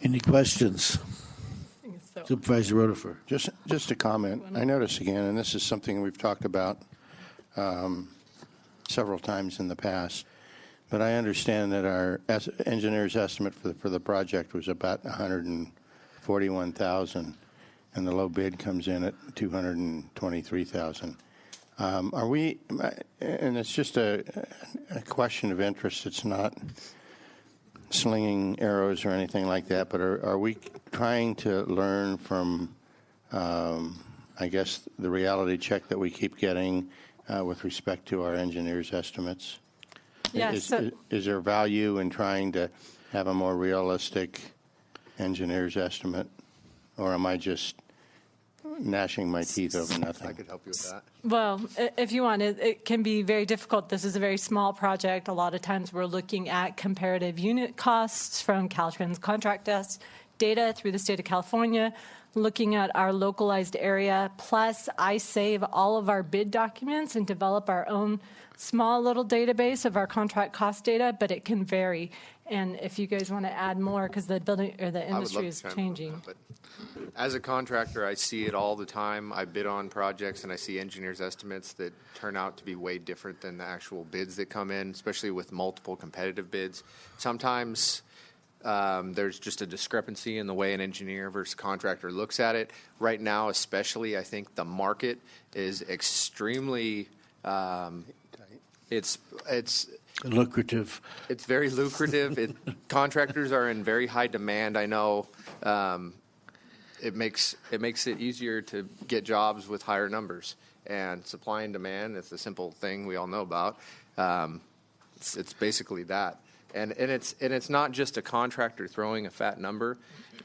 Any questions? Supervisor Rotifer. Just a comment. I notice again, and this is something we've talked about several times in the past, but I understand that our engineer's estimate for the project was about $141,000, and the low bid comes in at $223,000. Are we? And it's just a question of interest. It's not slinging arrows or anything like that, but are we trying to learn from, I guess, the reality check that we keep getting with respect to our engineers' estimates? Yes. Is there value in trying to have a more realistic engineer's estimate, or am I just gnashing my teeth over nothing? I could help you with that. Well, if you want, it can be very difficult. This is a very small project. A lot of times we're looking at comparative unit costs from Caltrans contract desk data through the state of California, looking at our localized area. Plus, I save all of our bid documents and develop our own small little database of our contract cost data, but it can vary. And if you guys want to add more, because the building or the industry is changing. But as a contractor, I see it all the time. I bid on projects and I see engineers' estimates that turn out to be way different than the actual bids that come in, especially with multiple competitive bids. Sometimes there's just a discrepancy in the way an engineer versus contractor looks at it. Right now, especially, I think the market is extremely it's lucrative. It's very lucrative. Contractors are in very high demand. I know it makes it easier to get jobs with higher numbers. And supply and demand, it's a simple thing we all know about. It's basically that. And it's not just a contractor throwing a fat number.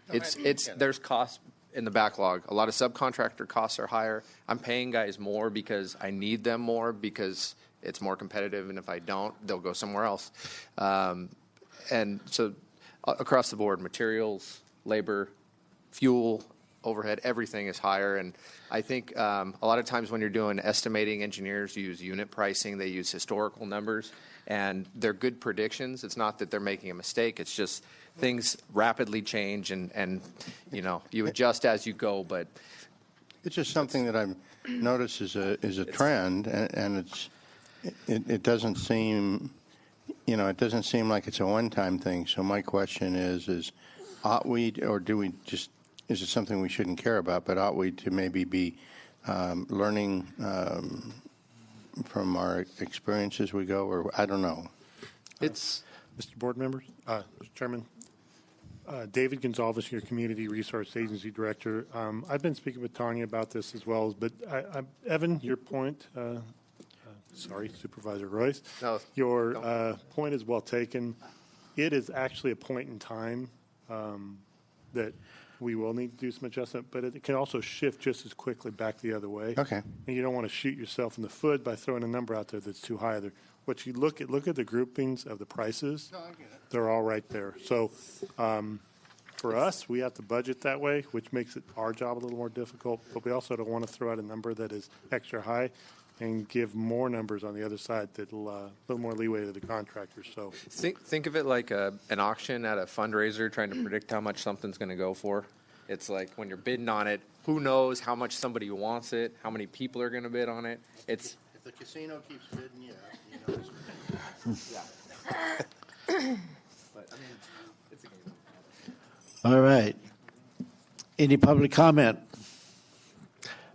There's costs in the backlog. A lot of subcontractor costs are higher. I'm paying guys more because I need them more because it's more competitive, and if I don't, they'll go somewhere else. And so across the board, materials, labor, fuel, overhead, everything is higher. And I think a lot of times when you're doing estimating, engineers use unit pricing. They use historical numbers, and they're good predictions. It's not that they're making a mistake. It's just things rapidly change, and you adjust as you go. But it's just something that I've noticed is a trend, and it doesn't seem, it doesn't seem like it's a one-time thing. So my question is ought we, or do we just, is it something we shouldn't care about, but ought we to maybe be learning from our experience as we go, or I don't know. It's Mr. Board members, Mr. Chairman, David Gonzalez, your Community Resource Agency Director. I've been speaking with Tanya about this as well, but Evan, your point, sorry, Supervisor Royce, No, your point is well taken. It is actually a point in time that we will need to do some adjustment, but it can also shift just as quickly back the other way. Okay. And you don't want to shoot yourself in the foot by throwing a number out there that's too high. What you look at the groupings of the prices. No, I get it. They're all right there. So for us, we have to budget that way, which makes it our job a little more difficult. But we also don't want to throw out a number that is extra high and give more numbers on the other side that'll a little more leeway to the contractors. So think of it like an auction at a fundraiser, trying to predict how much something's going to go for. It's like when you're bidding on it, who knows how much somebody wants it, how many people are going to bid on it. It's if the casino keeps bidding, you know it's yeah. But I mean, it's a game. All right. Any public comment?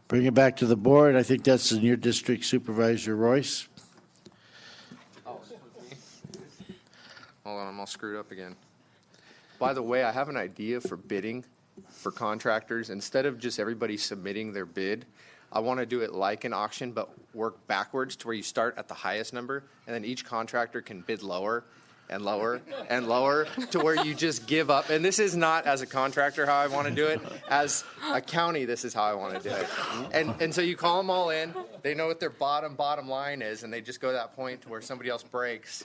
Bring it back to the board. I think that's in your district, Supervisor Royce. Oh, hold on, I'm all screwed up again. By the way, I have an idea for bidding for contractors. Instead of just everybody submitting their bid, I want to do it like an auction, but work backwards to where you start at the highest number, and then each contractor can bid lower and lower and lower to where you just give up. And this is not as a contractor how I want to do it. As a county, this is how I want to do it. And so you call them all in. They know what their bottom line is, and they just go to that point to where somebody else breaks.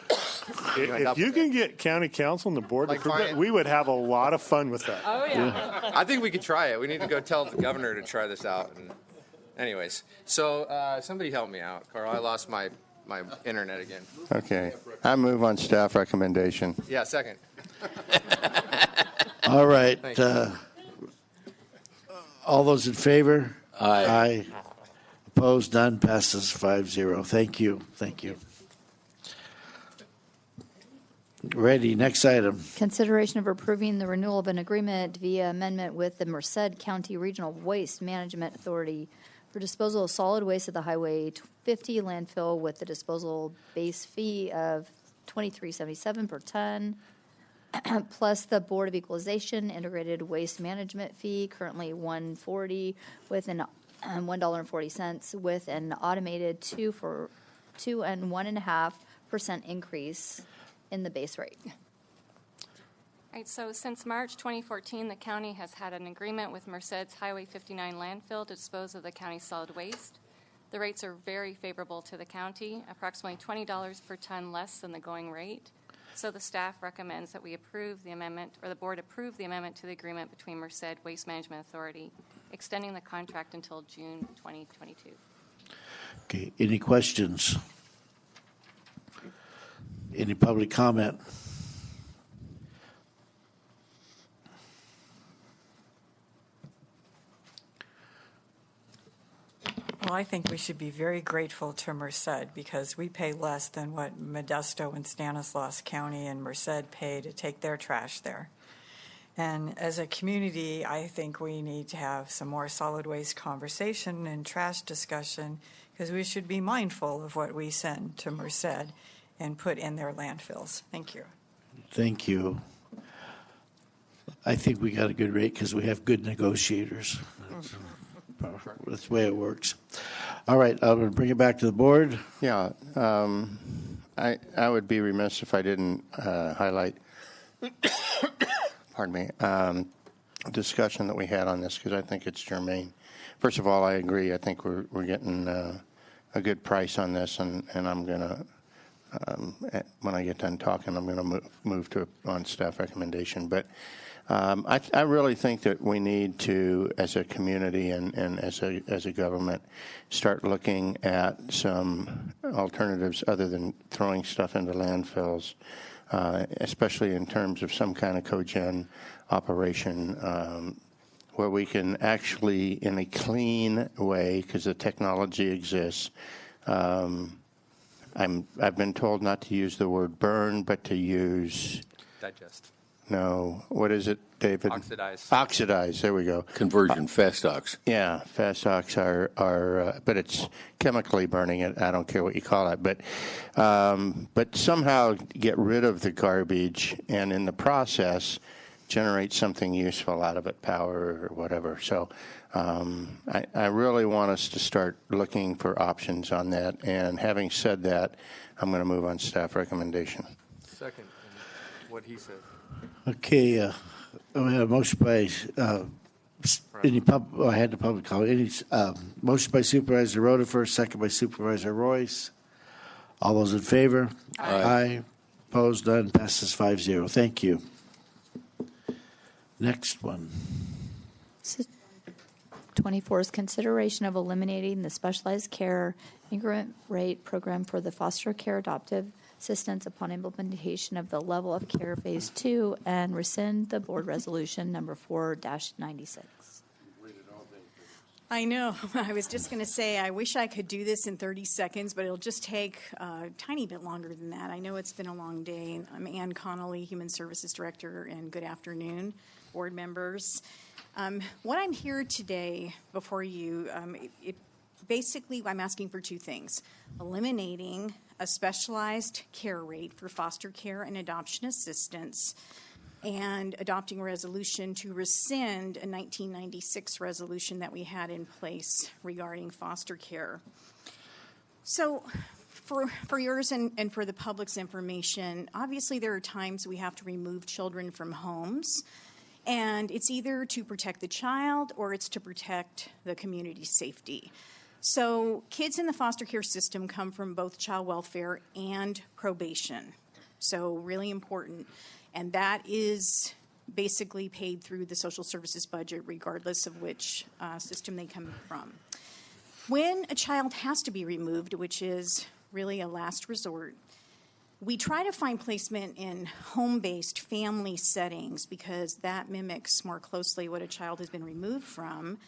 if you can get county council and the board to approve it, we would have a lot of fun with that. Oh, yeah. I think we could try it. We need to go tell the governor to try this out. And anyways, so somebody help me out. Carl, I lost my internet again. Okay. I move on staff recommendation. Yeah, second. All right. Thank you. All those in favor? Aye. Aye. Opposed? None. Passes 5-0. Thank you. Thank you. Ready. Next item. Consideration of approving the renewal of an agreement via amendment with the Merced County Regional Waste Management Authority for disposal of solid waste at the Highway 50 landfill with the disposal base fee of $23.77 per ton, plus the Board of Equalization integrated waste management fee, currently $1.40 with an $1.40 with an automated 2 and 1.5% increase in the base rate. Right, so since March 2014, the county has had an agreement with Merced's Highway 59 landfill to dispose of the county's solid waste. The rates are very favorable to the county, approximately $20 per ton less than the going rate. So the staff recommends that we approve the amendment, or the board approve the amendment to the agreement between Merced Waste Management Authority, extending the contract until June 2022. Okay. Any questions? Any public comment? Well, I think we should be very grateful to Merced because we pay less than what Modesto and Stanislaus County and Merced pay to take their trash there. And as a community, I think we need to have some more solid waste conversation and trash discussion because we should be mindful of what we send to Merced and put in their landfills. Thank you. Thank you. I think we got a good rate because we have good negotiators. That's the way it works. All right, I'm going to bring it back to the board. Yeah, I would be remiss if I didn't highlight, pardon me, discussion that we had on this because I think it's germane. First of all, I agree. I think we're getting a good price on this, and I'm going to, when I get done talking, I'm going to move to on staff recommendation. But I really think that we need to, as a community and as a government, start looking at some alternatives other than throwing stuff into landfills, especially in terms of some kind of cogen operation where we can actually, in a clean way, because the technology exists. I've been told not to use the word burn, but to use Digest. No. What is it, David? Oxidize. Oxidize. There we go. Conversion, fast ox. Yeah, fast ox are but it's chemically burning it. I don't care what you call it, but somehow get rid of the garbage and in the process generate something useful out of it, power or whatever. So I really want us to start looking for options on that. And having said that, I'm going to move on staff recommendation. Second, what he said. Okay, we have a motion by, I had the public call. Motion by Supervisor Rutherford, second by Supervisor Royce. All those in favor? Aye. Opposed, none, passes 5-0. Thank you. Next one. 24 is consideration of eliminating the specialized care increment rate program for the foster care adoptive assistance upon implementation of the level of care phase 2 and rescind the board resolution number 4-96. I know. I was just going to say, I wish I could do this in 30 seconds, but it'll just take a tiny bit longer than that. I know it's been a long day. I'm Ann Connolly, Human Services Director, and good afternoon, board members. What I'm here today before you, basically I'm asking for two things. Eliminating a specialized care rate for foster care and adoption assistance, and adopting a resolution to rescind a 1996 resolution that we had in place regarding foster care. So for yours and for the public's information, obviously there are times we have to remove children from homes, and it's either to protect the child or it's to protect the community's safety. So kids in the foster care system come from both child welfare and probation. So really important. And that is basically paid through the social services budget, regardless of which system they come from. When a child has to be removed, which is really a last resort, we try to find placement in home-based family settings because that mimics more closely what a child has been removed from.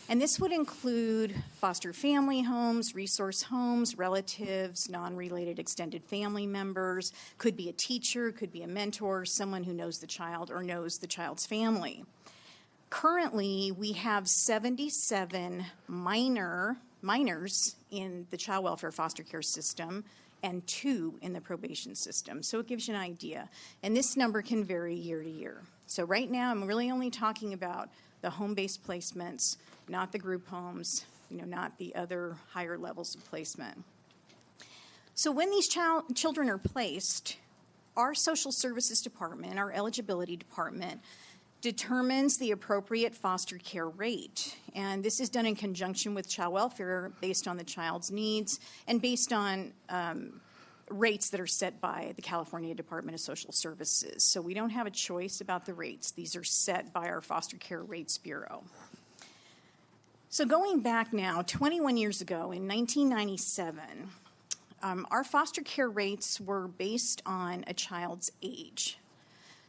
And this would include foster family homes, resource homes, relatives, non-related extended family members, could be a teacher, could be a mentor, someone who knows the child or knows the child's family. Currently, we have 77 minors in the child welfare foster care system and 2 in the probation system. So it gives you an idea. And this number can vary year to year. So right now, I'm really only talking about the home-based placements, not the group homes, not the other higher levels of placement. So when these children are placed, our social services department, our eligibility department, determines the appropriate foster care rate. And this is done in conjunction with child welfare based on the child's needs and based on rates that are set by the California Department of Social Services. So we don't have a choice about the rates. These are set by our Foster Care Rates Bureau. So going back now, 21 years ago in 1997, our foster care rates were based on a child's age.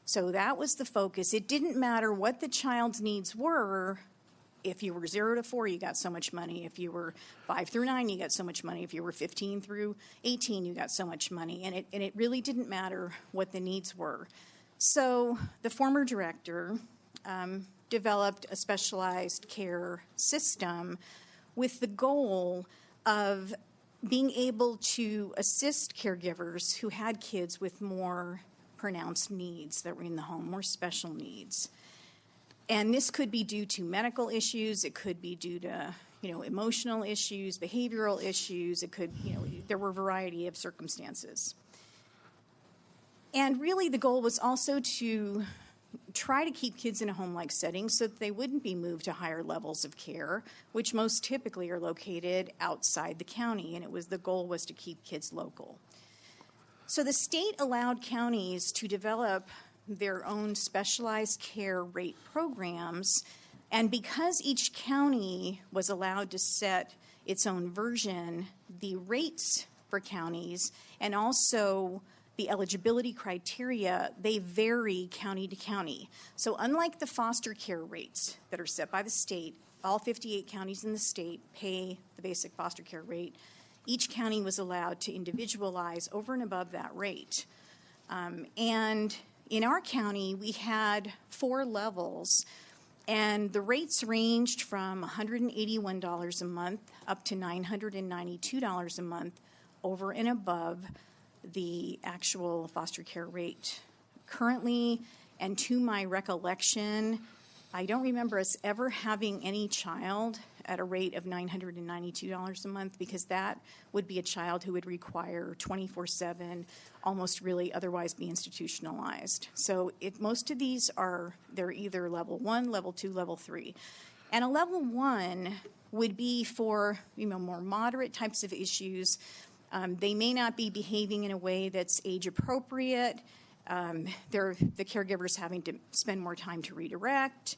So that was the focus. It didn't matter what the child's needs were. If you were 0 to 4, you got so much money. If you were 5 through 9, you got so much money. If you were 15 through 18, you got so much money. And it really didn't matter what the needs were. So the former director developed a specialized care system with the goal of being able to assist caregivers who had kids with more pronounced needs that were in the home, more special needs. And this could be due to medical issues. It could be due to, emotional issues, behavioral issues. It could, there were a variety of circumstances. And really the goal was also to try to keep kids in a home-like setting so that they wouldn't be moved to higher levels of care, which most typically are located outside the county. And the goal was to keep kids local. So the state allowed counties to develop their own specialized care rate programs, and because each county was allowed to set its own version, the rates for counties and also the eligibility criteria, they vary county to county. So unlike the foster care rates that are set by the state, all 58 counties in the state pay the basic foster care rate. Each county was allowed to individualize over and above that rate. And in our county, we had 4 levels, and the rates ranged from $181 a month up to $992 a month over and above the actual foster care rate. Currently, And to my recollection, I don't remember us ever having any child at a rate of $992 a month, because that would be a child who would require 24/7, almost really otherwise be institutionalized. So most of these they're either level 1, level 2, level 3. And a level 1 would be for more moderate types of issues. They may not be behaving in a way that's age appropriate. The caregiver's having to spend more time to redirect.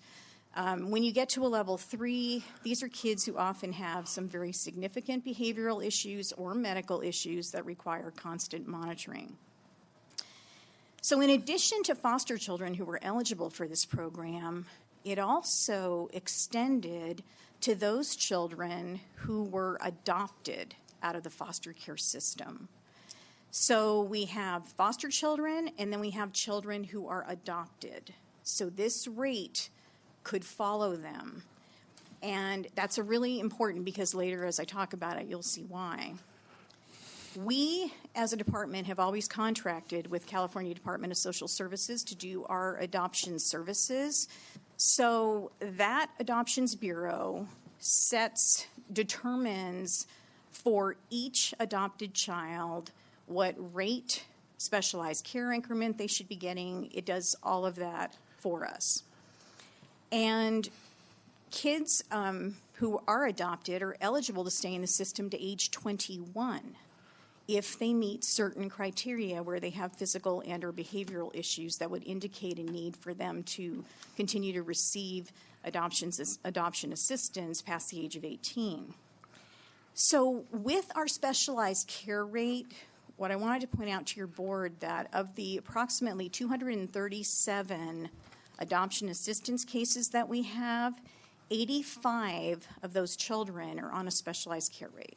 When you get to a level 3, these are kids who often have some very significant behavioral issues or medical issues that require constant monitoring. So in addition to foster children who were eligible for this program, it also extended to those children who were adopted out of the foster care system. So we have foster children, and then we have children who are adopted. So this rate could follow them. And that's really important, because later as I talk about it, you'll see why. We, as a department, have always contracted with California Department of Social Services to do our adoption services. So that Adoptions Bureau determines for each adopted child what rate, specialized care increment they should be getting. It does all of that for us. And kids who are adopted are eligible to stay in the system to age 21 if they meet certain criteria where they have physical and or behavioral issues that would indicate a need for them to continue to receive adoption assistance past the age of 18. So with our specialized care rate, what I wanted to point out to your board, that of the approximately 237 adoption assistance cases that we have, 85 of those children are on a specialized care rate.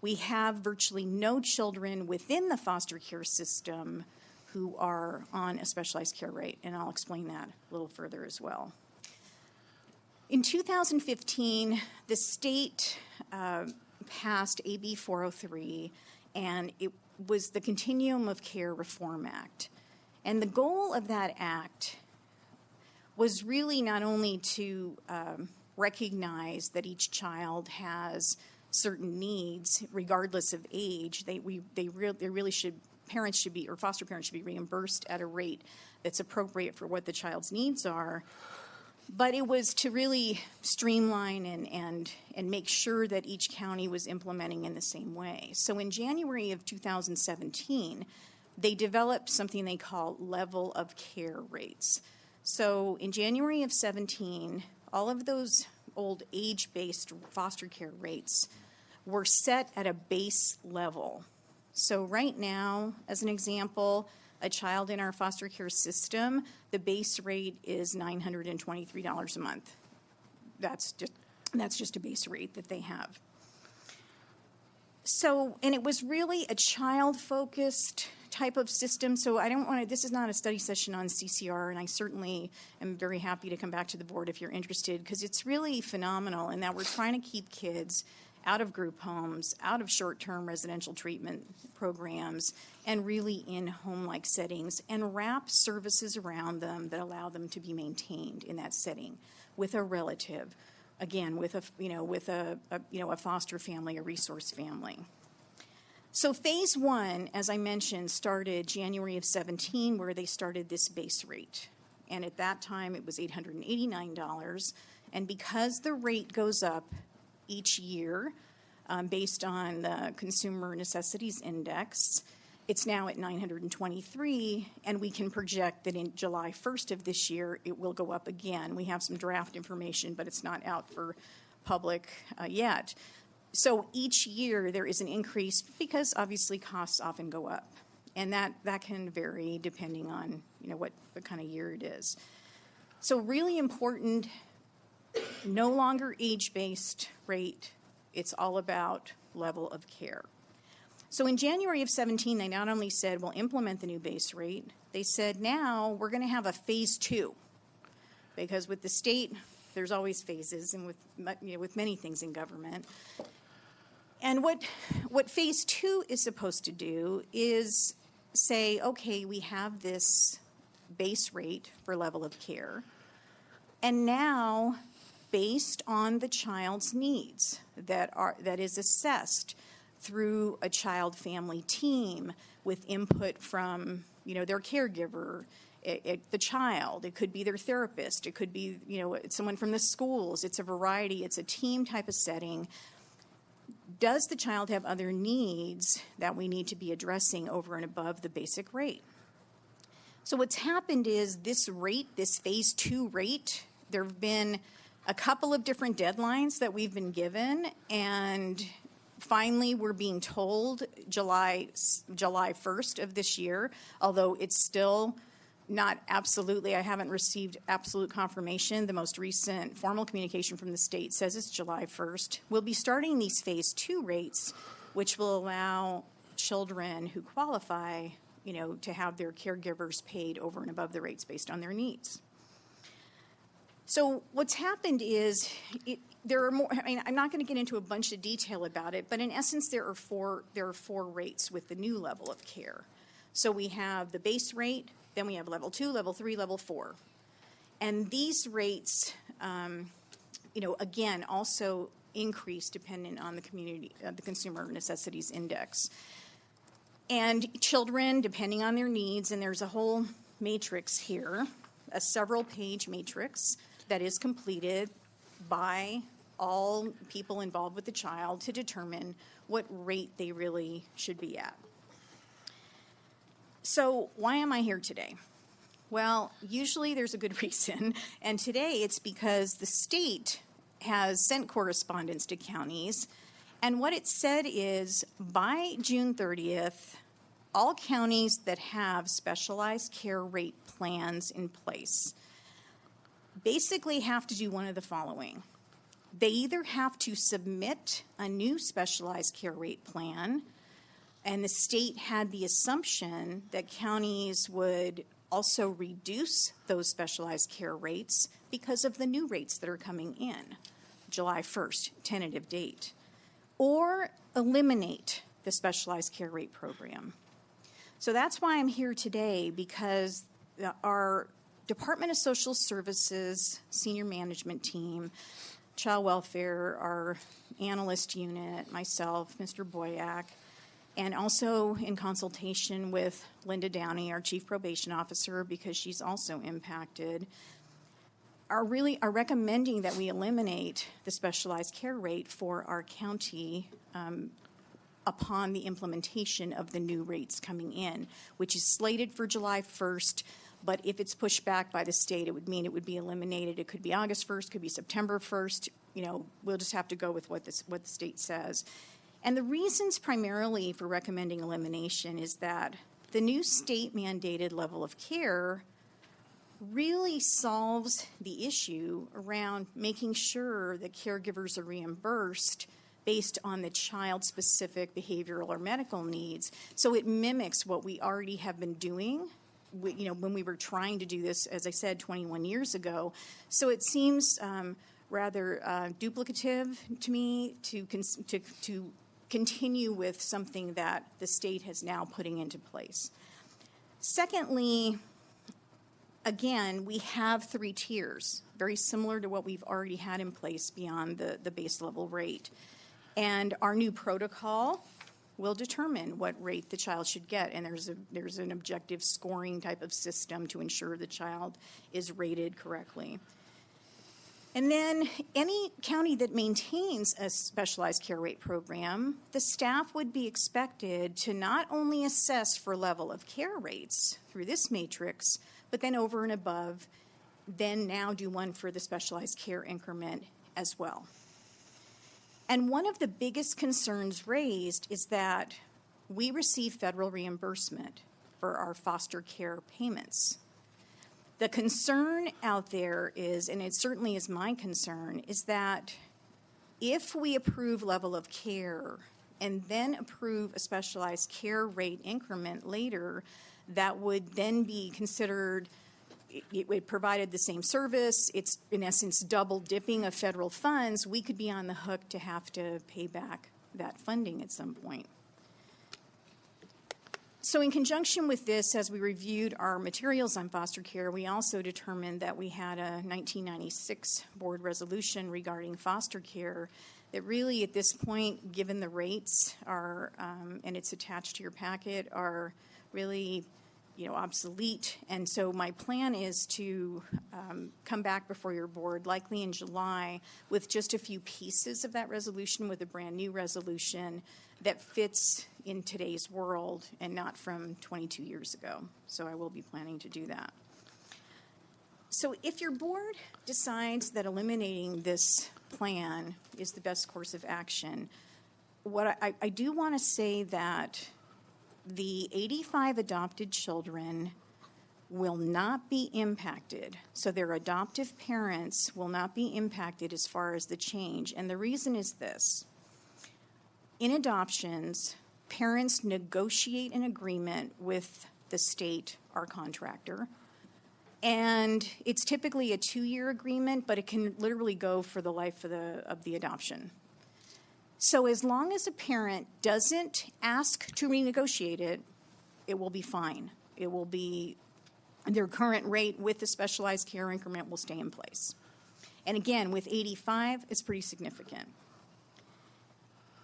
We have virtually no children within the foster care system who are on a specialized care rate, and I'll explain that a little further as well. In 2015, the state passed AB 403, and it was the Continuum of Care Reform Act. And the goal of that act was really not only to recognize that each child has certain needs, regardless of age. Parents should be, or foster parents should be, reimbursed at a rate that's appropriate for what the child's needs are. But it was to really streamline and make sure that each county was implementing in the same way. So in January of 2017, they developed something they call level of care rates. So in January of 17, all of those old age-based foster care rates were set at a base level. So right now, as an example, a child in our foster care system, the base rate is $923 a month. That's just a base rate that they have. So, and it was really a child-focused type of system. So this is not a study session on CCR, and I certainly am very happy to come back to the board if you're interested, because it's really phenomenal in that we're trying to keep kids out of group homes, out of short-term residential treatment programs, and really in home-like settings, and wrap services around them that allow them to be maintained in that setting with a relative, again, with a foster family, a resource family. So phase 1, as I mentioned, started January of 17, where they started this base rate. And at that time, it was $889. And because the rate goes up each year based on the Consumer Necessities Index, it's now at 923, and we can project that in July 1st of this year, it will go up again. We have some draft information, but it's not out for public yet. So each year there is an increase because obviously costs often go up, and that can vary depending on what kind of year it is. So really important, no longer age-based rate. It's all about level of care. So in January of 17, they not only said, we'll implement the new base rate, they said, now we're going to have a phase 2. Because with the state, there's always phases, and with many things in government. And what phase 2 is supposed to do is say, okay, we have this base rate for level of care, and now based on the child's needs that is assessed through a child family team with input from their caregiver, the child. It could be their therapist. It could be someone from the schools. It's a variety. It's a team type of setting. Does the child have other needs that we need to be addressing over and above the basic rate? So what's happened is this rate, this phase 2 rate, there have been a couple of different deadlines that we've been given, and finally we're being told July 1st of this year, although it's still not absolutely, I haven't received absolute confirmation. The most recent formal communication from the state says it's July 1st. We'll be starting these phase 2 rates, which will allow children who qualify, to have their caregivers paid over and above the rates based on their needs. So what's happened is there are more. I'm not going to get into a bunch of detail about it, but in essence, there are four rates with the new level of care. So we have the base rate, then we have level 2, level 3, level 4, and these rates, again, also increase dependent on the Consumer Necessities Index. And children, depending on their needs, and there's a whole matrix here, a several-page matrix that is completed by all people involved with the child to determine what rate they really should be at. So why am I here today? Well, usually there's a good reason, and today it's because the state has sent correspondence to counties, and what it said is by June 30th, all counties that have specialized care rate plans in place basically have to do one of the following. They either have to submit a new specialized care rate plan, and the state had the assumption that counties would also reduce those specialized care rates because of the new rates that are coming in, July 1st, tentative date, or eliminate the specialized care rate program. So that's why I'm here today, because our Department of Social Services senior management team, child welfare, our analyst unit, myself, Mr. Boyack, and also in consultation with Linda Downey, our chief probation officer, because she's also impacted, are recommending that we eliminate the specialized care rate for our county upon the implementation of the new rates coming in, which is slated for July 1st. But if it's pushed back by the state, it would mean it would be eliminated. It could be August 1st, could be September 1st. We'll just have to go with what the state says. And the reasons primarily for recommending elimination is that the new state-mandated level of care really solves the issue around making sure that caregivers are reimbursed based on the child-specific behavioral or medical needs. So it mimics what we already have been doing, when we were trying to do this, as I said, 21 years ago. So it seems rather duplicative to me to continue with something that the state has now putting into place. Secondly, again, we have 3 tiers, very similar to what we've already had in place beyond the base level rate. And our new protocol will determine what rate the child should get, and there's an objective scoring type of system to ensure the child is rated correctly. And then any county that maintains a specialized care rate program, the staff would be expected to not only assess for level of care rates through this matrix, but then over and above, then now do one for the specialized care increment as well. And one of the biggest concerns raised is that we receive federal reimbursement for our foster care payments. The concern out there is, and it certainly is my concern, is that if we approve level of care and then approve a specialized care rate increment later, that would then be considered, it provided the same service, it's in essence double dipping of federal funds, we could be on the hook to have to pay back that funding at some point. So in conjunction with this, as we reviewed our materials on foster care, we also determined that we had a 1996 board resolution regarding foster care that really at this point, given the rates are, and it's attached to your packet, are really obsolete. And so my plan is to come back before your board, likely in July, with just a few pieces of that resolution, with a brand new resolution that fits in today's world and not from 22 years ago. So I will be planning to do that. So if your board decides that eliminating this plan is the best course of action, what I do want to say that the 85 adopted children will not be impacted. So their adoptive parents will not be impacted as far as the change. And the reason is this. In adoptions, parents negotiate an agreement with the state, our contractor, and it's typically a 2-year agreement, but it can literally go for the life of the adoption. So as long as a parent doesn't ask to renegotiate it, it will be fine. It will be, their current rate with the specialized care increment will stay in place. And again, with 85, it's pretty significant.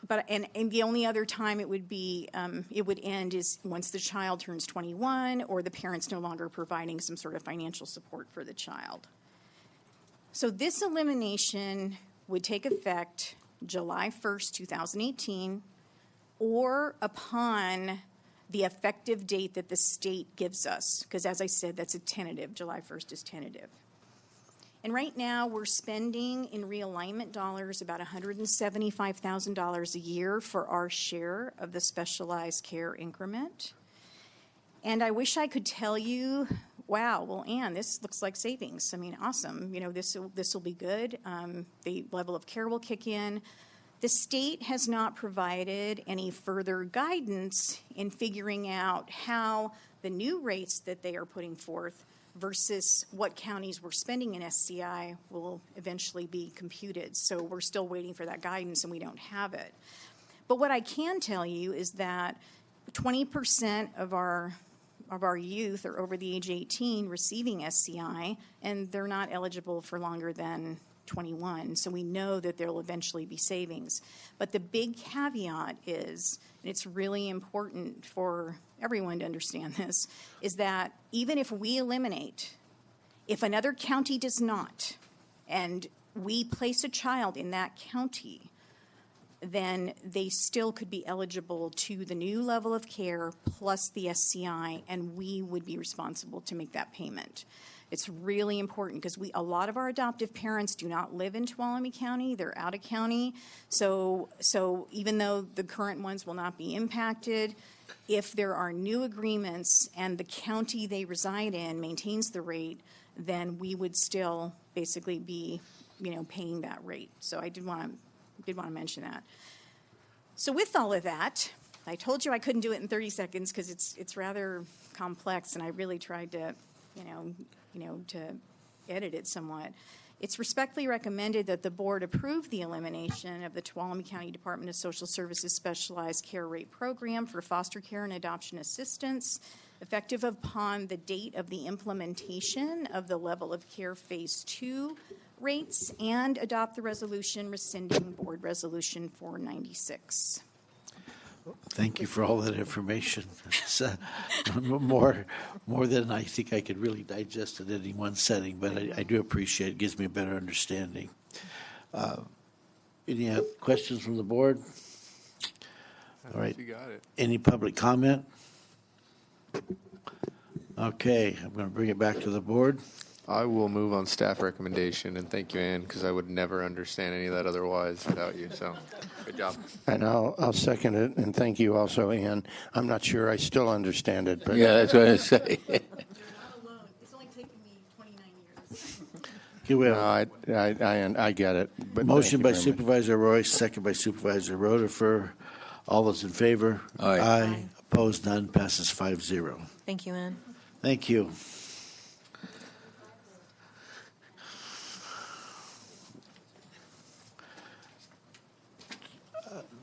But and the only other time it would be it would end is once the child turns 21 or the parent's no longer providing some sort of financial support for the child. So this elimination would take effect July 1st, 2018, or upon the effective date that the state gives us, because as I said, that's a tentative. July 1st is tentative. And right now, we're spending in realignment dollars about $175,000 a year for our share of the specialized care increment. And I wish I could tell you, wow, well, Ann, this looks like savings. I mean, awesome. This will be good. The level of care will kick in. The state has not provided any further guidance in figuring out how the new rates that they are putting forth versus what counties were spending in SCI will eventually be computed. So we're still waiting for that guidance, and we don't have it. But what I can tell you is that 20% of our youth are over the age 18 receiving SCI, and they're not eligible for longer than 21. So we know that there will eventually be savings. But the big caveat is, and it's really important for everyone to understand this, is that even if we eliminate, if another county does not, and we place a child in that county, then they still could be eligible to the new level of care plus the SCI, and we would be responsible to make that payment. It's really important because a lot of our adoptive parents do not live in Tuolumne County. They're out of county. So even though the current ones will not be impacted, if there are new agreements and the county they reside in maintains the rate, then we would still basically be, paying that rate. So I did want to mention that. So with all of that, I told you I couldn't do it in 30 seconds because it's rather complex, and I really tried to, to edit it somewhat. It's respectfully recommended that the board approve the elimination of the Tuolumne County Department of Social Services Specialized Care Rate Program for foster care and adoption assistance, effective upon the date of the implementation of the level of care phase 2 rates, and adopt the resolution rescinding board resolution 496. Thank you for all that information. It's more than I think I could really digest in any one setting, but I do appreciate it. It gives me a better understanding. Any questions from the board? All right. You got it. Any public comment? Okay, I'm going to bring it back to the board. I will move on staff recommendation, and thank you, Ann, because I would never understand any of that otherwise without you. So, good job. And I'll second it, and thank you also, Ann. I'm not sure I still understand it, but Yeah, that's what I say. You're not alone. It's only taken me 29 years. Okay, we have I get it. But motion thank by you very much. Supervisor Royce, second by Supervisor Rutherford. All those in favor? Aye. Aye. Opposed, none. Passes 5-0. Thank you, Ann. Thank you.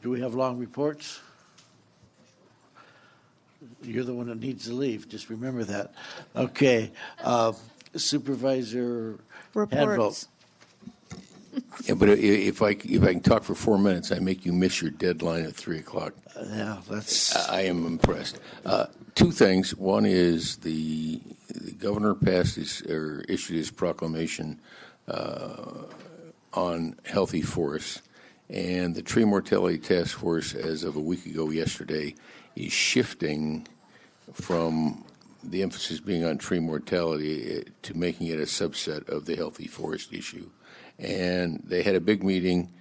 Do we have long reports? You're the one that needs to leave. Just remember that. Okay. Supervisor Reports. Yeah, but if I can talk for 4 minutes, I make you miss your deadline at 3 o'clock. Yeah, that's. I am impressed. Two things. One is the governor issued his proclamation on healthy forests, and the tree mortality task force, as of a week ago yesterday, is shifting from the emphasis being on tree mortality to making it a subset of the healthy forest issue. And they had a big meeting.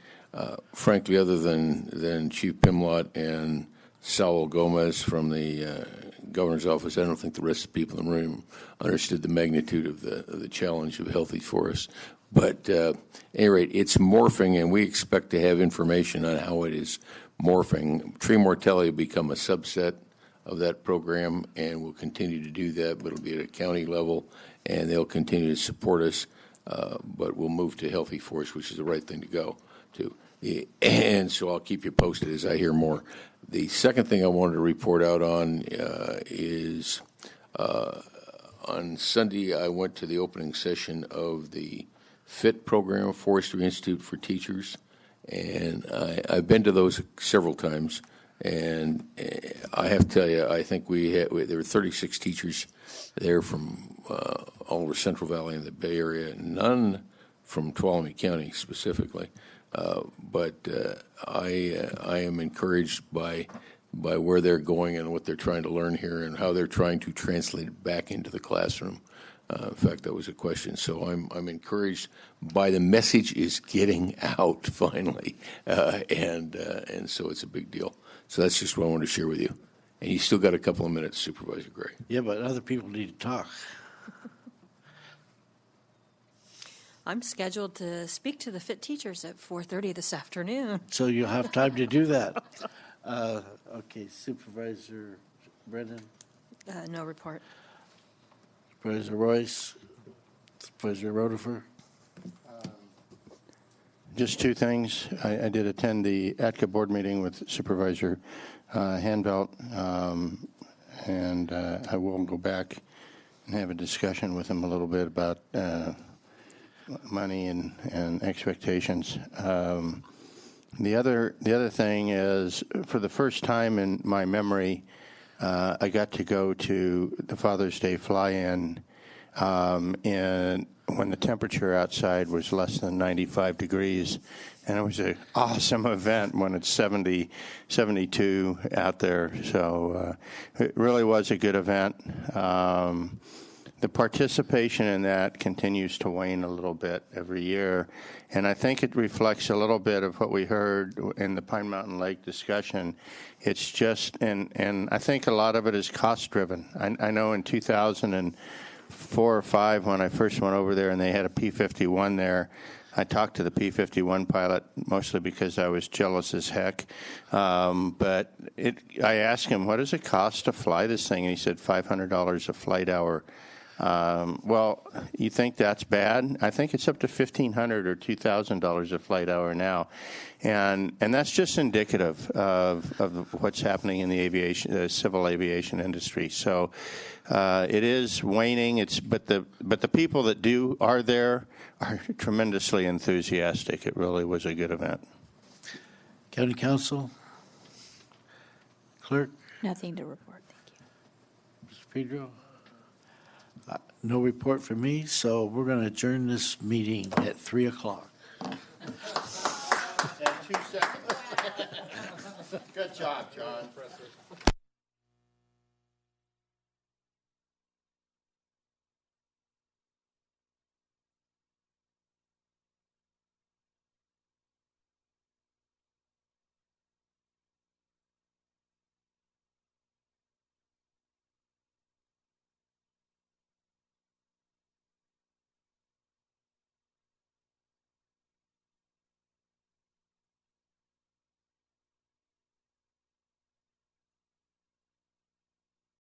Frankly, other than Chief Pimlott and Saul Gomez from the governor's office, I don't think the rest of the people in the room understood the magnitude of the challenge of healthy forests. But at any rate, it's morphing, and we expect to have information on how it is morphing. Tree mortality will become a subset of that program, and we'll continue to do that, but it'll be at a county level, and they'll continue to support us. But we'll move to healthy forests, which is the right thing to go to. And so I'll keep you posted as I hear more. The second thing I wanted to report out on is on Sunday I went to the opening session of the FIT program, Forestry Institute for Teachers, and I've been to those several times. And I have to tell you, I think there were 36 teachers there from all over Central Valley and the Bay Area, none from Tuolumne County specifically. But I am encouraged by where they're going and what they're trying to learn here and how they're trying to translate it back into the classroom. In fact, that was a question. So I'm encouraged by the message is getting out finally, and so it's a big deal. So that's just what I wanted to share with you. And you still got a couple of minutes, Supervisor Gray. Yeah, but other people need to talk. I'm scheduled to speak to the FIT teachers at 4:30 this afternoon. So you'll have time to do that. Okay, Supervisor Brennan. No report. Supervisor Royce. Supervisor Rotifer. Just two things. I did attend the ATCA board meeting with Supervisor Hanvelt, and I will go back and have a discussion with him a little bit about money and expectations. The other thing is, for the first time in my memory, I got to go to the Father's Day fly-in, and when the temperature outside was less than 95 degrees, and it was an awesome event when it's 70, 72 out there. So it really was a good event. The participation in that continues to wane a little bit every year, and I think it reflects a little bit of what we heard in the Pine Mountain Lake discussion. It's just, and I think a lot of it is cost-driven. I know in 2004 or 5, when I first went over there and they had a P-51 there, I talked to the P-51 pilot mostly because I was jealous as heck. But I asked him, what does it cost to fly this thing? And he said $500 a flight hour. Well, you think that's bad? I think it's up to $1,500 or $2,000 a flight hour now, and that's just indicative of what's happening in the civil aviation industry. So it is waning. But the people that are there are tremendously enthusiastic. It really was a good event. County Council, Clerk, Nothing to report. Thank you. Mr. Pedro. No report from me, so we're going to adjourn this meeting at 3 o'clock. And 2 seconds. Good job, John.